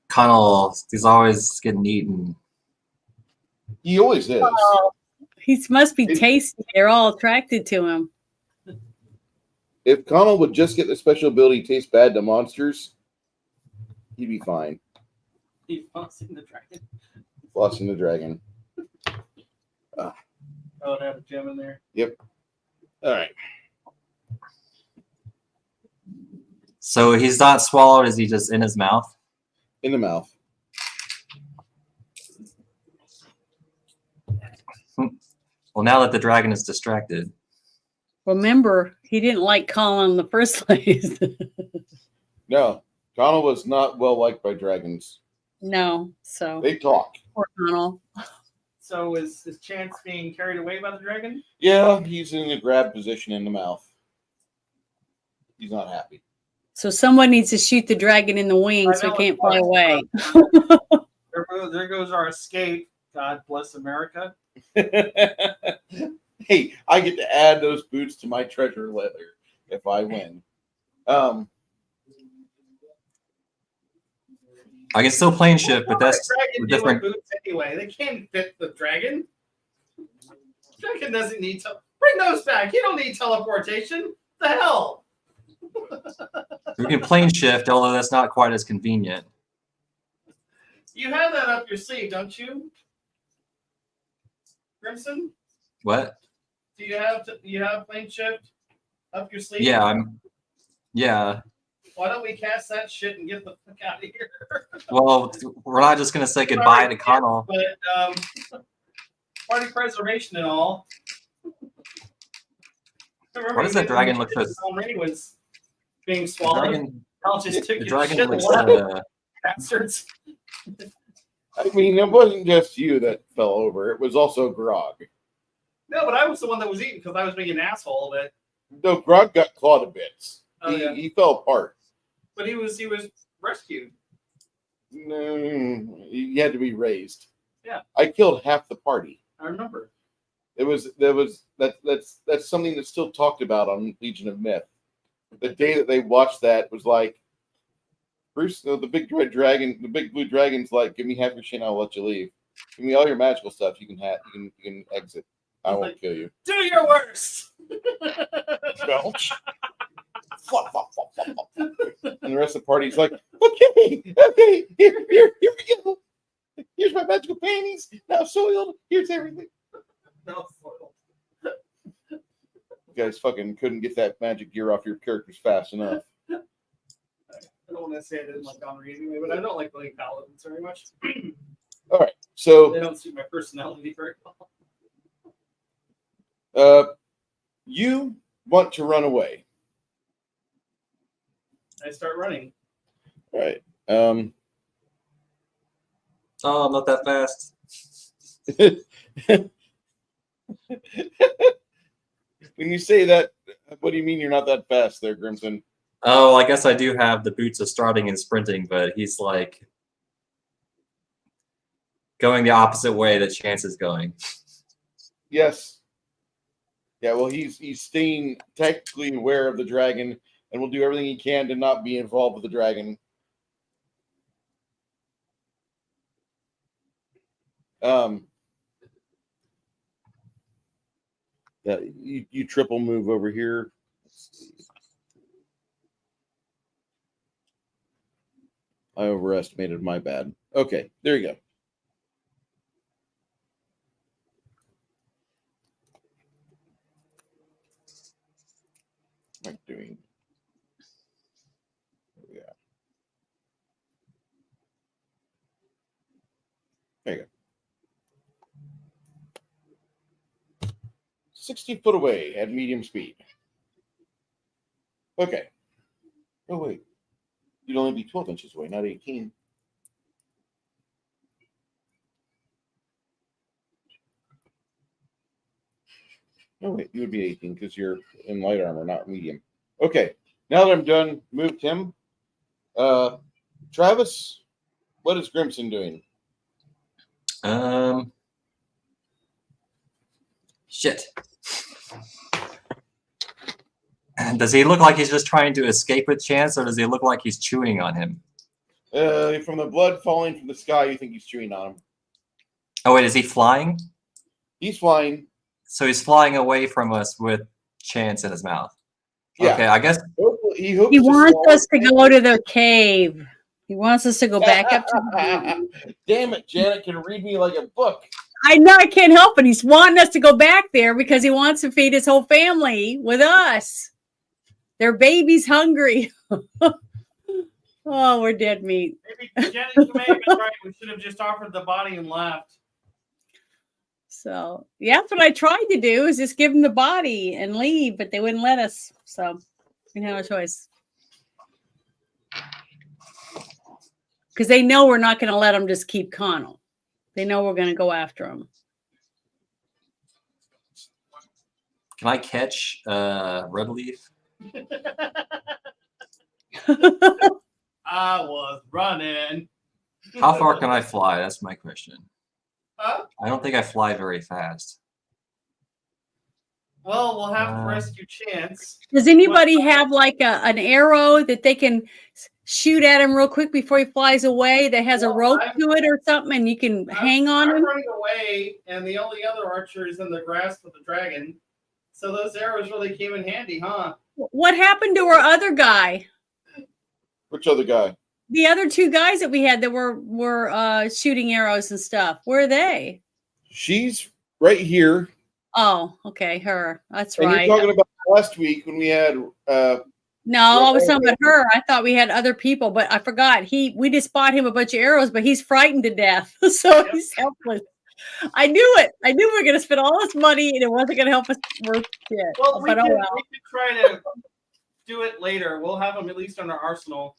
Connell, he's always getting eaten. He always is. Oh, he must be tasty. They're all attracted to him. If Connell would just get the special ability taste bad to monsters, he'd be fine. He's flossing the dragon. Flossing the dragon. Oh, it had a gem in there. Yep. All right. So he's not swallowed, is he just in his mouth? In the mouth. Well, now that the dragon is distracted. Remember, he didn't like Colin in the first place. No, Connell was not well liked by dragons. No, so They talk. poor Connell. So is Chance being carried away by the dragon? Yeah, he's in the grab position in the mouth. He's not happy. So someone needs to shoot the dragon in the wing so he can't fly away. There goes our escape. God bless America. Hey, I get to add those boots to my treasure leather if I win. I can still plane shift, but What that's does dragon do different. with boots anyway? They can't fit the dragon. Dragon doesn't need to bring those back. You don't need teleportation. The hell? We can plane shift, although that's not quite as convenient. You have that up your sleeve, don't you, Crimson? What? Do you have plane shift up your sleeve? Yeah, yeah. Why don't we cast that shit and get the fuck out of here? Well, we're not just gonna say goodbye to Connell. But party preservation and all. Why does that dragon look so? Rain was being The swallowed. dragon, I'll just took the your dragon shit looks. away, bastards. I mean, it wasn't just you that fell over. It was also Grog. No, but I was the one that was eating because I was being an asshole. But No, Grog got clawed to bits. Oh, yeah. He fell apart. but he was rescued. No, he had to be raised. Yeah. I killed half the party. I remember. That's something that's still talked about on Legion of Myth. The day that they watched that was like, Bruce, the big red dragon, the big blue dragon's like, give me half your shit, I'll let you leave. Give me all your magical stuff. You can exit. I won't kill you. Do your worst. Belch. Flop, flop, flop, flop, flop. And the rest of the party's like, okay, here we go. Here's my magical panties. Now soiled. Here's everything. No, foiled. You guys fucking couldn't get that magic gear off your characters fast enough. I don't want to say I didn't like Donnery anyway, but I don't like playing paladins very much. All right, so They don't suit my personality very well. you want to run away. I start running. All right. Oh, I'm not that fast. When you say that, what do you mean you're not that fast there, Grimson? Oh, I guess I do have the boots of starting and sprinting, but he's like going the opposite way that Chance is going. Yes. Yeah, well, he's staying technically aware of the dragon and will do everything he can to not be involved with the dragon. You triple move over here. Let's see. I overestimated, my bad. Okay, there you go. What am I doing? Yeah. There you go. 60 foot away at medium speed. Okay. Oh, wait. You'd only be 12 inches away, not 18. Oh, wait. You would be 18 because you're in light armor, not medium. Okay. Now that I'm done, moved him. Travis, what is Grimson doing? Shit. Does he look like he's just trying to escape with Chance, or does he look like he's chewing on him? From the blood falling from the sky, you think he's chewing on him. Oh, wait, is he flying? He's flying. So he's flying away from us with Chance in his mouth. Yeah. Okay, I guess. He hopes He to wants swallow- us to go to the cave. He wants us to go back up to the Damn it, Janet can read me like a book. I know, I can't help it. He's wanting us to go back there because he wants to feed his whole family with us. Their baby's hungry. Oh, we're dead meat. Maybe Jenny, you may have been right. We should have just offered the body and left. So yeah, that's what I tried to do, is just give him the body and leave, but they wouldn't let us. So we didn't have a choice. Because they know we're not going to let them just keep Connell. They know we're going to go after him. Can I catch Red Leaf? I was running. How far can I fly? That's my question. Huh? I don't think I fly very fast. Well, we'll have to rescue Chance. Does anybody have like an arrow that they can shoot at him real quick before he flies away that has a rope to it or something and you can hang on I'm him? running away, and the only other archer is in the grasp of the dragon. So those arrows really came in handy, huh? What happened to our other guy? Which other guy? The other two guys that we had that were shooting arrows and stuff. Where are they? She's right here. Oh, okay, her. That's And right. you're talking about last week when we had No, I was talking about her. I thought we had other people, but I forgot. We just bought him a bunch of arrows, but he's frightened to death. So he's helpless. I knew it. I knew we were gonna spend all this money and it wasn't gonna help us worth shit. Well, we But could try to do it later. We'll have him at least on our arsenal.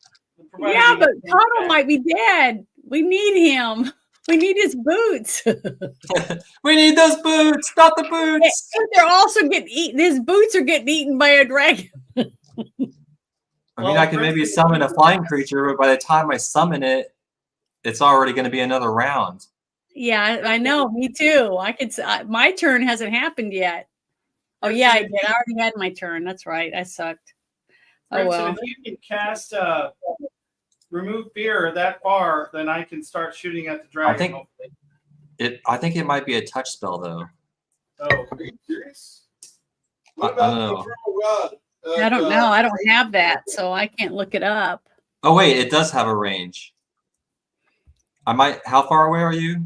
Yeah, but Connell might be dead. We need him. We need his boots. We need those boots, not the boots. They're also getting eaten. His boots are getting eaten by a dragon. I mean, I can maybe summon a flying creature, but by the time I summon it, it's already going to be another round. Yeah, I know. Me too. I could. My turn hasn't happened yet. Oh yeah, I did. I already had my turn. That's right. I sucked. Oh well. If you can cast remove fear that far, then I can start shooting at the dragon. I think it might be a touch spell though. Oh, are you serious? What I about don't the know. Eternal God? I don't know. I don't have that, so I can't look it up. Oh wait, it does have a range. I might. How far away are you?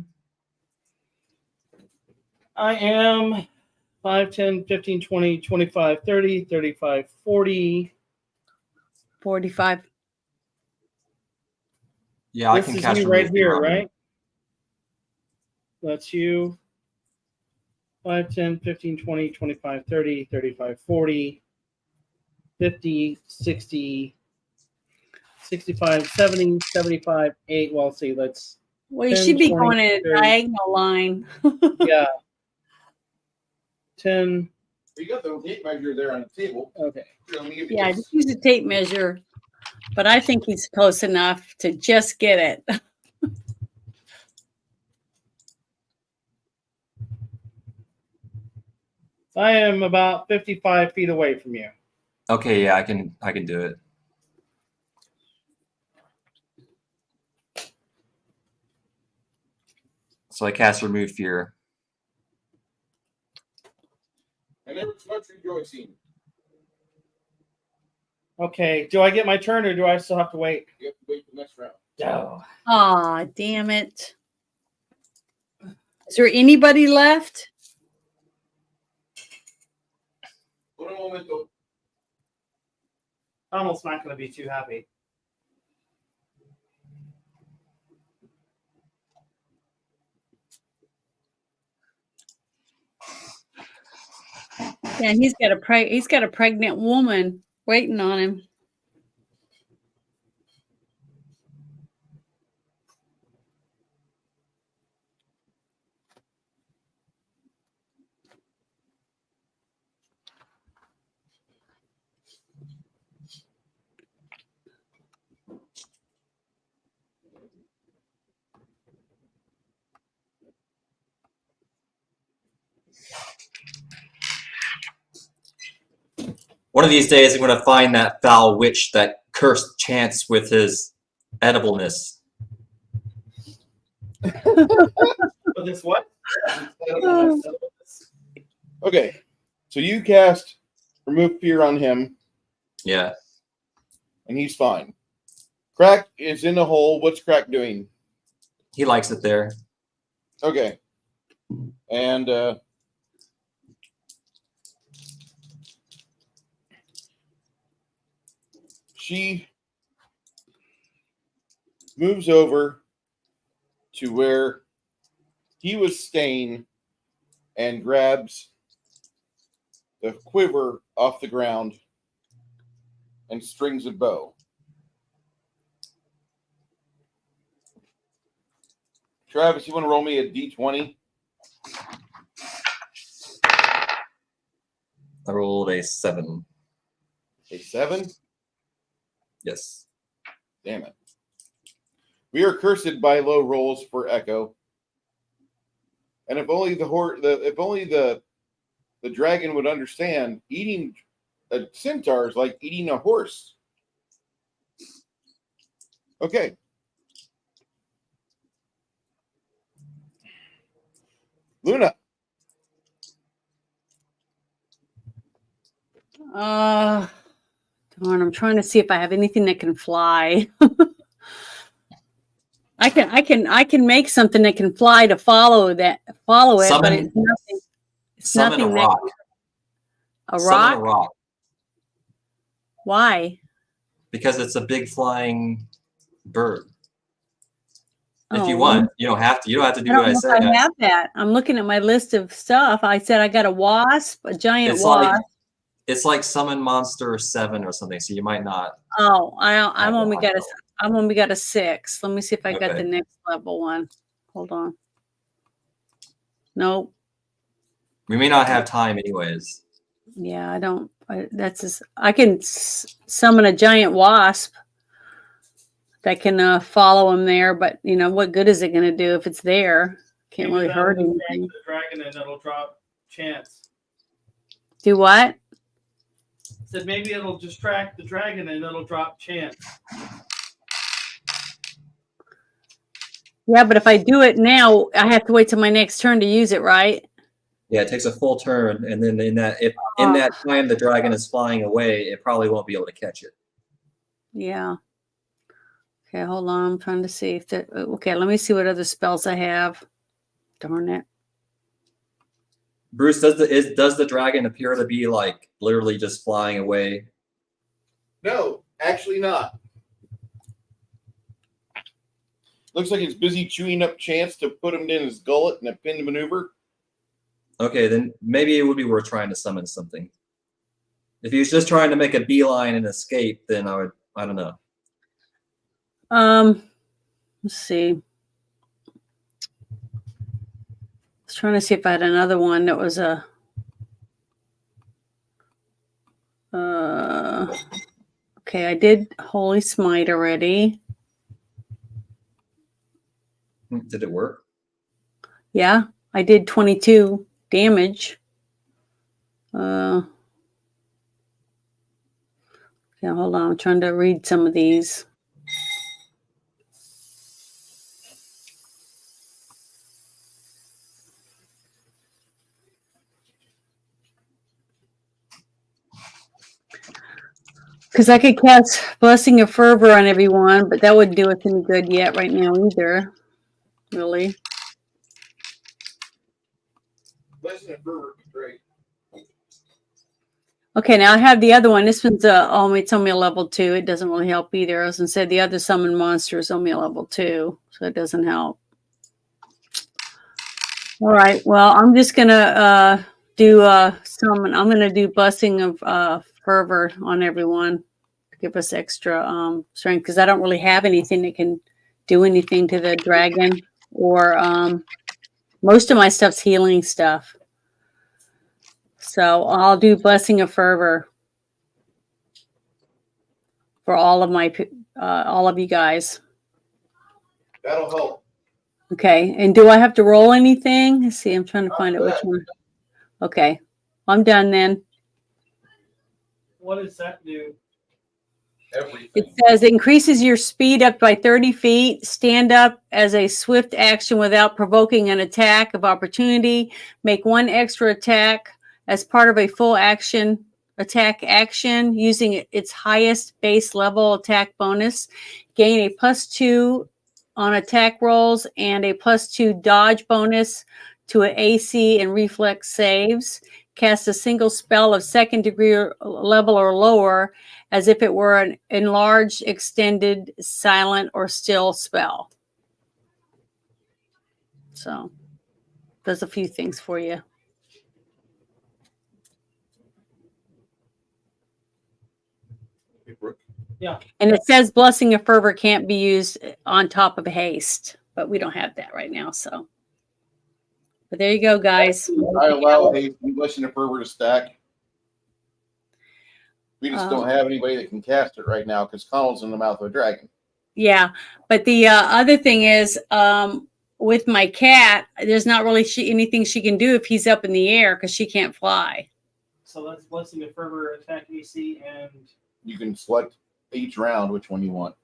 I am 5, 10, 15, 20, 25, 30, 35, 40. 45. Yeah, I This can is cast you remove right fear here, on you. right? That's you. 5, 10, 15, 20, 25, 30, 35, 40, 50, 60, 65, 70, 75, 8. Well, let's see. Let's. Well, you 10, should be 20, going in a 30. diagonal line. Yeah. 10. You got the tape measure there on the table. Okay. Here, let me give you Yeah, this. just use a tape measure. But I think he's close enough to just get it. I am about 55 feet away from you. Okay, yeah, I can do it. So I cast remove fear. And there was much rejoicing. Okay. Do I get my turn or do I still have to wait? You have to wait for the next round. Oh. Aw, damn it. Is there anybody left? Un momento. Almost not going to be too happy. Yeah, he's got a pregnant woman waiting on him. One of these days, I'm going to find that foul witch that cursed Chance with his edibleness. But this what? Okay, so you cast remove fear on him, Yeah. and he's fine. Crack is in the hole. What's Crack doing? He likes it there. Okay, and she moves over to where he was staying and grabs the quiver off the ground and strings a bow. Travis, you want to roll me a d20? I rolled a 7. A 7? Yes. Damn it. We are cursed by low rolls for Echo. And if only the dragon would understand, eating a centaur is like eating a horse. Okay. Luna. Darn, I'm trying to see if I have anything that can fly. I can make something that can fly to follow it, but it's nothing. It's Summon nothing a rock. A Summon a rock? rock. Why? Because it's a big flying bird. If you Oh, want, you don't have to. You don't have to do I what don't I know said. if I have that. I'm looking at my list of stuff. I said I got a wasp, a giant It's wasp. like it's like summon monster 7 or something. So you might not. Oh, I'm have only that got a though. I'm only got a 6. Let me see if I got Okay. the next level one. Hold on. Nope. We may not have time, anyways. Yeah, I don't. I can summon a giant wasp that can follow him there, but you know what good is it going to do if it's there? Can't Maybe really that'll hurt distract anything. the dragon and it'll drop chance. Do what? Said maybe it'll distract the dragon and it'll drop chance. Yeah, but if I do it now, I have to wait till my next turn to use it, right? Yeah, it takes a full turn, and then in that time the dragon is flying away, it probably won't be able to catch it. Yeah. Okay, hold on. I'm trying to see if that. Okay, let me see what other spells I have. Darn it. Bruce, does the dragon appear to be like literally just flying away? No, actually not. Looks like it's busy chewing up chance to put him in his gullet in a pinned maneuver. Okay, then maybe it would be worth trying to summon something. If he was just trying to make a beeline and escape, then I don't know. Let's see. I was trying to see if I had another one that was a okay, I did Holy Smite already. Did it work? Yeah, I did 22 damage. Yeah, hold on. I'm trying to read some of these. Because I could cast Blessing of Fervor on everyone, but that wouldn't do us any good yet right now either. Really. Blessing of Fervor, great. Okay, now I have the other one. This one's it's only a level 2. It doesn't really help either. I was gonna say the other summon monster is only a level 2, so it doesn't help. All right. Well, I'm just gonna do summon. I'm gonna do Blessing of Fervor on everyone to give us extra strength because I don't really have anything that can do anything to the dragon, or most of my stuff's healing stuff. So I'll do Blessing of Fervor for all of you guys. That'll help. Okay. And do I have to roll anything? Let's see. I'm trying to find out which one. Okay. I'm done then. What does that do? Everything. It says increases your speed up by 30 feet. Stand up as a swift action without provoking an attack of opportunity. Make one extra attack as part of a full attack action using its highest base level attack bonus. Gain a +2 on attack rolls and a +2 dodge bonus to an AC and reflex saves. Cast a single spell of 2nd degree level or lower as if it were an enlarged, extended, silent, or still spell. So there's a few things for you. Yeah. And it says Blessing of Fervor can't be used on top of haste, but we don't have that right now. So, but there you go, guys. I allow haste and Blessing of Fervor to stack. We just don't have anybody that can cast it right now because Connell's in the mouth of a dragon. Yeah, but the other thing is, with my cat, there's not really anything she can do if he's up in the air because she can't fly. So that's Blessing of Fervor, attack AC, and You can select each round which one you want.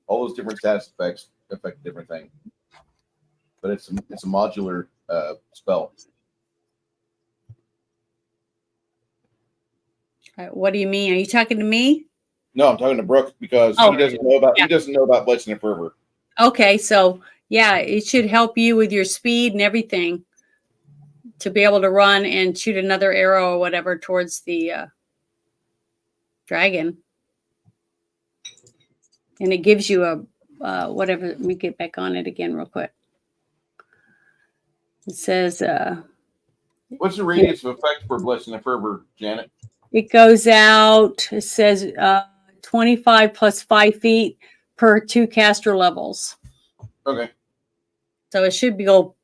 All those different status effects affect a different thing, but it's a modular spell. What do you mean? Are you talking to me? No, I'm talking to Brooke because Oh, he doesn't know about Blessing of Fervor. Okay, so yeah, it should help you with your speed and everything to be able to run and shoot another arrow or whatever towards the dragon. And it gives you a whatever. Let me get back on it again real quick. It says What's the radius of effect for Blessing of Fervor, Janet? it goes out. It says 25 plus 5 feet per 2 caster levels. Okay. So it should go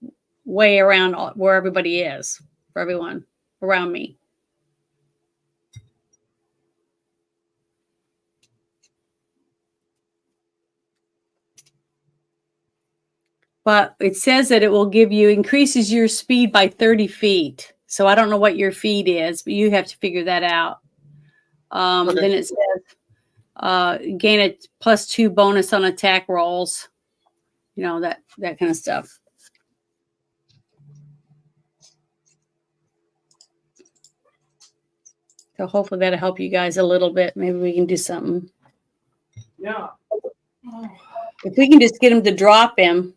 way around where everybody is, for everyone around me. But it says that it will increases your speed by 30 feet. So I don't know what your feet is, but you have to figure that out. Okay. Then it says gain a +2 bonus on attack rolls. You know, that kind of stuff. So hopefully that'll help you guys a little bit. Maybe we can do something. yeah. If we can just get him to drop him,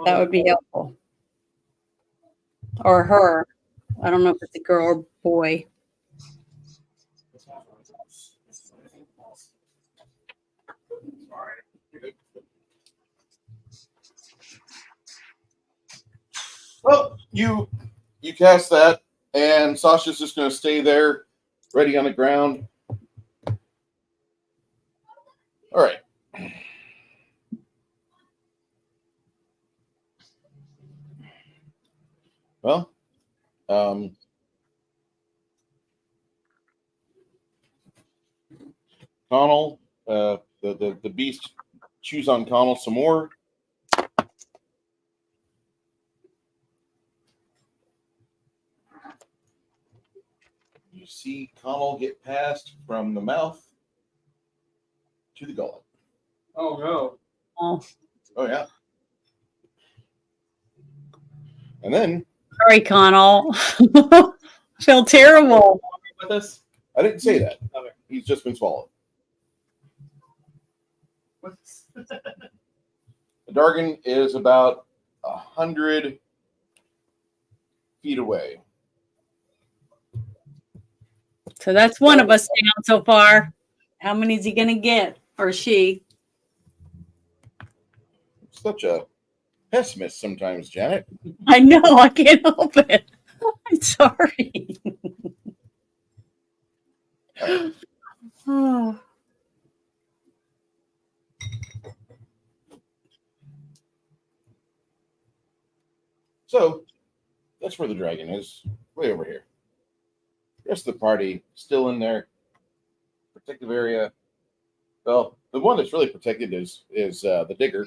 that would be helpful. Or her. I don't know if it's a girl or boy. Well, you cast that, and Sasha's just going to stay there, ready on the ground. All right. Well, Connell, the beast chews on Connell some more. You see Connell get passed from the mouth to the gullet. Oh no. Oh, Oh yeah. And then sorry, Connell. Feel terrible. With us? I didn't say that. Okay. He's just been swallowed. The Dargan is about 100 feet away. So that's one of us down so far. How many is he going to get? Or she? Such a pessimist sometimes, Janet. I know. I can't help it. I'm sorry. Oh. So that's where the dragon is, way over here. The rest of the party still in their protective area. Well, the one that's really protected is the digger.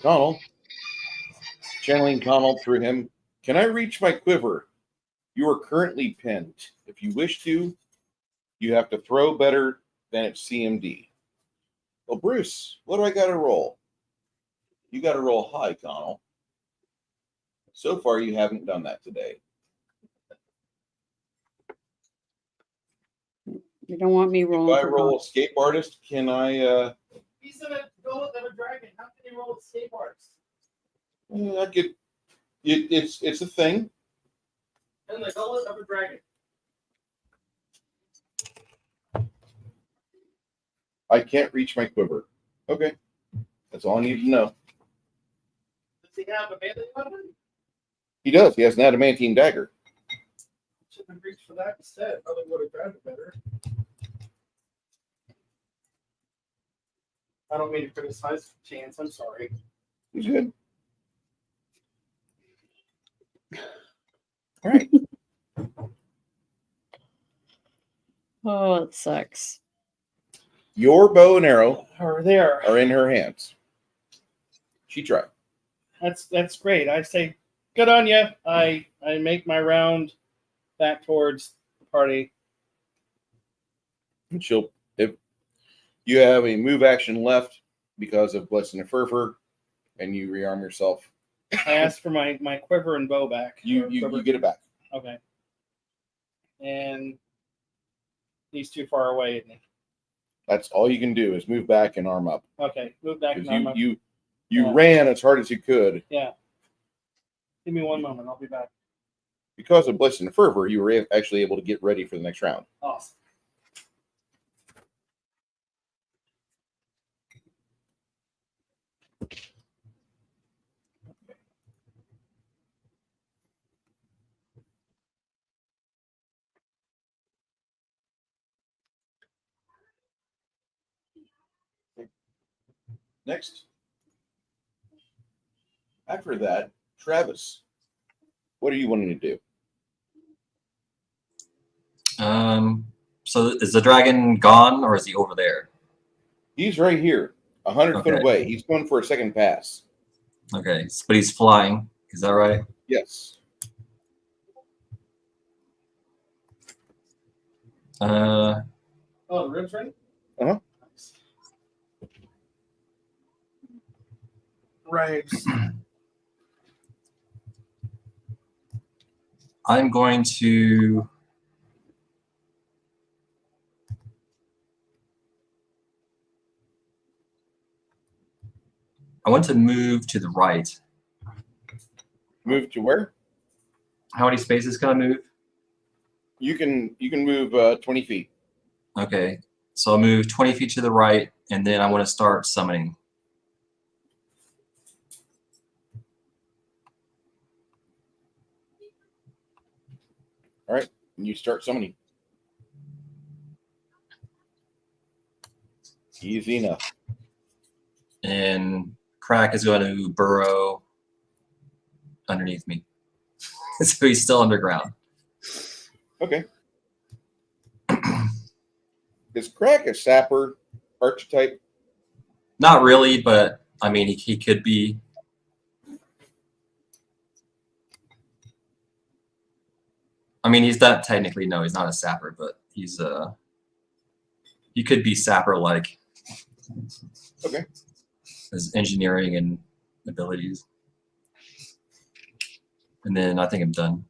Connell, channeling Connell through him. Can I reach my quiver? You are currently pinned. If you wish to, you have to throw better than its CMD. Well, Bruce, what do I got to roll? You got to roll high, Connell. So far, you haven't done that today. You don't want me rolling. If I roll escape artist, can I? He's in a gullet of a dragon. How can he roll escape arts? I could. It's a thing. In the gullet of a dragon. I can't reach my quiver. Okay, that's all I need to know. Does he have a melee weapon? He does. He has an adamantine dagger. Should have reached for that instead. Probably would have grabbed it better. I don't mean to criticize Chance. I'm sorry. He's good. All right. Oh, it sucks. Your bow and arrow Or there. are in her hands. She tried. That's great. I say, good on you. I make my round back towards the party. And she'll, if you have a move action left because of Blessing and Fervor, and you rearm yourself, I ask for my quiver and bow back. you get it back. Okay. And he's too far away, isn't he? That's all you can do is move back and arm up. Okay, move back and Because arm up. you Yeah. ran as hard as you could. Yeah. Give me one moment. I'll be back. Because of Blessing and Fervor, you were actually able to get ready for the next round. Awesome. Next. After that, Travis, what are you wanting to do? So is the dragon gone or is he over there? He's right here, 100 foot Okay. away. He's going for a second pass. Okay, but he's flying. Is that right? Yes. Uh, Oh, the ribs ready? Uh-huh. Nice. Right. I'm going to. I want to move to the right. Move to where? How many spaces can I move? You can move 20 feet. Okay, so I'll move 20 feet to the right, and then I want to start summoning. All right. And you start summoning. Easy enough. And Crack is going to burrow underneath me. So he's still underground. Okay. Is Crack a sapper archetype? Not really, but I mean, he could be. I mean, he's not technically, no, he's not a sapper, but he's he could be sapper-like. Okay. His engineering and abilities. And then I think I'm done.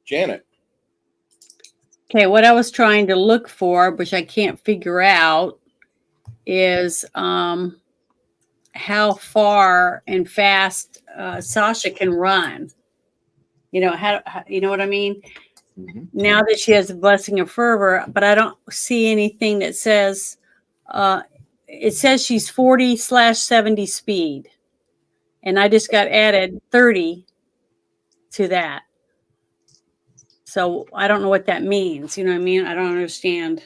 Janet. Okay, what I was trying to look for, which I can't figure out, is how far and fast Sasha can run. You know how you know what I mean? Mm-hmm. Now that she has a blessing of fervor, but I don't see anything that says it says she's 40/70 speed. And I just got added 30 to that. So I don't know what that means. You know what I mean? I don't understand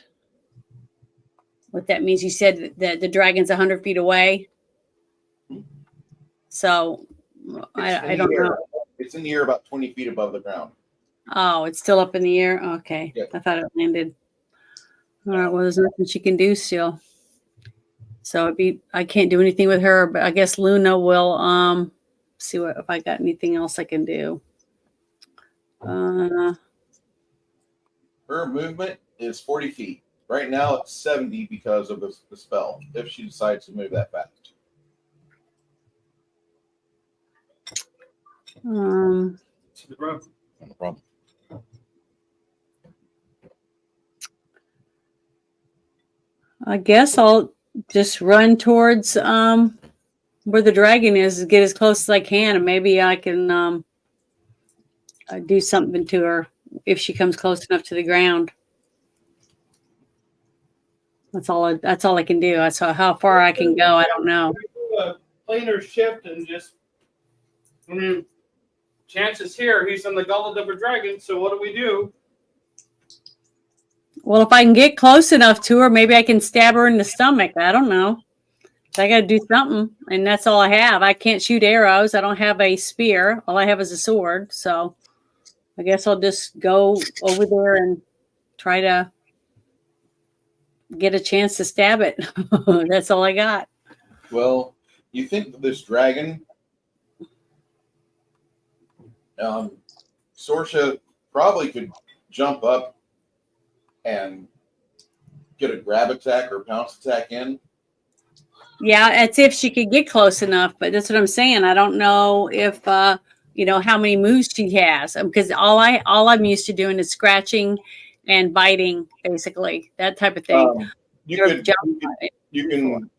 what that means. You said that the dragon's 100 feet away. So I don't know. It's in the air about 20 feet above the ground. Oh, it's still up in the air? Okay. Yep. I thought it landed. All right. Well, there's nothing she can do still. So I can't do anything with her, but I guess Luna will see if I got anything else I can do. Her movement is 40 feet. Right now it's 70 because of the spell, if she decides to move that fast. To the road. No problem. I guess I'll just run towards where the dragon is, get as close as I can, and maybe I can do something to her if she comes close enough to the ground. That's all I can do. That's how far I can go. I don't know. Planar shift and just, I mean, chances here he's in the gullet of a dragon. So what do? Well, if I can get close enough to her, maybe I can stab her in the stomach. I don't know. I got to do something, and that's all I have. I can't shoot arrows. I don't have a spear. All I have is a sword. So I guess I'll just go over there and try to get a chance to stab it. That's all I got. Well, you think that this dragon, Sorsha probably could jump up and get a grab attack or pounce attack in. Yeah, it's if she could get close enough, but that's what I'm saying. I don't know if you know how many moves she has, because all I'm used to doing is scratching and biting, basically that type of thing. You can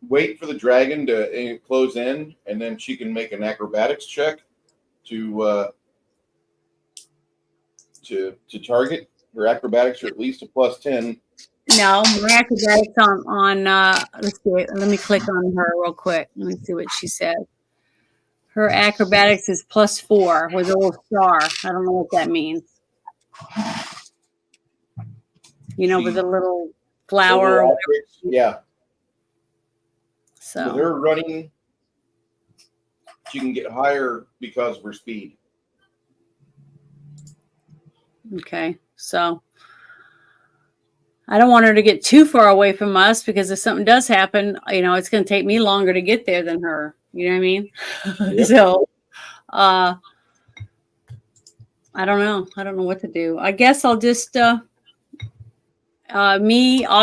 wait for the dragon to close in, and then she can make an acrobatics check to target. Her acrobatics are at least a +10. No, my acrobatics on let's see. Let me click on her real quick. Let me see what she said. Her acrobatics is +4 with a little star. I don't know what that means. You know, with a little flower. Or yeah. So with her running, she can get higher because of her speed. Okay, so I don't want her to get too far away from us, because if something does happen, you know, it's going to take me longer to get there than her. You know what I mean? Yep. So, I don't know. I don't know what to do. I guess I'll just, I'll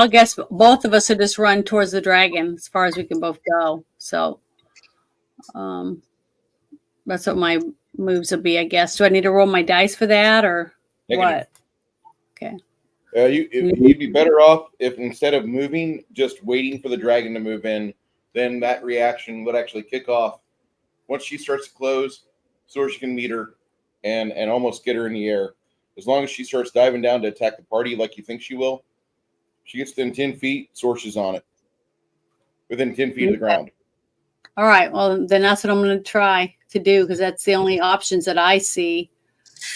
guess both of us will just run towards the dragon as far as we can both go. So, that's what my moves will be, I guess. Do I need to roll my dice for that, or Negative. what? Okay. You'd be better off if, instead of moving, just waiting for the dragon to move in. Then that reaction would actually kick off. Once she starts to close, Sorsha can meet her and almost get her in the air. As long as she starts diving down to attack the party like you think she will, she gets within 10 feet, Sorsha's on it. Within 10 feet of the ground. All right. Well, then that's what I'm going to try to do, because that's the only options that I see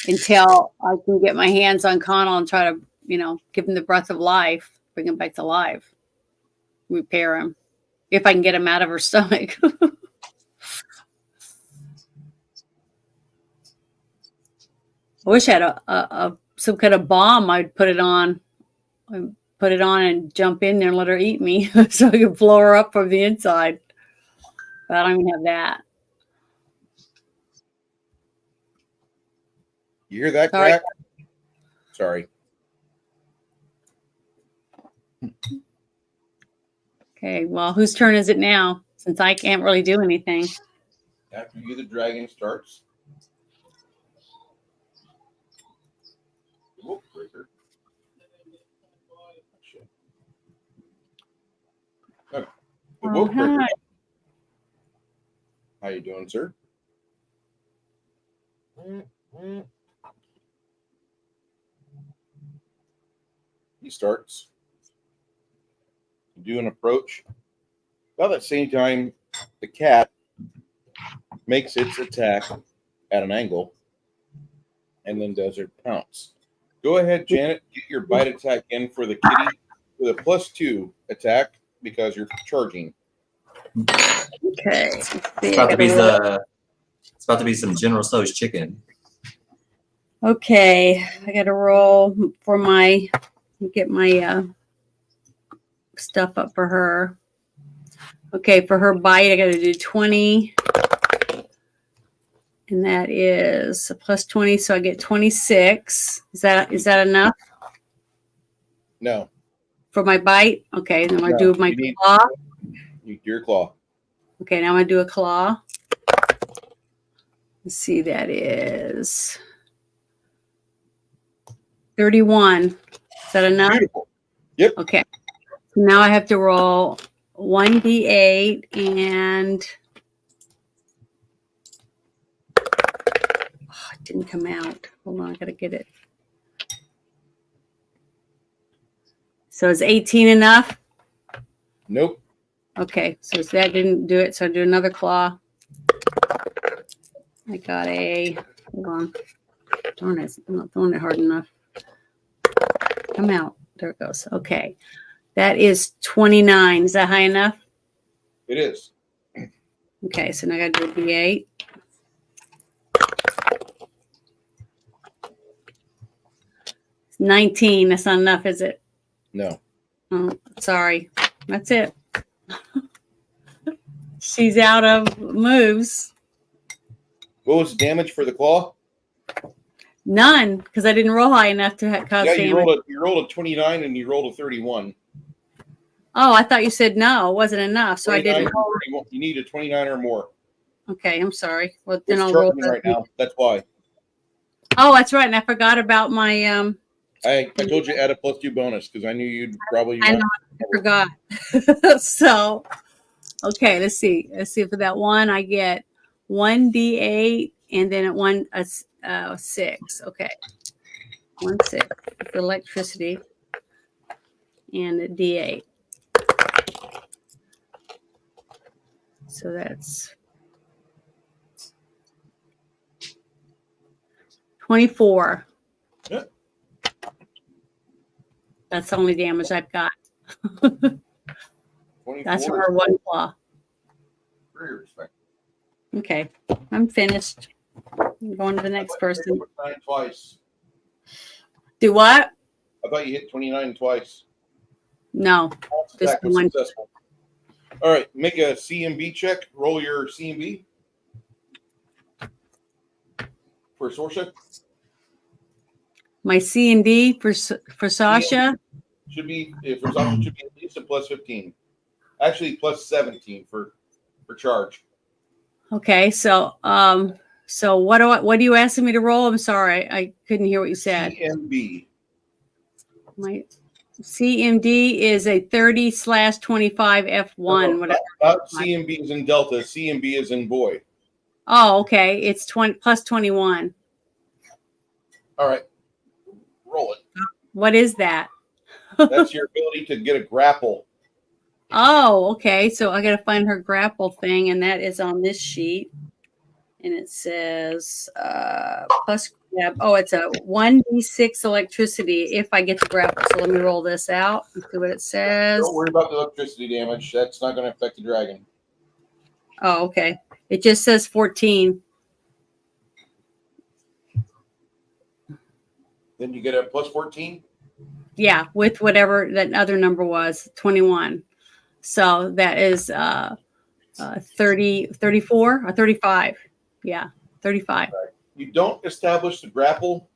until I can get my hands on Connell and try to, you know, give him the breath of life, bring him back to life, repair him, if I can get him out of her stomach. I wish I had a some kind of bomb I'd put it on and jump in there and let her eat me so I could blow her up from the inside. But I don't even have that. You hear that Sorry. crack? Sorry. Okay, well, whose turn is it now? Since I can't really do anything. After you, the dragon starts. Whoop, breaker. Shit. Okay. The Oh, wolf breaker. hi. How you doing, sir? He starts. Do an approach. About that same time, the cat makes its attack at an angle and then does her pounce. Go ahead, Janet. Get your bite attack in for the kitty with a +2 attack because you're charging. Okay. It's about to be some General Tso's chicken. Okay, I got to roll for get my stuff up for her. Okay, for her bite, I got to do 20. And that is a +20, so I get 26. Is that enough No. for my bite? Okay, then I No, do my you need- claw. You do your claw. Okay, now I'm going to do a claw. Let's see, that is 31. Is that enough? Beautiful. Yep. Okay. So now I have to roll 1d8 and it didn't come out. Hold on, I gotta get it. So is 18 enough? Nope. Okay, so that didn't do it. So I do another claw. I got hold on. Darn it, I'm not throwing it hard enough. Come out. There it goes. Okay. That is 29. Is that high enough? It is. Okay, so now I got to do a D8. 19. That's not enough, is it? No. Oh, sorry. That's it. She's out of moves. What was the damage for the claw? None, because I didn't roll high enough to cause Yeah, damage. you rolled a 29 and you rolled a 31. Oh, I thought you said no, it wasn't enough. So I 29 didn't roll. 31. You need a 29 or more. Okay, I'm sorry. Well, then It's I'll roll. charging right now. That's why. Oh, that's right. And I forgot about my I told you add a +2 bonus because I knew you'd probably I not. know, I forgot. So okay, let's see. Let's see, for that one I get 1d8 and then a 6. Okay. 1 6 for electricity and a d8. So that's 24. Yeah. That's the only damage I've got. 24 That's from her one claw. Very respectful. Okay, I'm finished. I'm going to the next person. 29 twice. Do what? I thought you hit 29 twice. No. False Just attack was one. successful. All right, make a CMB check. Roll your CMB for Sorsha. My C and D for Sasha. Should be for Sasha should be at least a +15. Actually, +17 for charge. Okay, so what do you asking me to roll? I'm sorry, I couldn't hear what you said. CMB. My CMD is a 30/25 F1. Whatever. Not CMB is in Delta. CMB is in boy. Oh, okay. It's 20 plus 21. All right, roll it. What is that? That's your ability to get a grapple. Oh, okay. So I got to find her grapple thing, and that is on this sheet. And it says plus grab. Oh, it's a 1d6 electricity if I get the grapple. So let me roll this out and see what it says. Don't worry about the electricity damage. That's not going to affect the dragon. Oh, okay. It just says 14. Then you get a +14. Yeah, with whatever that other number was, 21. So that is 30, 34 or 35. Yeah, 35. You don't establish the grapple.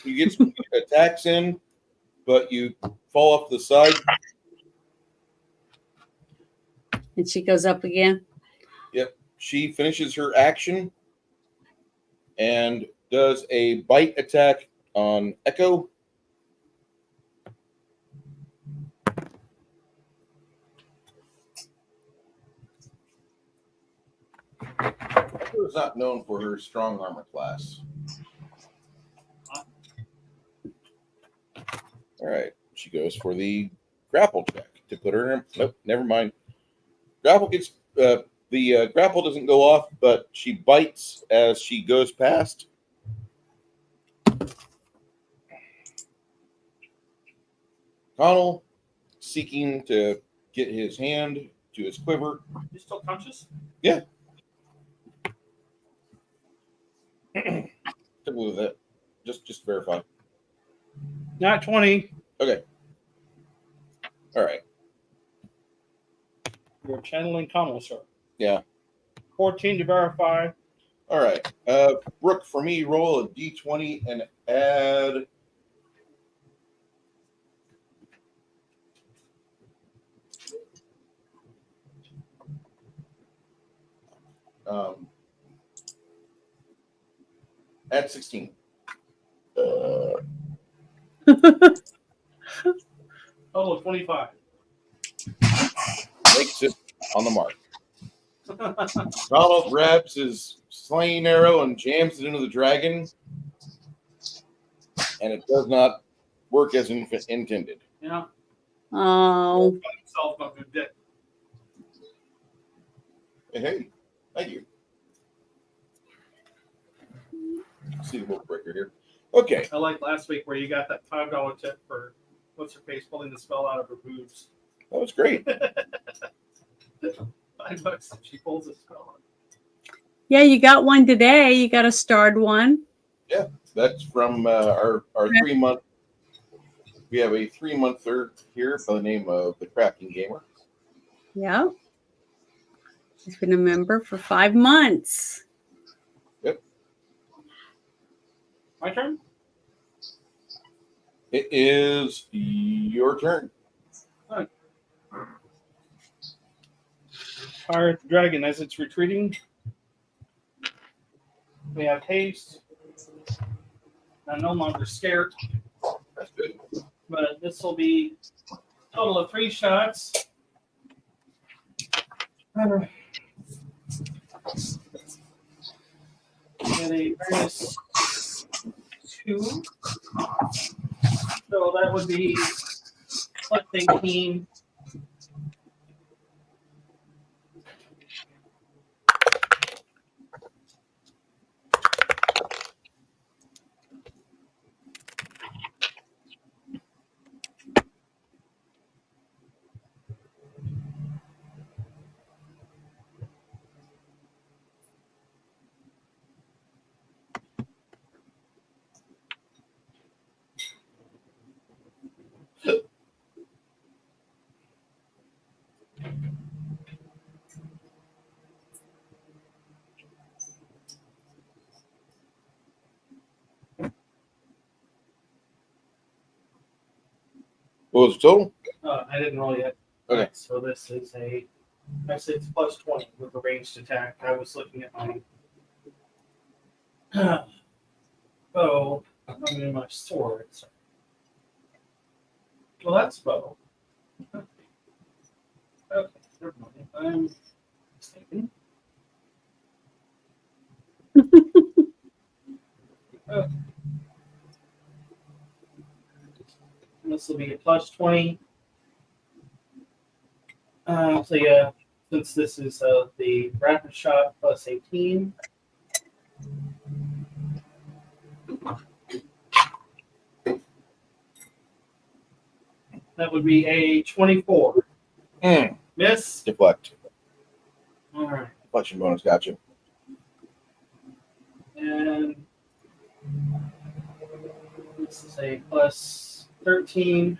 You get some attacks in, but you fall off the side. And she goes up again. Yep. She finishes her action and does a bite attack on Echo. Echo is not known for her strong armor class. All right. She goes for the grapple check to put her in. Nope, never mind. Grapple gets the grapple doesn't go off, but she bites as she goes past. Connell seeking to get his hand to his quiver. You still conscious? Yeah. Take a look at that. Just verify. Not 20. Okay. All right. You're channeling Connell, sir. Yeah. 14 to verify. All right. Brooke, for me, roll a d20 and add. Add 16. Total of 25. Makes it on the mark. Donald grabs his slaying arrow and jams it into the dragon, and it does not work as intended. Yeah. Oh, Himself not good dick. Hey, thank you. See the book breaker here. Okay. I like last week where you got that $5 tip for what's her face pulling the spell out of her boobs. That was great. $5 if she pulls the spell out. yeah, you got one today. You got a starred one. That's from our 3-month We have a 3-monther here by the name of the Crafting Gamer. Yeah. He's been a member for 5 months. My turn. It is your turn. Fire at the dragon as it's retreating. We have haste. I'm no longer scared, That's good. but this will be a total of 3 shots. And a -2. So that would be plus 18. What was the total? I didn't roll yet. Okay. So this is actually it's plus 20 with a ranged attack. I was looking at my bow. I mean my sword. So. Well, that's bow. Okay, never mind. I'm mistaken. Okay. This will be a plus 20. So yeah, since this is the rapid shot plus 18. That would be a 24. Miss. Deflect. All right. Deflection bonus. Gotcha. And this is a plus 13.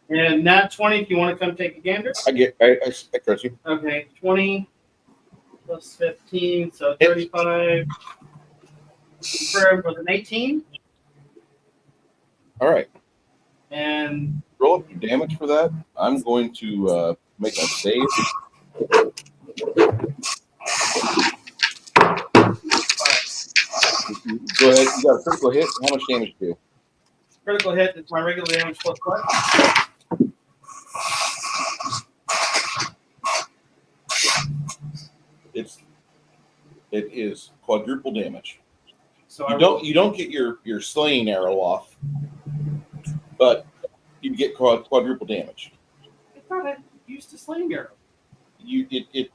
And nat 20 if you want to come take a gander. I trust you. Okay, 20 plus 15, so 35. Confirmed with an 18. All right. And Roll up your damage for that. I'm going to make a save. Go ahead. You got a critical hit. How much damage do you do? critical hit is my regular damage plus what? It is quadruple damage. So You don't get your slaying arrow off, but you get quadruple damage. I thought I used a slaying arrow. It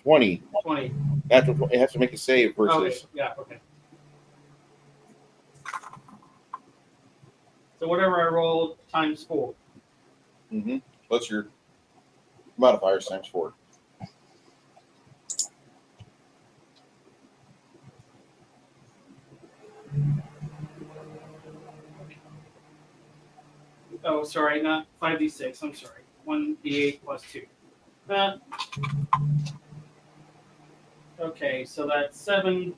20. 20. It has to make a save versus. Okay. Yeah. Okay. So whatever I rolled times 4. Mm-hmm. Plus your modifiers times 4. Oh, sorry, not 5d6. I'm sorry. 1d8 plus 2. Okay, so that's 7.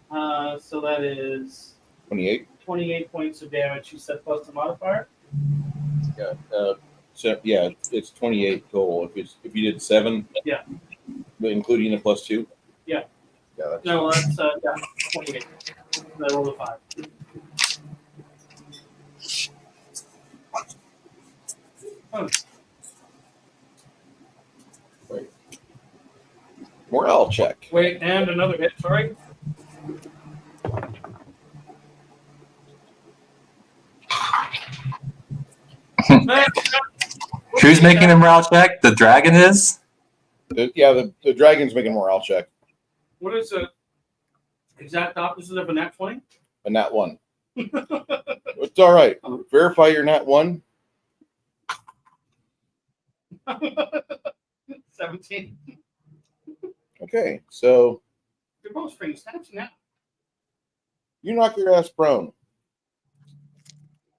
So that is 28. 28 points of damage. You said plus the modifier. Yeah. So yeah, it's 28 total. If you did 7. Yeah. Including the plus 2. Yeah. Yeah. That's, No, that's 28. I rolled a 5. Oh, Wait. Morale check. wait, and another hit. Sorry. Who's making a morale check? The dragon is? The dragon's making a morale check. What is the exact opposite of a nat 20? A nat 1. It's all right. Verify your nat 1. 17. Okay, so Your bowstring snaps now. you knock your ass prone.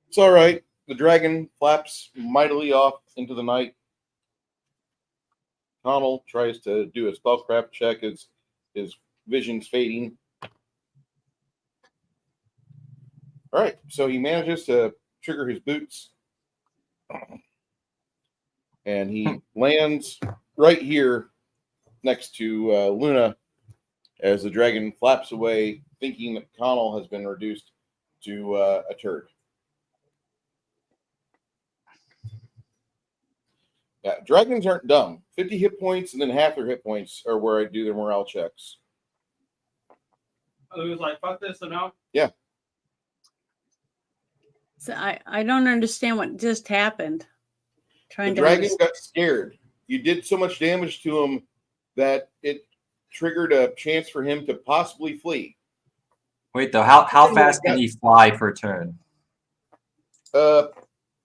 It's all right. The dragon flaps mightily off into the night. Connell tries to do a spellcraft check as his vision's fading. All right, so he manages to trigger his boots. And he lands right here next to Luna as the dragon flaps away, thinking that Connell has been reduced to a turd. Yeah, dragons aren't dumb. 50 hit points and then half their hit points are where I do their morale checks. It was like, fuck this and out. Yeah. So I don't understand what just happened. The dragon got scared. You did so much damage to him that it triggered a chance for him to possibly flee. Wait, though, how fast can he fly for a turn?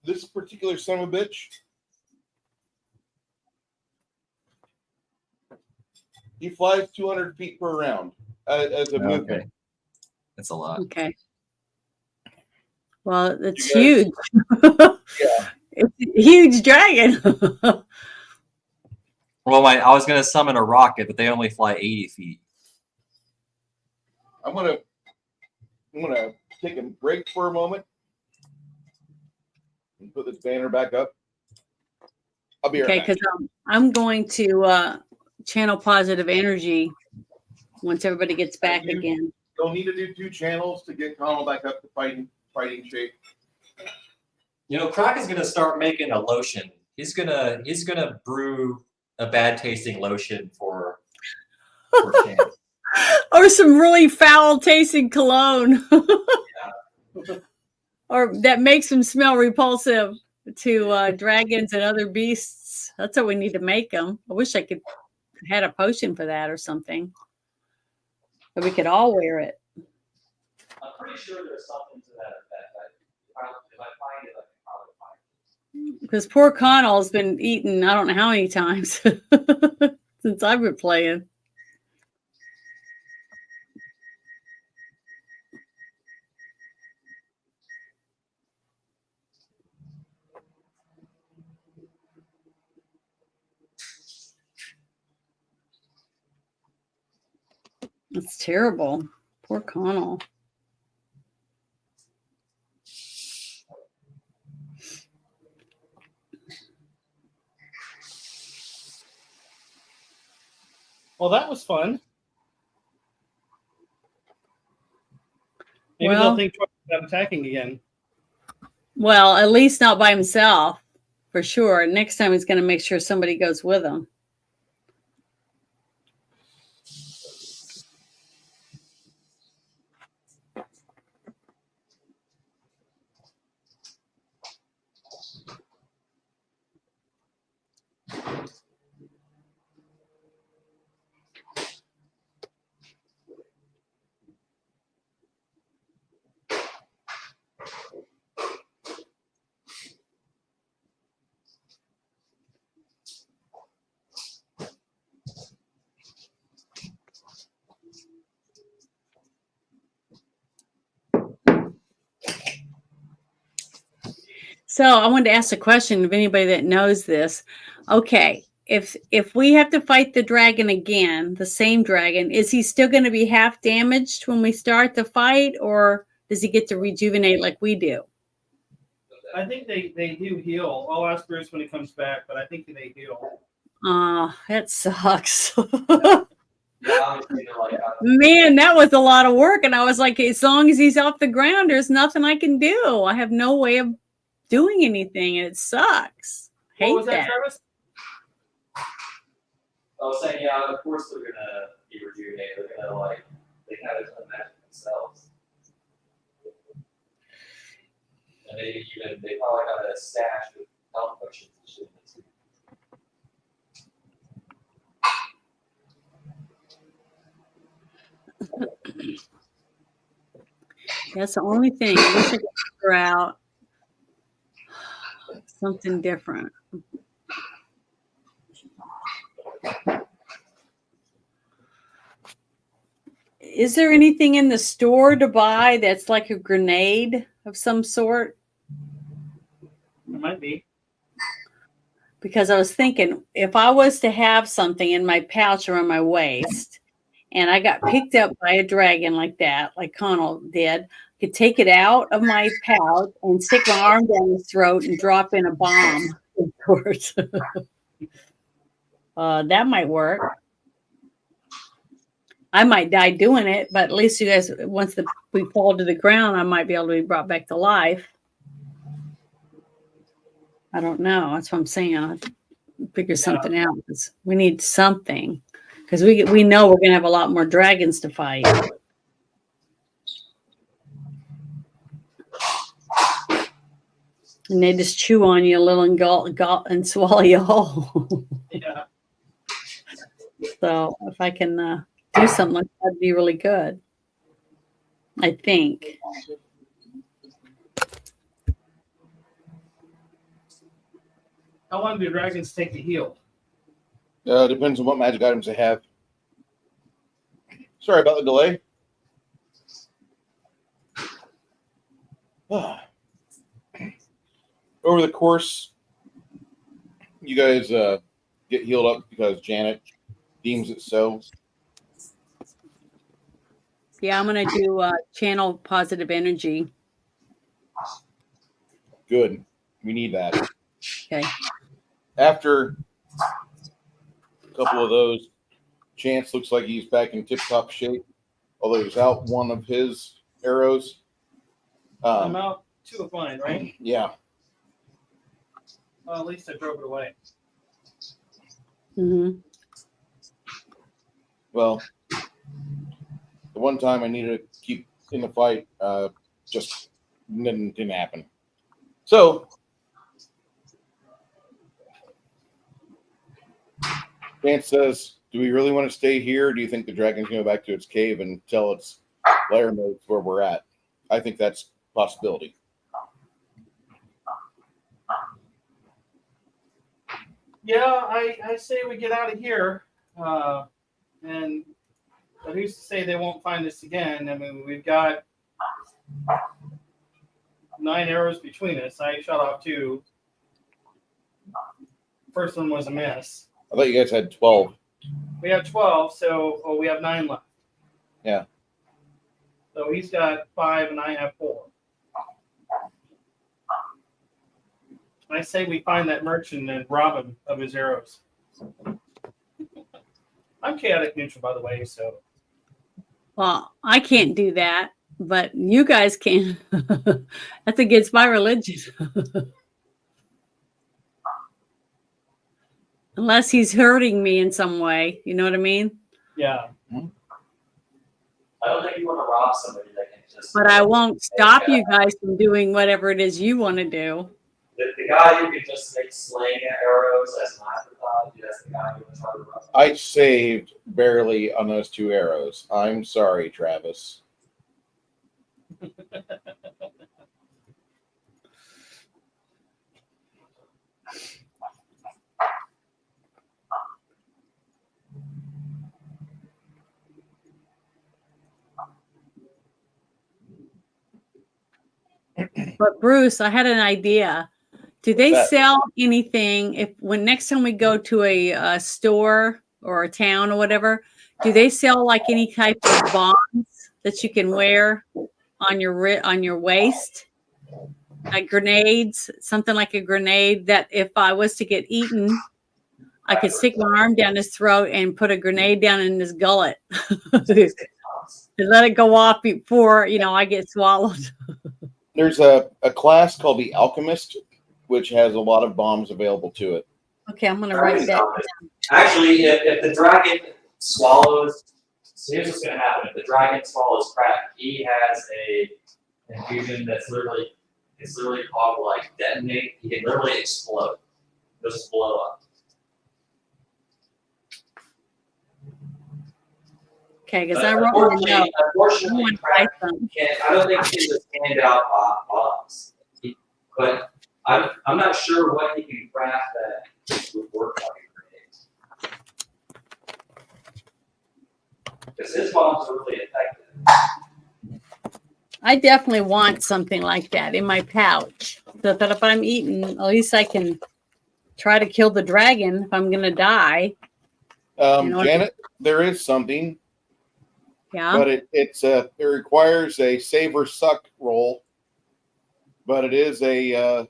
This particular son of a bitch, he flies 200 feet per round as a movement. That's a lot. Okay. Well, it's You huge. Yeah. It's a huge dragon. Well, I was going to summon a rocket, but they only fly 80 feet. I'm gonna take a break for a moment and put this banner back up. I'll be Okay, right back. because I'm going to channel positive energy once everybody gets back again. You'll need to do 2 channels to get Connell back up to fighting shape. You know, Croc is going to start making a lotion. He's gonna brew a bad tasting lotion for Shan. Or some really foul tasting cologne. Or that makes them smell repulsive to dragons and other beasts. That's what we need to make them. I wish I could had a potion for that or something. But we could all wear it. I'm pretty sure there's something to that effect. If I find it, I can probably find it. Because poor Connell's been eaten I don't know how many times since I've been playing. That's terrible. Poor Connell. Well, that was fun. Maybe Well- they'll think twice about attacking again. Well, at least not by himself, for sure. Next time he's going to make sure somebody goes with him. So I wanted to ask a question of anybody that knows this. Okay, if we have to fight the dragon again, the same dragon, is he still going to be half damaged when we start the fight, or does he get to rejuvenate like we do? I think they do heal. I'll ask Bruce when he comes back, but I think they heal. That sucks. Yeah, obviously they're like, Man, that was a lot of work. And I was like, as long as he's off the ground, there's nothing I can do. I have no way of doing anything, and it sucks. What Hate was that, Travis? I was saying, yeah, of course they're gonna be rejuvenated. They're gonna they have a ton of magic themselves. And they probably got a stash of health potions and shit in it too. That's the only thing. I wish I could figure out something different. Is there anything in the store to buy that's like a grenade of some sort? might be. Because I was thinking, if I was to have something in my pouch or on my waist, and I got picked up by a dragon like that, like Connell did, I could take it out of my pouch and stick my arm down his throat and drop in a bomb, of course. That might work. I might die doing it, but at least you guys, once we fall to the ground, I might be able to be brought back to life. I don't know. That's what I'm saying. I'll figure something out. We need something because we know we're gonna have a lot more dragons to fight. And they just chew on you a little and gulp and swallow you whole. Yeah. So if I can do something like that, that'd be really good. I think. How long do dragons take to heal? Depends on what magic items they have. Sorry about the delay. Over the course, you guys get healed up because Janet deems it so. Yeah, I'm gonna do channel positive energy. Good. We need that. Okay. After a couple of those, Chance looks like he's back in tip-top shape, although he's out one of his arrows. I'm out 2 of mine, right? Yeah. Well, at least I drove it away. Mm-hmm. Well, the one time I needed to keep in the fight, just didn't happen. So, Chance says, do we really want to stay here? Or do you think the dragon's going to go back to its cave and tell its lair mates where we're at? I think that's a possibility. Yeah, I say we get out of here. But who's to say they won't find us again? I mean, we've got 9 arrows between us. I shot off 2. First one was a miss. I thought you guys had 12. We have 12, so we have 9 left. Yeah. So he's got 5 and I have 4. I say we find that merchant and rob him of his arrows. I'm chaotic neutral, by the way, so. Well, I can't do that, but you guys can. That's against my religion. Unless he's hurting me in some way. You know what I mean? Yeah. I don't think you want to rob somebody that can just. But I won't stop you guys from doing whatever it is you want to do. The guy who could just make sling arrows as an afterthought, that's the guy who was trying to rob. I saved barely on those 2 arrows. I'm sorry, Travis. But Bruce, I had an idea. Do they What's that? sell anything when next time we go to a store or a town or whatever? Do they sell like any type of bombs that you can wear on your waist, like grenades, something like a grenade that if I was to get eaten, I could stick my arm down his throat and put a grenade down in his gullet and let it go off before I get swallowed. There's a class called the Alchemist, which has a lot of bombs available to it. Okay, I'm gonna write that down. Actually, if the dragon swallows, so here's what's going to happen. If the dragon swallows crack, he has an infusion that's literally called like detonate. He can literally explode. He'll just blow up. Okay, because I wrote it down. Unfortunately, crack can't. I don't think he's a standout bombs. But I'm not sure what he can craft that would work like a grenade. Because his bombs are really effective. I definitely want something like that in my pouch, so that if I'm eating, at least I can try to kill the dragon if I'm going to die. Janet, there is something, Yeah. but it requires a save or suck roll, but it is a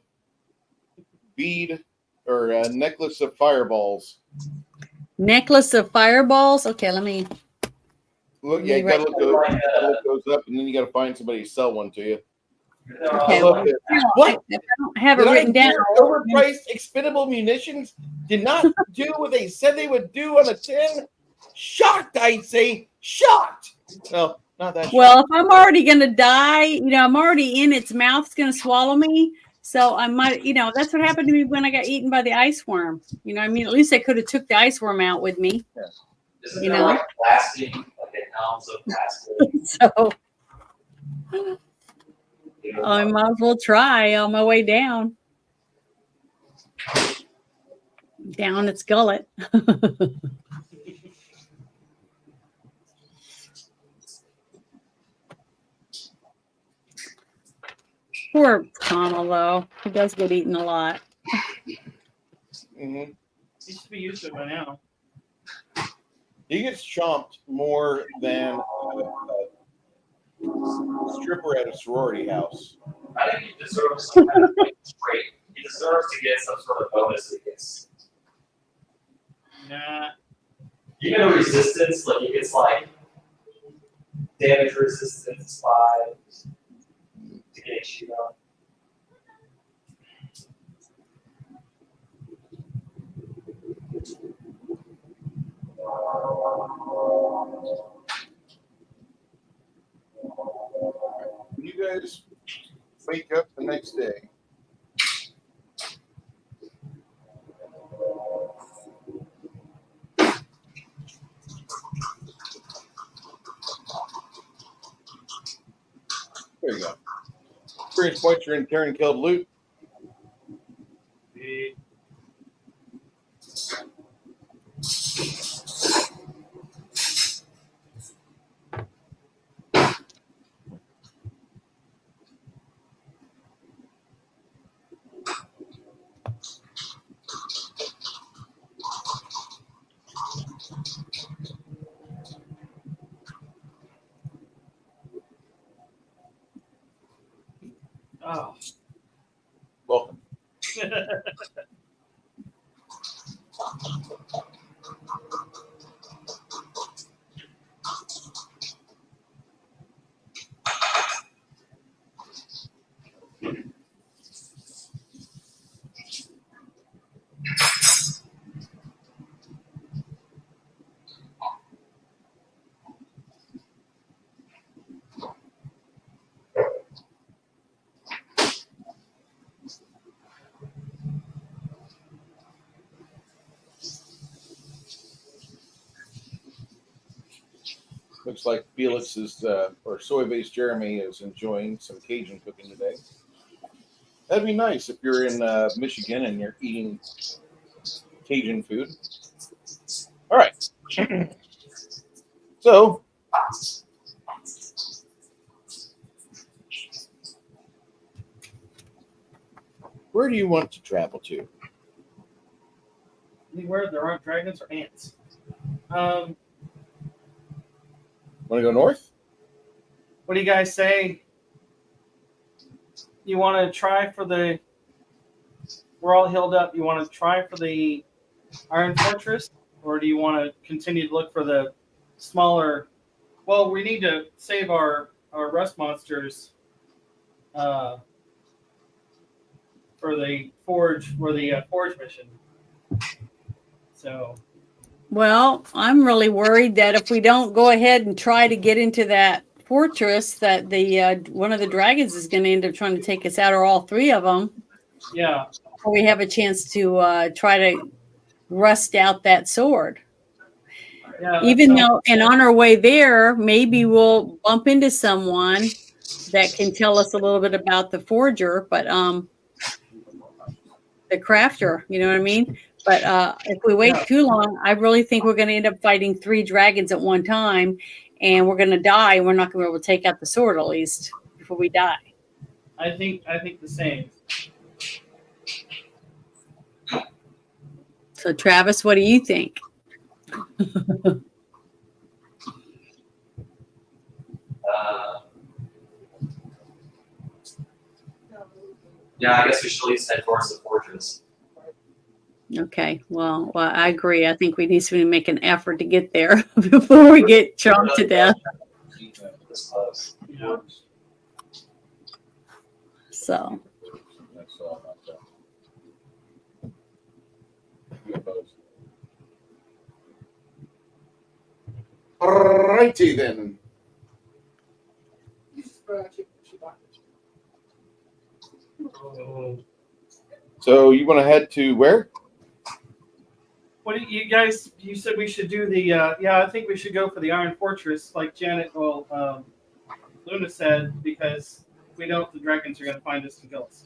bead or a necklace of fireballs. Necklace of fireballs. Okay, let me. Look, yeah, you gotta look those up, and then you gotta find somebody to sell one to you. Okay, I love it. What? I don't have it Did written down. overpriced expendable munitions did not do what they said they would do on a tin? Shocked, I'd say. Shocked. No, not that. Well, if I'm already going to die, I'm already in its mouth. It's going to swallow me. So I might, that's what happened to me when I got eaten by the ice worm. At least I could have took the ice worm out with me. Yeah. Isn't there like plastic, like an ounce of plastic? So I might as well try on my way down. Down its gullet. Poor Connell, though. He does get eaten a lot. Mm-hmm. He should be used to it by now. He gets chomped more than a stripper at a sorority house. I think he deserves some kind of trait. He deserves to get some sort of bonus against. Nah. Even a resistance, like he gets like damage resistance 5 to get you up. When you guys wake up the next day, there you go. Experience points your interior and killed loot. Oh. Welcome. Looks like Felix is, or soy-based Jeremy is enjoying some Cajun cooking today. That'd be nice if you're in Michigan and you're eating Cajun food. All right. So, where do you want to travel to? Anywhere there aren't dragons or ants. Want to go north? What do you guys say? You want to try for the... We're all healed up. You want to try for the Iron Fortress? Or do you want to continue to look for the smaller... Well, we need to save our rust monsters for the forge mission. So... Well, I'm really worried that if we don't go ahead and try to get into that fortress, that the one of the dragons is going to end up trying to take us out, or all three of them. Yeah. Or we have a chance to try to rust out that sword. Yeah. Even though, and on our way there, maybe we'll bump into someone that can tell us a little bit about the forger, but the crafter, you know what I mean? But if we wait too long, I really think we're going to end up fighting 3 dragons at one time, and we're going to die, and we're not going to be able to take out the sword, at least before we die. I think the same. So, Travis, what do you think? Yeah, I guess we should at least head towards the fortress. Okay, well, I agree. I think we need to make an effort to get there before we get chomped to death. This close. Yeah. So, That's all about that. Alrighty then. So you want to head to where? What do you guys? You said we should do the. Yeah, I think we should go for the Iron Fortress, like Luna said, because we know the dragons are going to find us and kill us.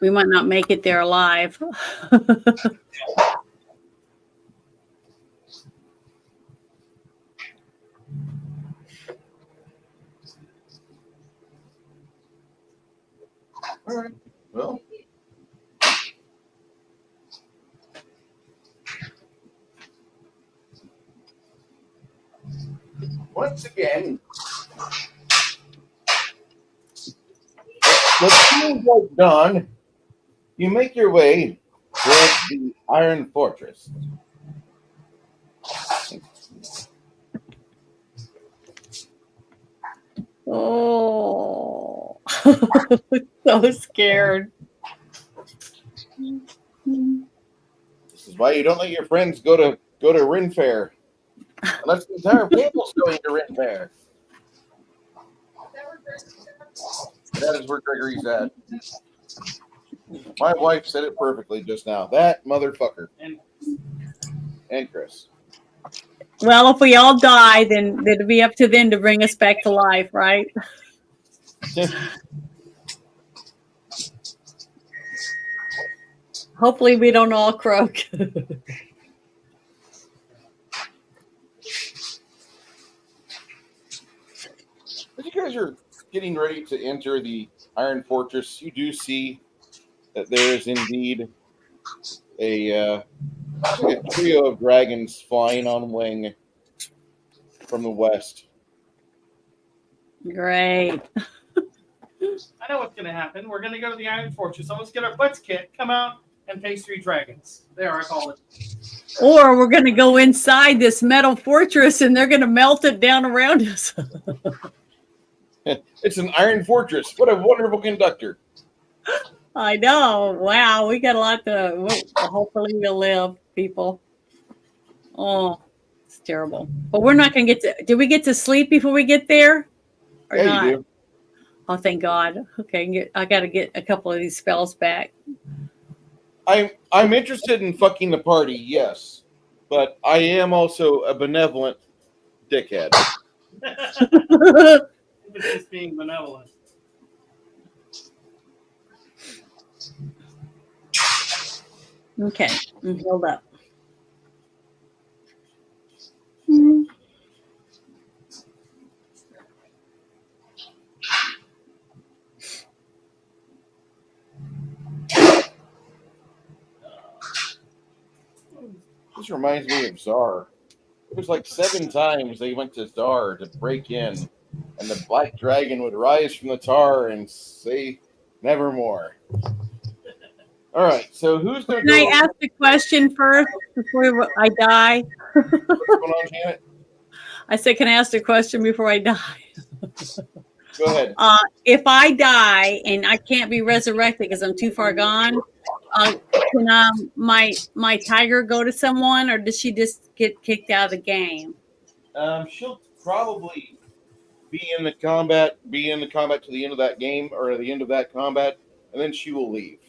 we might not make it there alive. All right. Well. Once again, what seems like dawn, you make your way towards the Iron Fortress. Oh, so scared. This is why you don't let your friends go to Ren Fair. Unless the entire table's going to Ren Fair. That is where Gregory's at. My wife said it perfectly just now. That motherfucker. And Chris. Well, if we all die, then it'll be up to them to bring us back to life, right? Hopefully we don't all croak. As you guys are getting ready to enter the Iron Fortress, you do see that there is indeed a trio of dragons flying on wing from the west. Great. I know what's going to happen. We're going to go to the Iron Fortress. Let's get our butts kicked, come out, and face 3 dragons. There, I call it. Or we're going to go inside this metal fortress and they're going to melt it down around us. It's an Iron Fortress. What a wonderful conductor. I know. Wow. We got a lot to, hopefully we'll live, people. Oh, it's terrible. But we're not going to get to, did we get to sleep before we get there? Or Yeah, not? you do. Oh, thank God. Okay. I got to get a couple of these spells back. I'm interested in fucking the party, yes. But I am also a benevolent dickhead. It's just being benevolent. Okay. I'm healed up. This reminds me of Czar. It was like 7 times they went to Czar to break in, and the black dragon would rise from the tar and say, "Nevermore." All right, so who's going to Can go? I ask a question first before I die? What's going on, Janet? I said, can I ask a question before I die? Go ahead. If I die and I can't be resurrected because I'm too far gone, can my tiger go to someone, or does she just get kicked out of the game? She'll probably be in the combat to the end of that game or the end of that combat, and then she will leave.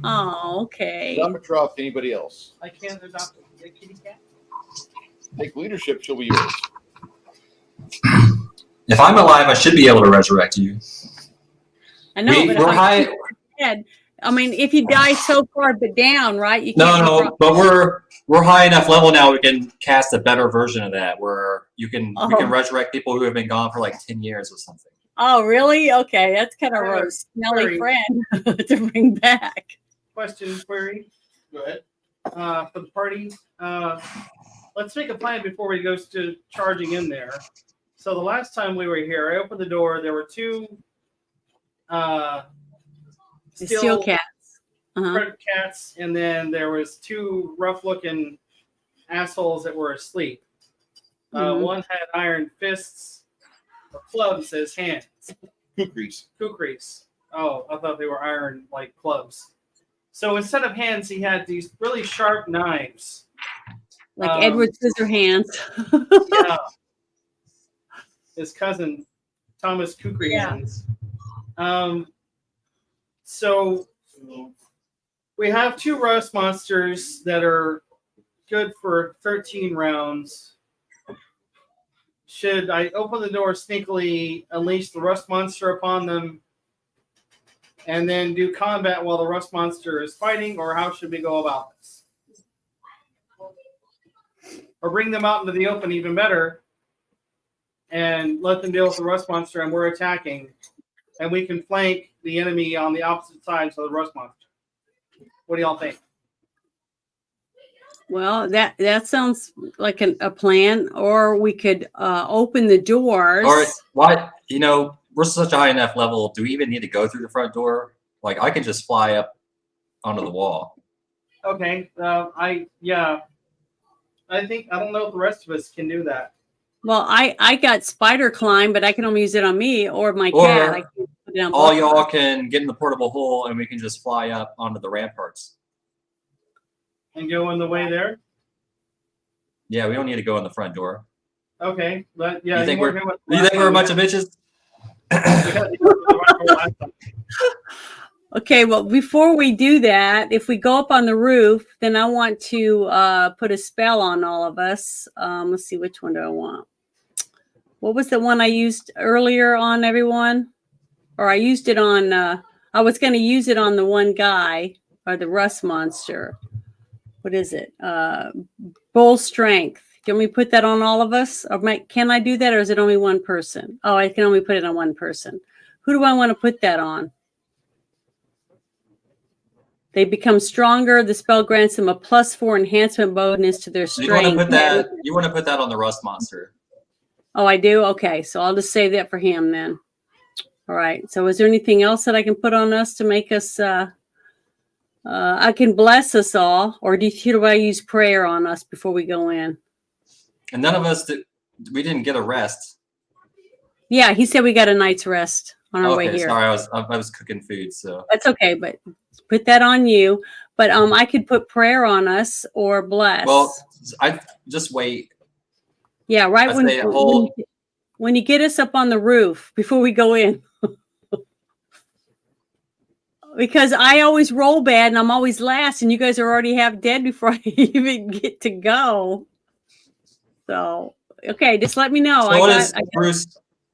Oh, okay. Not betrothed to anybody else. I can't adopt a kitty cat. Take leadership, she'll be yours. If I'm alive, I should be able to resurrect you. I know, but if we're I'm high. dead, I mean, if you die so far but down, right? You No, can't no, but we're we're high enough level now. We can cast a better version of that, where we can resurrect people who have been gone for like 10 years or something. Oh, really? Okay, that's kind of a smelly query. friend to bring back. Question, query. Go ahead. For the party. Let's make a plan before we go to charging in there. So the last time we were here, I opened the door. There were two Steel cats. red cats, and then there was two rough-looking assholes that were asleep. One had iron fists, or clubs as hands. Kukris. Oh, I thought they were iron like clubs. So instead of hands, he had these really sharp knives. Like Edward Scissorhands. Yeah. His cousin, Thomas Kukri hands. So we have two rust monsters that are good for 13 rounds. Should I open the door sneakily, unleash the rust monster upon them, and then do combat while the rust monster is fighting, or how should we go about this? Or bring them out into the open even better and let them deal with the rust monster, and we're attacking, and we can flank the enemy on the opposite sides of the rust monster. What do y'all think? Well, that sounds like a plan. Or we could open the doors. Or why? We're such a high enough level. Do we even need to go through the front door? Like, I can just fly up onto the wall. Okay. I don't know if the rest of us can do that. Well, I got spider climb, but I can only use it on me or my cat. I can put it on all both y'all of us. can get in the portable hole, and we can just fly up onto the ramparts. And go on the way there? Yeah, we don't need to go in the front door. Okay. But yeah, You think we're a bunch of bitches? Okay, well, before we do that, if we go up on the roof, then I want to put a spell on all of us. Let's see, which one do I want? What was the one I used earlier on everyone? Or I used it on, I was going to use it on the one guy, or the rust monster. What is it? Bull strength. Do you want me to put that on all of us? Or can I do that, or is it only one person? Oh, I can only put it on one person. Who do I want to put that on? They become stronger. The spell grants them a +4 enhancement bonus to their strength. You want to put that on the rust monster. Oh, I do? Okay, so I'll just save that for him then. All right. So is there anything else that I can put on us to make us I can bless us all, or do I use prayer on us before we go in? And none of us we didn't get a rest. Yeah, he said we got a night's rest on our way here. Sorry, I was cooking food, so that's okay, but put that on you. But I could put prayer on us or bless. Well, I just wait. Yeah, right when you get us up on the roof before we go in. Because I always roll bad and I'm always last, and you guys are already half dead before I even get to go. So, okay, just let me know. So Bruce,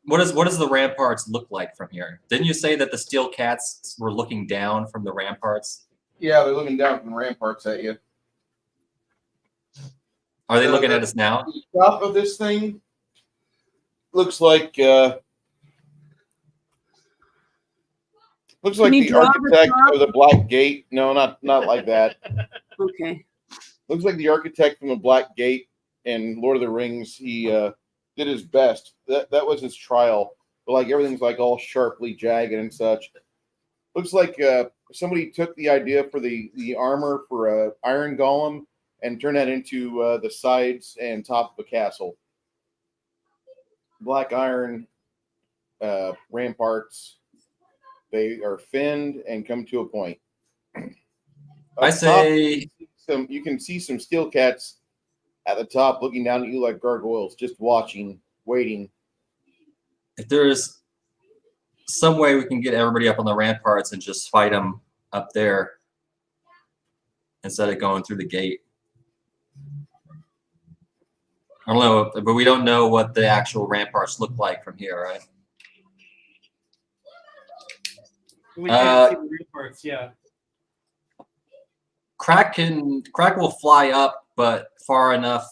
what does the ramparts look like from here? Didn't you say that the steel cats were looking down from the ramparts? Yeah, they're looking down from the ramparts at you. Are they looking at us now? The top of this thing looks like the architect of the Black Gate. No, not like that. Okay. Looks like the architect from the Black Gate in Lord of the Rings. He did his best. That was his trial. But like everything's like all sharply jagged and such. Looks like somebody took the idea for the armor for Iron Golem and turned that into the sides and top of a castle. Black iron ramparts. They are finned and come to a point. I say you can see some steel cats at the top looking down at you like gargoyles, just watching, waiting. If there's some way we can get everybody up on the ramparts and just fight them up there instead of going through the gate. I don't know, but we don't know what the actual ramparts look like from here, right? We can't see the ramparts, yeah. Crack will fly up but far enough,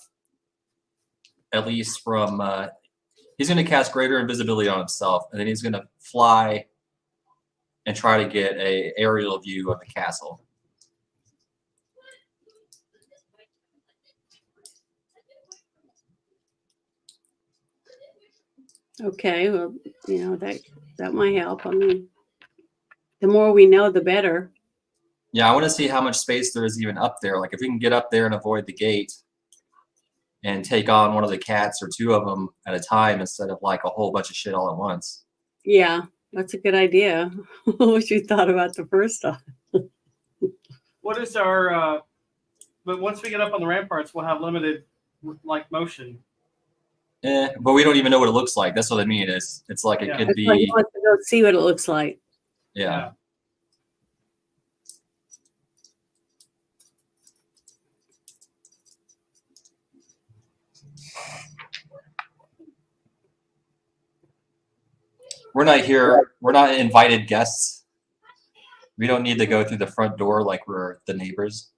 at least from. He's going to cast greater invisibility on himself, and then he's going to fly and try to get a aerial view of the castle. Okay, well, that might help. I mean, the more we know, the better. Yeah, I want to see how much space there is even up there. Like if we can get up there and avoid the gate and take on one of the cats or two of them at a time instead of like a whole bunch of shit all at once. Yeah, that's a good idea. What you thought about the first time. What is our? But once we get up on the ramparts, we'll have limited like motion. But we don't even know what it looks like. That's what I mean. It's like it could That's why you be. want to go see what it looks like. Yeah. We're not here. We're not invited guests. We don't need to go through the front door like we're the neighbors.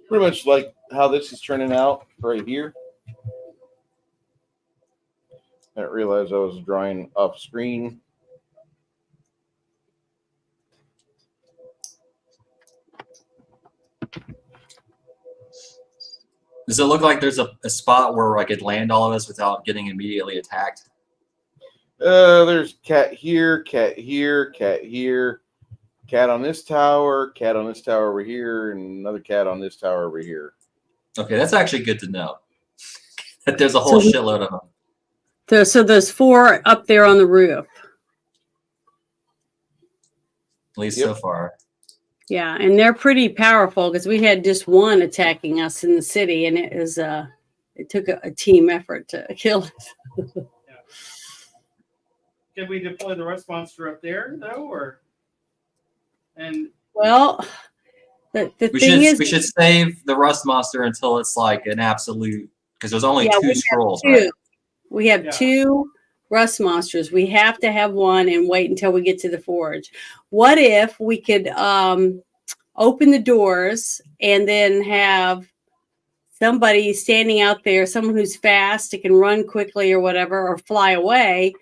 Pretty much like how this is turning out right here. I didn't realize I was drawing off screen. Does it look like there's a spot where I could land all of us without getting immediately attacked? There's cat here, cat here, cat here, cat on this tower over here, and another cat on this tower over here. Okay, that's actually good to know. That there's a whole shitload of them. So there's 4 up there on the roof. At least so far. Yeah, and they're pretty powerful because we had just one attacking us in the city, and it took a team effort to kill it. Can we deploy the rust monster up there though, or? And well, the we thing is, we should save the rust monster until it's like an absolute, because there's only 2 scrolls, right? We have 2 rust monsters. We have to have one and wait until we get to the forge. What if we could open the doors and then have somebody standing out there, someone who's fast, that can run quickly or whatever, or fly away,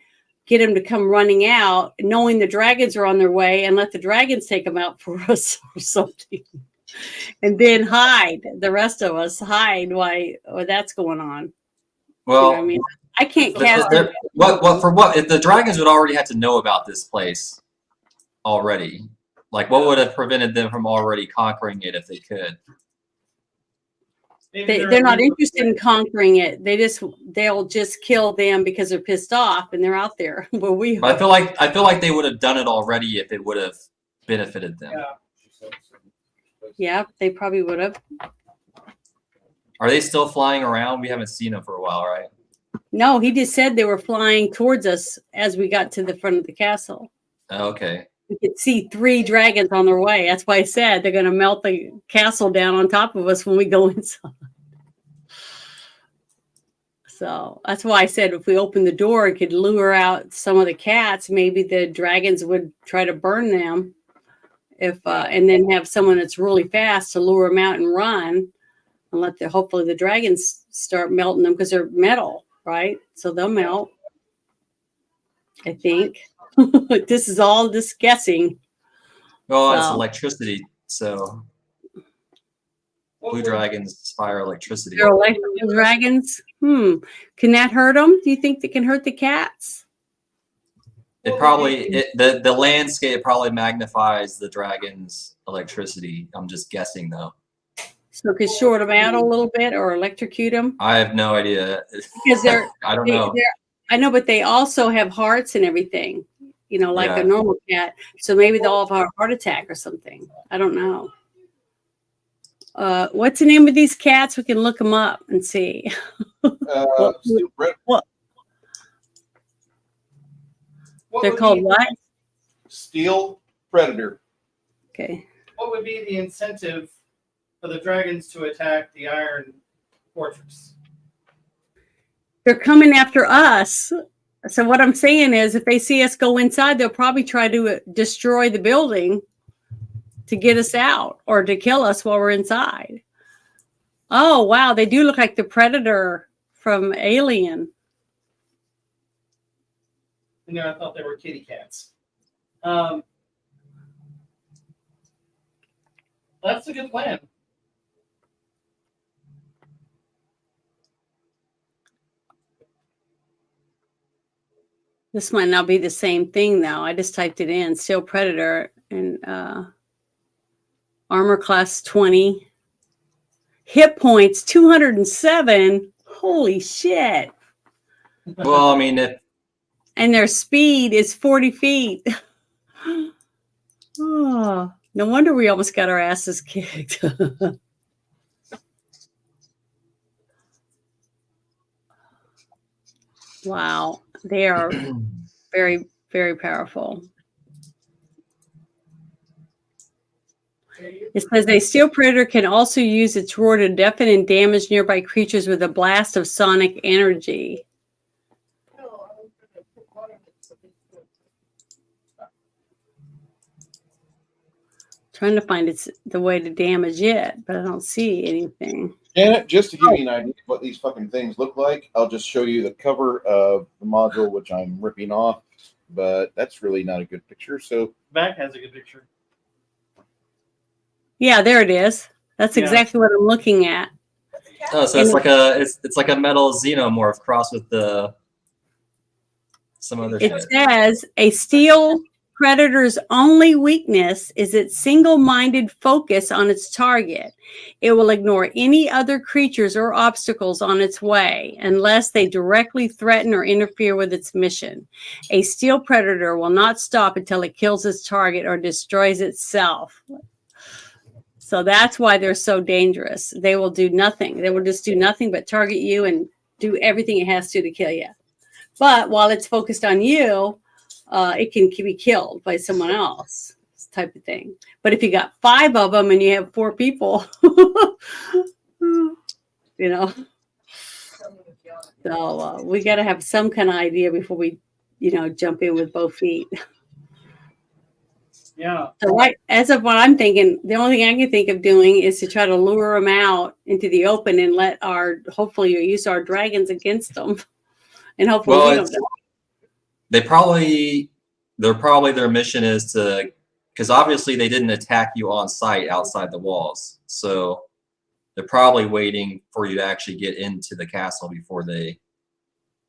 get them to come running out, knowing the dragons are on their way, and let the dragons take them out for us or something. And then hide, the rest of us hide while that's going on. Well, you know what I mean, I can't cast it. What if the dragons would already have to know about this place already? Like, what would have prevented them from already conquering it if they could? They're not interested in conquering it. They'll just kill them because they're pissed off and they're out there. But I feel like they would have done it already if it would have benefited them. Yeah, they probably would have. Are they still flying around? We haven't seen them for a while, right? No, he just said they were flying towards us as we got to the front of the castle. Okay. We could see 3 dragons on their way. That's why I said they're going to melt the castle down on top of us when we go inside. So that's why I said if we open the door and could lure out some of the cats, maybe the dragons would try to burn them. And then have someone that's really fast to lure them out and run, and hopefully the dragons start melting them because they're metal, right? So they'll melt. I think. This is all just guessing. Well, it's electricity, so blue dragons fire electricity. They're electric dragons. Can that hurt them? Do you think they can hurt the cats? It probably the landscape probably magnifies the dragon's electricity. I'm just guessing though. So it could short them out a little bit or electrocute them. I have no idea Because I don't know. I know, but they also have hearts and everything. Like a normal cat. So maybe they'll have a heart attack or something. I don't know. What's the name of these cats? We can look them up and see. Steel Predator. They're would called be, what? Steel Predator. Okay. What would be the incentive for the dragons to attack the Iron Fortress? They're coming after us. So what I'm saying is, if they see us go inside, they'll probably try to destroy the building to get us out or to kill us while we're inside. Oh, wow. They do look like the Predator from Alien. You know, I thought they were kitty cats. That's a good plan. This might not be the same thing, though. I just typed it in. Steel Predator and armor class 20. Hit points 207. Holy shit. Well, I mean, And their speed is 40 feet. Oh, no wonder we almost got our asses kicked. Wow. They are very, very powerful. It says a steel predator can also use its roar to deafen and damage nearby creatures with a blast of sonic energy. Trying to find the way to damage it, but I don't see anything. Janet, just to give you an idea of what these fucking things look like, I'll just show you the cover of the module, which I'm ripping off, but that's really not a good picture. So Back has a good picture. Yeah, there it is. That's Yeah. exactly what I'm looking at. oh, so it's like a metal xenomorph crossed with some other It shit. says a steel predator's only weakness is its single-minded focus on its target. It will ignore any other creatures or obstacles on its way unless they directly threaten or interfere with its mission. A steel predator will not stop until it kills its target or destroys itself. So that's why they're so dangerous. They will do nothing. They will just do nothing but target you and do everything it has to kill you. But while it's focused on you, it can be killed by someone else, type of thing. But if you got 5 of them and you have 4 people, you know. So we got to have some kind of idea before we, jump in with both feet. Yeah. So as of what I'm thinking, the only thing I can think of doing is to try to lure them out into the open and hopefully use our dragons against them. And hopefully we don't die. Their mission is to, because obviously they didn't attack you on site outside the walls. So they're probably waiting for you to actually get into the castle before they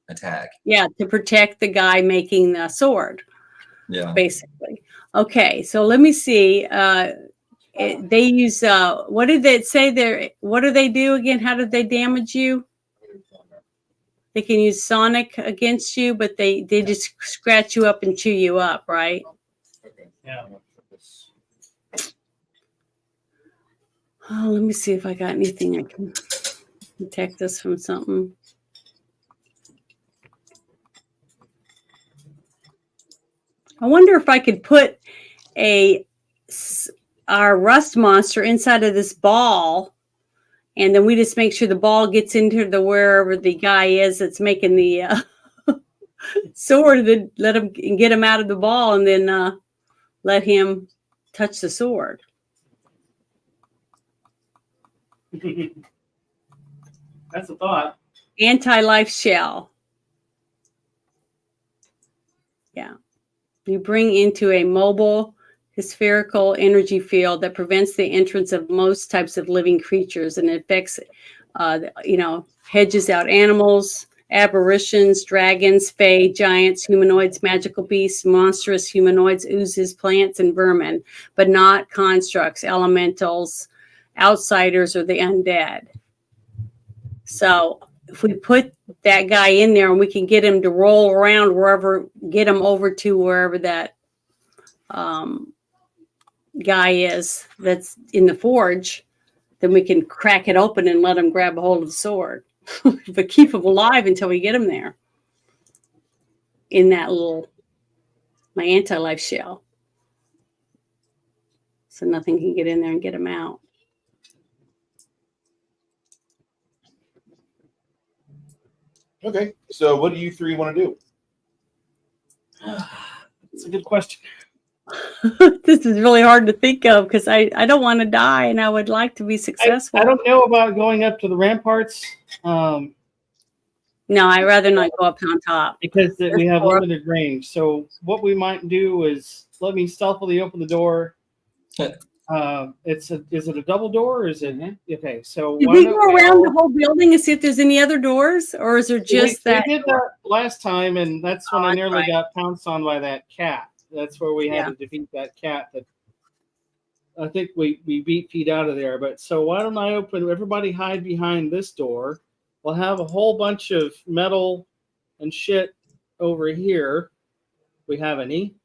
attack. Yeah, to protect the guy making the sword. Yeah. Basically. Okay, so let me see. They use what did it say what do they do again? How did they damage you? They can use sonic against you, but they just scratch you up and chew you up, right? Yeah. Oh, let me see if I got anything I can protect us from something. I wonder if I could put our rust monster inside of this ball, and then we just make sure the ball gets into wherever the guy is that's making the sword. Then get him out of the ball, and then let him touch the sword. That's a thought. Anti-life shell. Yeah. You bring into a mobile spherical energy field that prevents the entrance of most types of living creatures, and it affects, hedges out animals, aberrations, dragons, fae, giants, humanoids, magical beasts, monstrous humanoids, oozes, plants, and vermin, but not constructs, elementals, outsiders, or the undead. So if we put that guy in there and we can get him to roll around get him over to wherever that guy is that's in the forge, then we can crack it open and let them grab a hold of the sword, but keep them alive until we get them there. In that my anti-life shell, so nothing can get in there and get them out. Okay, so what do you three want to do? It's a good question. This is really hard to think of because I don't want to die and I would like to be successful. I don't know about going up to the ramparts No, I'd rather not go up on top. because we have Or- limited range. So what we might do is let me stealthily open the door. Is it a double door or is it okay? So Did why we don't go around the whole building and see if there's any other doors, or is there just we that? did that last time, and that's when I that's nearly right. got pounced on by that cat. That's where we had Yeah. to defeat that cat. That I think we beat Pete out of there. But so why don't I open? Everybody hide behind this door. We'll have a whole bunch of metal and shit over here. We have any?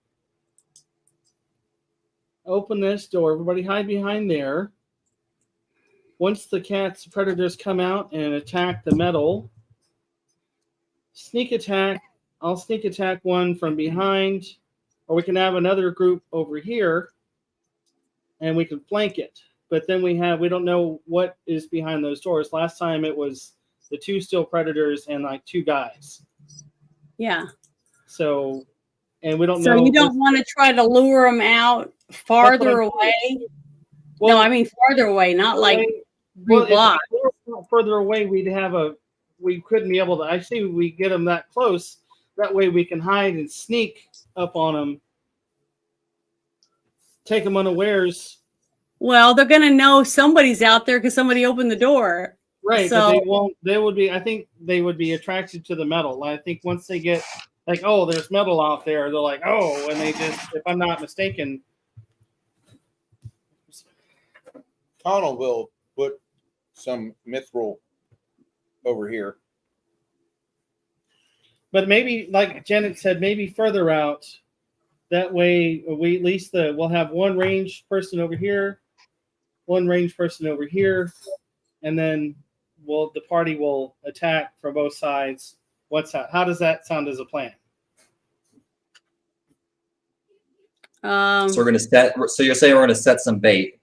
Open this door. Everybody hide behind there. Once the predators come out and attack the metal, sneak attack. I'll sneak attack one from behind, or we can have another group over here, and we can flank it. But then we don't know what is behind those doors. Last time it was the 2 steel predators and like 2 guys. Yeah. So, and we don't So know. you don't want to try to lure them out farther I'm away? Well, No, I mean farther away, not like well, block. if we were further away, we couldn't be able to. I see we get them that close. That way we can hide and sneak up on them, take them unawares. Well, they're gonna know somebody's out there because somebody opened the door. Right, So- but they won't. They would be. I think they would be attracted to the metal. I think once they get like, oh, there's metal out there, they're like, oh, and they just, if I'm not mistaken, Connell will put some mithril over here. but maybe like Janet said, maybe further out. That way, we at least we'll have one ranged person over here, one ranged person over here, and then the party will attack from both sides. How does that sound as a plan? So we're gonna set. So you're saying we're gonna set some bait?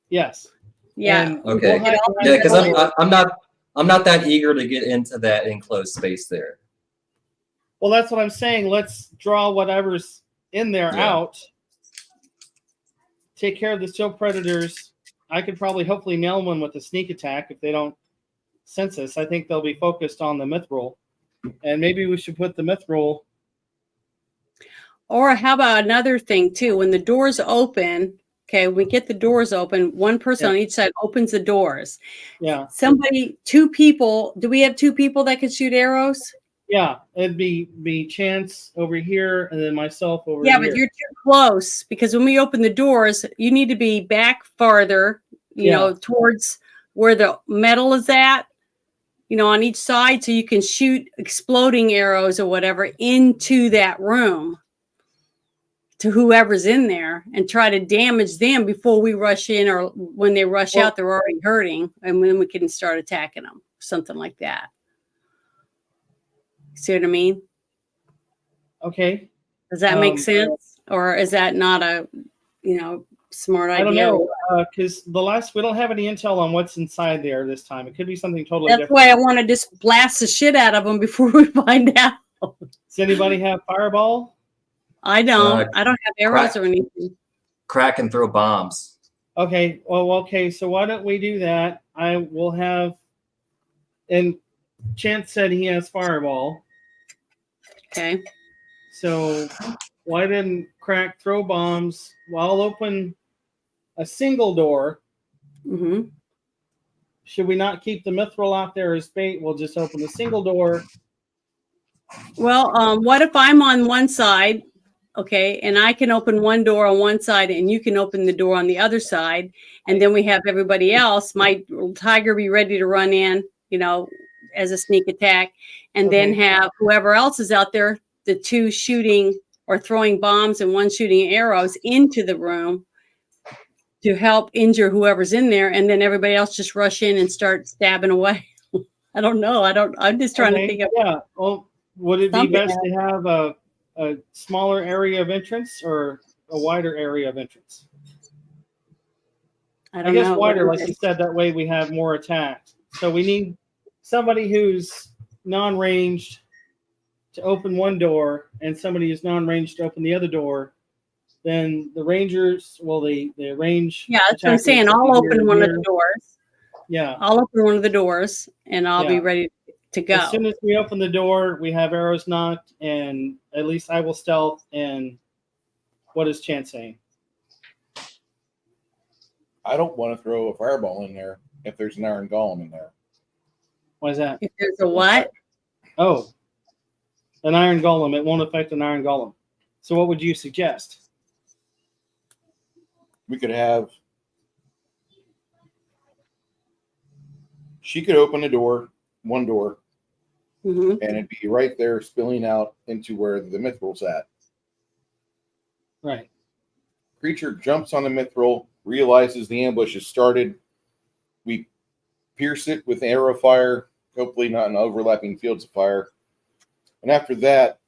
Yes. Yeah. And Okay. we'll hide Yeah, behind because the- I'm not that eager to get into that enclosed space there. Well, that's what I'm saying. Let's draw whatever's in there Yeah. out. Take care of the steel predators. I could probably hopefully nail one with a sneak attack if they don't sense us. I think they'll be focused on the mithril. And maybe we should put the mithril. Or how about another thing too? When the doors open, okay, we get the doors open. One person Yeah. on each side opens the doors. Yeah. 2 people. Do we have 2 people that can shoot arrows? Yeah. It'd be Chance over here and then myself over Yeah, here. but you're too close because when we open the doors, you need to be back farther, you know, towards where the metal is at, you know, on each side, so you can shoot exploding arrows or whatever into that room to whoever's in there and try to damage them before we rush in, or when they rush out, they're already hurting, and then we can start attacking them, something like that. See what I mean? Okay. Does that make sense? Or is that not a, smart idea? I don't know. Because we don't have any intel on what's inside there this time. It could be something totally That's different. why I want to just blast the shit out of them before we find out. Does anybody have fireball? I don't have arrows or anything. Crack and throw bombs. Okay. Well, okay. So why don't we do that? I will have, and Chance said he has fireball. Okay. So why didn't Crack throw bombs? Well, I'll open a single door. Mm-hmm. Should we not keep the mithril out there as bait? We'll just open a single door. Well, what if I'm on one side, okay, and I can open one door on one side and you can open the door on the other side, and then we have everybody else, my tiger be ready to run in, as a sneak attack, and then have whoever else is out there, the 2 shooting or throwing bombs and 1 shooting arrows into the room, to help injure whoever's in there, and then everybody else just rush in and start stabbing away. I don't know. I'm just trying to think of. Yeah. Well, would it be Something best to have a smaller area of entrance or a wider area of entrance? I guess don't know. wider, What like is you it? said, that way we have more attacks. So we need somebody who's non-ranged to open one door and somebody who's non-ranged to open the other door. Then the rangers, well, the range. Yeah, that's what I'm attackers saying. will I'll be open one of the near- doors. Yeah. I'll open one of the doors, and I'll be Yeah. ready to go. As soon as we open the door, we have arrows knocked, and at least I will stealth. And what is Chance saying? I don't want to throw a fireball in there if there's an iron golem in there. Why is that? If there's a what? Oh, an iron golem. It won't affect an iron golem. So what would you suggest? We could have. She could open a door, one door, Hmm. and it'd be right there spilling out into where the mithril's at. Right. Creature jumps on the mithril, realizes the ambush has started. We pierce it with arrow fire, hopefully not in overlapping fields of fire. And after that,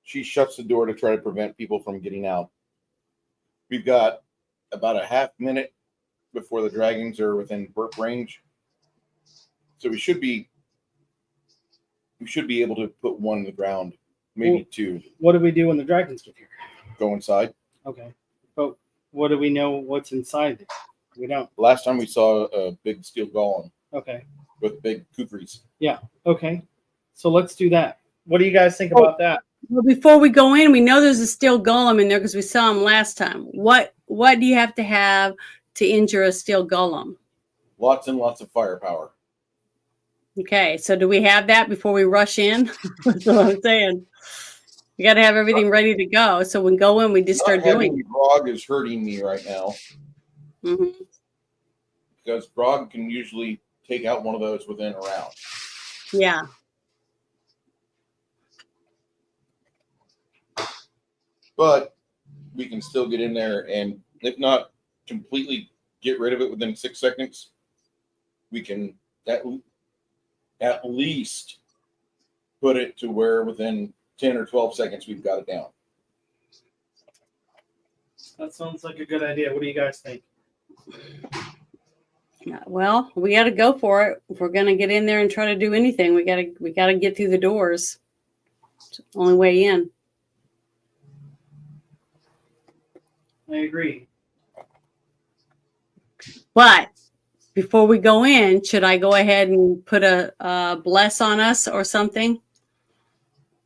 she shuts the door to try to prevent people from getting out. We've got about a half minute before the dragons are within burp range. So we should be able to put one in the ground, maybe Well, two. What do we do when the dragons get here? Go inside. Okay. But what do we know what's inside there? We don't. Last time we saw a big steel golem Okay. with big kukris. Okay. So let's do that. What do you guys think about that? Well, before we go in, we know there's a steel golem in there because we saw him last time. What do you have to injure a steel golem? Lots and lots of firepower. Okay, so do we have that before we rush in? That's what I'm saying. We got to have everything ready to go. So when we go in, we just start doing it. Grog is hurting me right now Hmm. because Grog can usually take out one of those within a round. Yeah. But we can still get in there, and if not completely get rid of it within 6 seconds, we can at least put it to where within 10 or 12 seconds we've got it down. That sounds like a good idea. What do you guys think? Yeah, well, we got to go for it. If we're going to get in there and try to do anything, we got to get through the doors. It's the only way in. I agree. But before we go in, should I go ahead and put a bless on us or something?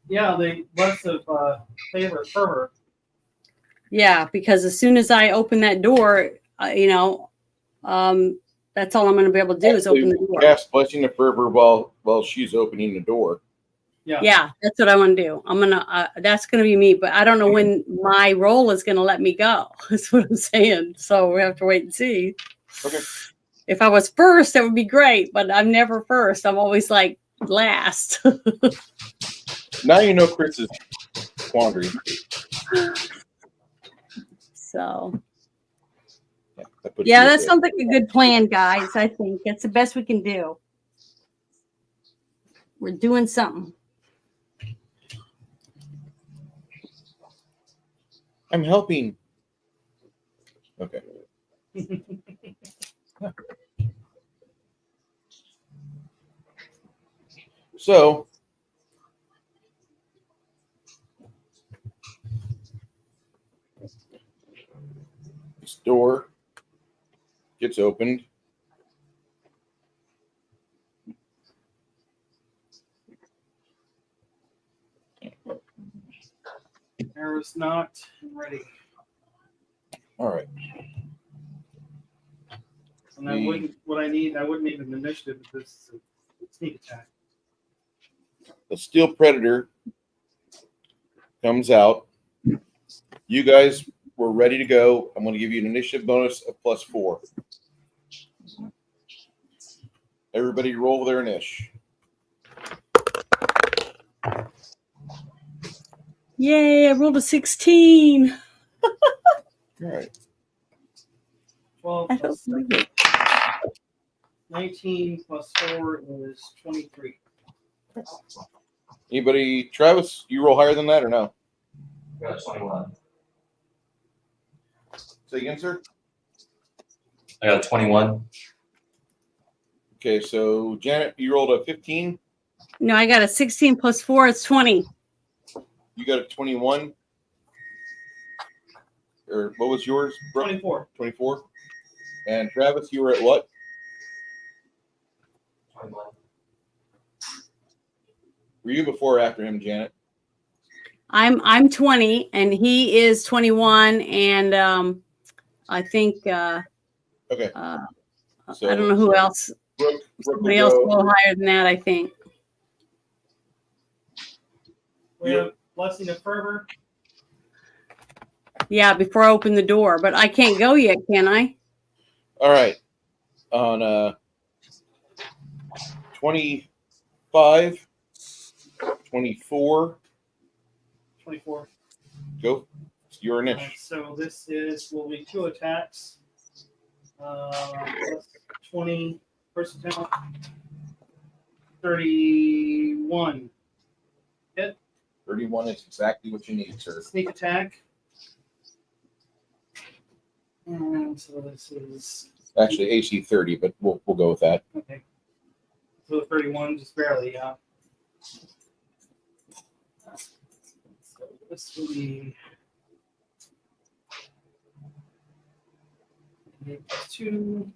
Yeah, the less of favor fervor. Yeah, because as soon as I open that door, that's all I'm going to be able to do is open the door. Cast Blessing of Fervor while she's opening the door. Yeah, that's what I want to do. That's going to be me, but I don't know when my role is going to let me go. That's what I'm saying. So we have to wait and see. Okay. If I was first, that would be great, but I'm never first. I'm always like last. Now you know Chris's quandary. So, That that sounds like a good plan, guys. I think that's the best we can do. We're doing something. I'm helping. Okay. So, this door gets opened. Arrows knocked and ready. All right. And I wouldn't need an initiative because it's sneak attack. The steel predator comes out. You guys were ready to go. I'm going to give you an initiative bonus of +4. Everybody roll their initiative. Yay, I rolled a 16. All right. 12 I plus don't 7. 19 plus 4 is 23. Anybody, Travis? You roll higher than that or no? Got 21. Say again, sir. I got a 21. Okay, so Janet, you rolled a 15. No, I got a 16 plus 4. It's 20. You got a 21. Or what was yours? Brooke? 24. 24. And Travis, you were at what? 21. Were you before or after him, Janet? I'm 20 and he is 21 and I think Okay. So I don't know who else. Brooke Somebody will else a go. little higher than that, I think. We have Blessing of Fervor. Yeah, before I open the door, but I can't go yet, can I? All right. On 25, 24, 24. go. It's your Alright, niche. so this will be 2 attacks. Plus 20 first attack. 31. 31 is exactly what you need, sir. Sneak attack. And so this is Actually, AC 30, but we'll go with that. okay. So 31, just barely, yeah. So this will be 2.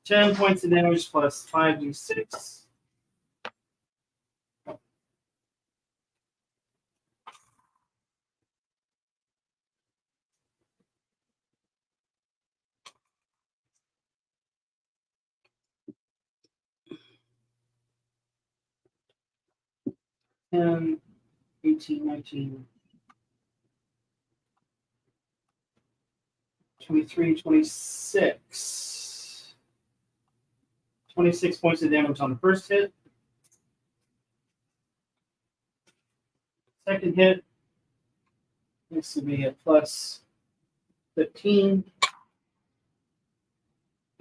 10 points of damage plus 5d6. And 18, 19, 23, 26. 26 points of damage on the first hit. Second hit. This will be a plus 15.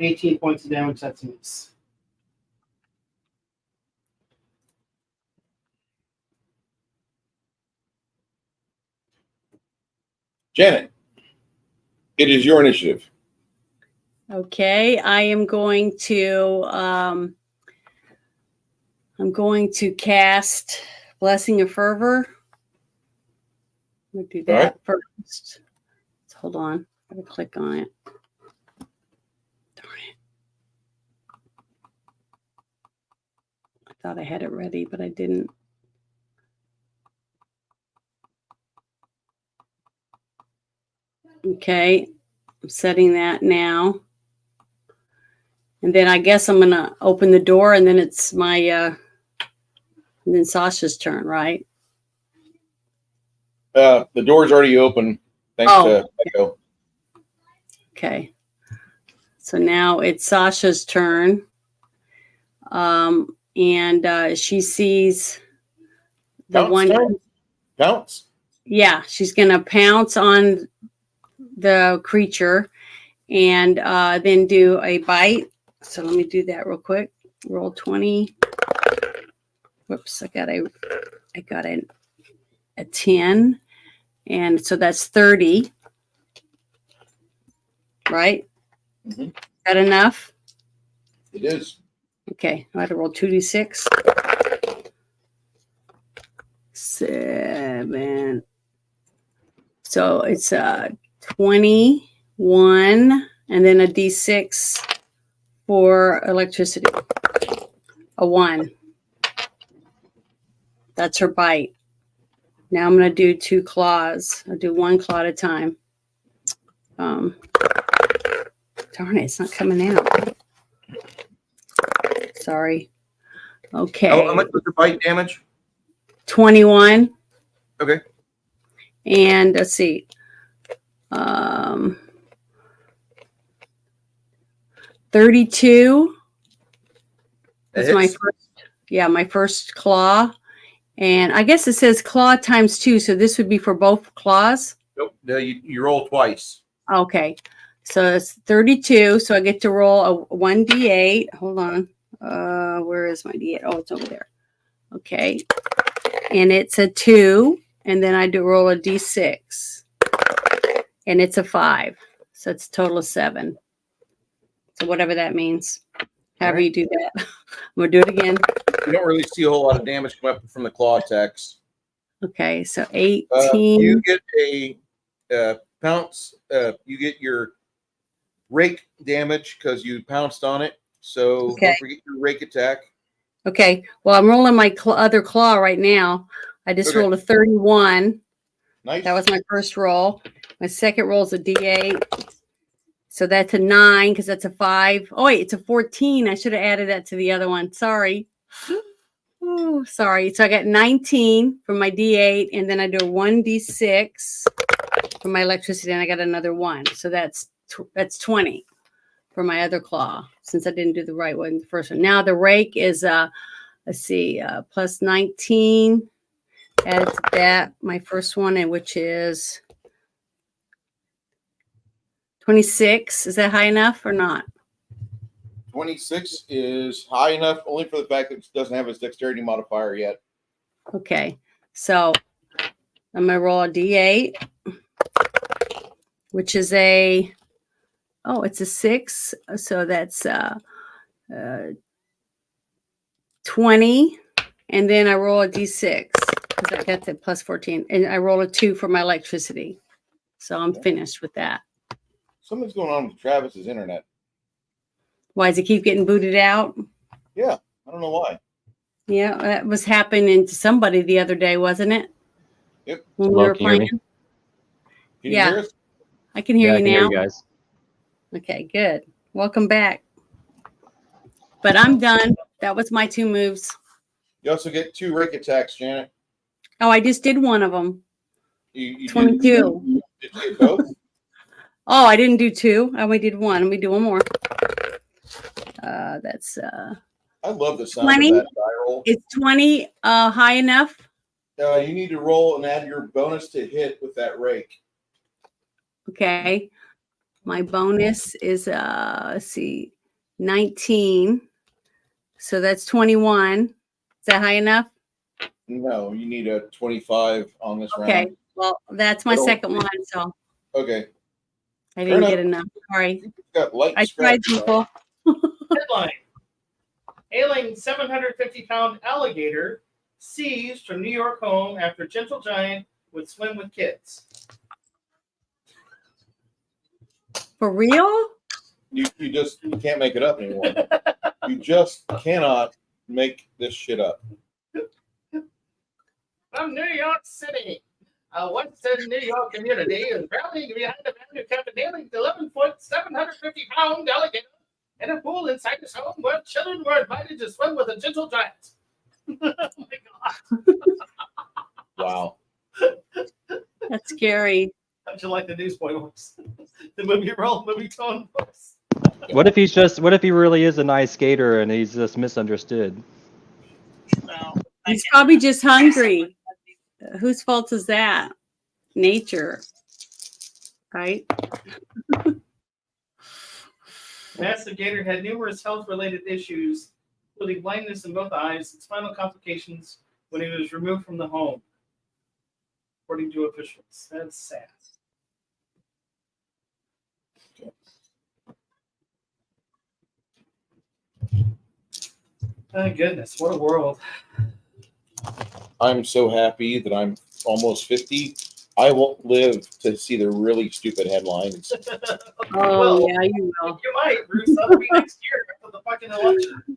18 points of damage. That's a miss. Janet, it is your initiative. Okay, I'm going to cast Blessing of Fervor. I'm gonna do that first. Hold on. I'm gonna click on it. Darn it. I thought I had it ready, but I didn't. Okay, I'm setting that now. And then I guess I'm gonna open the door and then it's my and then Sasha's turn, right? The door's already open. Thanks to Echo. Okay. So now it's Sasha's turn. And she sees the Pounce. Yeah, she's gonna pounce on the creature and then do a bite. So let me do that real quick. Roll 20. Whoops, I got a 10. And so that's 30. Right? Mm-hmm. That enough? It is. Okay, I had to roll 2d6. 7. So it's 21 and then a d6 for electricity. A 1. That's her bite. Now I'm going to do 2 claws. I'll do 1 claw at a time. Darn it, it's not coming out. Sorry. Okay. How much was the bite damage? 21. Okay. And let's see. 32 is my first. Yeah, my first claw. And I guess it says claw times 2. So this would be for both claws. Nope. No, you roll twice. Okay. So it's 32. So I get to roll a 1d8. Hold on. Where is my d8? Oh, it's over there. Okay. And it's a 2. And then I do roll a d6. And it's a 5. So it's a total of 7. So whatever that means. However you do that. I'm going to do it again. You don't really see a whole lot of damage come up from the claw attacks. Okay. So 18. You get a pounce. You get your rake damage because you pounced on it. So don't forget your rake attack. Okay. Well, I'm rolling my other claw right now. I just rolled a 31. Nice. That was my first roll. My second roll is a D8. So that's a 9 because that's a 5. Oh, wait, it's a 14. I should have added that to the other one. Sorry. Oh, sorry. So I got 19 for my D8, and then I do a 1D6 for my electricity, and I got another 1. So that's 20 for my other claw, since I didn't do the right one the first one. Now the rake is let's see, plus 19. Added to that, my first one, and which is 26. Is that high enough or not? 26 is high enough only for the fact that it doesn't have its dexterity modifier yet. Okay, so I'm gonna roll a D8, which is it's a 6. So that's 20, and then I roll a D6 because I got the plus 14, and I roll a 2 for my electricity. So I'm finished with that. Something's going on with Travis's internet. Why does it keep getting booted out? Yeah, I don't know why. Yeah, that was happening to somebody the other day, wasn't it? Yep. When we Hello, were can you hear me? playing. Can you hear us? I can hear I you can now. hear you guys. Okay, good. Welcome back. But I'm done. That was my 2 moves. You also get 2 rake attacks, Janet. Oh, I just did one of them. You 22. Did you get both? Oh, I didn't do 2. I only did 1. Let me do one more. That's I love the sound 20. of that die roll. Is 20 high enough? You need to roll and add your bonus to hit with that rake. Okay. My bonus is let's see, 19. So that's 21. Is that high enough? No, you need a 25 on this Okay. round. Well, that's my second one, so Okay. I didn't get enough. Sorry. You've got light I tried, scratches on people. Headline: Ailing 750-pound alligator seized from New York home after gentle giant would swim with kids. For real? it. You can't make it up anymore. You just cannot make this shit up. From New York City, a Western New York community is rallying behind a man who kept an ailing 11-foot, 750-pound alligator in a pool inside his home where children were invited to swim with a gentle giant. Oh my God. Wow. That's scary. How'd you like the Newsboy voice? The movie tone voice. What if he really is a nice skater and he's just misunderstood? No. He's probably just hungry. Whose fault is that? Nature. Right? Massive gator had numerous health-related issues, including blindness in both eyes and spinal complications when he was removed from the home, according to officials. That's sad. My goodness, what a world. I'm so happy that I'm almost 50. I won't live to see the really stupid headlines. Oh, yeah, you will. You might, Bruce. That'll be next year after the fucking election.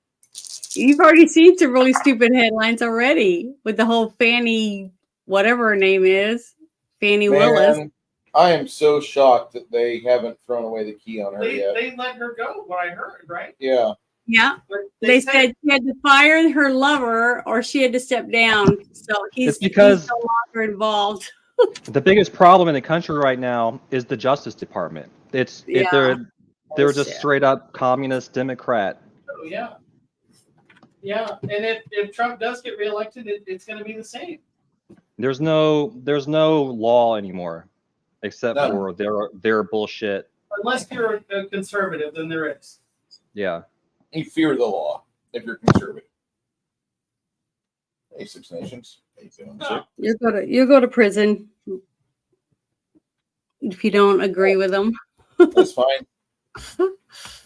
You've already seen some really stupid headlines already with the whole Fannie, whatever her name is, Fannie Willis. Man, I am so shocked that they haven't thrown away the key on her yet. They let her go, what I heard, right? Yeah. Yeah. But They said she had to fire her lover or she had to step down. So he's because- no longer involved. The biggest problem in the country right now is the Justice Department. They're just straight up communist Democrat. Oh, yeah. Yeah, and if Trump does get reelected, it's going to be the same. There's no law anymore except No. for their bullshit Unless you're a conservative, then there is. Yeah. You fear the law if you're conservative. Hey, Six Nations. How you doing, sir? You go to prison if you don't agree with them. That's fine.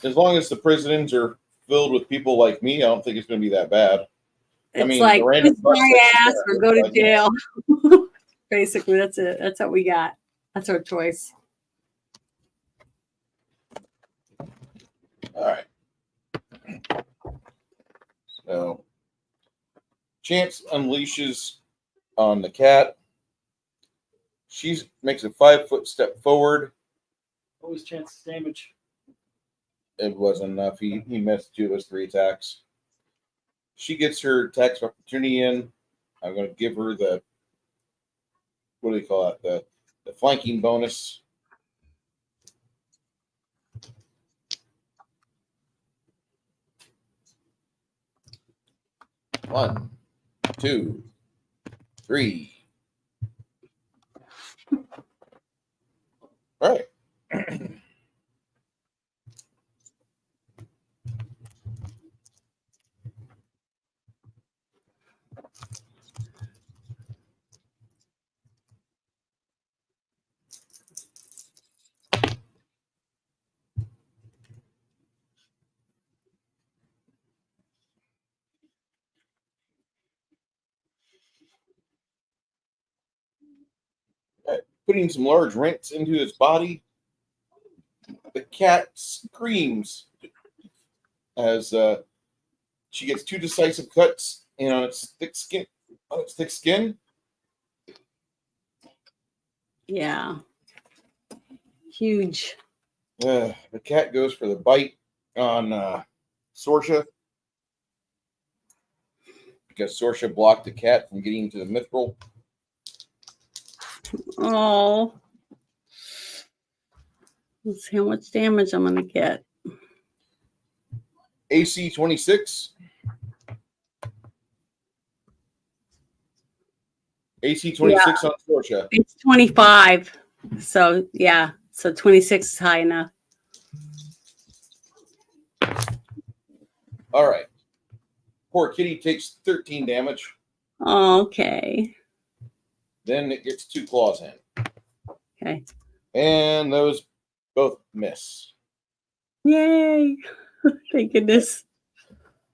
As long as the prisons are filled with people like me, I don't think it's going to be that bad. It's I mean, like the random kiss my ass or go to like, jail. Basically, that's it. That's what we got. That's our choice. All right. So, Chance unleashes on the cat. She makes a 5-foot step forward. What was Chance's damage? It wasn't enough. He missed 2 of his 3 attacks. She gets her attacks of opportunity in. I'm going to give her the, what do you call it? The flanking bonus. One, 2, 3. All right. Putting some large rents into his body. The cat screams as she gets 2 decisive cuts on its thick skin. Yeah. Huge. The cat goes for the bite on Sorsha because Sorsha blocked the cat from getting to the mithril. Oh. Let's see how much damage I'm going to get. AC 26. AC 26 on Sorsha. It's 25. So, yeah. So 26 is high enough. All right. Poor kitty takes 13 damage. Okay. Then it gets 2 claws in. Okay. And those both miss. Yay. Thank goodness.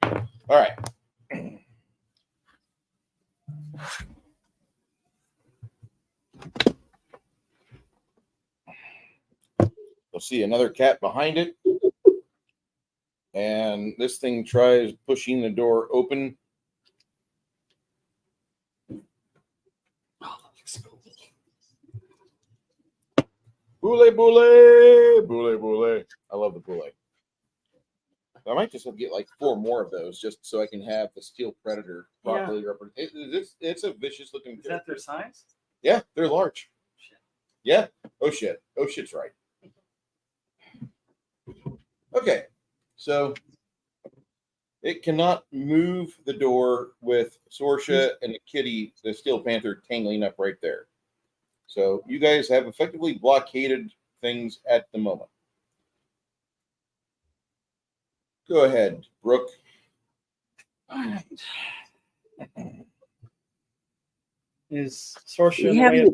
All right. You'll see another cat behind it. And this thing tries pushing the door open. Boule, boule, boule, boule. I love the boule. I might just get like 4 more of those just so I can have the steel predator properly represented. It's a vicious looking. Is that their size? Yeah, they're large. Shit. Yeah. Oh shit. Oh shit's right. Okay. So it cannot move the door with Sorsha and the kitty, the steel panther, tangling up right there. So you guys have effectively blockaded things at the moment. Go ahead, Brooke. All right. Is Sorsha in You the way of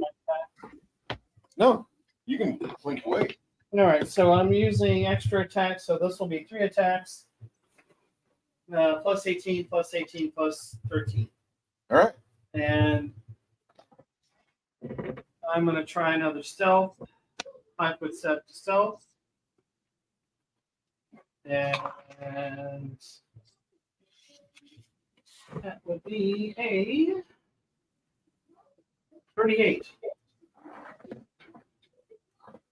my No, you can blink away. All right, so I'm using extra attacks, so this will be 3 attacks. Plus 18, plus 18, plus 13. All right. And I'm going to try another stealth. 5-foot step to stealth. And that would be a 38.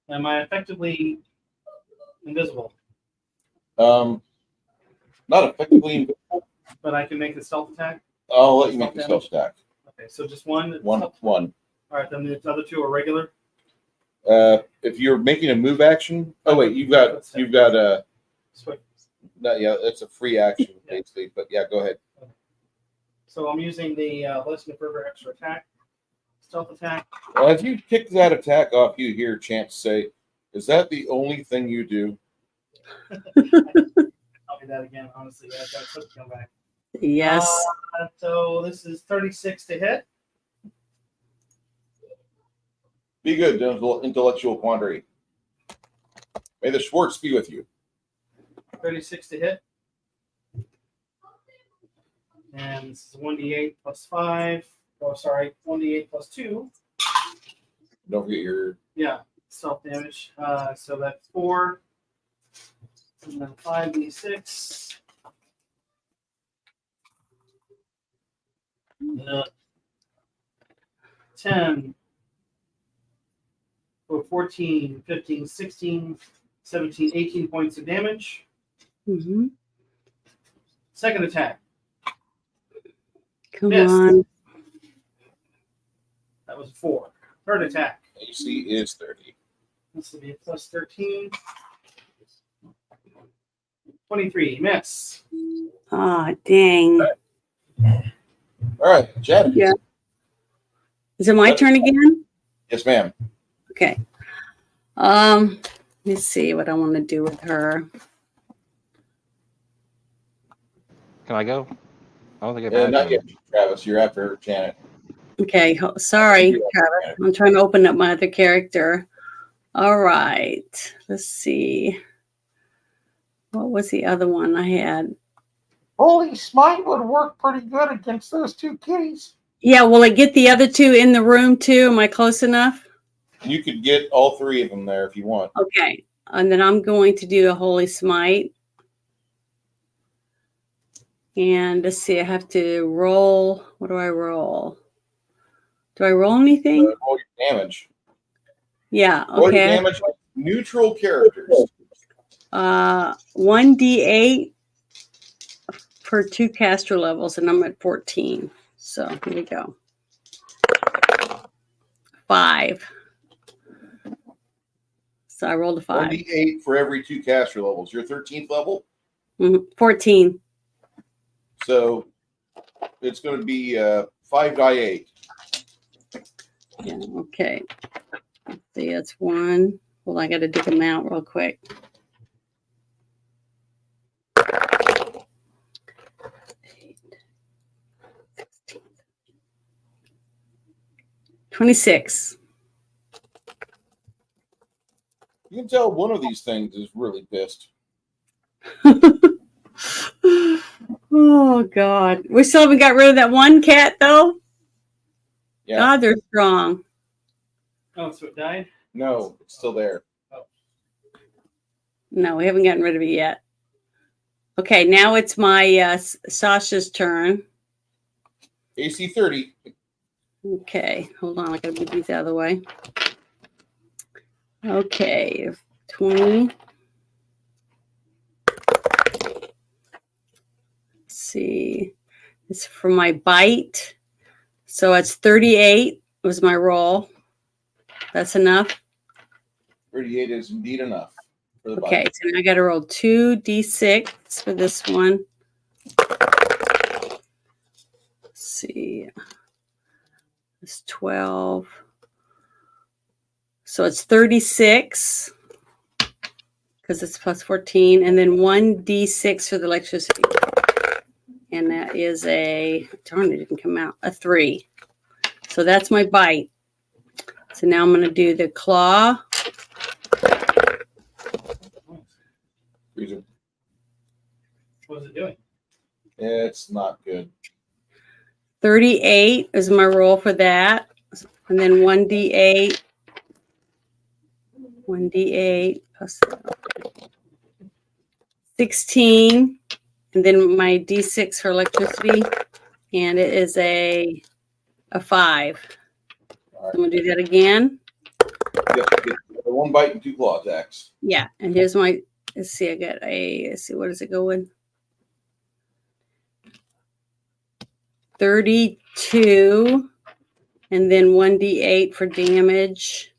Am I effectively invisible? Not effectively. But I can make a stealth attack? I'll let you make the stealth attack. Okay, so just one? One. All right, then the other 2 are regular? If you're making a move action, oh wait, you've got Swift. yeah, that's a free action basically. But yeah, go ahead. So I'm using the Lesson of Fervor extra attack, stealth attack. Well, as you kick that attack off, you hear Chance say, Is that the only thing you do? I'll do that again, honestly. Yeah, that's what come back. Yes. So this is 36 to hit. Be good, intellectual quandary. May the Schwartz be with you. 36 to hit. And this is 1d8 plus 5. Oh, sorry, 1d8 plus 2. Don't forget your. Yeah, self damage. So that's 4. And then 5d6. 10. 14, 15, 16, 17, 18 points of damage. Mm-hmm. Second attack. Come Missed. on. That was 4. Third attack. AC is 30. This will be a plus 13. 23. Miss. Ah, dang. All right, Chad. Yeah. Is it my turn again? Yes, ma'am. Okay. Let's see what I want to do with her. Can I go? I don't think I've Not yet, Travis. You're after Janet. Okay, sorry, Travis. I'm trying to open up my other character. All right. Let's see. What was the other one I had? Holy Smite would work pretty good against those two kitties. Yeah, will it get the other two in the room too? Am I close enough? You could get all three of them there if you want. Okay. And then I'm going to do a Holy Smite. And let's see, I have to roll. What do I roll? Do I roll anything? Roll your damage. Yeah, Roll your okay. damage like neutral characters. 1d8 per 2 caster levels, and I'm at 14. So here we go. 5. So I rolled a 5. 1d8 for every 2 caster levels. You're 13th level, 14. so it's going to be 5d8. Yeah, okay. Let's see, that's 1. Well, I got to dig them out real quick. 26. You can tell one of these things is really pissed. Oh, God. We still haven't got rid of that one cat, though? Yeah. God, they're strong. Oh, so it died? No, it's still there. No, we haven't gotten rid of it yet. Okay, now it's my Sasha's turn. AC 30. Okay, hold on. I got to move these out of the way. Okay, 20. Let's see. It's for my bite. So it's 38 was my roll. That's enough. 38 is indeed enough for the Okay, bite. so now I got to roll 2d6 for this one. Let's see. It's 12. So it's 36 because it's plus 14, and then 1d6 for the electricity. And that is a, darn it, didn't come out, a 3. So that's my bite. So now I'm going to do the claw. Freezer. What was it doing? It's not good. 38 is my roll for that. And then 1d8. 1d8 plus 16. And then my d6 for electricity. And it is a 5. All right. I'm going to do that again. Yes, you get 1 bite and 2 claw attacks. Yeah. And here's my, let's see, I got a, let's see, what does it go with? 32. And then 1d8 for damage.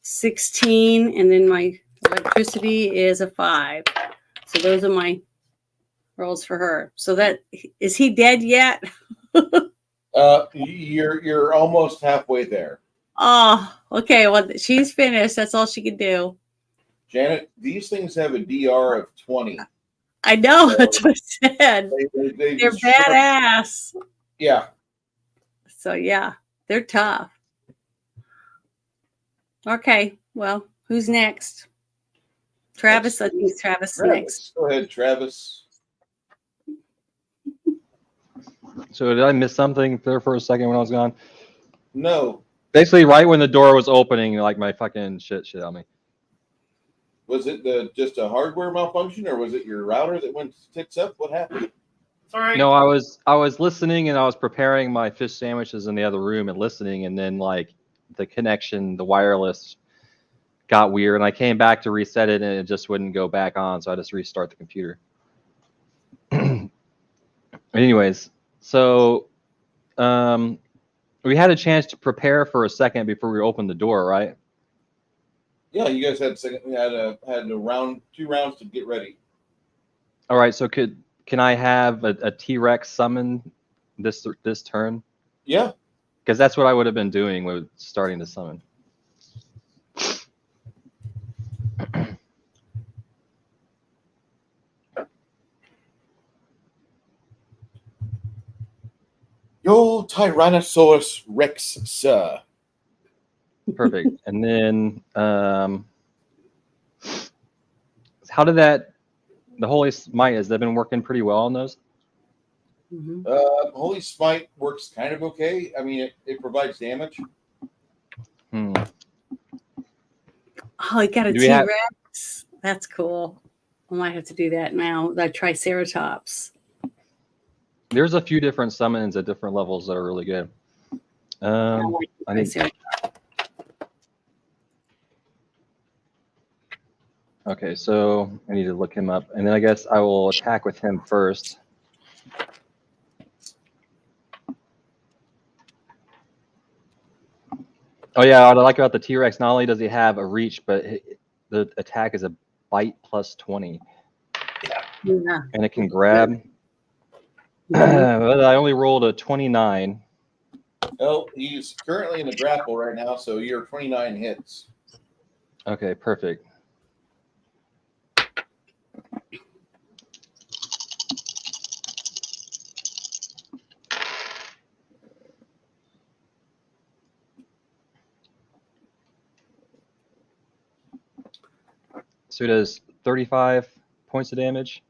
16. And then my electricity is a 5. So those are my rolls for her. So that, is he dead yet? You're almost halfway there. Oh, okay. Well, she's finished. That's all she can do. Janet, these things have a DR of 20. I know. So That's what I said. they They're just sure- badass. Yeah. So yeah, they're tough. Okay. Well, who's next? Travis. I think Travis is next. Go ahead, Travis. So did I miss something there for a second when I was gone? No. Basically, right when the door was opening, like my fucking shit on me. Was it just a hardware malfunction, or was it your router that went tits up? What happened? It's all right. No, I was listening and I was preparing my fish sandwiches in the other room and listening, and then like the connection, the wireless got weird, and I came back to reset it and it just wouldn't go back on, so I just restart the computer. Anyways, so we had a chance to prepare for a second before we opened the door, right? Yeah, you guys had a round, 2 rounds to get ready. All right, so can I have a T-Rex summon this turn? Yeah. Because that's what I would have been doing with starting to summon. Yo, Tyrannosaurus Rex, sir. Perfect. And then how did the Holy Smite, has that been working pretty well on those? Mm-hmm. Holy Smite works kind of okay. I mean, it provides damage. Oh, you got a Do we have- T-Rex. That's cool. I might have to do that now. The Triceratops. There's a few different summons at different levels that are really good. I need. Okay, so I need to look him up, and then I guess I will attack with him first. Oh yeah, what I like about the T-Rex, not only does he have a reach, but the attack is a bite plus 20. Yeah. And it can grab. But I only rolled a 29. Oh, he's currently in the grapple right now, so you're 29 hits. Okay, perfect. So it does 35 points of damage.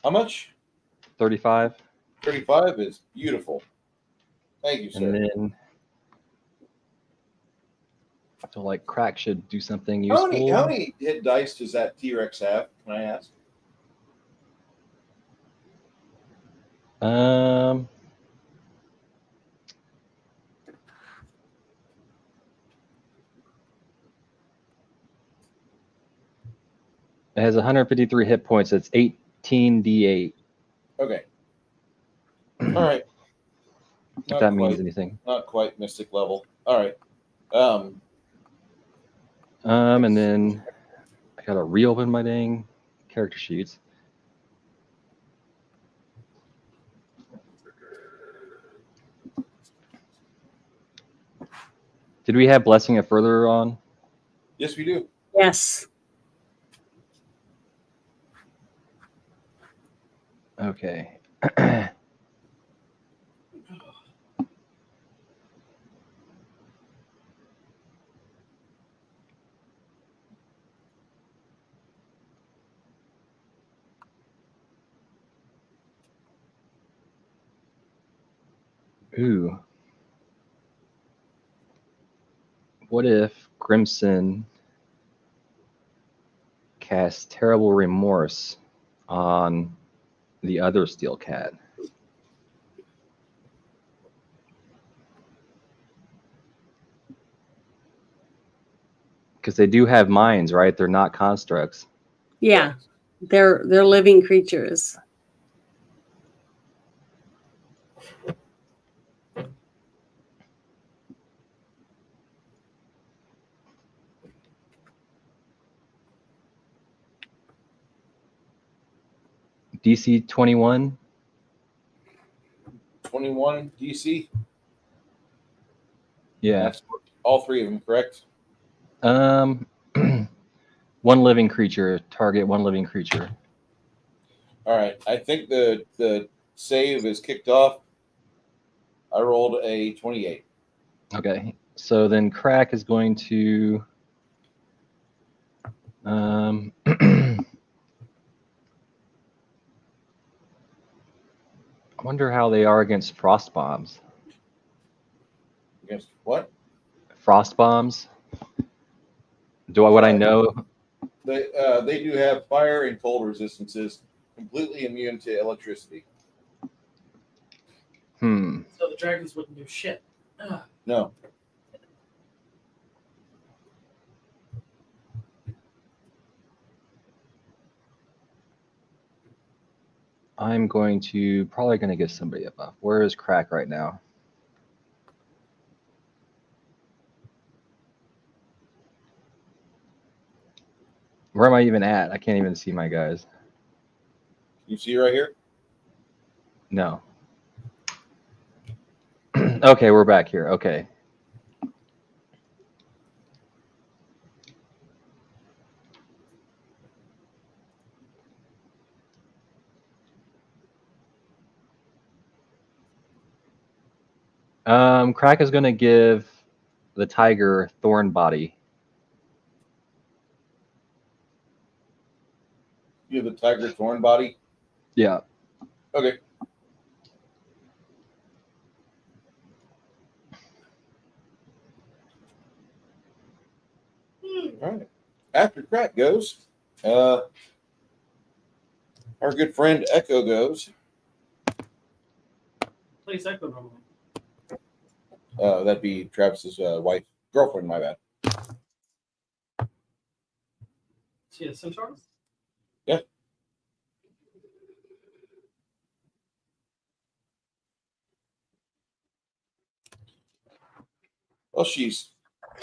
How much? 35. 35 is beautiful. Thank you, sir. And then, so like crack should do something useful. How many hit dice does that T-Rex have? Can I ask? It has 153 hit points. It's 18d8. Okay. All right. If that means anything. Not quite mystic level. All right. And then I gotta reopen my dang character sheets. Did we have Blessing of Further on? Yes, we do. Yes. Okay. Ooh. What if Crimson casts Terrible Remorse on the other Steel Cat? Because they do have minds, right? They're not constructs. Yeah. They're living creatures. DC 21. 21 DC. Yeah. That's for all three of them, correct? One living creature. Target one living creature. All right. I think the save is kicked off. I rolled a 28. Okay. So then Crack is going to. I wonder how they are against frost bombs. Against what? Frost bombs. Would I know? They do have fire and cold resistances, completely immune to electricity. Hmm. So the dragons wouldn't do shit. Ugh. No. I'm going to probably going to give somebody a buff. Where is Crack right now? Where am I even at? I can't even see my guys. You see right here? No. Okay, we're back here. Okay. Crack is going to give the tiger thorn body. You have the tiger thorn body. Yeah. Okay. All right. After Crack goes, our good friend Echo goes. Please echo normally. That'd be Travis's wife, girlfriend. My bad. See a centaur? Yeah. Well, she's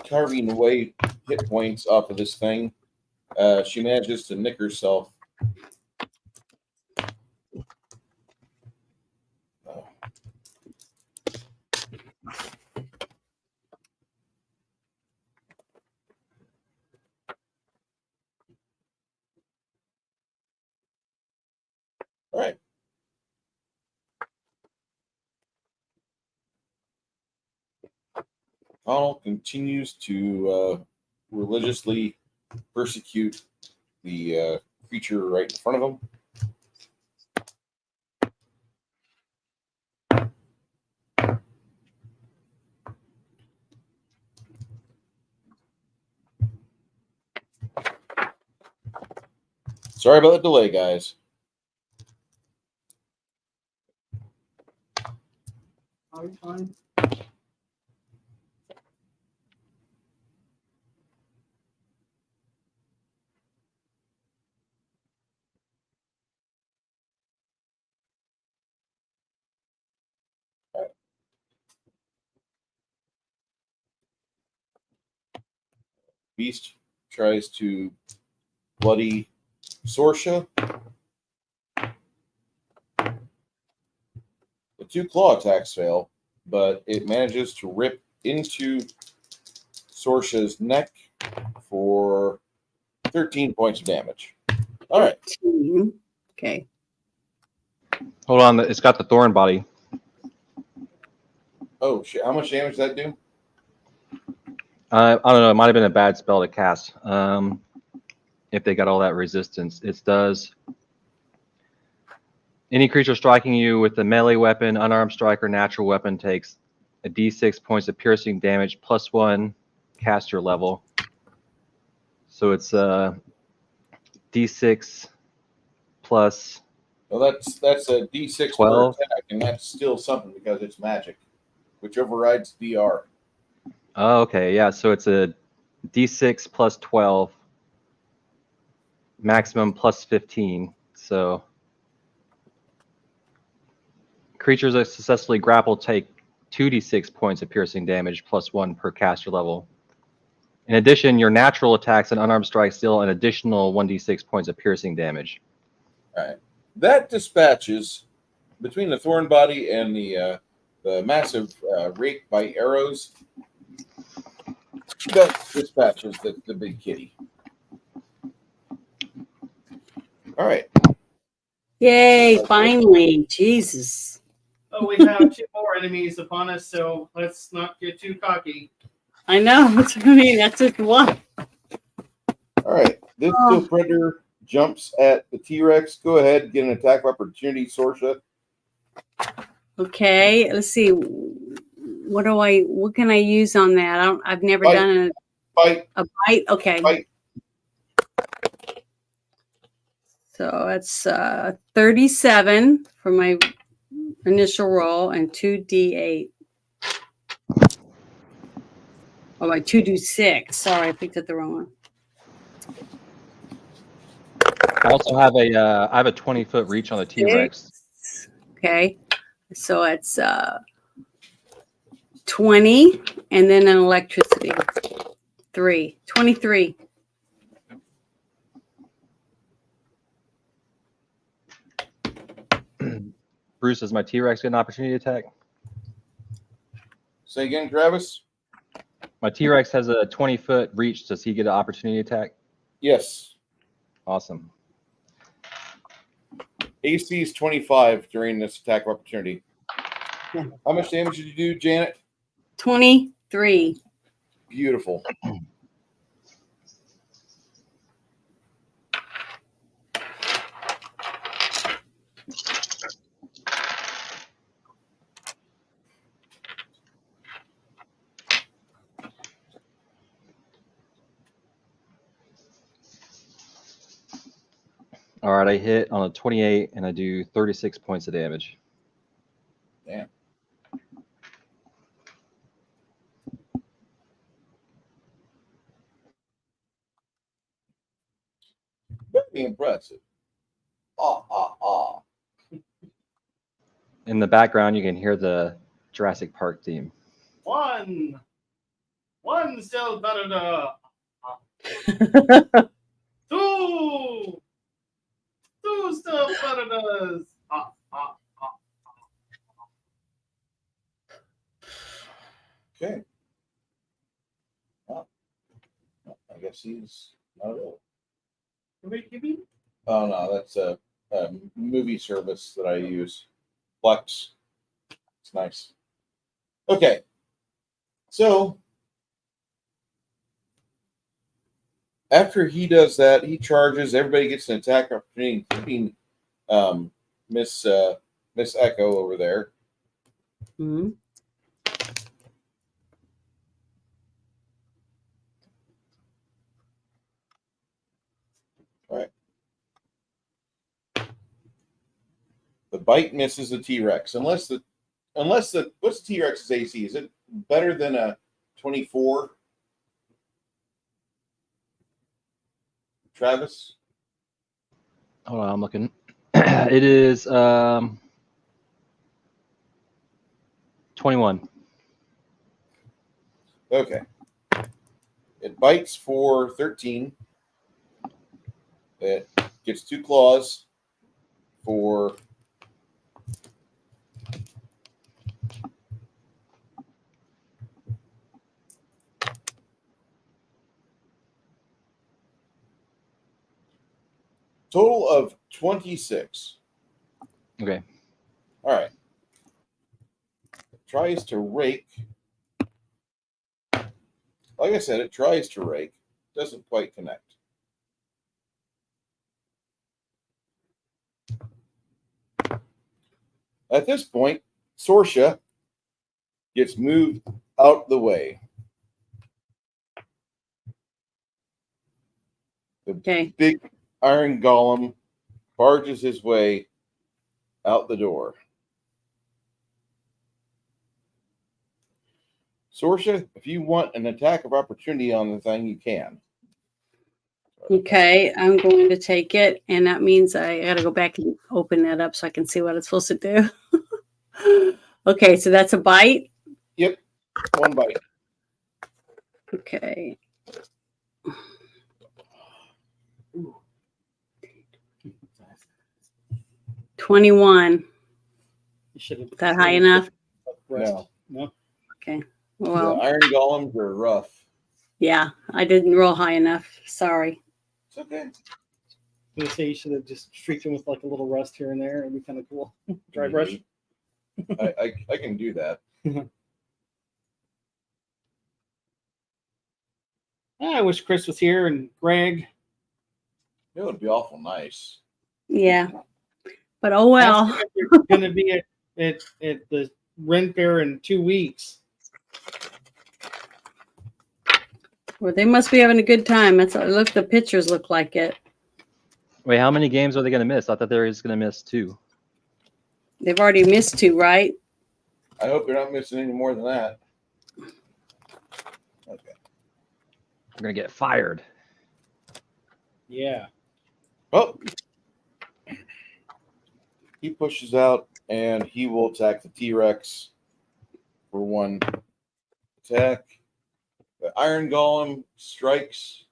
carving away hit points off of this thing. She manages to nick herself. All right. Connell continues to religiously persecute the creature right in front of him. Sorry about the delay, guys. Are you fine? Beast tries to bloody Sorsha. The 2 claw attacks fail, but it manages to rip into Sorsha's neck for 13 points of damage. All right. Okay. Hold on. It's got the thorn body. Oh, shit. How much damage does that do? I don't know. It might have been a bad spell to cast. If they got all that resistance, it does. Any creature striking you with a melee weapon, unarmed strike, or natural weapon takes a d6 points of piercing damage +1 caster level. So it's d6 plus. Well, that's a D6 12. per attack, and that's still something because it's magic, which overrides DR. Oh, okay. Yeah. So it's a d6 plus 12, maximum plus 15. So creatures that successfully grapple take 2d6 points of piercing damage +1 per caster level. In addition, your natural attacks and unarmed strikes deal an additional 1d6 points of piercing damage. All right. That dispatches between the thorn body and the massive rake by arrows. That dispatches the big kitty. All right. Yay! Finally, Jesus. Oh, we have 2 more enemies upon us, so let's not get too cocky. I know. That's what I mean. That's just one. All right. This steel predator jumps at the T-Rex. Go ahead, get an attack opportunity, Sorsha. Okay. Let's see. What can I use on that? I've never Bite. done Fight. a bite. Okay. Fight. So that's 37 for my initial roll and 2d8. Oh, my 2d6. Sorry, I picked up the wrong one. I also have I have a 20-foot reach on the T-Rex. Okay. So it's 20 and then an electricity. 23. Bruce, does my T-Rex get an opportunity attack? Say again, Travis. My T-Rex has a 20-foot reach. Does he get an opportunity attack? Yes. Awesome. AC is 25 during this attack opportunity. Yeah. How much damage did you do, Janet? 23. Beautiful. All right, I hit on a 28 and I do 36 points of damage. Damn. Very impressive. In the background, you can hear the Jurassic Park theme. One still better than 2. 2 still better than Okay. Well, I guess he's not ill. Oh no, that's a movie service that I use. Plex. It's nice. Okay. So after he does that, he charges. Everybody gets an attack opportunity, including Miss Echo over there. Hmm. All right. The bite misses the T-Rex. Unless the what's the T-Rex's AC? Is it better than a 24? Travis? Hold on, I'm looking. It is 21. Okay. It bites for 13. It gets 2 claws for total of 26. Okay. All right. It tries to rake. Like I said, it tries to rake. Doesn't quite connect. At this point, Sorsha gets moved out the way. The Okay. big iron golem barges his way out the door. Sorsha, if you want an attack of opportunity on the thing, you can. Okay, I'm going to take it, and that means I got to go back and open that up so I can see what it's supposed to do. Okay, so that's a bite. Yep, 1 bite. Okay. Ooh. 21. Is that high enough? No. No. Okay. The Well, iron golems are rough. Yeah, I didn't roll high enough. Sorry. It's okay. I'm gonna say you should have just streaked him with like a little rust here and there. It'd be kind of cool. Dry brush. I can do that. I wish Chris was here and Greg. It would be awful nice. Yeah. But oh well. Ask them if they're gonna be at the Ren Fair in 2 weeks. Well, they must be having a good time. That's look. The pictures look like it. Wait, how many games are they going to miss? I thought they were just going to miss 2. They've already missed 2, right? I hope they're not missing any more than that. Okay. They're going to get fired. Yeah. Well, he pushes out and he will attack the T-Rex for 1 attack. The Iron Golem strikes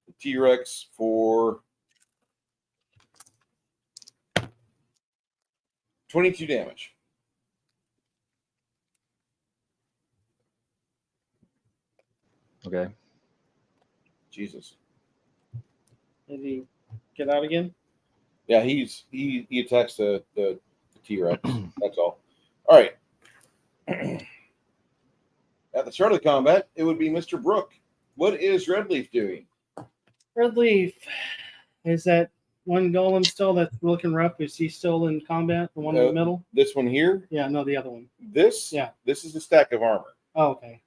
the T-Rex for 22 damage. Okay. Jesus. Did he get out again? Yeah, he attacks the T-Rex. That's all. All right. At the start of the combat, it would be Mr. Brook. What is Redleaf doing? Red Leaf. Is that one golem still that's looking rough? Is he still in combat? The one in the middle? This one here? Yeah, no, the other one. This? Yeah. This is a stack of armor. Oh, okay.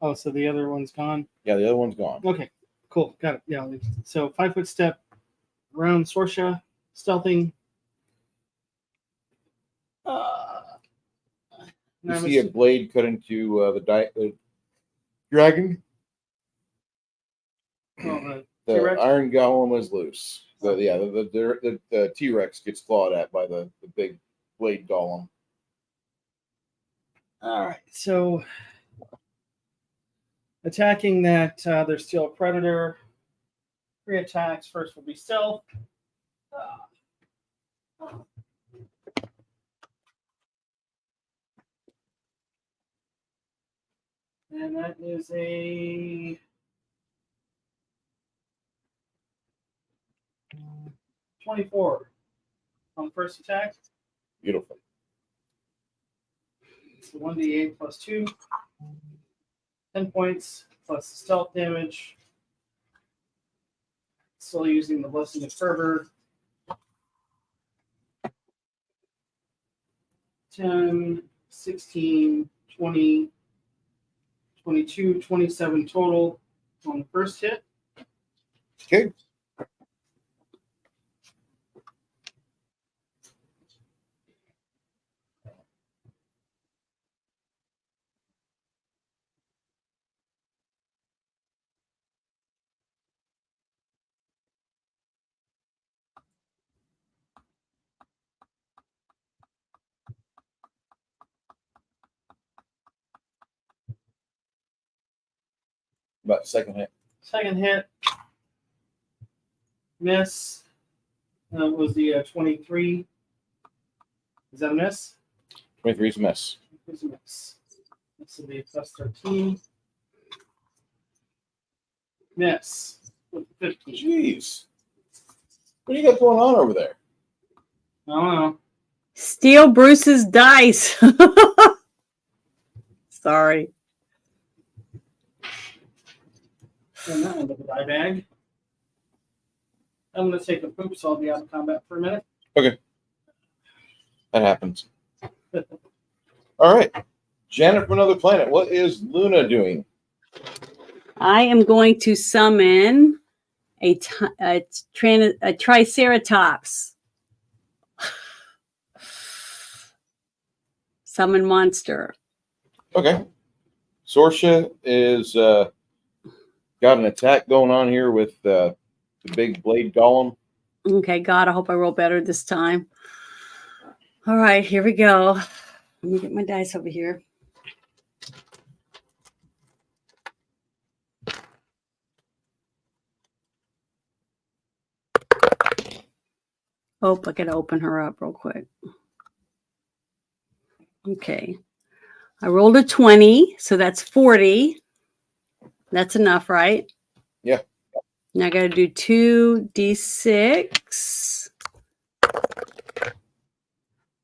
Oh, so the other one's gone? Yeah, the other one's gone. Okay, cool. Got it. Yeah. So 5-foot step around Sorsha, stealthing. You see a blade cut into the dragon. Oh, The T-Rex? Iron Golem is loose. The T-Rex gets clawed at by the big blade golem. all right. So attacking that, there's still a predator. 3 attacks. First will be stealth. And that is a 24 on first attack. Beautiful. It's 1d8 plus 2. 10 points plus stealth damage. Still using the Blessing of Fervor. 10, 16, 20, 22, 27 total on the first hit. Okay. About second hit. Second hit. Miss. That was the 23. Is that a miss? 23 is a miss. It's a miss. This will be plus 13. Miss. With 15. Jeez. What do you got going on over there? I don't know. Steal Bruce's dice. Sorry. And that into the die bag. I'm going to take a poop, so I'll be out of combat for a minute. That happens. All right. Janet from another planet. What is Luna doing? I am going to summon a Triceratops. Summon monster. Okay. Sorsha is got an attack going on here with the big blade golem. Okay, God, I hope I roll better this time. All right, here we go. Let me get my dice over here. Oh, I gotta open her up real quick. Okay. I rolled a 20, so that's 40. That's enough, right? Yeah. Now I got to do 2d6. Let's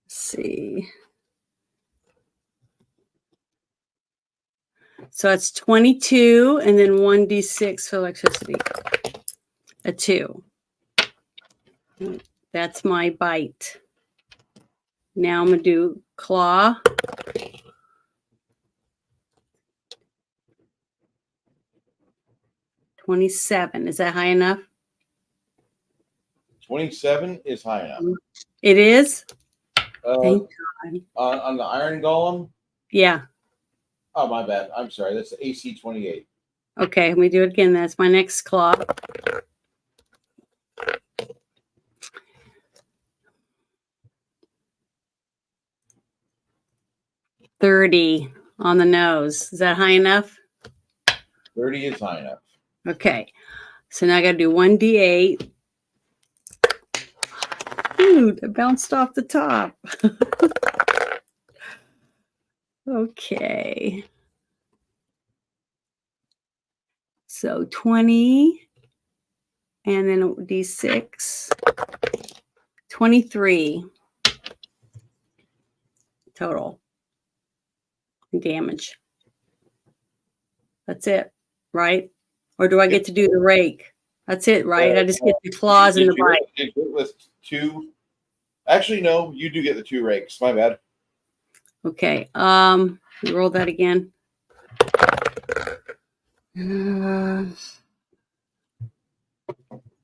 see. So it's 22 and then 1d6 for electricity. A 2. That's my bite. Now I'm going to do claw. $27. Is that high enough? 27 is high enough. It is? On the Iron Golem? Yeah. Oh, my bad. I'm sorry. That's the AC 28. Okay, let me do it again. That's my next claw. $30 on the nose. Is that high enough? 30 is high enough. Okay. So now I got to do 1d8. Dude, it bounced off the top. Okay. So 20 and then d6. 23 total damage. That's it, right? Or do I get to do the rake? That's it, right? I just get the claws and the bite. Did you with 2? Actually, no. You do get the 2 rakes. My bad. Okay. Roll that again.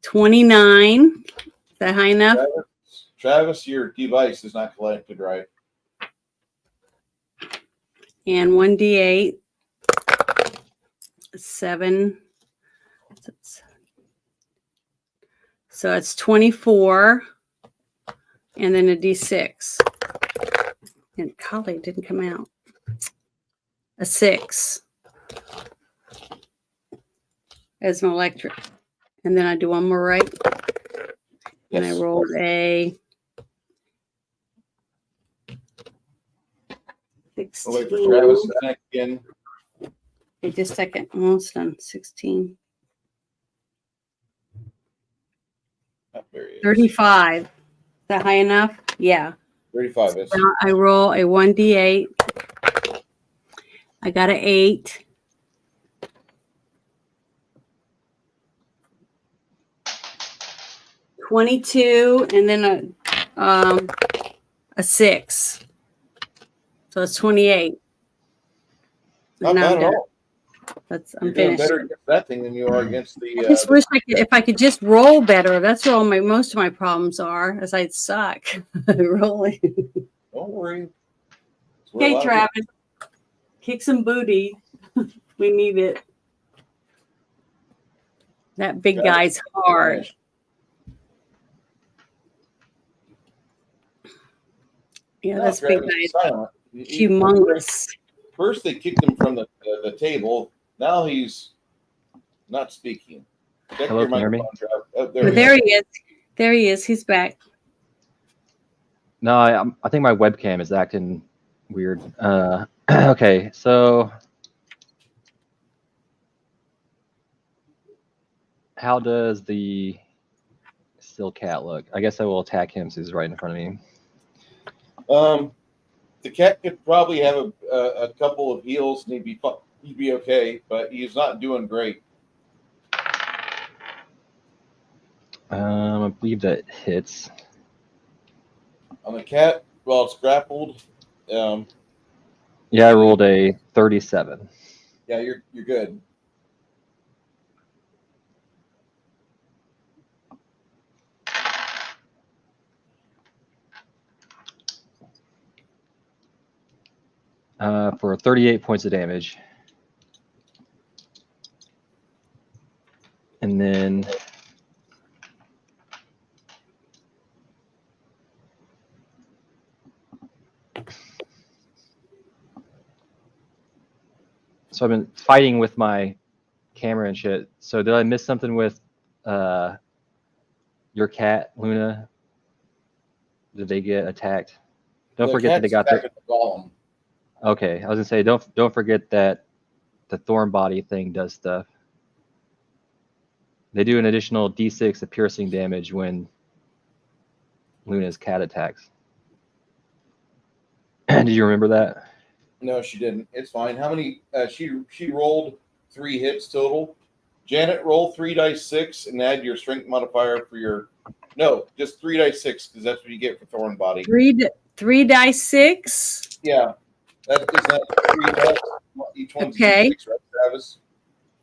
29. Is that high enough? Travis, your device is not connected right. And 1d8. 7. So it's 24. And then a d6. And golly, it didn't come out. A 6. As an electric. And then I do one more right. And I Yes. rolled a 16. I'll wait for Travis to connect again. Okay, just a second. Almost done. 16. Oh, there he is. 35. Is that high enough? Yeah. 35 is. Now I roll a 1d8. I got an 8. $22 and then a 6. So it's 28. Not And bad I'm at done. all. I'm You're doing finished. better against that thing than you are against the. I just wish if I could just roll better. That's where most of my problems are, as I suck rolling. Don't worry. We're Okay, allowed to- Travis, kick some booty. We need it. That big Travis, guy's hard. Yeah, No, that's big Travis is guy. silent. Humongous. First, they kicked him from the table. Now he's not speaking. Check Hello, your can you hear me? microphone, Travis. Oh, But there we go. he is. There he is. He's back. No, I think my webcam is acting weird. Okay, so how does the still cat look? I guess I will attack him since he's right in front of me. The cat could probably have a couple of heals and he'd be okay, but he's not doing great. I believe that hits. On the cat, well, it's grappled. Yeah, I rolled a 37. Yeah, you're good. For 38 points of damage. And then so I've been fighting with my camera and shit. So did I miss something with your cat, Luna? Did they get attacked? Don't The forget that they cat's got their attacking the golem. Okay, I was gonna say don't forget that the thorn body thing does stuff. They do an additional D6 of piercing damage when Luna's cat attacks. Did you remember that? No, she didn't. It's fine. How many? She rolled 3 hits total. Janet, roll 3 dice 6 and add your strength modifier for your. No, just 3 dice 6 because that's what you get for thorn body. Three dice 6. Yeah, that is that 3 dice. Each one's Okay. D6, right, Travis?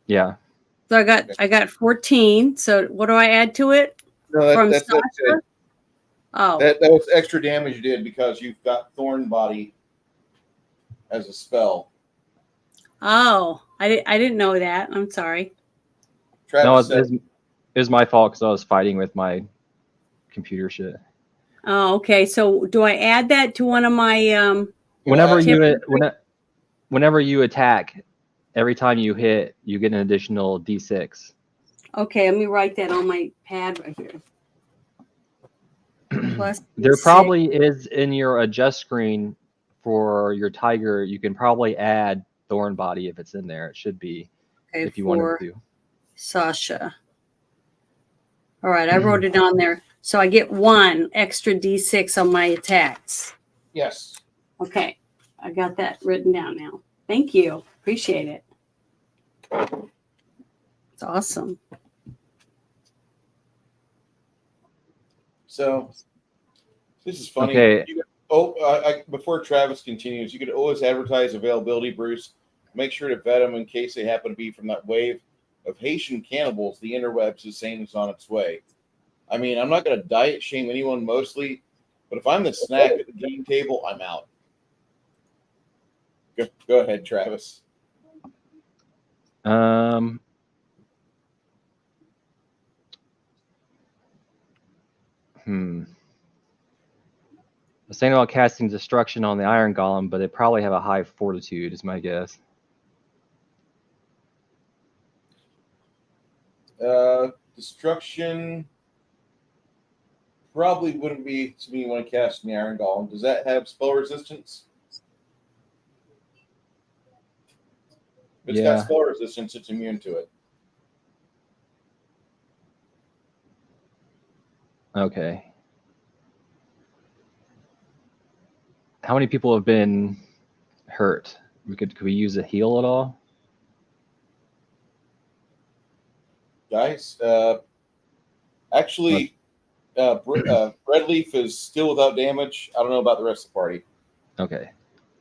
Yeah. So I got 14. So what do I add to it? No, From that's Sasha? it. Oh, That was extra damage you did because you've got thorn body as a spell. oh, I didn't know that. I'm sorry. Travis No, said, it was my fault because I was fighting with my computer shit. Oh, okay. So do I add that to one of my Whenever Tip- whenever you attack, every time you hit, you get an additional D6. Okay, let me write that on my pad right here. Plus There D6. probably is in your adjust screen for your tiger. You can probably add thorn body if it's in there. It should be Okay, if you wanted for to. Sasha. All right, I wrote it on there. So I get 1 extra D6 on my attacks. yes. Okay, I got that written down now. Thank you. Appreciate it. It's awesome. So this is funny. Okay. Before Travis continues, you could always advertise availability, Bruce. Make sure to vet them in case they happen to be from that wave of Haitian cannibals the interwebs is saying is on its way. I mean, I'm not going to diet shame anyone mostly, but if I'm the snack at the game table, I'm out. Go ahead, Travis. I was saying about casting destruction on the iron golem, but they probably have a high fortitude, is my guess. Destruction probably wouldn't be something you want to cast in the iron golem. Does that have spell resistance? If it's got spell resistance, it's immune to it. Okay. How many people have been hurt? Could we use a heal at all? Guys, actually, Breadleaf is still without damage. I don't know about the rest of the party. Okay.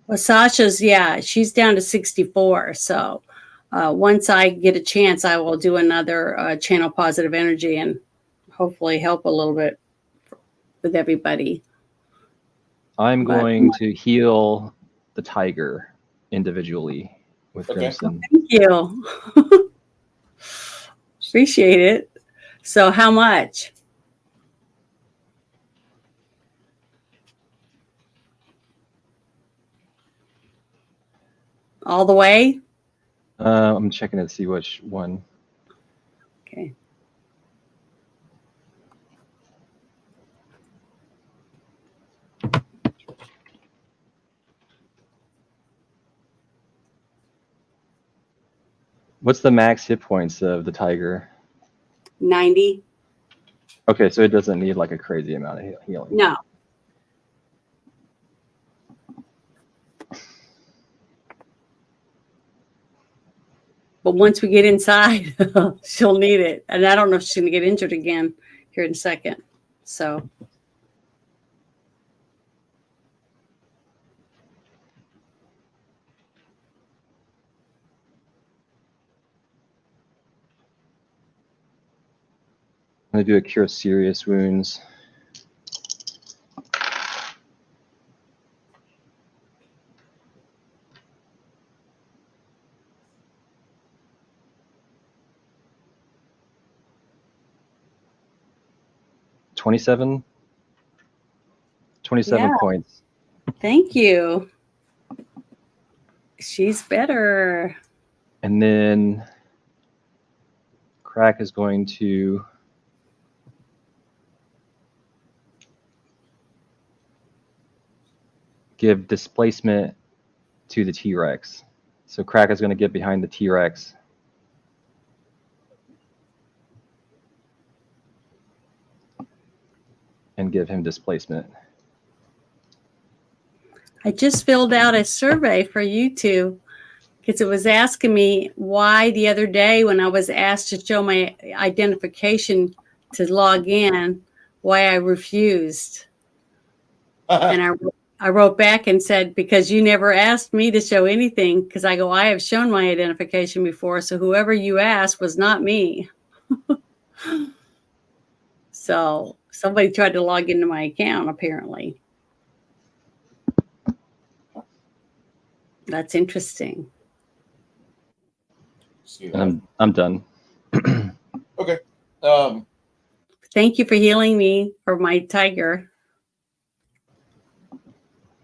Well, Sasha's, yeah, she's down to 64. So once I get a chance, I will do another channel positive energy and hopefully help a little bit with everybody. I'm going to heal the tiger individually with Crimson. Thank you. Appreciate it. So how much? All the way? I'm checking to see which one. Okay. What's the max hit points of the tiger? 90. Okay, so it doesn't need like a crazy amount of healing. No. But once we get inside, she'll need it. And I don't know if she's going to get injured again here in a second. So. I'm going to do a cure serious wounds. $27 Yeah. points. Thank you. She's better. And then Crack is going to give displacement to the T-Rex. So Krakka's going to get behind the T-Rex. And give him displacement. I just filled out a survey for you two because it was asking me why the other day when I was asked to show my identification to log in, why I refused. And I wrote back and said, because you never asked me to show anything, because I go, I have shown my identification before, so whoever you asked was not me. So somebody tried to log into my account, apparently. That's interesting. See And that? I'm done. Okay. Thank you for healing me for my tiger.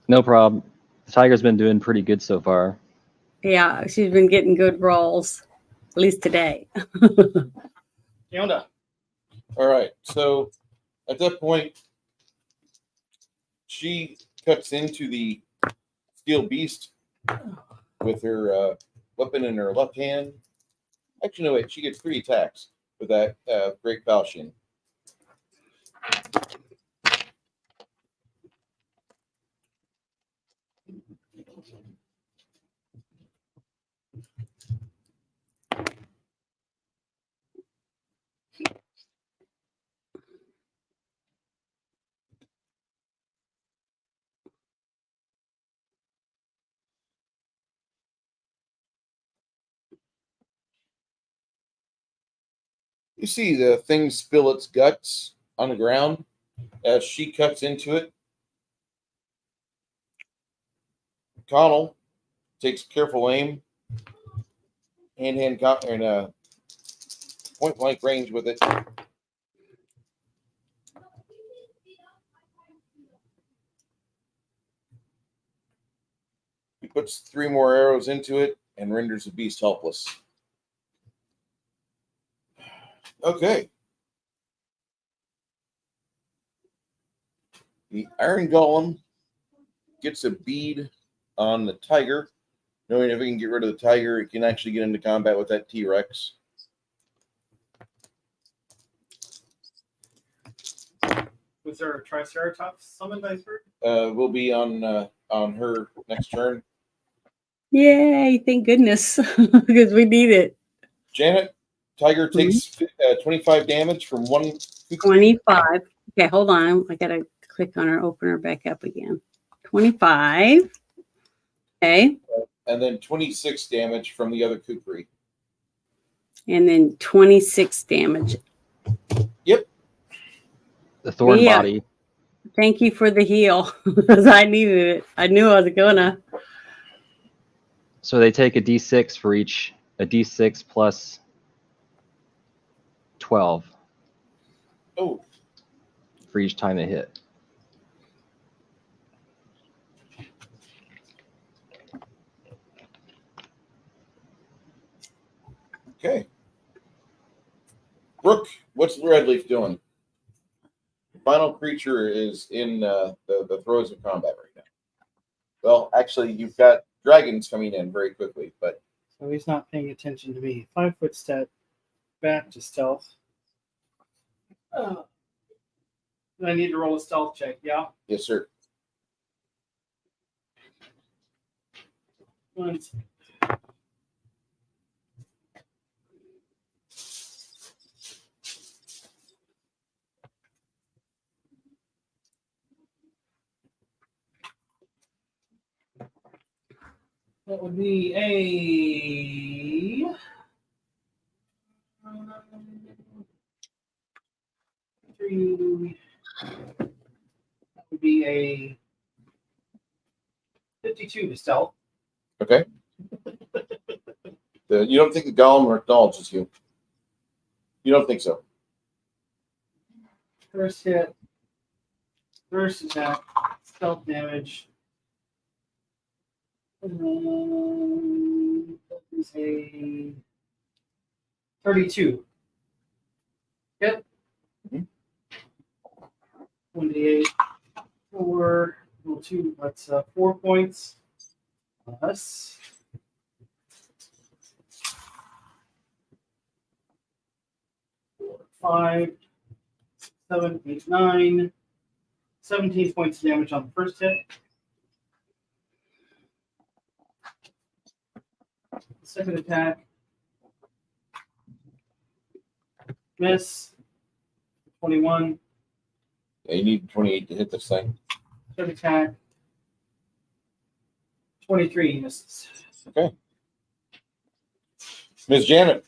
No problem. The Tiger's been doing pretty good so far. Yeah, she's been getting good rolls, at least today. Yonda. All right. So at that point, she cuts into the steel beast with her weapon in her left hand. Actually, no, wait. She gets 3 attacks with that great falchion. You see the thing spill its guts on the ground as she cuts into it. Connell takes careful aim, hand and point blank range with it. He puts 3 more arrows into it and renders the beast helpless. Okay. The Iron Golem gets a bead on the tiger, knowing if he can get rid of the tiger, he can actually get into combat with that T-Rex. Was there a Triceratops summoned, I heard? Will be on her next turn. Yay, thank goodness, because we need it. Janet, tiger takes 25 damage from 1 kukri. 25. Okay, hold on. I got to click on her, open her back up again. 25. Okay. And then 26 damage from the other kukri. And then 26 damage. Yep. The thorn Yeah. body. Thank you for the heal because I needed it. I knew I was gonna. So they take a D6 for each, a D6 plus 12 Oh, for each time they hit. okay. Brooke, what's Redleaf doing? Final creature is in the throes of combat right now. Well, actually, you've got dragons coming in very quickly, but So he's not paying attention to me. 5 foot step back to stealth. Do I need to roll a stealth check? Yeah. yes, sir. Once. That would be a 3. That would be a 52 to stealth. Okay. You don't think the golem acknowledges you? You don't think so? First hit. First attack. Stealth damage. That is a 32. Yep. Mhm. 28. 4. Well, 2. That's 4 points. Plus 4, 5, 7, 8, 9. 17 points of damage on the first hit. Second attack. Miss. 21. Yeah, you need 28 to hit this thing. Third attack. 23 misses. Okay. Miss Janet.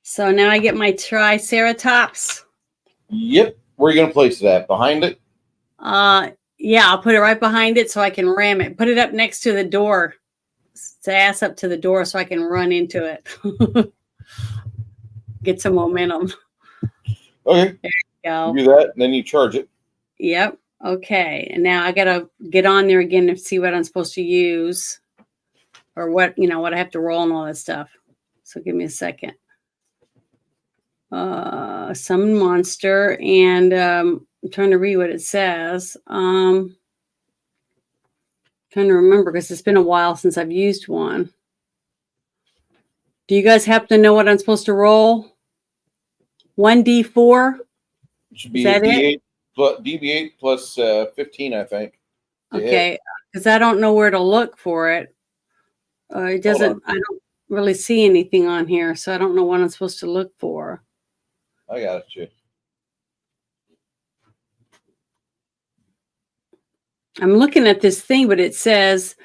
So now I get my Triceratops. Yep. Where are you going to place that? Behind it? Yeah, I'll put it right behind it so I can ram it. Put it up next to the door. Its ass up to the door so I can run into it. Get some momentum. Okay. Go. You do that, and then you charge it. Yep. Okay. And now I gotta get on there again and see what I'm supposed to use, or what what I have to roll and all that stuff. So give me a second. Summon monster, and I'm trying to read what it says. Trying to remember because it's been a while since I've used one. Do you guys happen to know what I'm supposed to roll? 1d4. It should be Is that D8 plus DB8 plus 15, I think. to hit. Okay, because I don't know where to look for it. It doesn't. I don't really see anything on here, so I don't know what I'm supposed to look for. I got you. I'm looking at this thing, but it says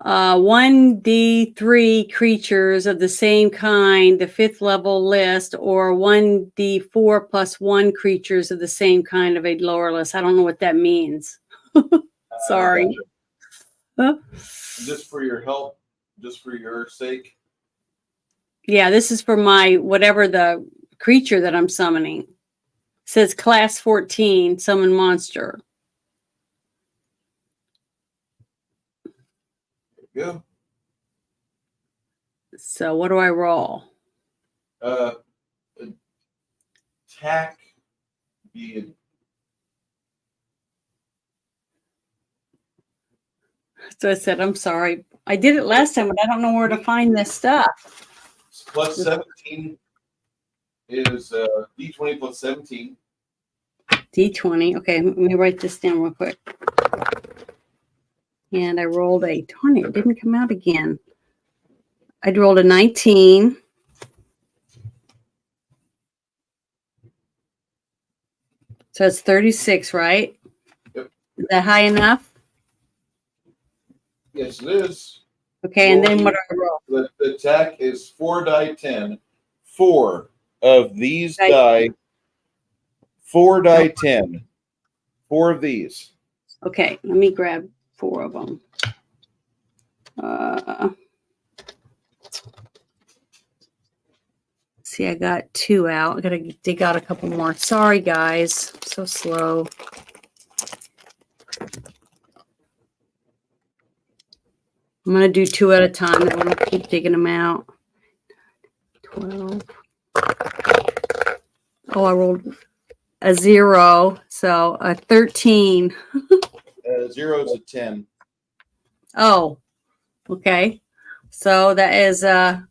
1d3 creatures of the same kind, the 5th level list, or 1d4 plus 1 creatures of the same kind of a lower list. I don't know what that means. Sorry. Gotcha. Just for your help, just for your sake. Yeah, this is for my whatever the creature that I'm summoning. It says class 14, summon monster. Go. So what do I roll? Attack. Be So I said, I'm sorry. I did it last time, but I don't know where to find this stuff. plus 17 is D20 plus 17. D20. Okay, let me write this down real quick. And I rolled a 20. It didn't come out again. I rolled a 19. So it's 36, right? Yep. Is that high enough? Yes, it is. Okay, and then what do I roll? The attack is 4 die 10. 4 of these Right. die. 4 die 10. 4 of these. Okay, let me grab 4 of them. See, I got 2 out. I gotta dig out a couple more. Sorry, guys. So slow. I'm gonna do 2 at a time. I'm gonna keep digging them out. 12. Oh, I rolled a 0, so a 13. 0 is a 10. Oh, okay. So that is a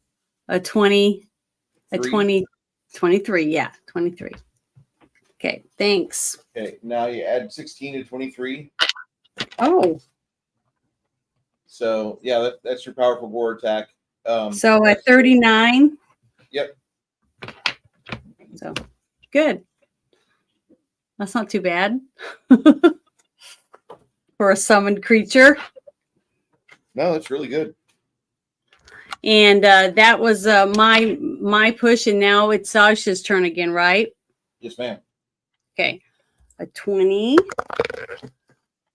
20, a 20, 23. Yeah, 23. Okay, thanks. Okay, now you add 16 to 23. Oh, So, yeah, that's your powerful gore attack. so at 39. Yep. So good. That's not too bad for a summoned creature. No, that's really good. And that was my push, and now it's Sasha's turn again, right? Yes, ma'am. Okay, a 20,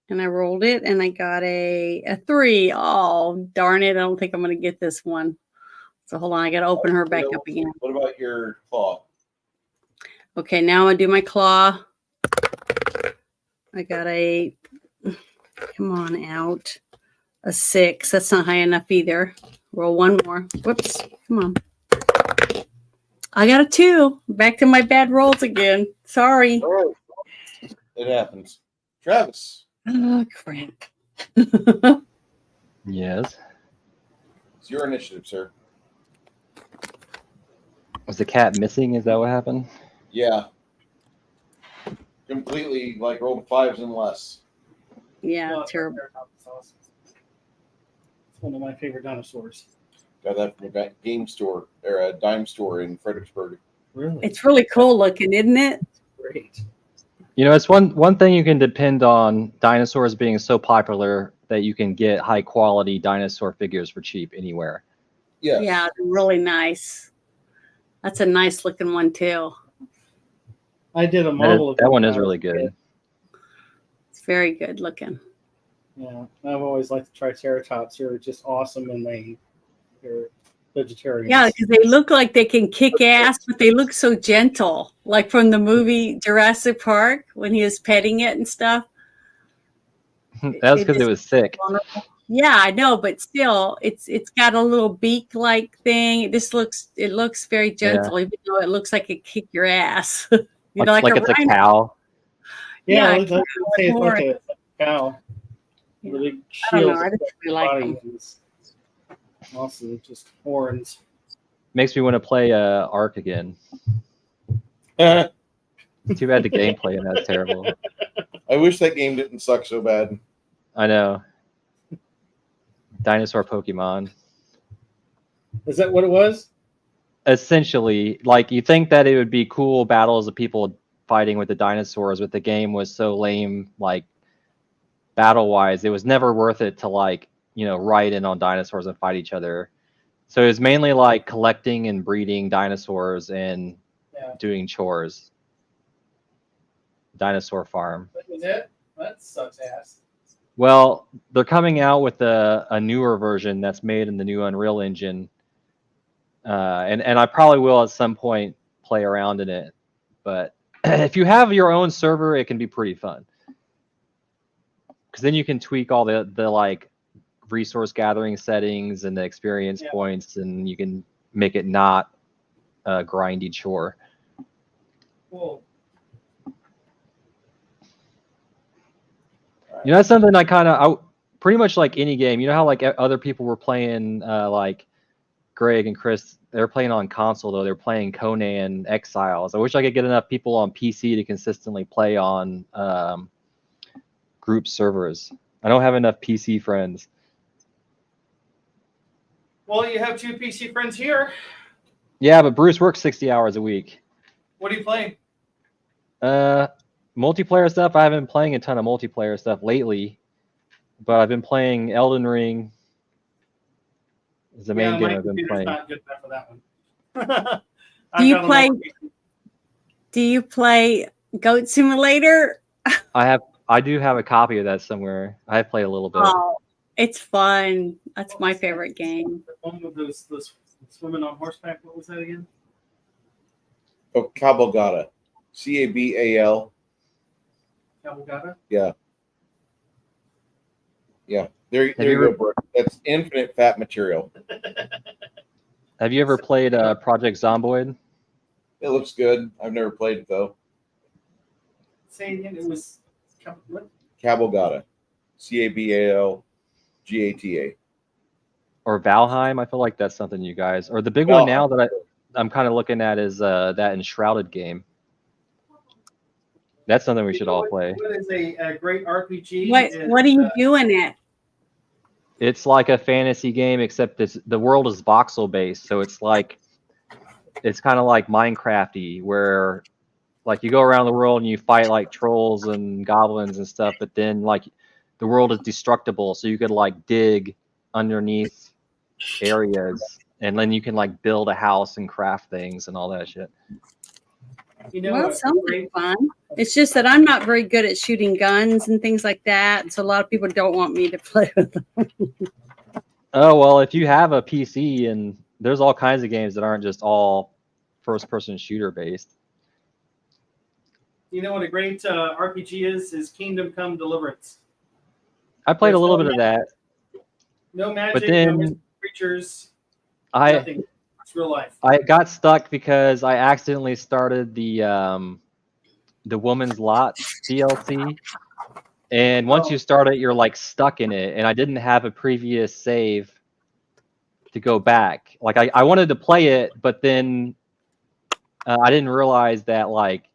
and I rolled it, and I got a 3. Oh, darn it! I don't think I'm going to get this one. So hold on, I got to open her back up again. What about your claw? Okay, now I do my claw. I got a, come on out, a 6. That's not high enough either. Roll one more. Whoops, come on. I got a 2. Back to my bad rolls again. Sorry. All right. It happens. Travis. Oh, crap. Yes. It's your initiative, sir. Was the cat missing? Is that what happened? Yeah. Completely like rolled 5s and less. Yeah, No, terrible. it's awesome. It's one of my favorite dinosaurs. Got that from a game store or a dime store in Fredericksburg. Really? It's really cool looking, isn't it? Great. You know, it's one thing you can depend on dinosaurs being so popular that you can get high quality dinosaur figures for cheap anywhere. Yes. Yeah, they're really nice. That's a nice looking one too. I did a model of That one when is I was really a good. kid. It's very good looking. Yeah, I've always liked the Triceratops. They're just awesome, and they're vegetarians. Yeah, because they look like they can kick ass, but they look so gentle. Like from the movie Jurassic Park when he was petting it and stuff. That's because it just- was sick. Yeah, I know, but still, it's got a little beak like thing. It looks very gentle, even though it looks like it kick your ass. You know, Like a it's a rhino. cow. Yeah, Yeah, let's say it's like a cow. Yeah. Really I don't know. shields I the just really like body. them. And it's awesome, just horns. Makes me want to play Ark again. I Too bad the gameplay in that's terrible. wish that game didn't suck so bad. I know. Dinosaur Pokemon. Is that what it was? Essentially, like you think that it would be cool battles of people fighting with the dinosaurs, but the game was so lame, like battle wise, it was never worth it to like, ride in on dinosaurs and fight each other. So it was mainly like collecting and breeding dinosaurs and Yeah. doing chores. Dinosaur farm. That was it? That sucks ass. Well, they're coming out with a newer version that's made in the new Unreal Engine. And I probably will at some point play around in it. But if you have your own server, it can be pretty fun. Because then you can tweak all the like resource gathering settings and the experience points, and you can make it not a grindy chore. Cool. That's something I pretty much like any game. You know how like other people were playing, like Greg and Chris, they're playing on console though. They're playing Conan Exiles. I wish I could get enough people on PC to consistently play on group servers. I don't have enough PC friends. Well, you have 2 PC friends here. Yeah, but Bruce works 60 hours a week. What are you playing? Multiplayer stuff. I haven't been playing a ton of multiplayer stuff lately, but I've been playing Elden Ring. Is the main game I've been playing. Not good enough for that one. Do you play Goat Simulator? I do have a copy of that somewhere. I have played a little bit. Oh, it's fun. That's my favorite game. The one with those swimming on horseback. What was that again? Oh, Cabalgata. Cabal. Cabalgata? Yeah. There you go, Brooke. That's infinite fat material. Have you ever played Project Zomboid? It looks good. I've never played it though. Say again. It was what? Cabalgata. Cabalgata. Or Valheim? I feel like that's something you guys. Or the big one now that I'm kind of looking at is that Enshrouded game. That's something we should all play. What is a great RPG? What do you do in it? It's like a fantasy game, except the world is voxel based, so it's kind of like Minecraft-y, where like you go around the world and you fight like trolls and goblins and stuff, but then like the world is destructible, so you could like dig underneath areas, and then you can like build a house and craft things and all that shit. Well, it sounds like fun. It's just that I'm not very good at shooting guns and things like that, so a lot of people don't want me to play with them. Oh, well, if you have a PC, and there's all kinds of games that aren't just all first-person shooter based. You know what a great RPG is Kingdom Come Deliverance. I played a little bit of that. No magic, But then no mystical creatures, nothing. It's real life. I got stuck because I accidentally started the Woman's Lot DLC, And once you start it, you're like stuck in it. And I didn't have a previous save to go back. Like I wanted to play it, but then I didn't realize that like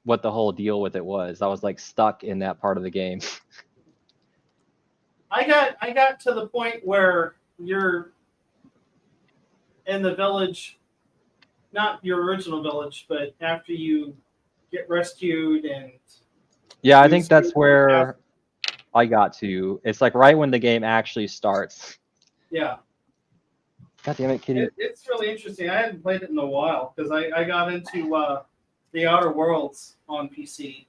what the whole deal with it was. I was like stuck in that part of the game. I got to the point where you're in the village, not your original village, but after you get rescued and Yeah, I you think that's escape where I got to. It's like right when the game actually starts. yeah. God damn it, kitty. It's really interesting. I hadn't played it in a while because I got into the Outer Worlds on PC.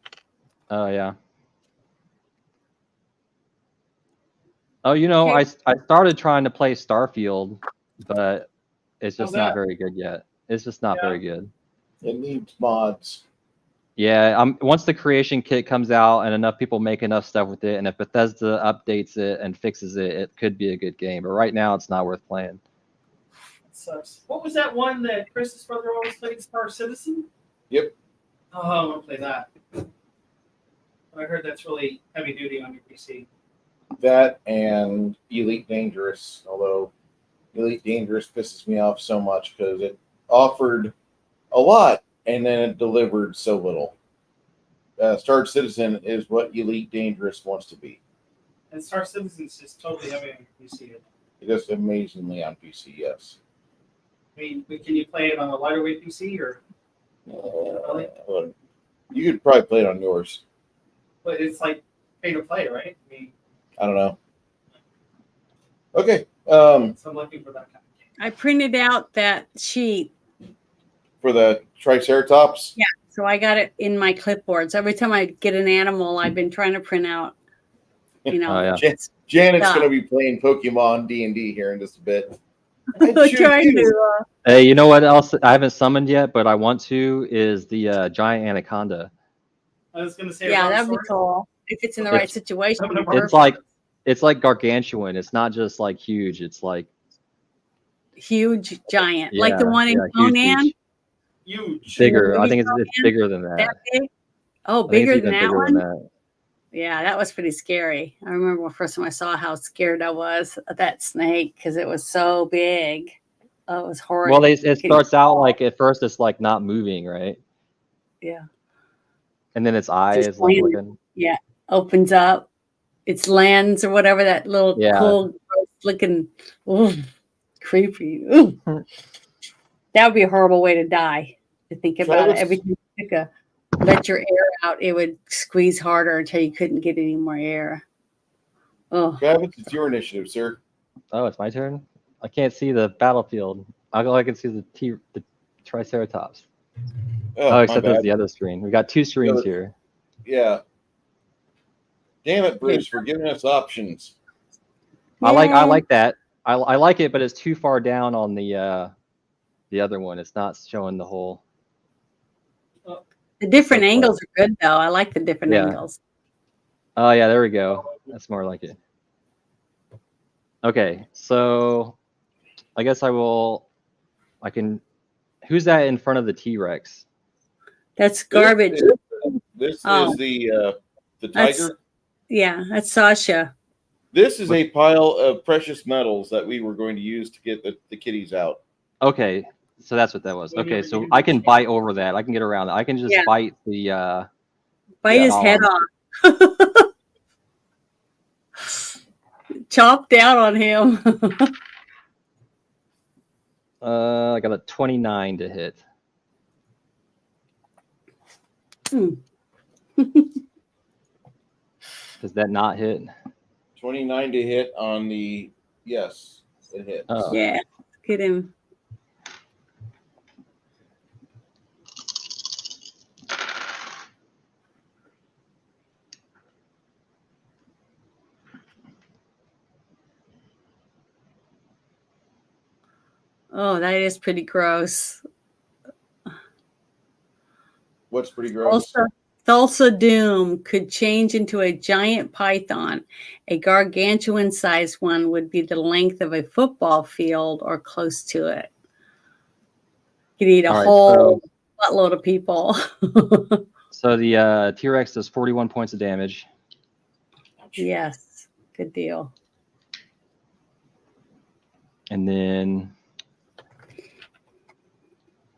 Oh yeah. Oh, you know, I started trying to play Starfield, but it's just How's not that? very good yet. It's just not Yeah. very good. It needs mods. Yeah, once the creation kit comes out and enough people make enough stuff with it, and if Bethesda updates it and fixes it, it could be a good game. But right now, it's not worth playing. It sucks. What was that one that Chris's brother always played, Star Citizen? Yep. Oh, I want to play that. I heard that's really heavy duty on your PC. That and Elite Dangerous, although Elite Dangerous pisses me off so much because it offered a lot and then it delivered so little. Star Citizen is what Elite Dangerous wants to be. And Star Citizen's just totally heavy on your PC. It is amazingly on PC, yes. I mean, can you play it on a lighter weight PC or? Well, you could probably play it on yours. But it's like pay to play, right? I mean, I don't know. Okay. so I'm looking for that kind of game. I printed out that sheet, For the Triceratops. Yeah. so I got it in my clipboard. So every time I get an animal, I've been trying to print out, you know. Oh, yeah. Janet's Yeah. going to be playing Pokemon D&D here in just a bit. trying to. Hey, you know what else I haven't summoned yet, but I want to is the giant anaconda. I was going to say, Yeah, Ron that'd be Source. cool if it's in the right situation. I'm gonna Perfect. It's like gargantuan. It's not just like huge. It's like Huge giant, like the yeah, one in yeah, huge, Conan. huge. Huge. Bigger. I Movie think it's bigger than that. That big? Oh, I think bigger it's than even that bigger one. than that. Yeah, that was pretty scary. I remember the first time I saw how scared I was of that snake because it was so big. Oh, it was horrible. Well, it starts out like at first it's like not moving, right? Yeah. And then its eye Just is like landing. looking. Yeah, opens up its lens or whatever, that little Yeah. cool gross looking, ooh, creepy. Ooh. That would be a horrible way to die. To think about it, Travis- every time you let your air out, it would squeeze harder until you couldn't get any more air. Oh, Travis, it's your initiative, sir. Oh, it's my turn. I can't see the battlefield. All I can see is the Triceratops. Oh, my except there's bad. the other screen. We got two screens other- here. Yeah. Damn it, Bruce, for giving us options. I like that. I like it, but it's too far down on the other one. It's not showing the whole. the different so angles are good though. I like the different Yeah. angles. Oh yeah, there we go. That's more like it. Okay, so I guess I can. Who's that in front of the T-Rex? That's garbage. This Oh. is the That's- tiger. Yeah, that's Sasha. This is a pile of precious metals that we were going to use to get the kitties out. Okay, so that's what that was. Okay, so I can bite over that. I can get around that. I can just Yeah. bite the. Bite his head off. Chop down on him. I got a 29 to hit. Does that not hit? 29 to hit on the yes, it hits. Oh. Yeah, get him. Oh, that is pretty gross. What's pretty gross? Thulsa Doom could change into a giant python. A gargantuan-sized one would be the length of a football field or close to it. Could eat a All right, whole buttload of people. So the T-Rex does 41 points of damage. Yes. Good deal. And then,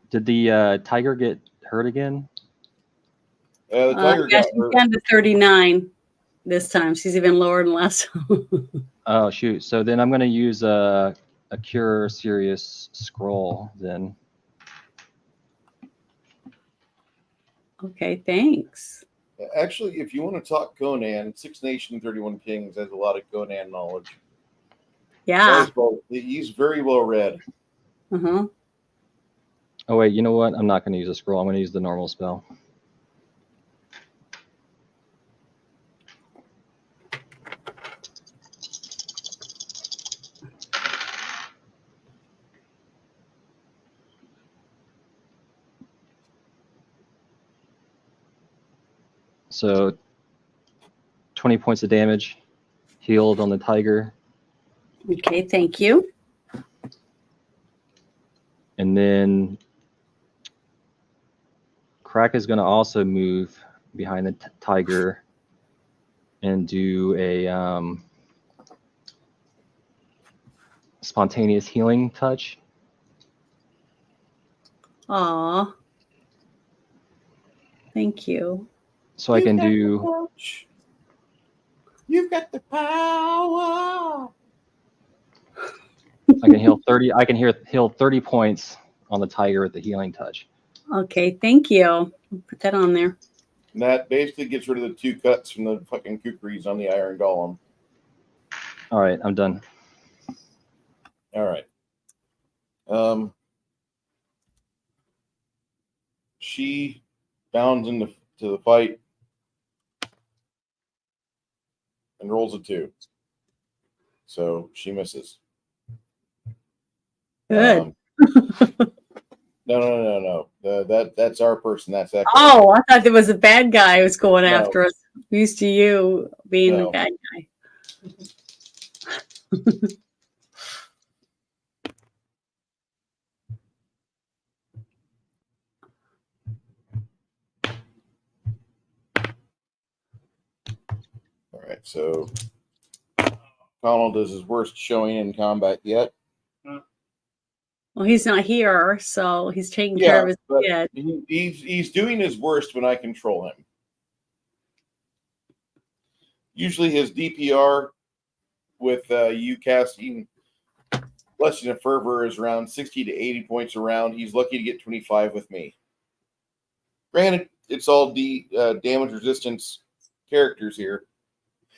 did the tiger get hurt again? The tiger Yeah, got she's hurt. down to 39 this time. She's even lower than last time. Oh shoot! So then I'm going to use a Cure Serious Scroll then. Okay, thanks. Actually, if you want to talk Conan, Six Nation 31 Kings has a lot of Conan knowledge. Yeah. He's very well read. Uh-huh. Oh wait, you know what? I'm not going to use a scroll. I'm going to use the normal spell. So 20 points of damage, healed on the tiger. Okay, thank you. And then Crack is going to also move behind the tiger and do a spontaneous healing touch. Aw. Thank you. So I can do. You've got the power. I can heal 30. I can heal 30 points on the tiger with the healing touch. Okay, thank you. I'll put that on there. And that basically gets rid of the 2 cuts from the fucking kukris on the Iron Golem. All right, I'm done. All right. She bounds into the fight and rolls a 2. So she misses. Good. No. That's our person. That's Echo. Oh, I thought there was a bad guy who was going No. after us. I'm used to you being the No. bad guy. All right. So Connell does his worst showing in combat yet. Well, he's not here, so he's taking care of his but kid. he's doing his worst when I control him. Usually his DPR with you casting Blessing of Fervor is around 60 to 80 points around. He's lucky to get 25 with me. Granted, it's all damage resistance characters here.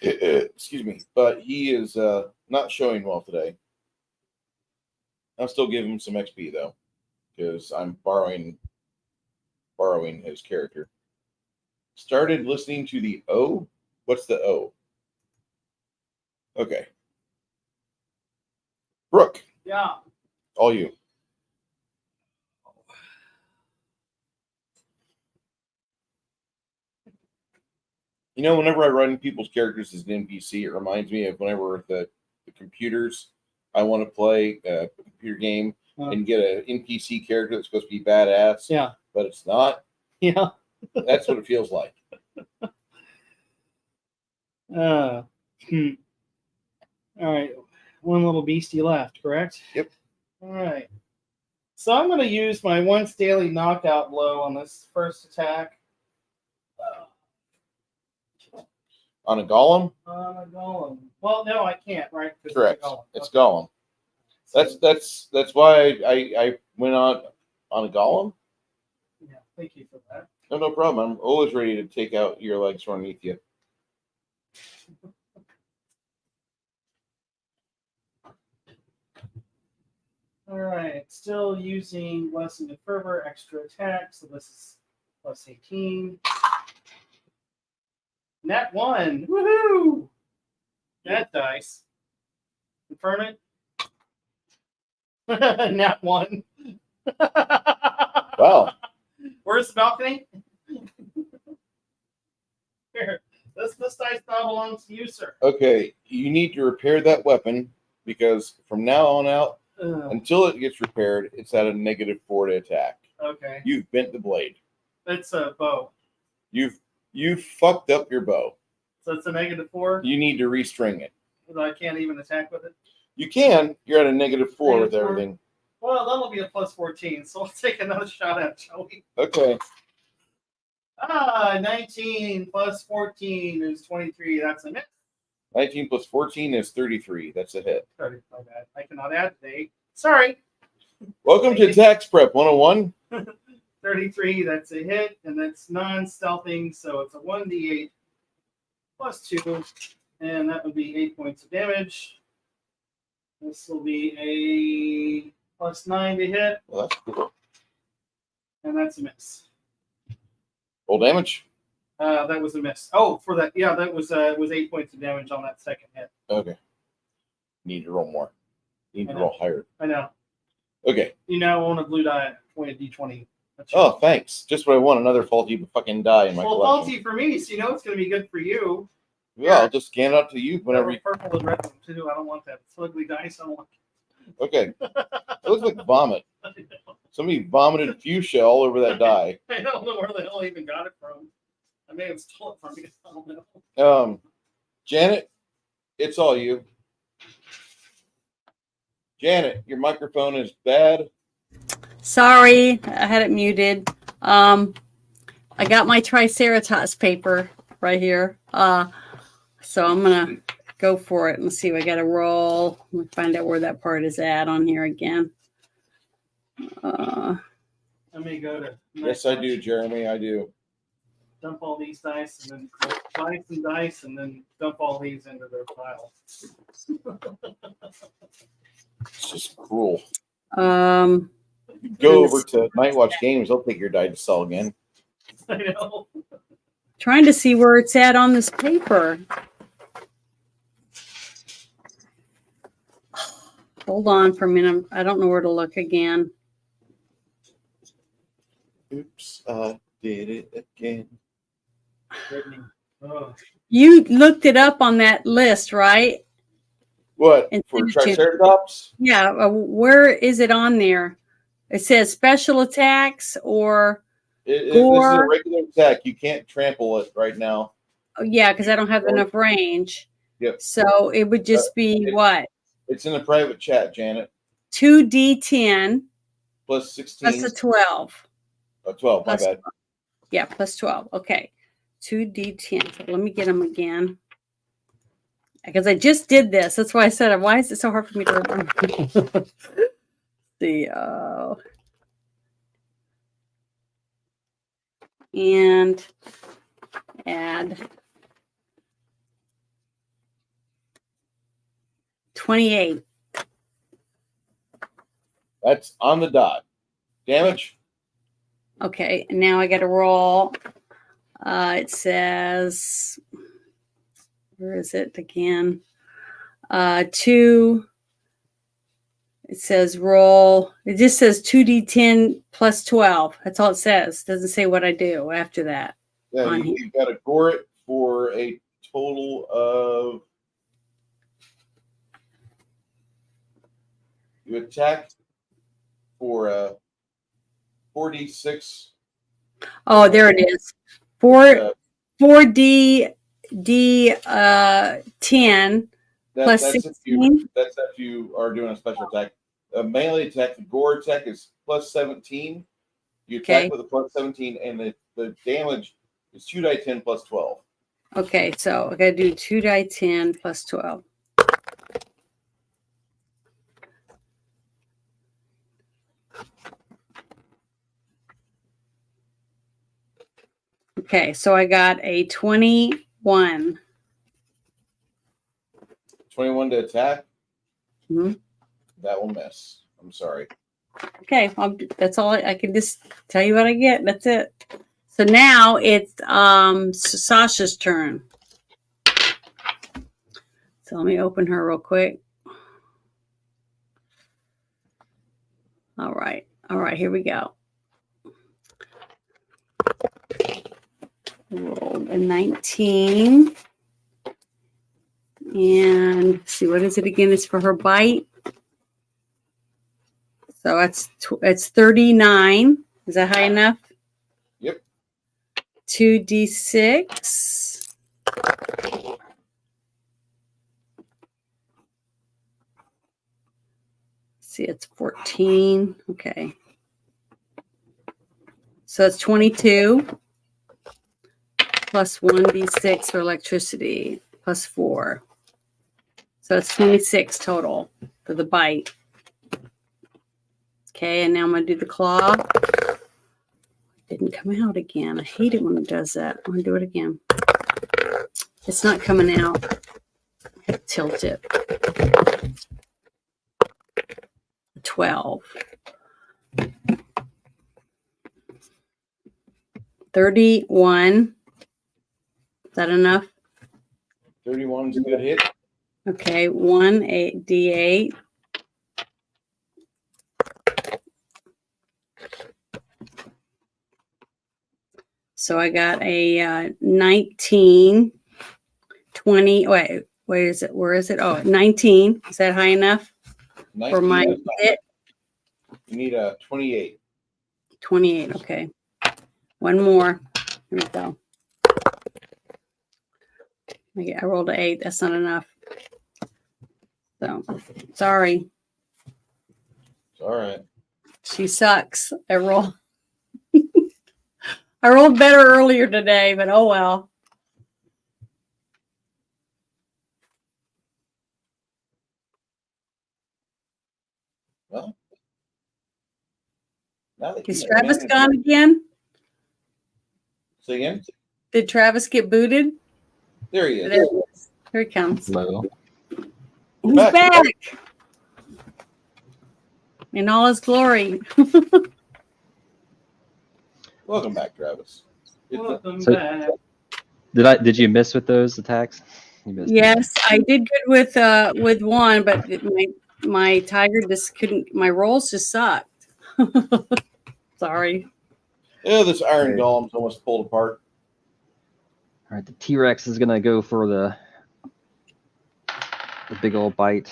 Excuse me. But he is not showing well today. I'll still give him some XP, though, because I'm borrowing his character. Started listening to the O? What's the O? Okay. Brooke, Yeah. all you. You know, whenever I run people's characters as an NPC, it reminds me of whenever the computers, I want to play a computer game and get an NPC character that's supposed to be badass. Yeah. But it's not. Yeah. That's what it feels like. All right. One little beastie left, correct? Yep. All right. So I'm going to use my once daily knockout blow on this first attack. On a golem? On a golem. Well, no, I can't, right? 'Cause Correct. It's It's golem. That's why I went on a golem. Yeah, thank you for that. No problem. I'm always ready to take out your legs from underneath you. All right, still using Blessing of Fervor, extra attack. So this is plus 18. Nat 1. Woohoo! That dice. Confirm it. Nat 1. Wow. Where's the balcony? Here. This dice now belongs to you, sir. Okay, you need to repair that weapon because from now on out, until it gets repaired, it's at a -4 to attack. Okay. You've bent the blade. It's a bow. You've fucked up your bow. So it's a -4. You need to restring it. I can't even attack with it. You can. You're at a -4 with -4? everything. Well, that'll be a +14, so I'll take another shot at it, shall we? Okay. 19 plus 14 is 23. That's a miss. 19 plus 14 is 33. That's a hit. Sorry, my bad. I cannot add today. Sorry. Welcome to Tax Prep 101. 33, that's a hit, and that's non-stealthing, so it's a 1d8 plus 2, and that would be 8 points of damage. This will be a +9 to hit, Well, that's cool. and that's a miss. Roll damage. That was a miss. Oh, for that, yeah, that was 8 points of damage on that second hit. Okay. Need to roll more. Need to I know. roll higher. I know. Okay. You now own a blue die, point a d20. That's Oh, thanks. Just what I want. Another faulty fucking die in my well, collection. faulty for me, so you know it's going to be good for you. Yeah, I'll just scan it up to you whenever you. Purple and red one too. I don't want that. It's ugly dice. I don't want Okay. It looks like vomit. Somebody vomited fuchsia all over that die. I don't know where the hell I even got it from. I may have stole it from you. I don't know. Janet, it's all you. Janet, your microphone is bad. Sorry, I had it muted. I got my Triceratops paper right here. So I'm gonna go for it and see. I got to roll. Let me find out where that part is at on here again. Let me go to. Yes, I do, Jeremy. I do. Dump all these dice and then dice and dice and then dump all these into their pile. It's just cruel. Um, Go over to Night Watch Games. They'll take your die to sell again. I know. trying to see where it's at on this paper. Hold on for a minute. I don't know where to look again. Oops, I did it again. Oh. You looked it up on that list, right? What? And For send it to me. Triceratops? Yeah. Where is it on there? It says special attacks or This is a Gore. regular attack. You can't trample it right now. oh, yeah, because I don't have enough range. Yep. So it would just be what? It's in the private chat, Janet. 2d10 Plus 16. plus a 12. 12, my Plus bad. Yeah, plus 12. Okay. 2d10. So let me get them again. Because I just did this. That's why I said, why is it so hard for me to remember? See, and add 28. That's on the dot. Damage? Okay, and now I got to roll. It says, where is it again? 2. It says roll. It just says 2d10 plus 12. That's all it says. Doesn't say what I do after that. Yeah, On here. you've got to gore it for a total of. You attack for 4d6. Oh, there it is. 4d 10 plus That's 16. That's if you are doing a special attack. A melee attack, the gore attack is plus 17. You attack Okay. with a plus 17, and the damage is 2d10 plus 12. Okay, so I got to do 2d10 plus 12. Okay, so I got a 21. 21 to attack. Mhm. That will miss. I'm sorry. Okay, that's all I can just tell you what I get. That's it. So now it's Sasha's turn. So let me open her real quick. All right, here we go. Rolled a 19. And let's see, what is it again? It's for her bite. So it's 39. Is that high enough? Yep. 2d6. See, it's 14. Okay. So it's 22 plus 1d6 for electricity plus 4. So it's 26 total for the bite. Okay, and now I'm going to do the claw. Didn't come out again. I hate it when it does that. I'm going to do it again. It's not coming out. Tilt it. 12. 31. Is that enough? 31 is a good hit. Okay, 1d8. So I got a 19, 20. Wait, where is it? Where is it? Oh, 19. Is that high enough for 19 my is not- hit? You need a 28. 28. Okay. One more. Here we go. Okay, I rolled an 8. That's not enough. So, sorry. It's all right. She sucks. I rolled better earlier today, but oh well. Well, now that Is you Travis managed- gone again? Say again? Did Travis get booted? There he is. There he is. Here he comes. Hello. He's back. back. In all his glory. Welcome back, Travis. Welcome So- back. Did you miss with those attacks? You missed. Yes, I did good with one, but my tiger just couldn't. My rolls just sucked. Sorry. Yeah, this iron Okay. golem's almost pulled apart. All right, the T-Rex is gonna go for the big old bite.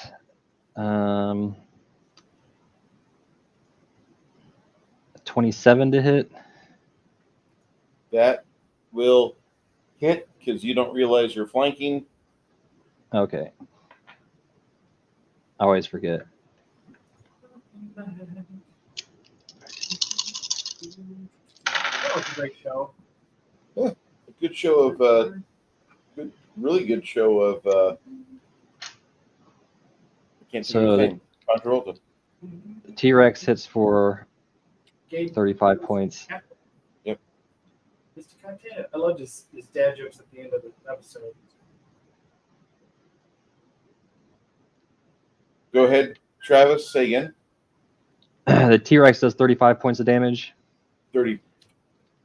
27 to hit. That will hit because you don't realize you're flanking. Okay. I always forget. That was a great show. A good show of really good show of I can't think So of the- anything. Control. The T-Rex hits for Gabe, 35 points. Mr. Content. I loved his dad jokes at the end of the episode. Go ahead, Travis, say again. The T-Rex does 35 points of damage. 30.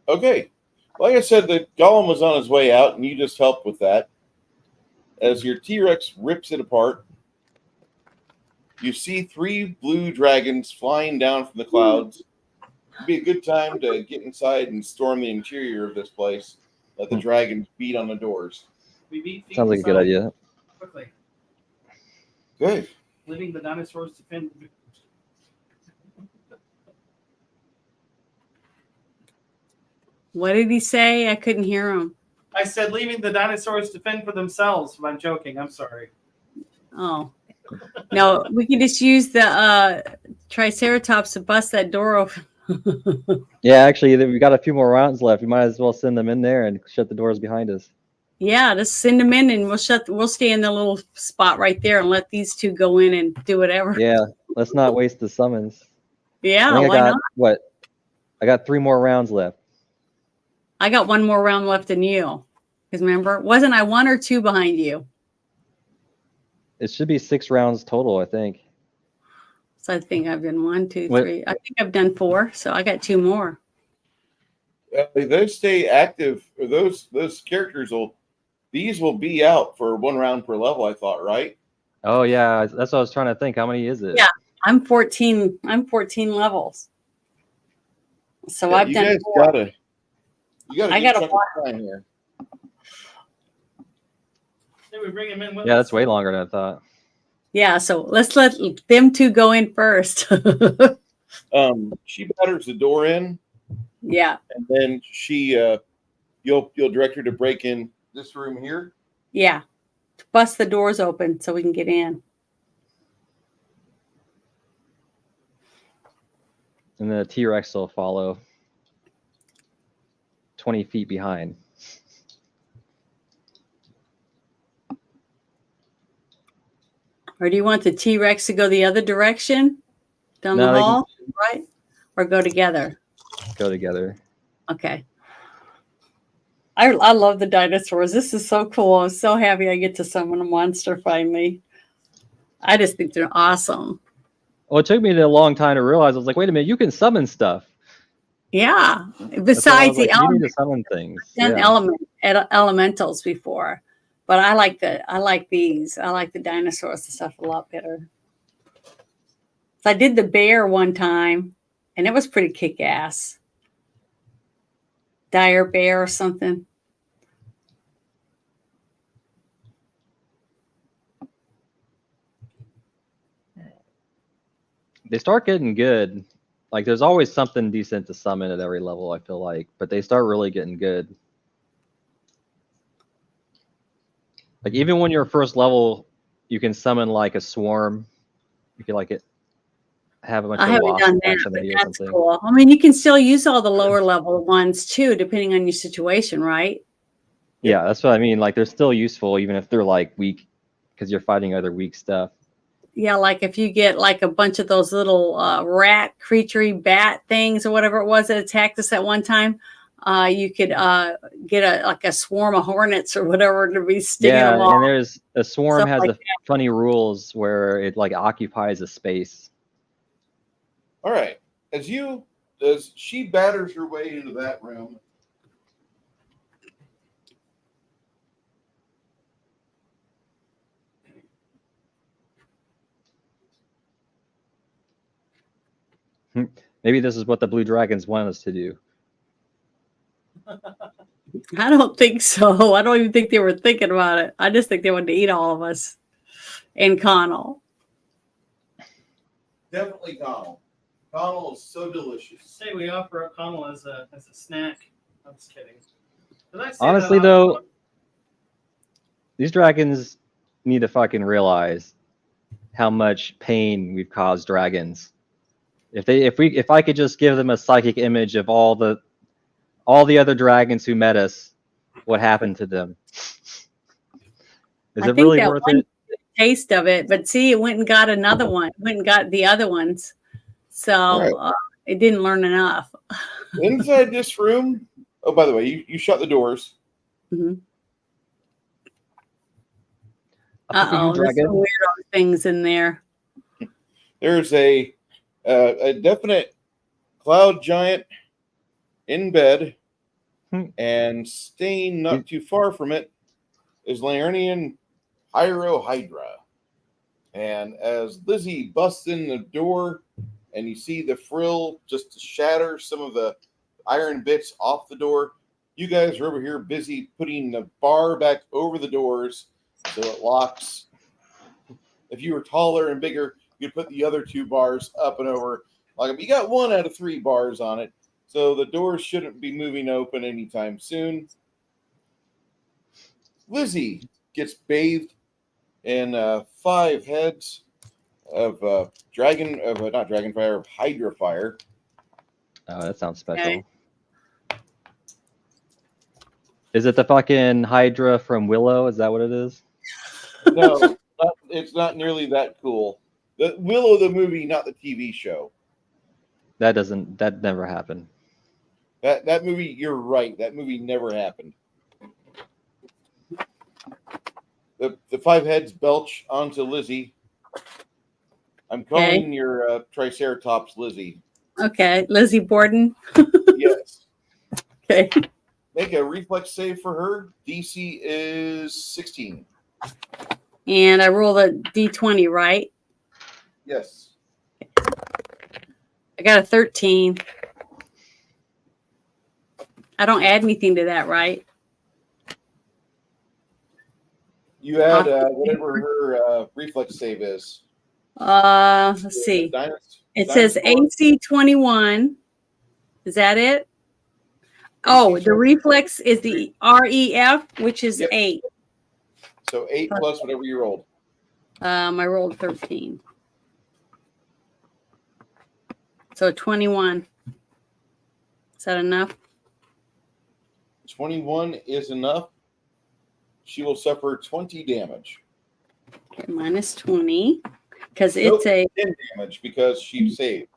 Okay. Like I said, the golem was on his way out, and you just helped with that. As your T-Rex rips it apart, you see 3 blue dragons flying down from the clouds. It'd be a good time to get inside and storm the interior of this place. Let the dragons beat on the doors. We beat Sounds like a good idea. Quickly. Good. Living the dinosaurs defend. What did he say? I couldn't hear him. I said leaving the dinosaurs to fend for themselves. I'm joking. I'm sorry. Oh. No, we can just use the Triceratops to bust that door open. Yeah, actually, we've got a few more rounds left. We might as well send them in there and shut the doors behind us. Yeah, just send them in and we'll stay in the little spot right there and let these two go in and do whatever. Yeah, let's not waste the summons. Yeah, I think why I got not? what? I got 3 more rounds left. I got one more round left than you. Because remember, wasn't I 1 or 2 behind you? It should be 6 rounds total, I think. So I think I've done 1, 2, What- 3. I think I've done 4. So I got 2 more. Those stay active, or those characters these will be out for 1 round per level, I thought, right? Oh yeah, that's what I was trying to think. How many is it? Yeah. I'm 14 levels. So Yeah, I've you done guys 4. gotta I get gotta time here. Did we bring him in with Yeah, us? that's way longer than I thought. Yeah, so let's let them two go in first. She batters the door in, Yeah. and then she you'll direct her to break in this room here. Yeah. Bust the doors open so we can get in. And the T-Rex will follow 20 feet behind. Or do you want the T-Rex to go the other direction down No, the they can- hall, right? Or go together? Go together. Okay. I love the dinosaurs. This is so cool. I'm so happy I get to summon a monster finally. I just think they're awesome. Well, it took me a long time to realize. I was like, wait a minute, you can summon stuff. Yeah. That's why I Besides was the like, you need to summon things. Yeah. elementals before, but I like these. I like the dinosaurs and stuff a lot better. So I did the bear one time, and it was pretty kick-ass. Dire bear or something. They start getting good. Like there's always something decent to summon at every level, I feel like, but they start really getting good. Like even when you're first level, you can summon like a swarm. You can have a bunch I of haven't wasps done attack that, but somebody or that's something. cool. I mean, you can still use all the lower level ones too, depending on your situation, right? Yeah, that's what I mean. Like they're still useful even if they're like weak, because you're fighting other weak stuff. Yeah, like if you get like a bunch of those little rat creaturey bat things or whatever it was that attacked us at one time, you could get a swarm of hornets or whatever to be stinging Yeah, them and off. there's a swarm Stuff has like a funny rules where it like occupies a space. All right. As she batters her way into that room, Maybe this is what the blue dragons want us to do. I don't think so. I don't even think they were thinking about it. I just think they wanted to eat all of us. And Connell. definitely Connell. Connell is so delicious. Say we offer up Connell as a snack. I'm just kidding. Did I say Honestly, that though, these dragons need to fucking realize how much pain we've caused dragons. If I could just give them a psychic image of all the other dragons who met us, what happened to them? Is I it think really that worth one it? taste of it, but see, it went and got another one. Went and got the other ones. So Right. it didn't learn enough. Inside this room, oh, by the way, you shut the doors. Mhm. Fuck you, There's dragon. some weirdo things in there. There's a definite cloud giant in bed, and staying not too far from it is Liurnian Hydra. And as Lizzie busts in the door, and you see the frill just shatter some of the iron bits off the door, you guys are over here busy putting the bar back over the doors so it locks. If you were taller and bigger, you'd put the other two bars up and over. Like, you got 1 out of 3 bars on it, so the doors shouldn't be moving open anytime soon. Lizzie gets bathed in 5 heads of not dragon fire, of Hydra fire. Oh, that sounds special. Okay. Is it the fucking Hydra from Willow? Is that what it is? No, it's not nearly that cool. The Willow the movie, not the TV show. That never happened. That movie, you're right. That movie never happened. The 5 heads belch onto Lizzie. I'm calling your Triceratops Lizzie. Okay, Lizzie Borden. Yes. Okay. Make a reflex save for her. DC is 16. And I rolled a D20, right? Yes. I got a 13. I don't add anything to that, right? You add whatever her reflex save is. Let's see. It says AC 21. Is that it? Oh, the reflex is the REF, which is Yep. 8. So 8 plus whatever you rolled. I rolled 13. So 21. Is that enough? 21 is enough. She will suffer 20 damage. Okay, minus 20. Because Nope, it's a 10 damage because she saved.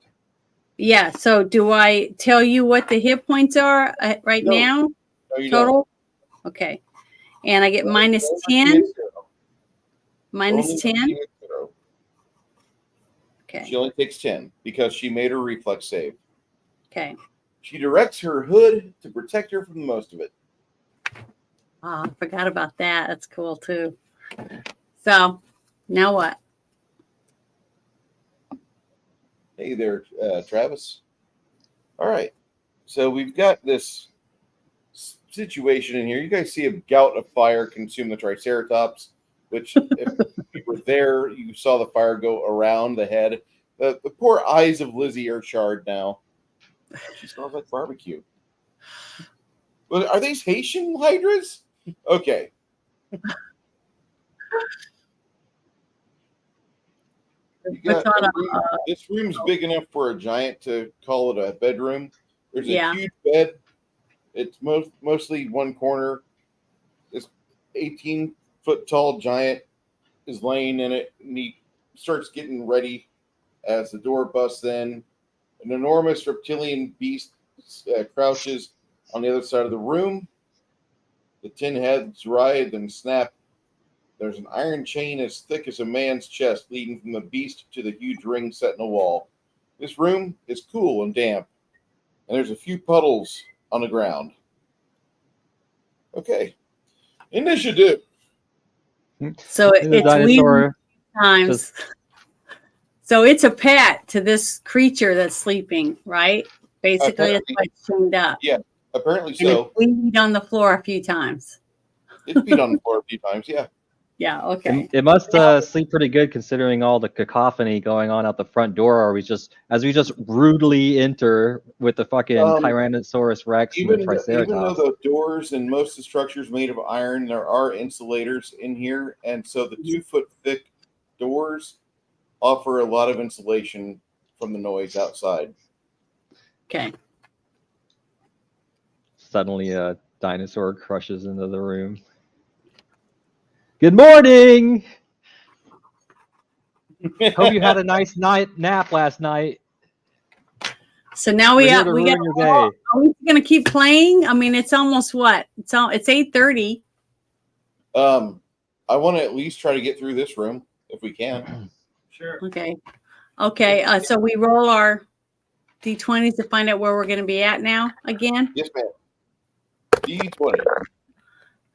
yeah. So do I tell you what the hit points are right No. now? No, you Total? Okay. And I get don't. minus Only 10. hit zero. Minus Only 10. she hit zero. Okay. She only takes 10 because she made her reflex save. Okay. She directs her hood to protect her from most of it. Oh, I forgot about that. That's cool too. So now what? Hey there, Travis. All right. So we've got this situation in here. You guys see a gout of fire consume the Triceratops, which if you were there, you saw the fire go around the head. The poor eyes of Lizzie are charred now. She smells like barbecue. Well, are these Haitian hydras? Okay. You got a room. This room's big enough for a giant to call it a bedroom. There's a huge bed. It's mostly one corner. This 18-foot tall giant is laying in it, and he starts getting ready as the door busts in. An enormous reptilian beast crouches on the other side of the room. The tin heads writhe and snap. There's an iron chain as thick as a man's chest leading from the beast to the huge ring set in the wall. This room is cool and damp, and there's a few puddles on the ground. Okay. Initiative. So And the it's dinosaur weird times. So it's a pet to this creature that's sleeping, right? Basically, it's like tuned up. Yeah, apparently And so. we peed on the floor a few times. It's beat on the floor a few times, yeah. Yeah, okay. It must sleep pretty good considering all the cacophony going on out the front door. Or we just rudely enter with the fucking Tyrannosaurus Rex and the Even though Triceratops. the doors and most of the structures made of iron, there are insulators in here, and so the 2-foot thick doors offer a lot of insulation from the noise outside. Okay. Suddenly a dinosaur crushes into the room. Good morning. Hope you had a nice nap last night. So now We're we here got to we ruin got. your day. Are we gonna keep playing? I mean, it's almost what? It's 8:30. I want to at least try to get through this room if we can. Sure. Okay. Okay. So we roll our d20s to find out where we're going to be at now again. Yes, ma'am. D20.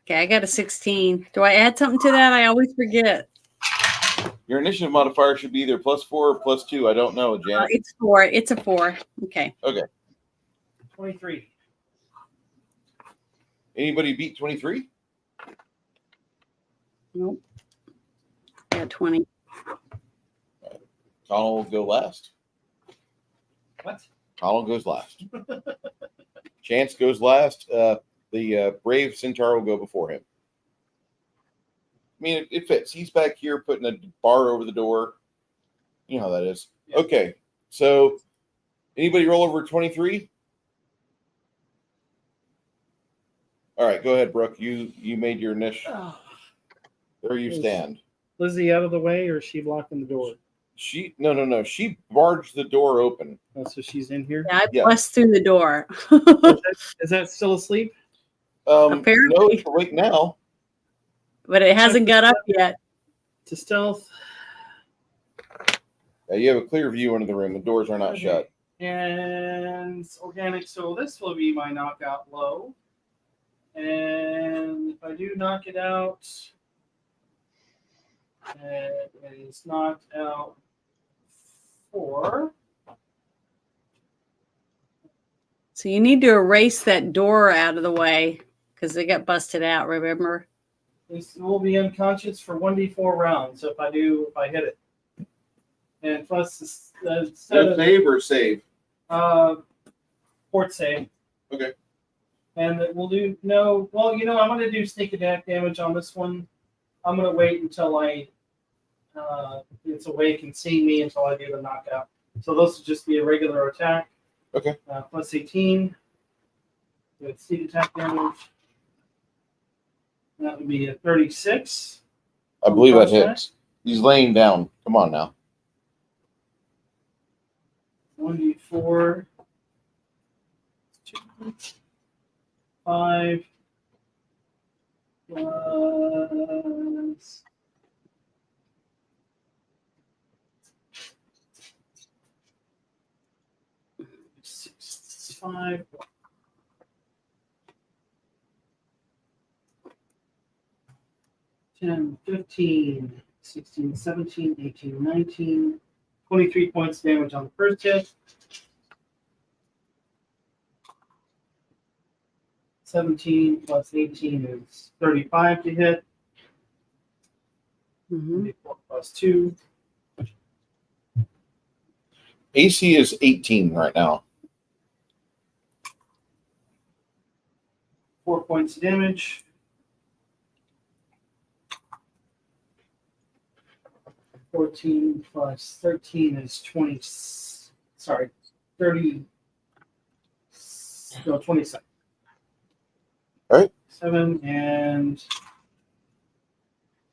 Okay, I got a 16. Do I add something to that? I always forget. Your initiative modifier should be either +4 or +2. I don't know, Janet. It's 4. It's a 4. Okay. 23. Anybody beat 23? Nope. I got 20. Connell will go last. What? Connell goes last. Chance goes last. The brave centaur will go before him. I mean, it fits. He's back here putting a bar over the door. You know how that is. Yeah. Okay, so anybody roll over 23? All right, go ahead, Brooke. You made your initial. Oh, There you stand. Lizzie out of the way, or is she blocking the door? No. She barged the door open. Oh, so she's in here. Yeah, I Yeah. bust through the door. Is that still asleep? Apparently. No, it's awake now. But it hasn't got up yet. To stealth. You have a clear view into the room. The doors are not Okay. shut. And organic, so this will be my knockout low. And if I do knock it out, it is knocked out 4. So you need to erase that door out of the way because it got busted out, remember? This will be unconscious for 1d4 rounds. So if I hit it. And plus Save or save? Fort save. Okay. And that we'll do no. Well, you know, I'm going to do sneak attack damage on this one. I'm going to wait until it's awake and seeing me until I do the knockout. So this will just be a regular attack. Okay. Plus 18. With sneak attack damage. That would be a 36. I believe that hits. He's laying down. Come on now. 1d4. 5. Plus. Six, 5. 10, 15, 16, 17, 18, 19, 23 points damage on the first hit. 17 plus 18 is 35 to hit. Mm-hmm. 24 plus 2. AC is 18 right now. 4 points of damage. 14 plus 13 is 20. Sorry, 30. No, 27. All right. 7 and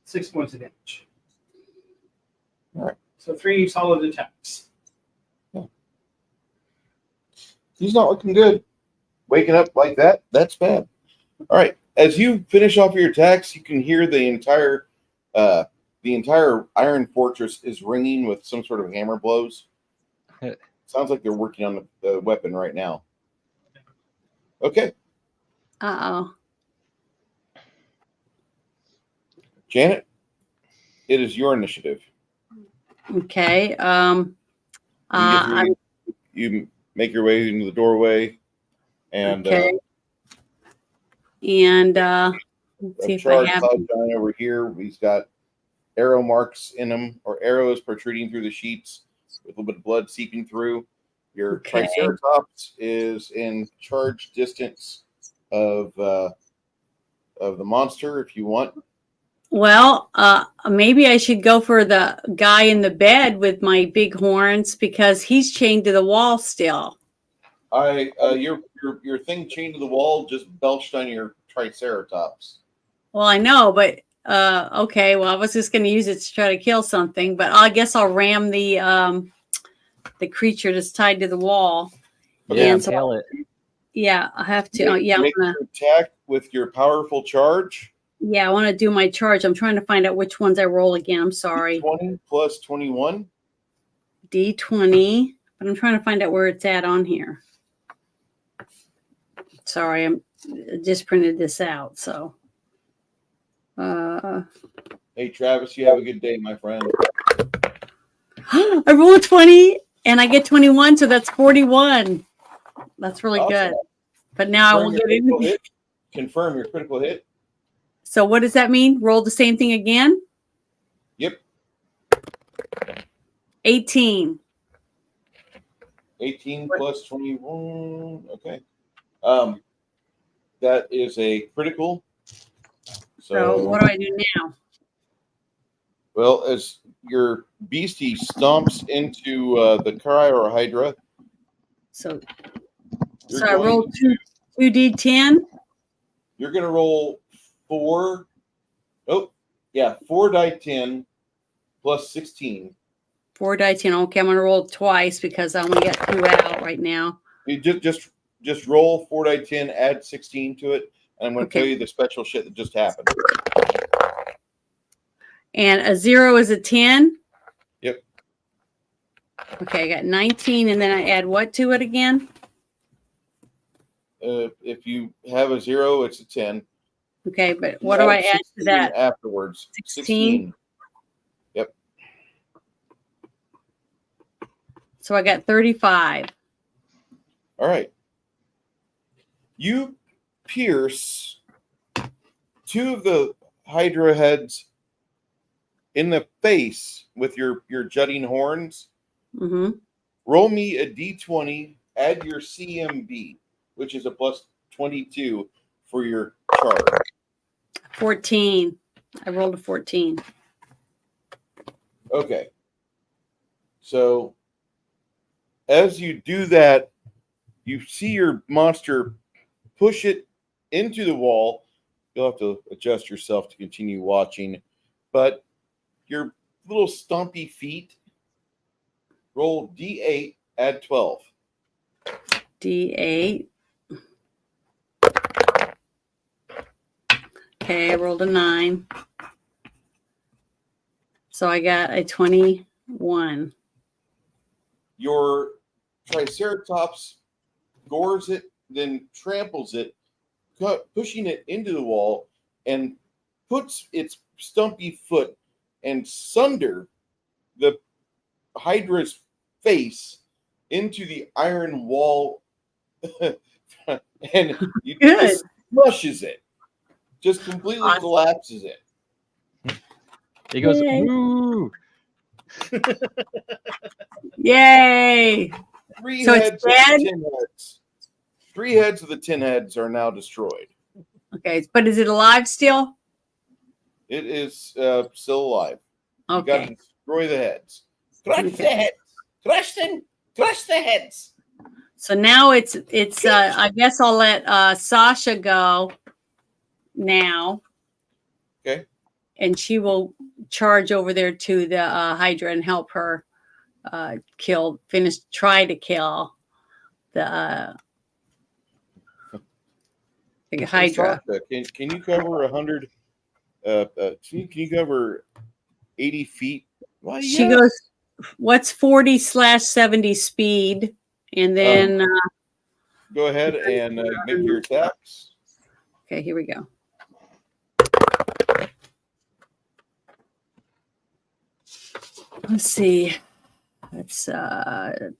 6 points of damage. All right. So 3 solid attacks. He's not looking good. Waking up like that, that's bad. All right. As you finish off your attacks, you can hear the entire Iron Fortress is ringing with some sort of hammer blows. Sounds like they're working on the weapon right now. Okay. Uh-oh. Janet, it is your initiative. Okay. You make your way into the doorway, and okay. And let's see if I charge have. Cloud Giant over here. He's got arrow marks in him, or arrows protruding through the sheets with a little bit of blood seeping through. Your Okay. Triceratops is in charge distance of the monster if you want. Well, maybe I should go for the guy in the bed with my big horns because he's chained to the wall still. Your thing chained to the wall just belched on your Triceratops. Well, I know, but okay. Well, I was just going to use it to try to kill something, but I guess I'll ram the creature that's tied to the wall. Yeah, And so- impale it. Yeah, I have to. Make your attack with your powerful charge. Yeah, I want to do my charge. I'm trying to find out which ones I roll again. I'm sorry. 20 plus 21. D20, but I'm trying to find out where it's at on here. Sorry, I just printed this out. So, Hey, Travis, you have a good day, my friend. I rolled 20 and I get 21, so that's 41. That's really good. But now I won't get into. Confirm your critical hit. So what does that mean? Roll the same thing again? Yep. 18. 18 plus 21. Okay. That is a critical. So what do I do now? Well, as your beastie stomps into the Cryohydra. So I rolled 2d10. You're going to roll 4 die 10 plus 16. 4 die 10. Okay, I'm going to roll it twice because I only got 2 out right now. You just roll 4 die 10, add 16 to it, and I'm going to tell you the special shit that just happened. And a 0 is a 10? Yep. Okay, I got 19, and then I add what to it again? If you have a 0, it's a 10. Okay, but what do I add to that? Afterwards? 16? Yep. So I got 35. All right. You pierce 2 of the Hydra heads in the face with your jutting horns. Mm-hmm. Roll me a d20, add your CMB, which is a plus 22 for your charge. 14. I rolled a 14. Okay. So as you do that, you see your monster push it into the wall. You'll have to adjust yourself to continue watching, but your little stumpy feet roll D8, add 12. D8. Okay, I rolled a 9. So I got a 21. Your Triceratops gores it, then tramples it, pushing it into the wall, and puts its stumpy foot and sunder the Hydra's face into the iron wall, and you just smushes it, just completely Awesome. collapses it. He goes, Yay. "Ooh!" Yay! Three So it's heads of the dead? 10 heads. 3 heads of the 10 heads are now destroyed. Okay, but is it alive still? It is still alive. You got to Okay. destroy the heads. Crush Okay. the heads. Crush them. Crush the heads. So now it's I guess I'll let Sasha go now. Okay. And she will charge over there to the Hydra and help her try to kill the Hydra. Sasha, can you cover 100? Can you cover 80 feet? Why? She yes. goes, what's 40/70 speed? And then Go ahead and make your attacks. okay, here we go. Let's see. That's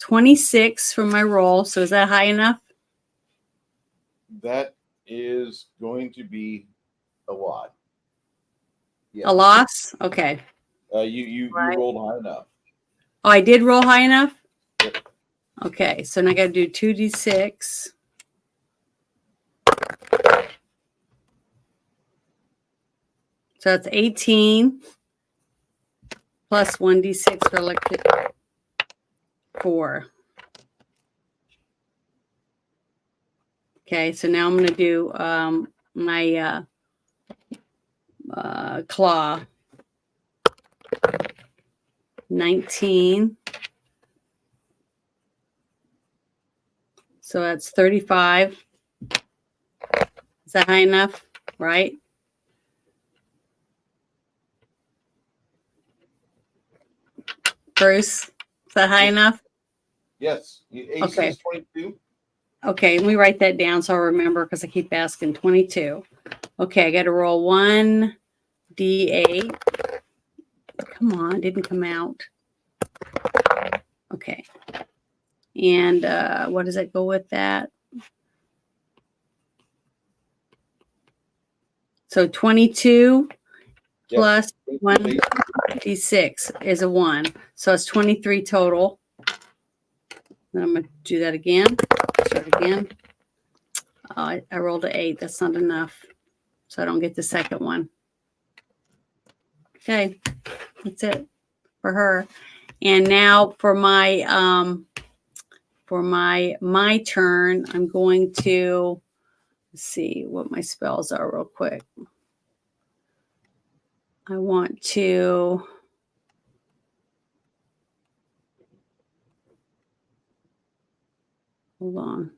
26 for my roll. So is that high enough? That is going to be a lot. Yes. A loss? Okay. You Right. rolled high enough. Oh, I did roll high enough? Yep. Okay, so now I got to do 2d6. So that's 18 plus 1d6 for electric 4. Okay, so now I'm going to do my claw. 19. So that's 35. Is that high enough? Right? Bruce, is that high enough? Yes. AC Okay. is 22. Okay, let me write that down so I'll remember because I keep asking. 22. Okay, I got to roll 1d8. Come on, didn't come out. Okay. And what does it go with that? So 22 Yes. plus 1d6 is a 1. So it's 23 total. Then I'm going to do that again. Start again. I rolled an 8. That's not enough. So I don't get the second one. Okay. That's it for her. And now for my turn, I'm going to see what my spells are real quick. I want to hold on.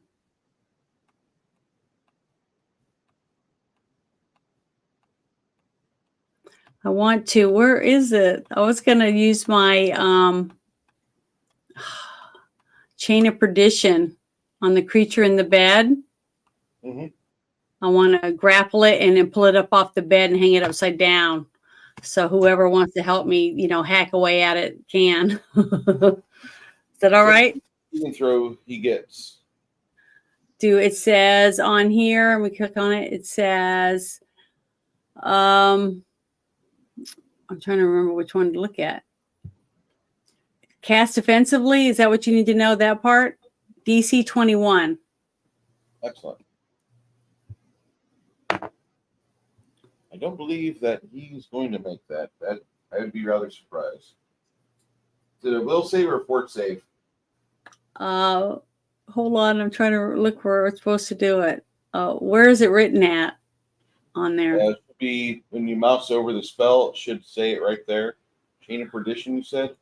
I want to, where is it? I was going to use my chain of perdition on the creature in the bed. Mm-hmm. I want to grapple it and then pull it up off the bed and hang it upside down. So whoever wants to help me, hack away at it can. Is that all right? You can throw, he gets. It says on here, and we click on it, it says, I'm trying to remember which one to look at. Cast offensively, is that what you need to know, that part? DC 21. Excellent. I don't believe that he's going to make that. That I would be rather surprised. Is it a will save or a fort save? Hold on, I'm trying to look where it's supposed to do it. Where is it written at on there? It should be when you mouse over the spell. It should say it right there. Chain of Perdition, you said?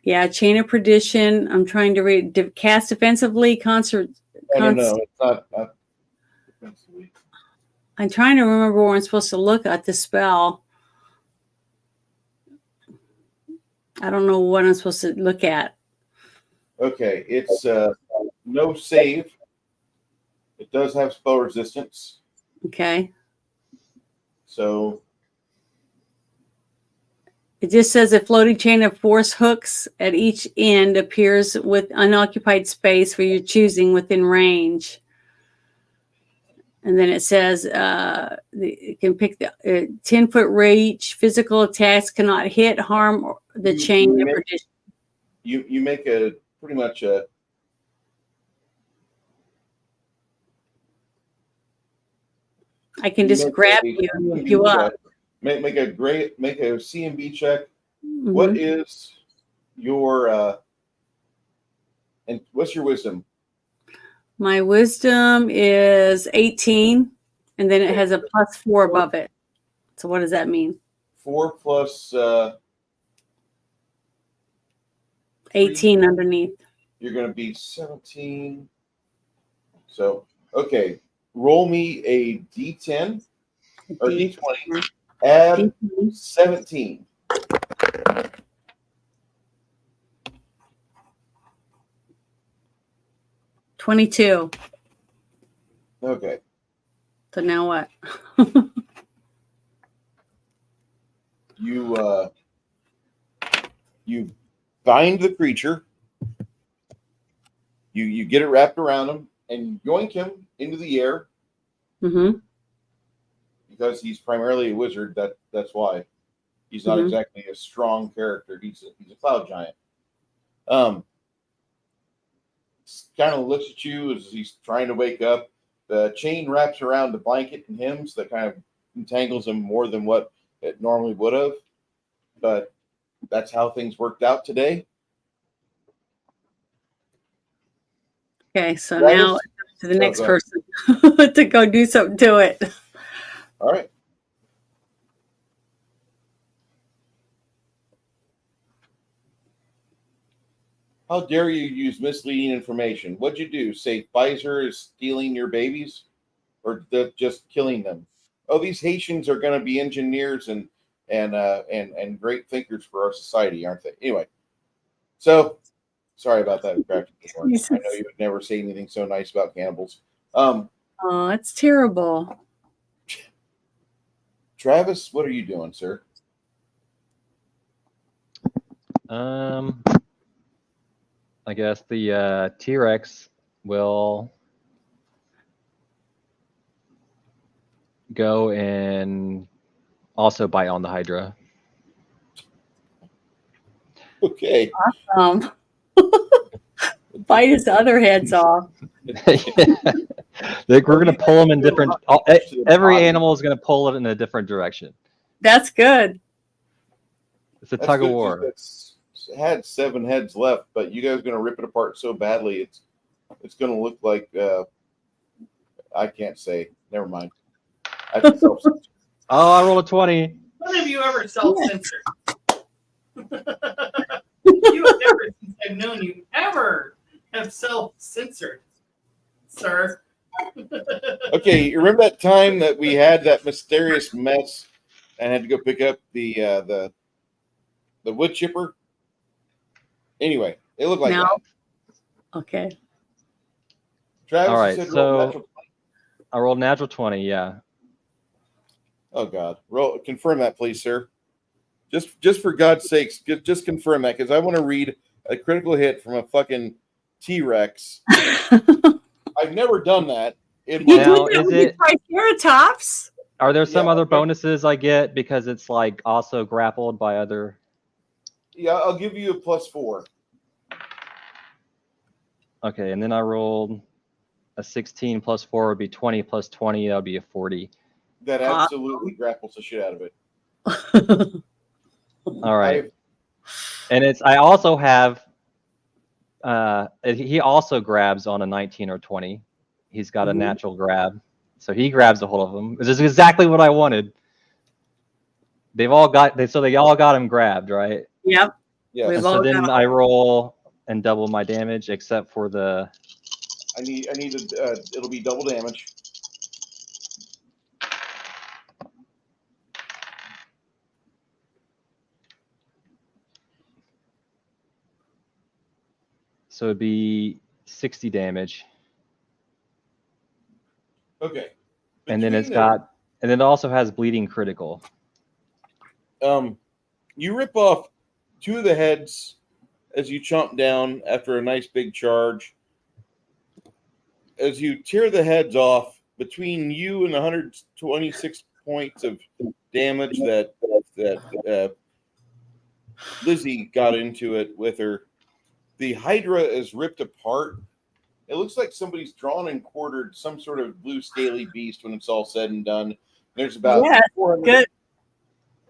Yeah, Chain of Perdition. I'm trying to read. Cast defensively, concert. No, it's not defensively. I'm trying to remember where I'm supposed to look at the spell. I don't know what I'm supposed to look at. Okay, it's no save. It does have spell resistance. Okay. So It just says a floating chain of force hooks at each end appears with unoccupied space for your choosing within range. And then it says it can pick the 10-foot reach. Physical attacks cannot hit, harm the chain of perdition. You make a pretty much a I can just grab you and pick you up. Make a CMB check. Mhm. What is your and what's your wisdom? My wisdom is 18, and then it has a +4 above it. So what does that mean? 4 plus 18 underneath. you're going to be 17. So, okay, roll me a D10 or D20. Add 17. $22. Okay. So now what? You bind the creature. You get it wrapped around him and yoink him into the air. Mm-hmm. Because he's primarily a wizard. That's why he's not exactly a strong character. He's a cloud giant. Kind of looks at you as he's trying to wake up. The chain wraps around the blanket and him, so that kind of entangles him more than what it normally would have. But that's how things worked out today. Okay, so Travis? now to the next go ahead. person to go do something to it. All right. How dare you use misleading information? What'd you do? Say Pfizer is stealing your babies, or just killing them? Oh, these Haitians are going to be engineers and great thinkers for our society, aren't they? Anyway, so sorry about that. I know you would never say anything so nice about cannibals. Oh, that's terrible. Travis, what are you doing, sir? I guess the T-Rex will go and also bite on the Hydra. Okay. Bite his other heads off. We're going to pull them in different. Every animal is going to pull it in a different direction. That's good. It's a tug of war. It's had 7 heads left, but you guys are going to rip it apart so badly. It's going to look like I can't say. Never mind. I can self-censor. Oh, I rolled a 20. When have you ever self-censored? You have never, since I've known you, ever have self-censored, sir. Okay, you remember that time that we had that mysterious mess and had to go pick up the wood chipper? Anyway, it looked like No. that. Okay. Travis, All right, you said so roll natural 20. I rolled natural 20. Yeah. Oh God, confirm that, please, sir. Just for God's sakes, just confirm that, because I want to read a critical hit from a fucking T-Rex. I've never done that. You did Now, that is with it- the Triceratops? Are there some Yeah, other okay. bonuses I get because it's like also grappled by other? Yeah, I'll give you a +4. Okay, and then I rolled a 16 plus 4 would be 20 plus 20. That would be a 40. that absolutely grapples the shit out of it. All right. And I also have, he also grabs on a 19 or 20. He's got a natural grab. So he grabs a hold of him. This is exactly what I wanted. They all got him grabbed, right? Yep. Yeah. We've And all so then got I roll and double my damage, except for the. I need it'll be double damage. So it'd be 60 damage. Okay. And then and then it also has bleeding critical. You rip off 2 of the heads as you chomp down after a nice big charge. As you tear the heads off, between you and 126 points of damage that Lizzie got into it with her, the Hydra is ripped apart. It looks like somebody's drawn and quartered some sort of blue scaly beast when it's all said and done. There's about 400, good.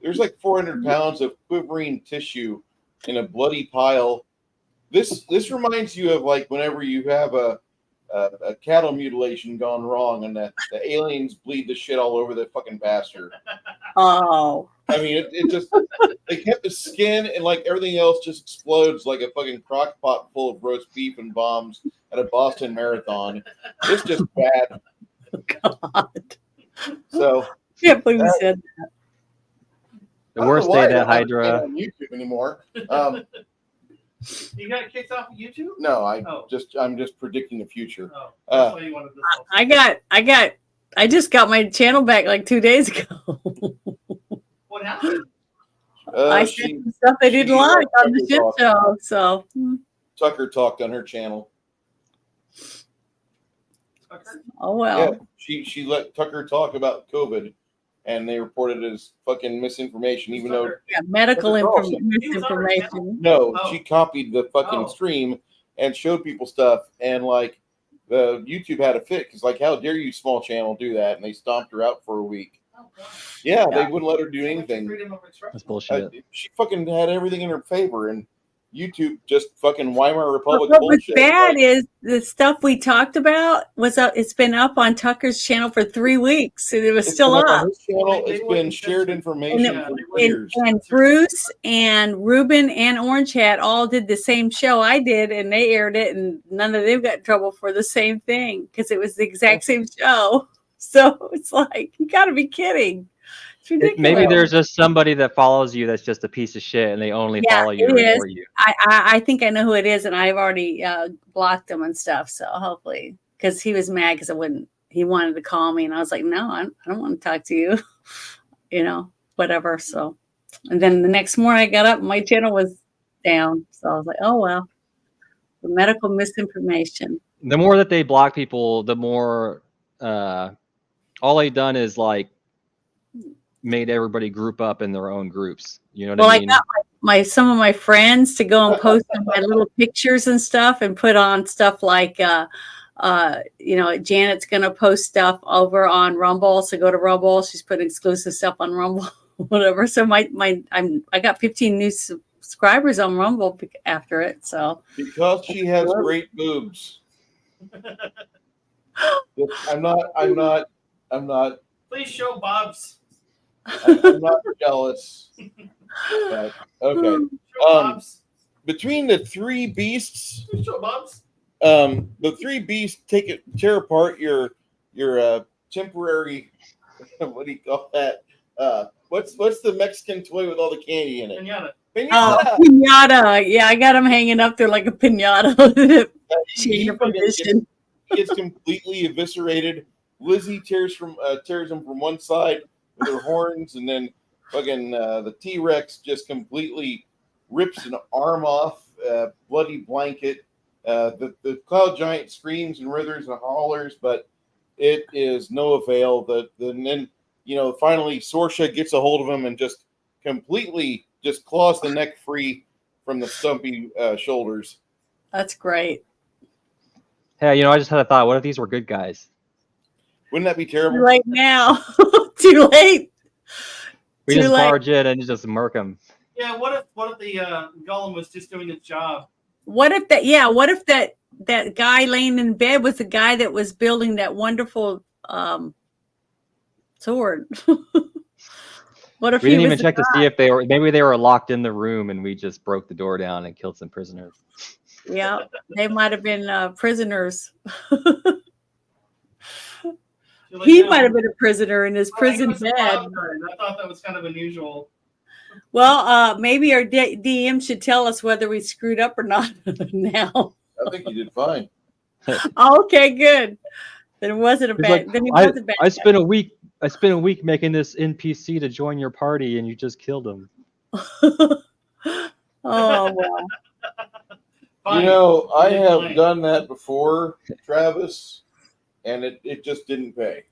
There's like 400 pounds of quivering tissue in a bloody pile. This reminds you of like whenever you have a cattle mutilation gone wrong and the aliens bleed the shit all over the fucking pasture. Oh. I mean, it just, they kept the skin and like everything else just explodes like a fucking crock pot full of roast beef and bombs at a Boston Marathon. It's just bad. God. So. I can't believe you said that. The worst day that Hydra. On YouTube anymore. You got kicked off of YouTube? No, I'm just predicting the future. Oh, that's why you wanted this. I just got my channel back like 2 days ago. What happened? I said some stuff they didn't like on the shit show. So Tucker talked on her channel. Tucker? Oh well. Yeah, she let Tucker talk about COVID, and they reported it as fucking misinformation, even though medical Tucker misinformation. no, she copied the fucking stream and showed people stuff, and like the YouTube had a fit because like, how dare you, small channel, do that? And they stomped her out for a week. Yeah, they wouldn't let her do anything. That's bullshit. She fucking had everything in her favor, and YouTube just fucking Weimar Republic What bullshit. was bad is the stuff we talked about was up. It's been up on Tucker's channel for 3 weeks, and it was still up. On his channel, it's been shared information for years. And Bruce and Ruben and Orange Hat all did the same show I did, and they aired it, and none of them got in trouble for the same thing because it was the exact same show. So it's like, you got to be kidding. It's ridiculous. Maybe there's just somebody that follows you that's just a piece of shit, and they only follow you for you. I think I know who it is, and I've already blocked him and stuff. So hopefully, because he was mad because he wanted to call me, and I was like, no, I don't want to talk to you. You know, whatever. So, and then the next morning I got up, and my channel was down. So I was like, oh well, the medical misinformation. The more that they block people, the more all they've done is like made everybody group up in their own groups. You know what I mean? I got some of my friends to go and post my little pictures and stuff, and put on stuff like Janet's gonna post stuff over on Rumble. So go to Rumble. She's putting exclusive stuff on Rumble, whatever. So I got 15 new subscribers on Rumble after it. So because she has great boobs. I'm not. Please show Bob's. I'm not jealous. But, okay. Between the 3 beasts, Please show Bob's. the 3 beasts tear apart your temporary. What do you call that? What's the Mexican toy with all the candy in it? Pinata. Pinata. Oh, pinata. Yeah, I got them hanging up there like a pinata. He gets completely eviscerated. Lizzie tears him from one side with her horns, and then fucking the T-Rex just completely rips an arm off. Bloody blanket. The Cloud Giant screams and withers and hollers, but it is no avail. Then finally Sorsha gets a hold of him and just completely just claws the neck free from the stumpy shoulders. That's great. Hey, I just had a thought. What if these were good guys? Wouldn't that be terrible? Right now, Too late. We Too just late. barge in and just murk them. Yeah, what if the golem was just doing its job? What if that? Yeah. What if that guy laying in bed was the guy that was building that wonderful sword? What if We he didn't was even the check to guy? see if maybe they were locked in the room and we just broke the door down and killed some prisoners. Yeah, they might have been prisoners. You're like, He no, might have been a prisoner in his I think it prison was the bed. cloud curtain. I thought that was kind of unusual. Well, maybe our DM should tell us whether we screwed up or not now. I think you did fine. Okay, good. Then it wasn't a He's bad. like, Then he was a bad. I spent a week making this NPC to join your party and you just killed him. Oh well. You know, I have done that before, Travis, and it just didn't pay.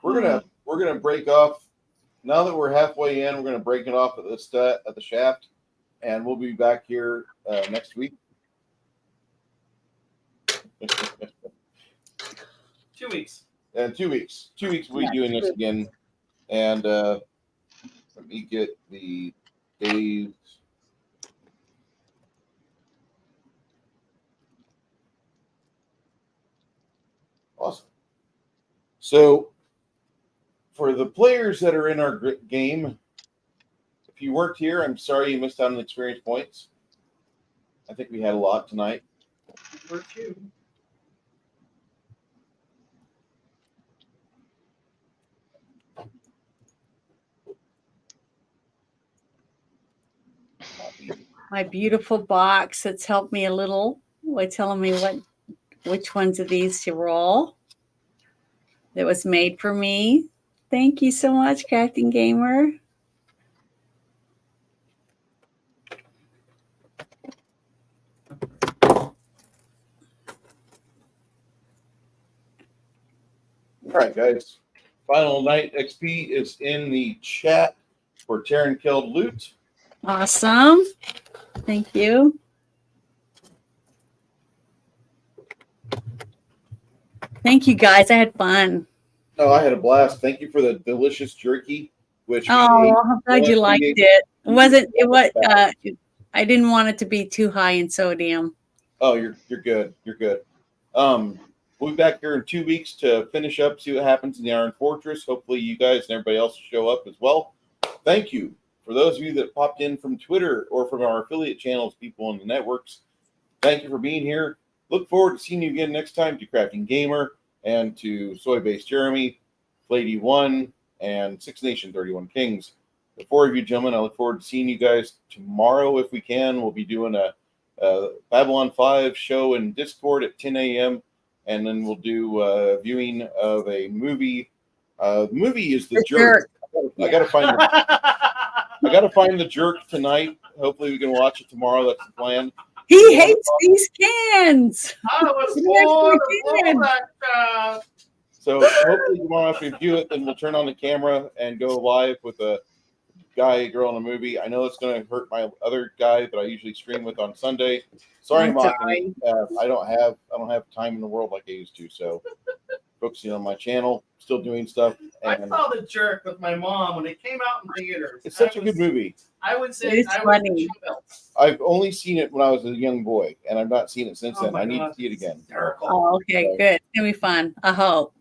We're gonna break off. Now that we're halfway in, we're gonna break it off at the shaft, and we'll be back here next week. 2 weeks. And 2 weeks. 2 weeks we'll be doing this again. And let me get the days. Awesome. So for the players that are in our game, if you weren't here, I'm sorry you missed out on experience points. I think we had a lot tonight. We're 2. My beautiful box that's helped me a little by telling me which ones of these to roll. That was made for me. Thank you so much, Crafting Gamer. All right, guys. Final Night XP is in the chat for Terran Killed Loot. Awesome. Thank you. Thank you, guys. I had fun. Oh, I had a blast. Thank you for the delicious jerky, which we ate. Oh, I'm glad you liked ate- it. It wasn't. It was. Back. I didn't want it to be too high in sodium. Oh, you're good. You're good. We'll be back here in 2 weeks to finish up, see what happens in the Iron Fortress. Hopefully you guys and everybody else will show up as well. Thank you. For those of you that popped in from Twitter or from our affiliate channels, people in the networks, thank you for being here. Look forward to seeing you again next time, to Crafting Gamer and to Soy-Based Jeremy, Lady One, and Six Nation 31 Kings. The 4 of you gentlemen, I look forward to seeing you guys tomorrow if we can. We'll be doing a Babylon 5 show in Discord at 10 a.m. And then we'll do a viewing of a movie. The movie is The Jerk. I gotta find the Jerk tonight. Hopefully we can watch it tomorrow. That's the plan. He hates these cans. I was Yes, born we did. So hopefully tomorrow after we view it, then we'll turn on the camera and go live with a guy, a girl in a movie. I know it's going to hurt my other guy that I usually stream with on Sunday. Sorry, I'm Mocking. I don't have time in the world like I used to. So focusing on my channel, still doing stuff. I And saw The Jerk with my mom when it came out in theaters. it's such a good movie. I would say It's funny. I've only seen it when I was a young boy, and I've not seen it since Oh then. my I need God. to see it again. Hysterical. Oh, okay, good. It's gonna be fun. I hope.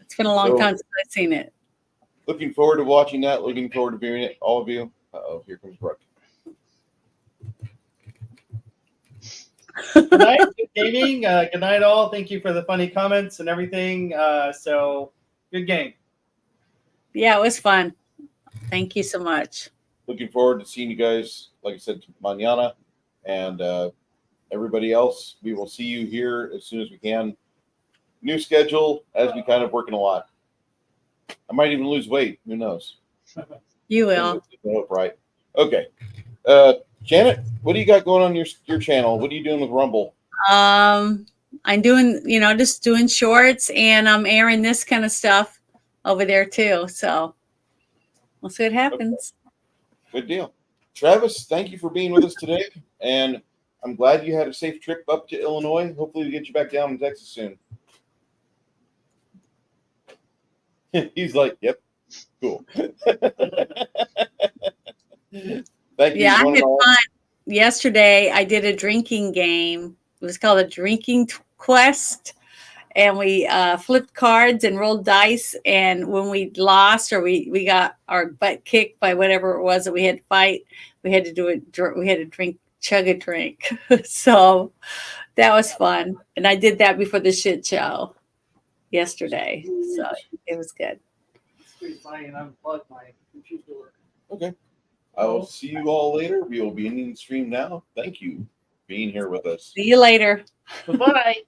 It's been a long So- time since I've seen it. Looking forward to watching that. Looking forward to viewing it. All of you. Uh-oh, here comes Brooke. Good night, good gaming. Good night, all. Thank you for the funny comments and everything. So, good game. Yeah, it was fun. Thank you so much. Looking forward to seeing you guys, like I said, mañana. And everybody else, we will see you here as soon as we can. New schedule as we kind of working a lot. I might even lose weight. Who knows? You will. I hope, right? Okay. Janet, what do you got going on your channel? What are you doing with Rumble? I'm doing, just doing shorts, and I'm airing this kind of stuff over there too. So we'll see what happens. Good deal. Travis, thank you for being with us today. And I'm glad you had a safe trip up to Illinois. Hopefully we get you back down in Texas soon. He's like, yep, cool. Thank you. Yeah, I one had and all. fun. Yesterday, I did a drinking game. It was called a drinking quest. And we flipped cards and rolled dice. And when we lost or we got our butt kicked by whatever it was that we had to fight, we had to do it. We had to chug a drink. So that was fun. And I did that before the shit show yesterday. So it was good. Squeeze by and unplug my computer. Okay. I will see you all later. We will be ending the stream now. Thank you for being here with us. See you later. Bye-bye.